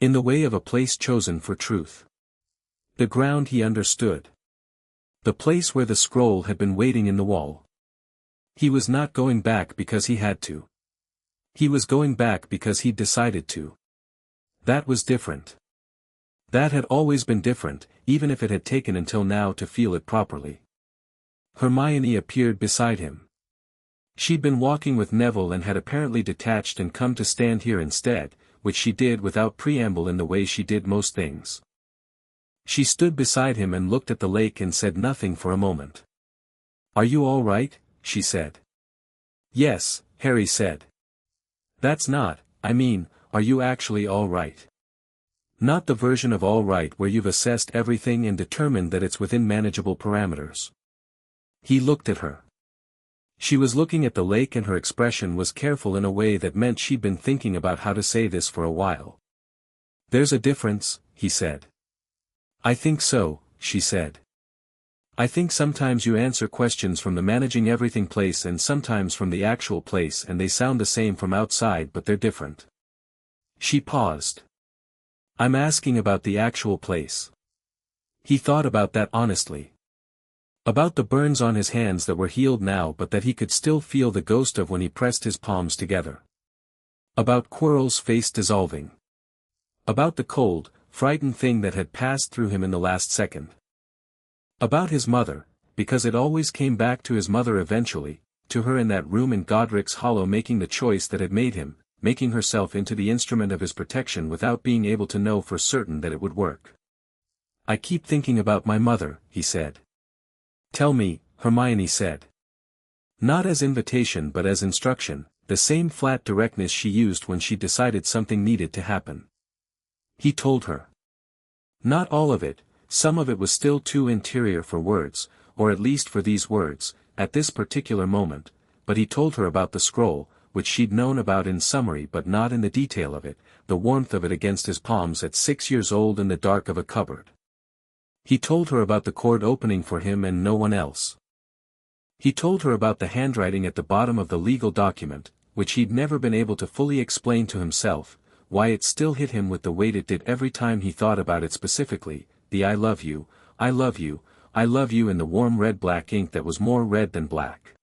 In the way of a place chosen for truth. The ground he understood. The place where the scroll had been waiting in the wall. He was not going back because he had to. He was going back because he'd decided to. That was different. That had always been different, even if it had taken until now to feel it properly. Hermione appeared beside him. She'd been walking with Neville and had apparently detached and come to stand here instead, which she did without preamble in the way she did most things. She stood beside him and looked at the lake and said nothing for a moment. "Are you all right?" she said. "Yes," Harry said. "That's not, I mean, are you actually all right? Not the version of all right where you've assessed everything and determined that it's within manageable parameters." He looked at her. She was looking at the lake and her expression was careful in a way that meant she'd been thinking about how to say this for a while. "There's a difference," he said. "I think so," she said. "I think sometimes you answer questions from the managing everything place and sometimes from the actual place and they sound the same from outside but they're different." She paused. "I'm asking about the actual place." He thought about that honestly. About the burns on his hands that were healed now but that he could still feel the ghost of when he pressed his palms together. About Quirrell's face dissolving. About the cold, frightened thing that had passed through him in the last second. About his mother, because it always came back to his mother eventually, to her in that room in Godric's Hollow making the choice that had made him, making herself into the instrument of his protection without being able to know for certain that it would work. "I keep thinking about my mother," he said. "Tell me," Hermione said. Not as invitation but as instruction, the same flat directness she used when she decided something needed to happen. He told her. Not all of it, some of it was still too interior for words, or at least for these words, at this particular moment, but he told her about the scroll, which she'd known about in summary but not in the detail of it, the warmth of it against his palms at 6 years old in the dark of a cupboard. He told her about the cord opening for him and no one else. He told her about the handwriting at the bottom of the legal document, which he'd never been able to fully explain to himself, why it still hit him with the weight it did every time he thought about it specifically, the I love you, I love you, I love you in the warm red-black ink that was more red than black.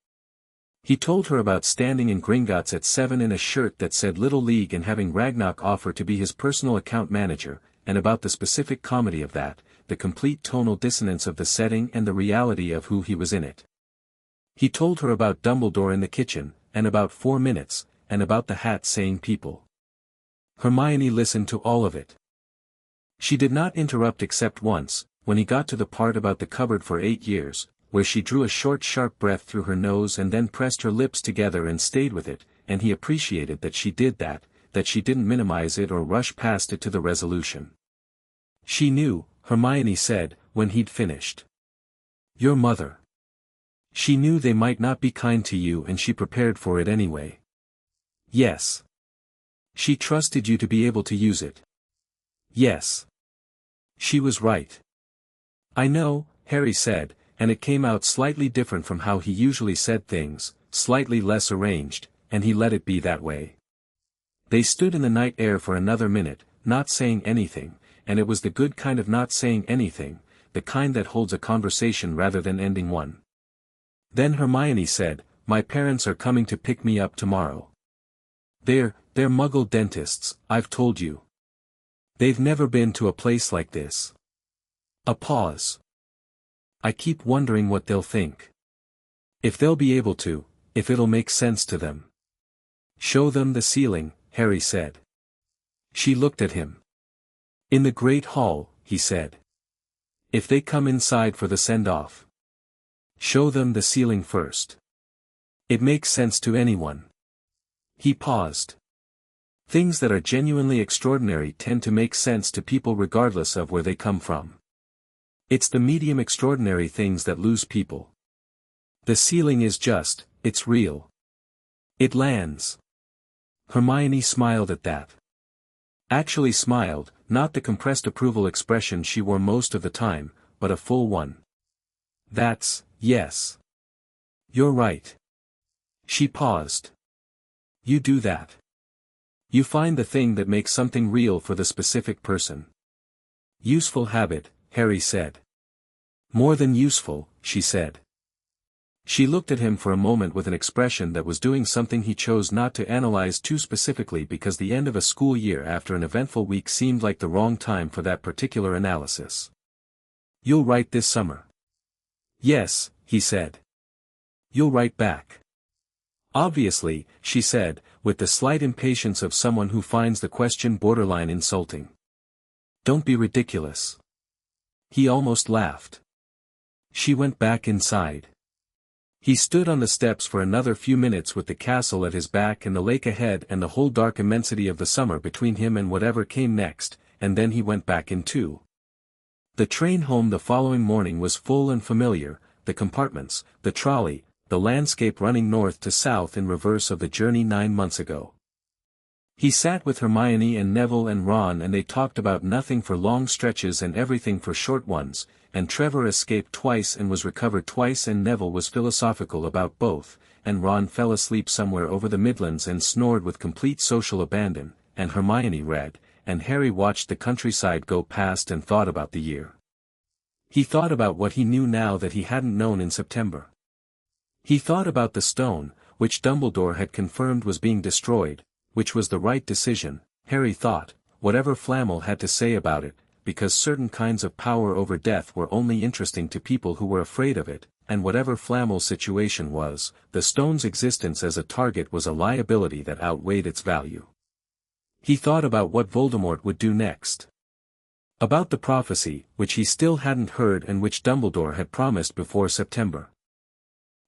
He told her about standing in Gringotts at 7 in a shirt that said Little League and having Ragnarok offer to be his personal account manager, and about the specific comedy of that, the complete tonal dissonance of the setting and the reality of who he was in it. He told her about Dumbledore in the kitchen, and about 4 minutes, and about the hat saying people. Hermione listened to all of it. She did not interrupt except once, when he got to the part about the cupboard for 8 years, where she drew a short sharp breath through her nose and then pressed her lips together and stayed with it, and he appreciated that she did that she didn't minimize it or rush past it to the resolution. She knew, Hermione said, when he'd finished. Your mother. She knew they might not be kind to you and she prepared for it anyway. Yes. She trusted you to be able to use it. Yes. She was right. I know, Harry said, and it came out slightly different from how he usually said things, slightly less arranged, and he let it be that way. They stood in the night air for another minute, not saying anything, and it was the good kind of not saying anything, the kind that holds a conversation rather than ending one. Then Hermione said, My parents are coming to pick me up tomorrow. They're Muggle dentists, I've told you. They've never been to a place like this. A pause. I keep wondering what they'll think. If they'll be able to, if it'll make sense to them. Show them the ceiling, Harry said. She looked at him. In the Great Hall, he said. If they come inside for the send-off. Show them the ceiling first. It makes sense to anyone. He paused. Things that are genuinely extraordinary tend to make sense to people regardless of where they come from. It's the medium extraordinary things that lose people. The ceiling is just, it's real. It lands. Hermione smiled at that. Actually smiled, not the compressed approval expression she wore most of the time, but a full one. That's, yes. You're right. She paused. You do that. You find the thing that makes something real for the specific person. Useful habit, Harry said. More than useful, she said. She looked at him for a moment with an expression that was doing something he chose not to analyze too specifically because the end of a school year after an eventful week seemed like the wrong time for that particular analysis. You'll write this summer. Yes, he said. You'll write back. Obviously, she said, with the slight impatience of someone who finds the question borderline insulting. Don't be ridiculous. He almost laughed. She went back inside. He stood on the steps for another few minutes with the castle at his back and the lake ahead and the whole dark immensity of the summer between him and whatever came next, and then he went back in too. The train home the following morning was full and familiar, the compartments, the trolley, the landscape running north to south in reverse of the journey 9 months ago. He sat with Hermione and Neville and Ron and they talked about nothing for long stretches and everything for short ones, and Trevor escaped twice and was recovered twice and Neville was philosophical about both, and Ron fell asleep somewhere over the Midlands and snored with complete social abandon, and Hermione read, and Harry watched the countryside go past and thought about the year. He thought about what he knew now that he hadn't known in September. He thought about the stone, which Dumbledore had confirmed was being destroyed, which was the right decision, Harry thought, whatever Flamel had to say about it, because certain kinds of power over death were only interesting to people who were afraid of it, and whatever Flamel's situation was, the stone's existence as a target was a liability that outweighed its value. He thought about what Voldemort would do next. About the prophecy, which he still hadn't heard and which Dumbledore had promised before September.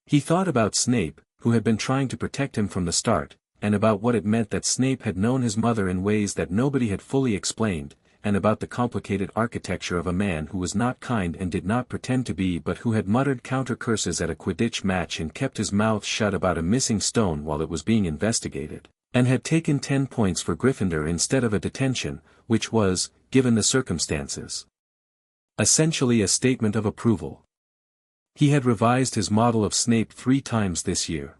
He thought about Snape, who had been trying to protect him from the start, and about what it meant that Snape had known his mother in ways that nobody had fully explained, and about the complicated architecture of a man who was not kind and did not pretend to be but who had muttered counter-curses at a Quidditch match and kept his mouth shut about a missing stone while it was being investigated, and had taken 10 points for Gryffindor instead of a detention, which was, given the circumstances, essentially a statement of approval. He had revised his model of Snape 3 times this year.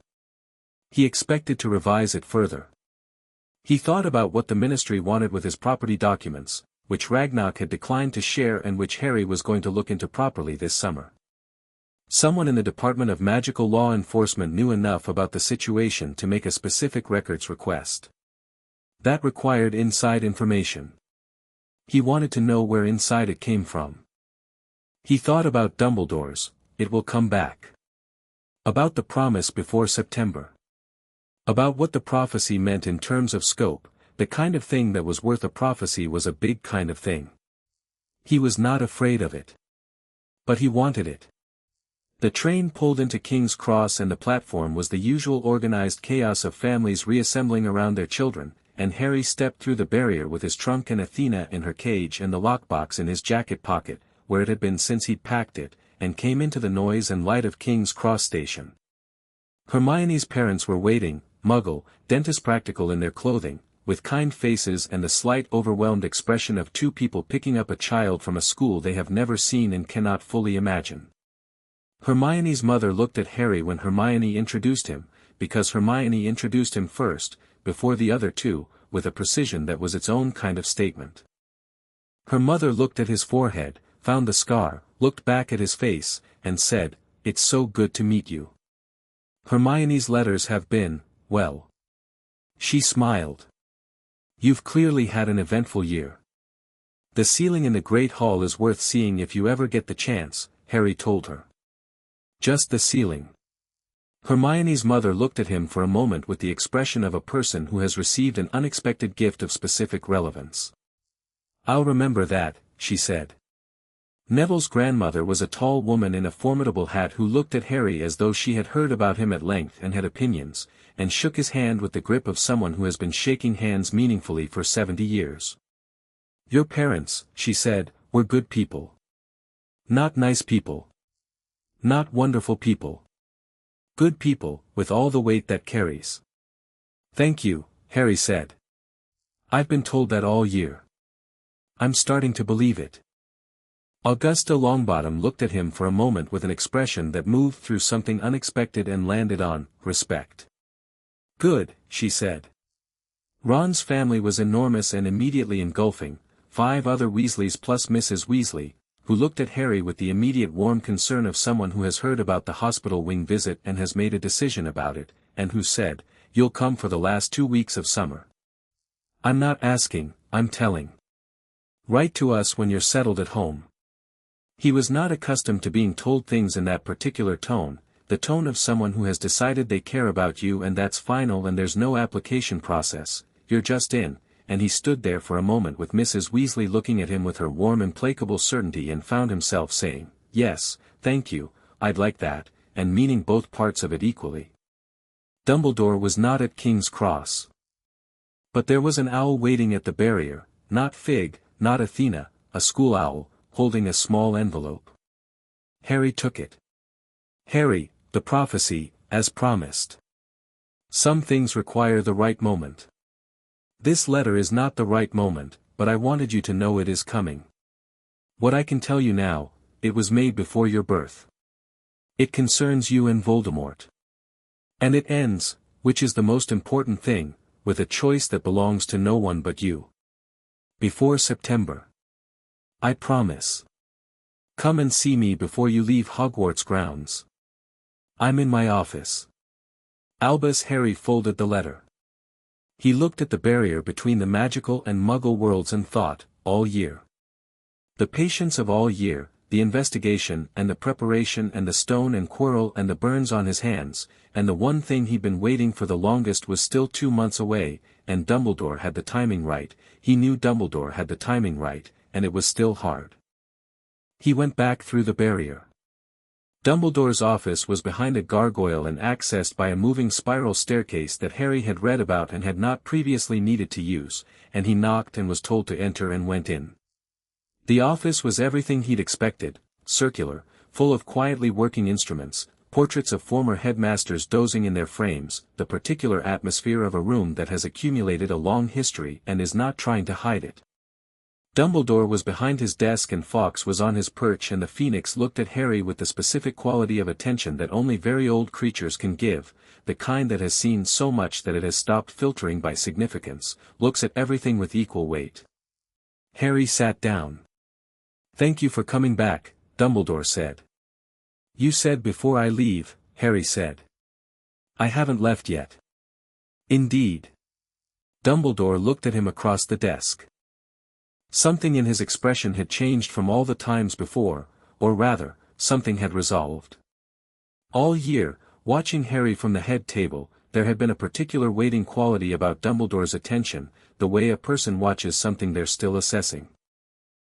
He expected to revise it further. He thought about what the Ministry wanted with his property documents, which Ragnarok had declined to share and which Harry was going to look into properly this summer. Someone in the Department of Magical Law Enforcement knew enough about the situation to make a specific records request. That required inside information. He wanted to know where inside it came from. He thought about Dumbledore's, "It will come back." About the promise before September. About what the prophecy meant in terms of scope, the kind of thing that was worth a prophecy was a big kind of thing. He was not afraid of it. But he wanted it. The train pulled into King's Cross and the platform was the usual organized chaos of families reassembling around their children, and Harry stepped through the barrier with his trunk and Athena in her cage and the lockbox in his jacket pocket, where it had been since he'd packed it, and came into the noise and light of King's Cross station. Hermione's parents were waiting, Muggle, dentist practical in their clothing, with kind faces and the slight overwhelmed expression of 2 people picking up a child from a school they have never seen and cannot fully imagine. Hermione's mother looked at Harry when Hermione introduced him, because Hermione introduced him first, before the other 2, with a precision that was its own kind of statement. Her mother looked at his forehead, found the scar, looked back at his face, and said, "It's so good to meet you. Hermione's letters have been, well." She smiled. "You've clearly had an eventful year. The ceiling in the Great Hall is worth seeing if you ever get the chance," Harry told her. "Just the ceiling." Hermione's mother looked at him for a moment with the expression of a person who has received an unexpected gift of specific relevance. "I'll remember that," she said. Neville's grandmother was a tall woman in a formidable hat who looked at Harry as though she had heard about him at length and had opinions, and shook his hand with the grip of someone who has been shaking hands meaningfully for 70 years. "Your parents," she said, "were good people. Not nice people. Not wonderful people. Good people, with all the weight that carries." "Thank you," Harry said. "I've been told that all year. I'm starting to believe it." Augusta Longbottom looked at him for a moment with an expression that moved through something unexpected and landed on respect. "Good," she said. Ron's family was enormous and immediately engulfing, 5 other Weasleys plus Mrs. Weasley, who looked at Harry with the immediate warm concern of someone who has heard about the hospital wing visit and has made a decision about it, and who said, "You'll come for the last 2 weeks of summer." "I'm not asking, I'm telling. Write to us when you're settled at home." He was not accustomed to being told things in that particular tone, the tone of someone who has decided they care about you and that's final and there's no application process, you're just in, and he stood there for a moment with Mrs. Weasley looking at him with her warm implacable certainty and found himself saying, "Yes, thank you, I'd like that," and meaning both parts of it equally. Dumbledore was not at King's Cross. But there was an owl waiting at the barrier, not Fig, not Athena, a school owl, holding a small envelope. Harry took it. "Harry, the prophecy, as promised. Some things require the right moment. This letter is not the right moment, but I wanted you to know it is coming. What I can tell you now, it was made before your birth. It concerns you and Voldemort. And it ends, which is the most important thing, with a choice that belongs to no one but you. Before September. I promise. Come and see me before you leave Hogwarts grounds. I'm in my office." Albus Harry folded the letter. He looked at the barrier between the magical and Muggle worlds and thought, all year. The patience of all year, the investigation and the preparation and the stone and quarrel and the burns on his hands, and the one thing he'd been waiting for the longest was still 2 months away, and Dumbledore had the timing right, he knew Dumbledore had the timing right, and it was still hard. He went back through the barrier. Dumbledore's office was behind a gargoyle and accessed by a moving spiral staircase that Harry had read about and had not previously needed to use, and he knocked and was told to enter and went in. The office was everything he'd expected, circular, full of quietly working instruments, portraits of former headmasters dozing in their frames, the particular atmosphere of a room that has accumulated a long history and is not trying to hide it. Dumbledore was behind his desk and Fawkes was on his perch, and the Phoenix looked at Harry with the specific quality of attention that only very old creatures can give, the kind that has seen so much that it has stopped filtering by significance, looks at everything with equal weight. Harry sat down. "Thank you for coming back," Dumbledore said. "You said before I leave," Harry said. "I haven't left yet." "Indeed." Dumbledore looked at him across the desk. Something in his expression had changed from all the times before, or rather, something had resolved. All year, watching Harry from the head table, there had been a particular waiting quality about Dumbledore's attention, the way a person watches something they're still assessing.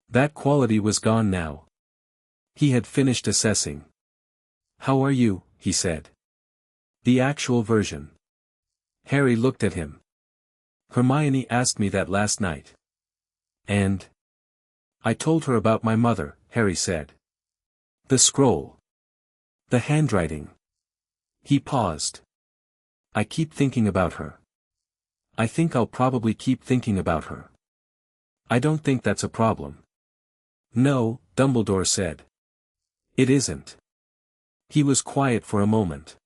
That quality was gone now. He had finished assessing. "How are you?" he said. "The actual version." Harry looked at him. "Hermione asked me that last night. And I told her about my mother," Harry said. "The scroll. The handwriting." He paused. "I keep thinking about her. I think I'll probably keep thinking about her. I don't think that's a problem." "No," Dumbledore said. "It isn't." He was quiet for a moment.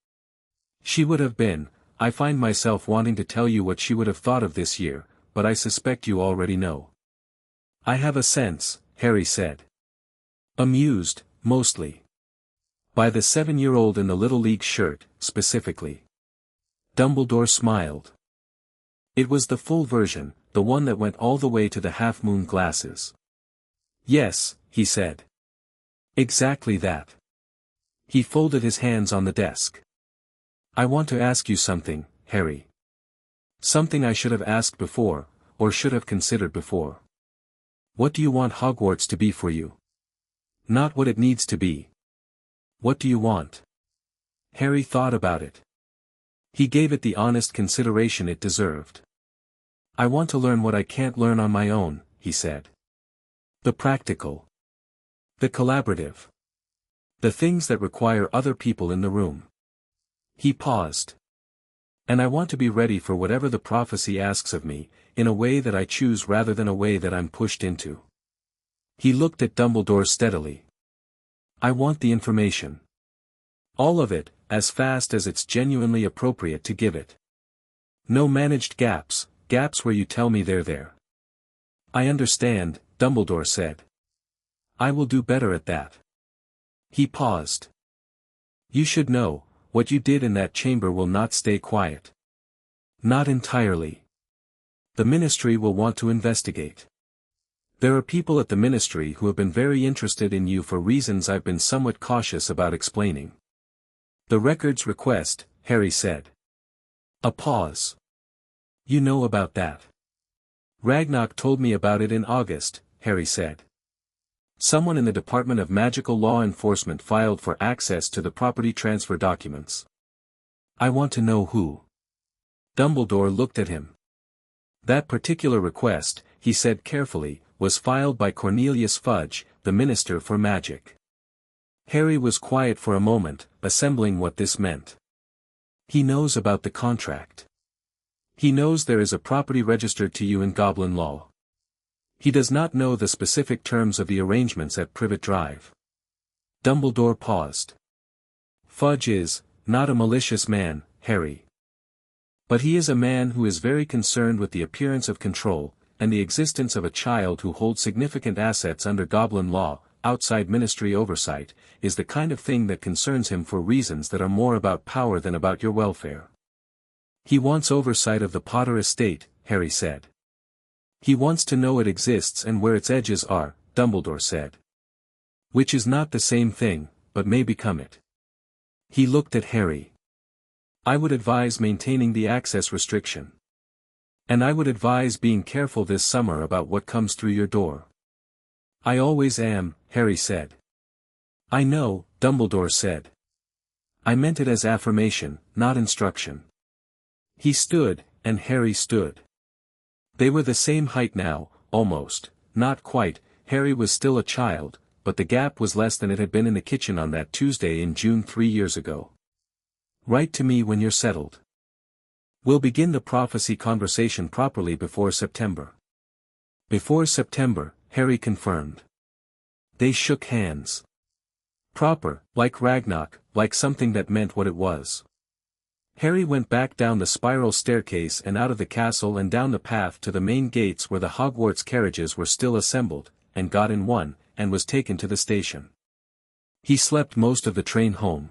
"She would have been. I find myself wanting to tell you what she would have thought of this year, but I suspect you already know." "I have a sense," Harry said. "Amused, mostly. By the 7-year-old in the Little League shirt, specifically." Dumbledore smiled. "It was the full version, the one that went all the way to the half-moon glasses." "Yes," he said. "Exactly that." He folded his hands on the desk. "I want to ask you something, Harry. Something I should have asked before, or should have considered before. What do you want Hogwarts to be for you? Not what it needs to be. What do you want?" Harry thought about it. He gave it the honest consideration it deserved. "I want to learn what I can't learn on my own," he said. "The practical. The collaborative. The things that require other people in the room." He paused. "And I want to be ready for whatever the prophecy asks of me, in a way that I choose rather than a way that I'm pushed into." He looked at Dumbledore steadily. "I want the information. All of it, as fast as it's genuinely appropriate to give it. No managed gaps, gaps where you tell me they're there." "I understand," Dumbledore said. "I will do better at that." He paused. "You should know, what you did in that chamber will not stay quiet. Not entirely. The Ministry will want to investigate. There are people at the Ministry who have been very interested in you for reasons I've been somewhat cautious about explaining." "The records request," Harry said. A pause. "You know about that." "Ragnarok told me about it in August," Harry said. "Someone in the Department of Magical Law Enforcement filed for access to the property transfer documents. I want to know who." Dumbledore looked at him. "That particular request," he said carefully, "was filed by Cornelius Fudge, the Minister for Magic." Harry was quiet for a moment, assembling what this meant. He knows about the contract. He knows there is a property registered to you in Goblin law. He does not know the specific terms of the arrangements at Privet Drive. Dumbledore paused. "Fudge is not a malicious man, Harry. But he is a man who is very concerned with the appearance of control, and the existence of a child who holds significant assets under Goblin law, outside Ministry oversight, is the kind of thing that concerns him for reasons that are more about power than about your welfare. He wants oversight of the Potter estate," Harry said. "He wants to know it exists and where its edges are," Dumbledore said. Which is not the same thing, but may become it. He looked at Harry. I would advise maintaining the access restriction. And I would advise being careful this summer about what comes through your door. I always am, Harry said. I know, Dumbledore said. I meant it as affirmation, not instruction. He stood, and Harry stood. They were the same height now, almost, not quite. Harry was still a child, but the gap was less than it had been in the kitchen on that Tuesday in June 3 years ago. Write to me when you're settled. We'll begin the prophecy conversation properly before September. Before September, Harry confirmed. They shook hands. Proper, like Ragnarok, like something that meant what it was. Harry went back down the spiral staircase and out of the castle and down the path to the main gates where the Hogwarts carriages were still assembled, and got in one, and was taken to the station. He slept most of the train home.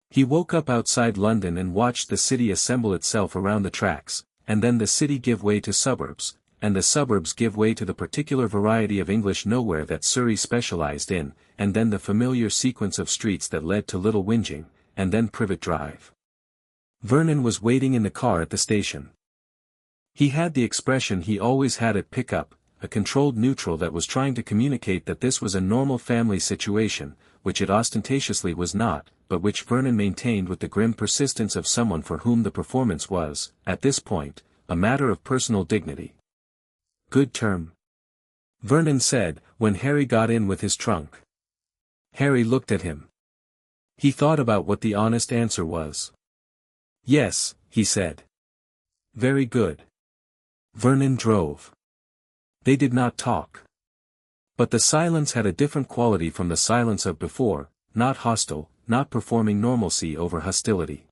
He woke up outside London and watched the city assemble itself around the tracks, and then the city give way to suburbs, and the suburbs give way to the particular variety of English nowhere that Surrey specialized in, and then the familiar sequence of streets that led to Little Whinging, and then Privet Drive. Vernon was waiting in the car at the station. He had the expression he always had at pickup, a controlled neutral that was trying to communicate that this was a normal family situation, which it ostentatiously was not, but which Vernon maintained with the grim persistence of someone for whom the performance was, at this point, a matter of personal dignity. Good term. Vernon said, when Harry got in with his trunk. Harry looked at him. He thought about what the honest answer was. Yes, he said. Very good. Vernon drove. They did not talk. But the silence had a different quality from the silence of before, not hostile, not performing normalcy over hostility.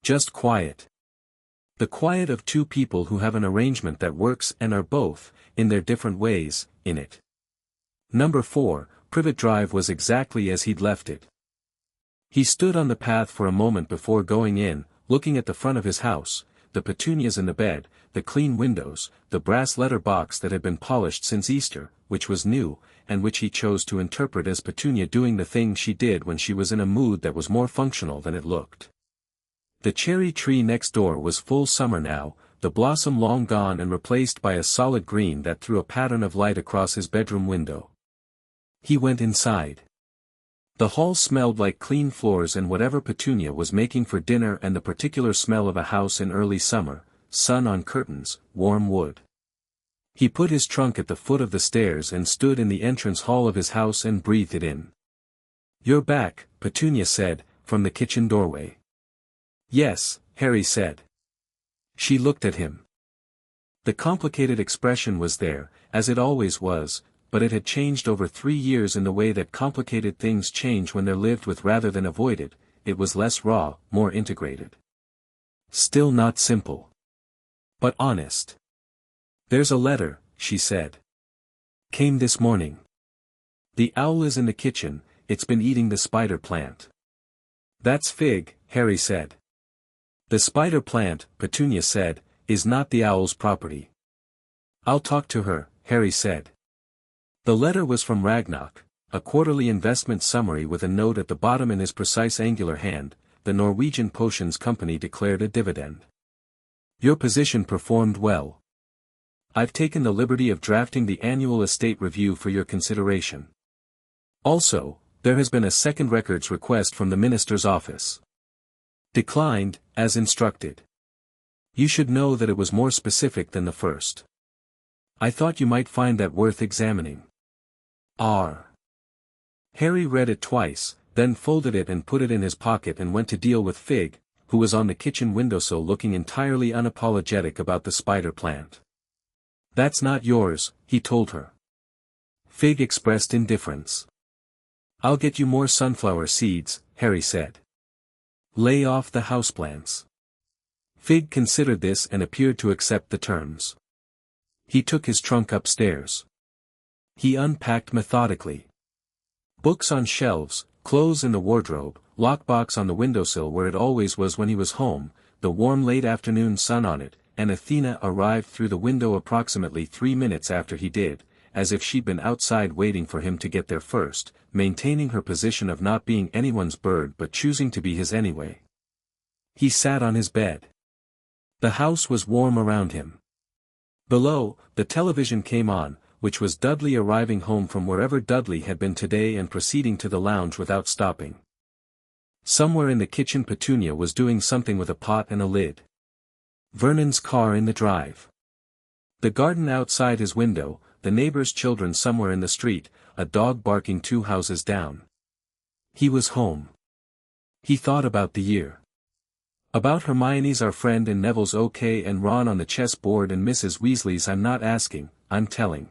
Just quiet. The quiet of two people who have an arrangement that works and are both, in their different ways, in it. Number 4, Privet Drive was exactly as he'd left it. He stood on the path for a moment before going in, looking at the front of his house, the petunias in the bed, the clean windows, the brass letter box that had been polished since Easter, which was new, and which he chose to interpret as Petunia doing the thing she did when she was in a mood that was more functional than it looked. The cherry tree next door was full summer now, the blossom long gone and replaced by a solid green that threw a pattern of light across his bedroom window. He went inside. The hall smelled like clean floors and whatever Petunia was making for dinner and the particular smell of a house in early summer, sun on curtains, warm wood. He put his trunk at the foot of the stairs and stood in the entrance hall of his house and breathed it in. You're back, Petunia said, from the kitchen doorway. Yes, Harry said. She looked at him. The complicated expression was there, as it always was, but it had changed over 3 years in the way that complicated things change when they're lived with rather than avoided. It was less raw, more integrated. Still not simple. But honest. There's a letter, she said. Came this morning. The owl is in the kitchen, it's been eating the spider plant. That's Fig, Harry said. The spider plant, Petunia said, is not the owl's property. I'll talk to her, Harry said. The letter was from Ragnarok, a quarterly investment summary with a note at the bottom in his precise angular hand. The Norwegian Potions Company declared a dividend. Your position performed well. I've taken the liberty of drafting the annual estate review for your consideration. Also, there has been a second records request from the minister's office. Declined, as instructed. You should know that it was more specific than the first. I thought you might find that worth examining. R. Harry read it twice, then folded it and put it in his pocket and went to deal with Fig, who was on the kitchen windowsill looking entirely unapologetic about the spider plant. That's not yours, he told her. Fig expressed indifference. I'll get you more sunflower seeds, Harry said. Lay off the houseplants. Fig considered this and appeared to accept the terms. He took his trunk upstairs. He unpacked methodically. Books on shelves, clothes in the wardrobe, lockbox on the windowsill where it always was when he was home, the warm late afternoon sun on it, and Athena arrived through the window approximately 3 minutes after he did, as if she'd been outside waiting for him to get there first, maintaining her position of not being anyone's bird but choosing to be his anyway. He sat on his bed. The house was warm around him. Below, the television came on, which was Dudley arriving home from wherever Dudley had been today and proceeding to the lounge without stopping. Somewhere in the kitchen Petunia was doing something with a pot and a lid. Vernon's car in the drive. The garden outside his window, the neighbor's children somewhere in the street, a dog barking 2 houses down. He was home. He thought about the year. About Hermione's our friend and Neville's okay and Ron on the chessboard and Mrs. Weasley's I'm not asking, I'm telling.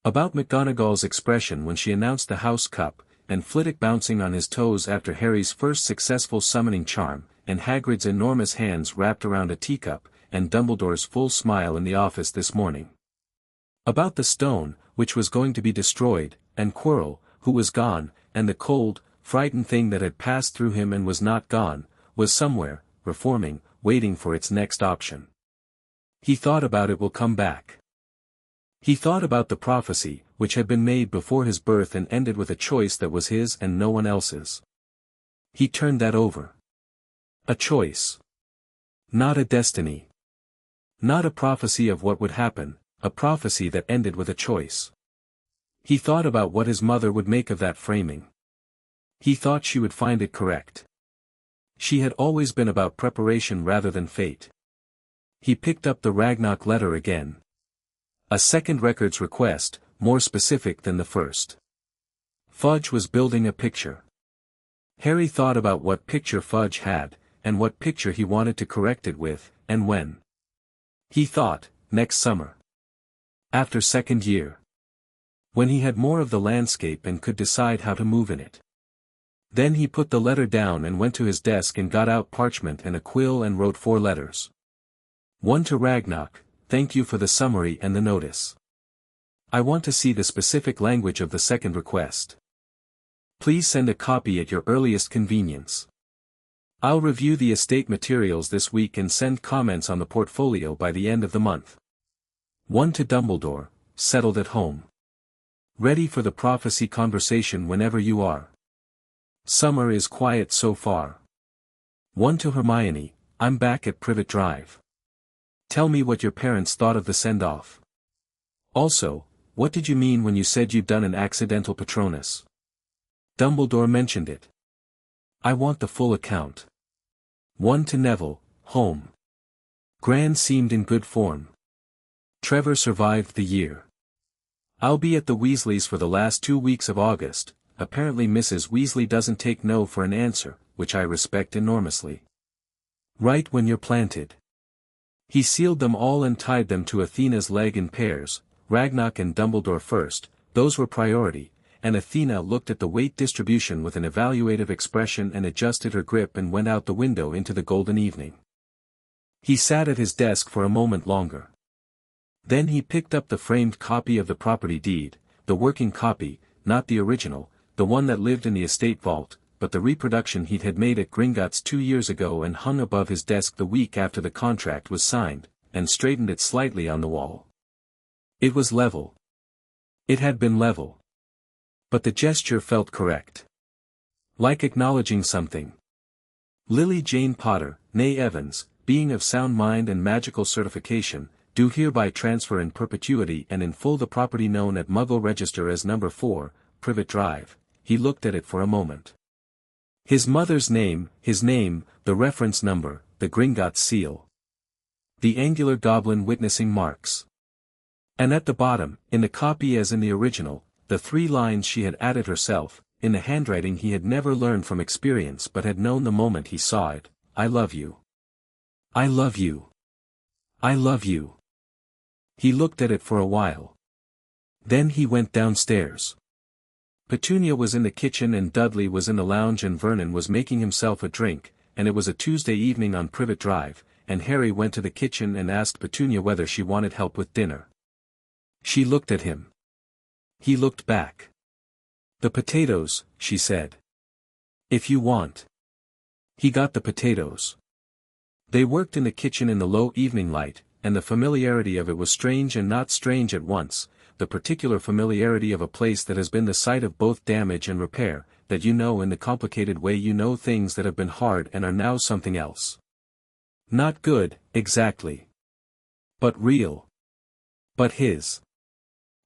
About McGonagall's expression when she announced the house cup, and Flitwick bouncing on his toes after Harry's first successful summoning charm, and Hagrid's enormous hands wrapped around a teacup, and Dumbledore's full smile in the office this morning. About the stone, which was going to be destroyed, and Quirrell, who was gone, and the cold, frightened thing that had passed through him and was not gone, was somewhere, reforming, waiting for its next option. He thought about it will come back. He thought about the prophecy, which had been made before his birth and ended with a choice that was his and no one else's. He turned that over. A choice. Not a destiny. Not a prophecy of what would happen, a prophecy that ended with a choice. He thought about what his mother would make of that framing. He thought she would find it correct. She had always been about preparation rather than fate. He picked up the Ragnarok letter again. A second records request, more specific than the first. Fudge was building a picture. Harry thought about what picture Fudge had, and what picture he wanted to correct it with, and when. He thought, next summer. After second year. When he had more of the landscape and could decide how to move in it. Then he put the letter down and went to his desk and got out parchment and a quill and wrote 4 letters. One to Ragnarok, thank you for the summary and the notice. I want to see the specific language of the second request. Please send a copy at your earliest convenience. I'll review the estate materials this week and send comments on the portfolio by the end of the month. One to Dumbledore, settled at home. Ready for the prophecy conversation whenever you are. Summer is quiet so far. One to Hermione, I'm back at Privet Drive. Tell me what your parents thought of the send-off. Also, what did you mean when you said you'd done an accidental Patronus? Dumbledore mentioned it. I want the full account. One to Neville, home. Gran seemed in good form. Trevor survived the year. I'll be at the Weasleys for the last 2 weeks of August. Apparently Mrs. Weasley doesn't take no for an answer, which I respect enormously. Right when you're planted. He sealed them all and tied them to Athena's leg in pairs, Ragnarok and Dumbledore first, those were priority, and Athena looked at the weight distribution with an evaluative expression and adjusted her grip and went out the window into the golden evening. He sat at his desk for a moment longer. Then he picked up the framed copy of the property deed, the working copy, not the original, the one that lived in the estate vault, but the reproduction he had made at Gringotts 2 years ago and hung above his desk the week after the contract was signed, and straightened it slightly on the wall. It was level. It had been level. But the gesture felt correct. Like acknowledging something. Lily Jane Potter, née Evans, being of sound mind and magical certification, do hereby transfer in perpetuity and in full the property known at Muggle Register as No. 4, Privet Drive. He looked at it for a moment. His mother's name, his name, the reference number, the Gringotts seal. The angular goblin witnessing marks. And at the bottom, in the copy as in the original, the 3 lines she had added herself, in the handwriting he had never learned from experience but had known the moment he saw it, I love you. I love you. I love you. He looked at it for a while. Then he went downstairs. Petunia was in the kitchen and Dudley was in the lounge and Vernon was making himself a drink, and it was a Tuesday evening on Privet Drive, and Harry went to the kitchen and asked Petunia whether she wanted help with dinner. She looked at him. He looked back. The potatoes, she said. If you want. He got the potatoes. They worked in the kitchen in the low evening light, and the familiarity of it was strange and not strange at once, the particular familiarity of a place that has been the site of both damage and repair, that you know in the complicated way you know things that have been hard and are now something else. Not good, exactly. But real. But his.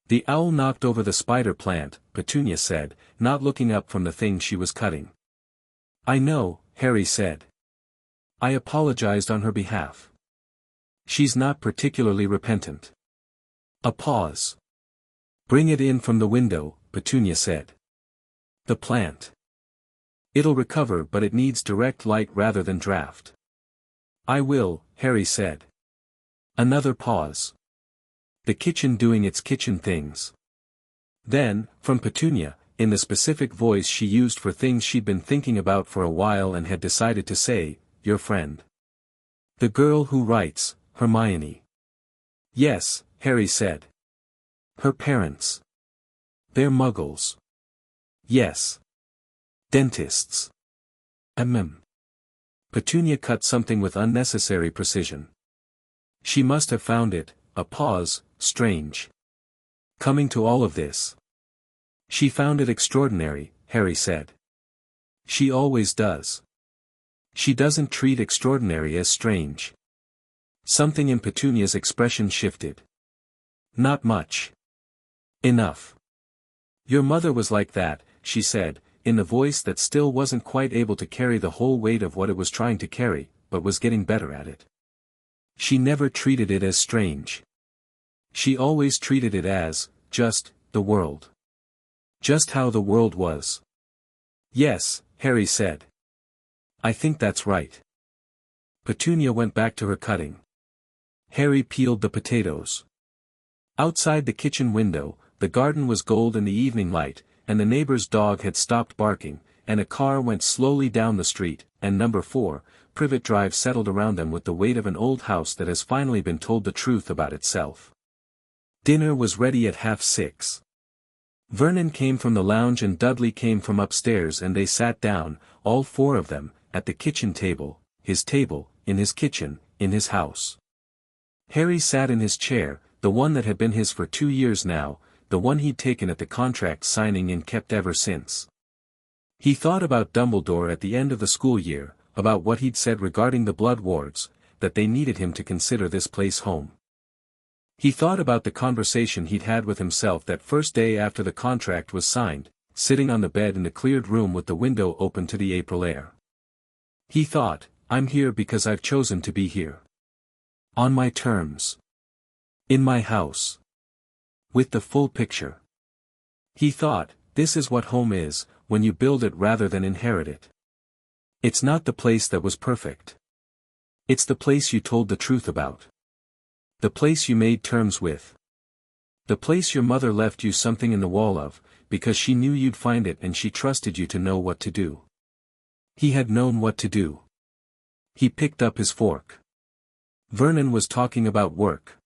The owl knocked over the spider plant, Petunia said, not looking up from the thing she was cutting. I know, Harry said. I apologized on her behalf. She's not particularly repentant. A pause. Bring it in from the window, Petunia said. The plant. It'll recover, but it needs direct light rather than draft. I will, Harry said. Another pause. The kitchen doing its kitchen things. Then, from Petunia, in the specific voice she used for things she'd been thinking about for a while and had decided to say, your friend. The girl who writes, Hermione. Yes, Harry said. Her parents. They're muggles. Yes. Dentists. Petunia cut something with unnecessary precision. She must have found it, a pause, strange. Coming to all of this. She found it extraordinary, Harry said. She always does. She doesn't treat extraordinary as strange. Something in Petunia's expression shifted. Not much. Enough. Your mother was like that, she said, in the voice that still wasn't quite able to carry the whole weight of what it was trying to carry, but was getting better at it. She never treated it as strange. She always treated it as, just, the world. Just how the world was. Yes, Harry said. I think that's right. Petunia went back to her cutting. Harry peeled the potatoes. Outside the kitchen window, the garden was gold in the evening light, and the neighbor's dog had stopped barking, and a car went slowly down the street, and number 4, Privet Drive settled around them with the weight of an old house that has finally been told the truth about itself. Dinner was ready at 6:30. Vernon came from the lounge and Dudley came from upstairs, and they sat down, all 4 of them, at the kitchen table, in his kitchen, in his house. Harry sat in his chair, the one that had been his for 2 years now, the one he'd taken at the contract signing and kept ever since. He thought about Dumbledore at the end of the school year, about what he'd said regarding the blood wards, that they needed him to consider this place home. He thought about the conversation he'd had with himself that first day after the contract was signed, sitting on the bed in the cleared room with the window open to the April air. He thought, I'm here because I've chosen to be here. On my terms. In my house. With the full picture. He thought, this is what home is, when you build it rather than inherit it. It's not the place that was perfect. It's the place you told the truth about. The place you made terms with. The place your mother left you something in the wall of, because she knew you'd find it and she trusted you to know what to do. He had known what to do. He picked up his fork. Vernon was talking about work.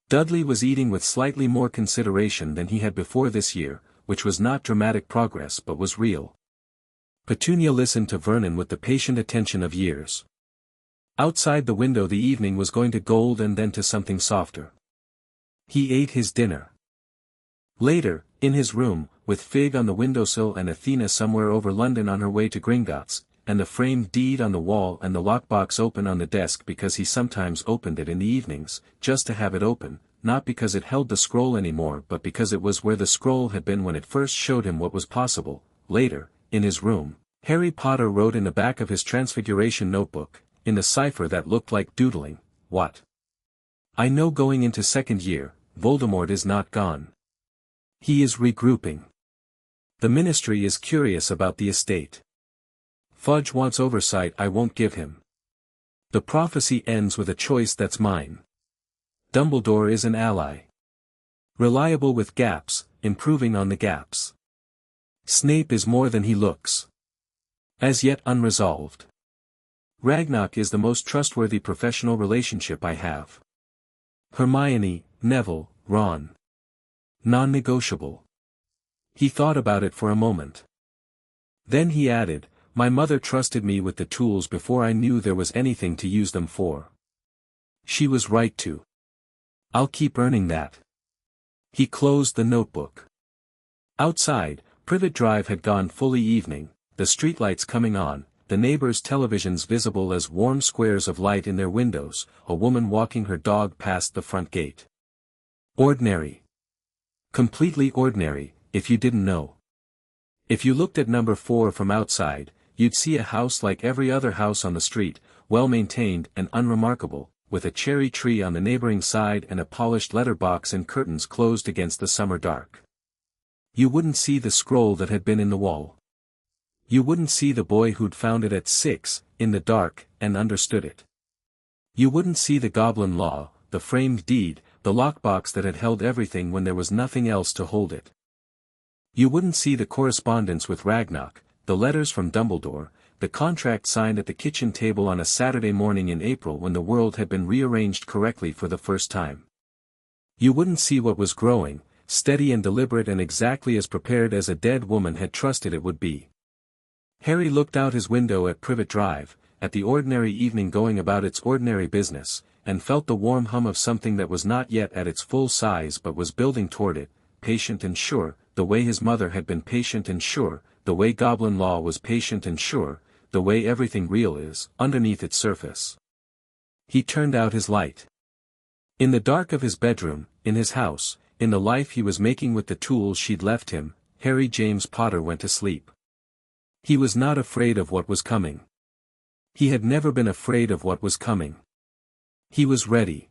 Dudley was eating with slightly more consideration than he had before this year, which was not dramatic progress but was real. Petunia listened to Vernon with the patient attention of years. Outside the window the evening was going to gold and then to something softer. He ate his dinner. Later, in his room, with Fig on the windowsill and Athena somewhere over London on her way to Gringotts, and the framed deed on the wall and the lockbox open on the desk because he sometimes opened it in the evenings, just to have it open, not because it held the scroll anymore but because it was where the scroll had been when it first showed him what was possible. Later, in his room, Harry Potter wrote in the back of his Transfiguration notebook, in the cipher that looked like doodling, what? I know going into second year, Voldemort is not gone. He is regrouping. The Ministry is curious about the estate. Fudge wants oversight I won't give him. The prophecy ends with a choice that's mine. Dumbledore is an ally. Reliable with gaps, improving on the gaps. Snape is more than he looks. As yet unresolved. Ragnarok is the most trustworthy professional relationship I have. Hermione, Neville, Ron. Non-negotiable. He thought about it for a moment. Then he added, my mother trusted me with the tools before I knew there was anything to use them for. She was right to. I'll keep earning that. He closed the notebook. Outside, Privet Drive had gone fully evening, the streetlights coming on, the neighbors' televisions visible as warm squares of light in their windows, a woman walking her dog past the front gate. Ordinary. Completely ordinary, if you didn't know. If you looked at number 4 from outside, you'd see a house like every other house on the street, well-maintained and unremarkable, with a cherry tree on the neighboring side and a polished letterbox and curtains closed against the summer dark. You wouldn't see the scroll that had been in the wall. You wouldn't see the boy who'd found it at 6, in the dark, and understood it. You wouldn't see the Goblin law, the framed deed, the lockbox that had held everything when there was nothing else to hold it. You wouldn't see the correspondence with Ragnarok, the letters from Dumbledore, the contract signed at the kitchen table on a Saturday morning in April when the world had been rearranged correctly for the first time. You wouldn't see what was growing, steady and deliberate and exactly as prepared as a dead woman had trusted it would be. Harry looked out his window at Privet Drive, at the ordinary evening going about its ordinary business, and felt the warm hum of something that was not yet at its full size but was building toward it, patient and sure, the way his mother had been patient and sure, the way Goblin law was patient and sure, the way everything real is, underneath its surface. He turned out his light. In the dark of his bedroom, in his house, in the life he was making with the tools she'd left him, Harry James Potter went to sleep. He was not afraid of what was coming. He had never been afraid of what was coming. He was ready.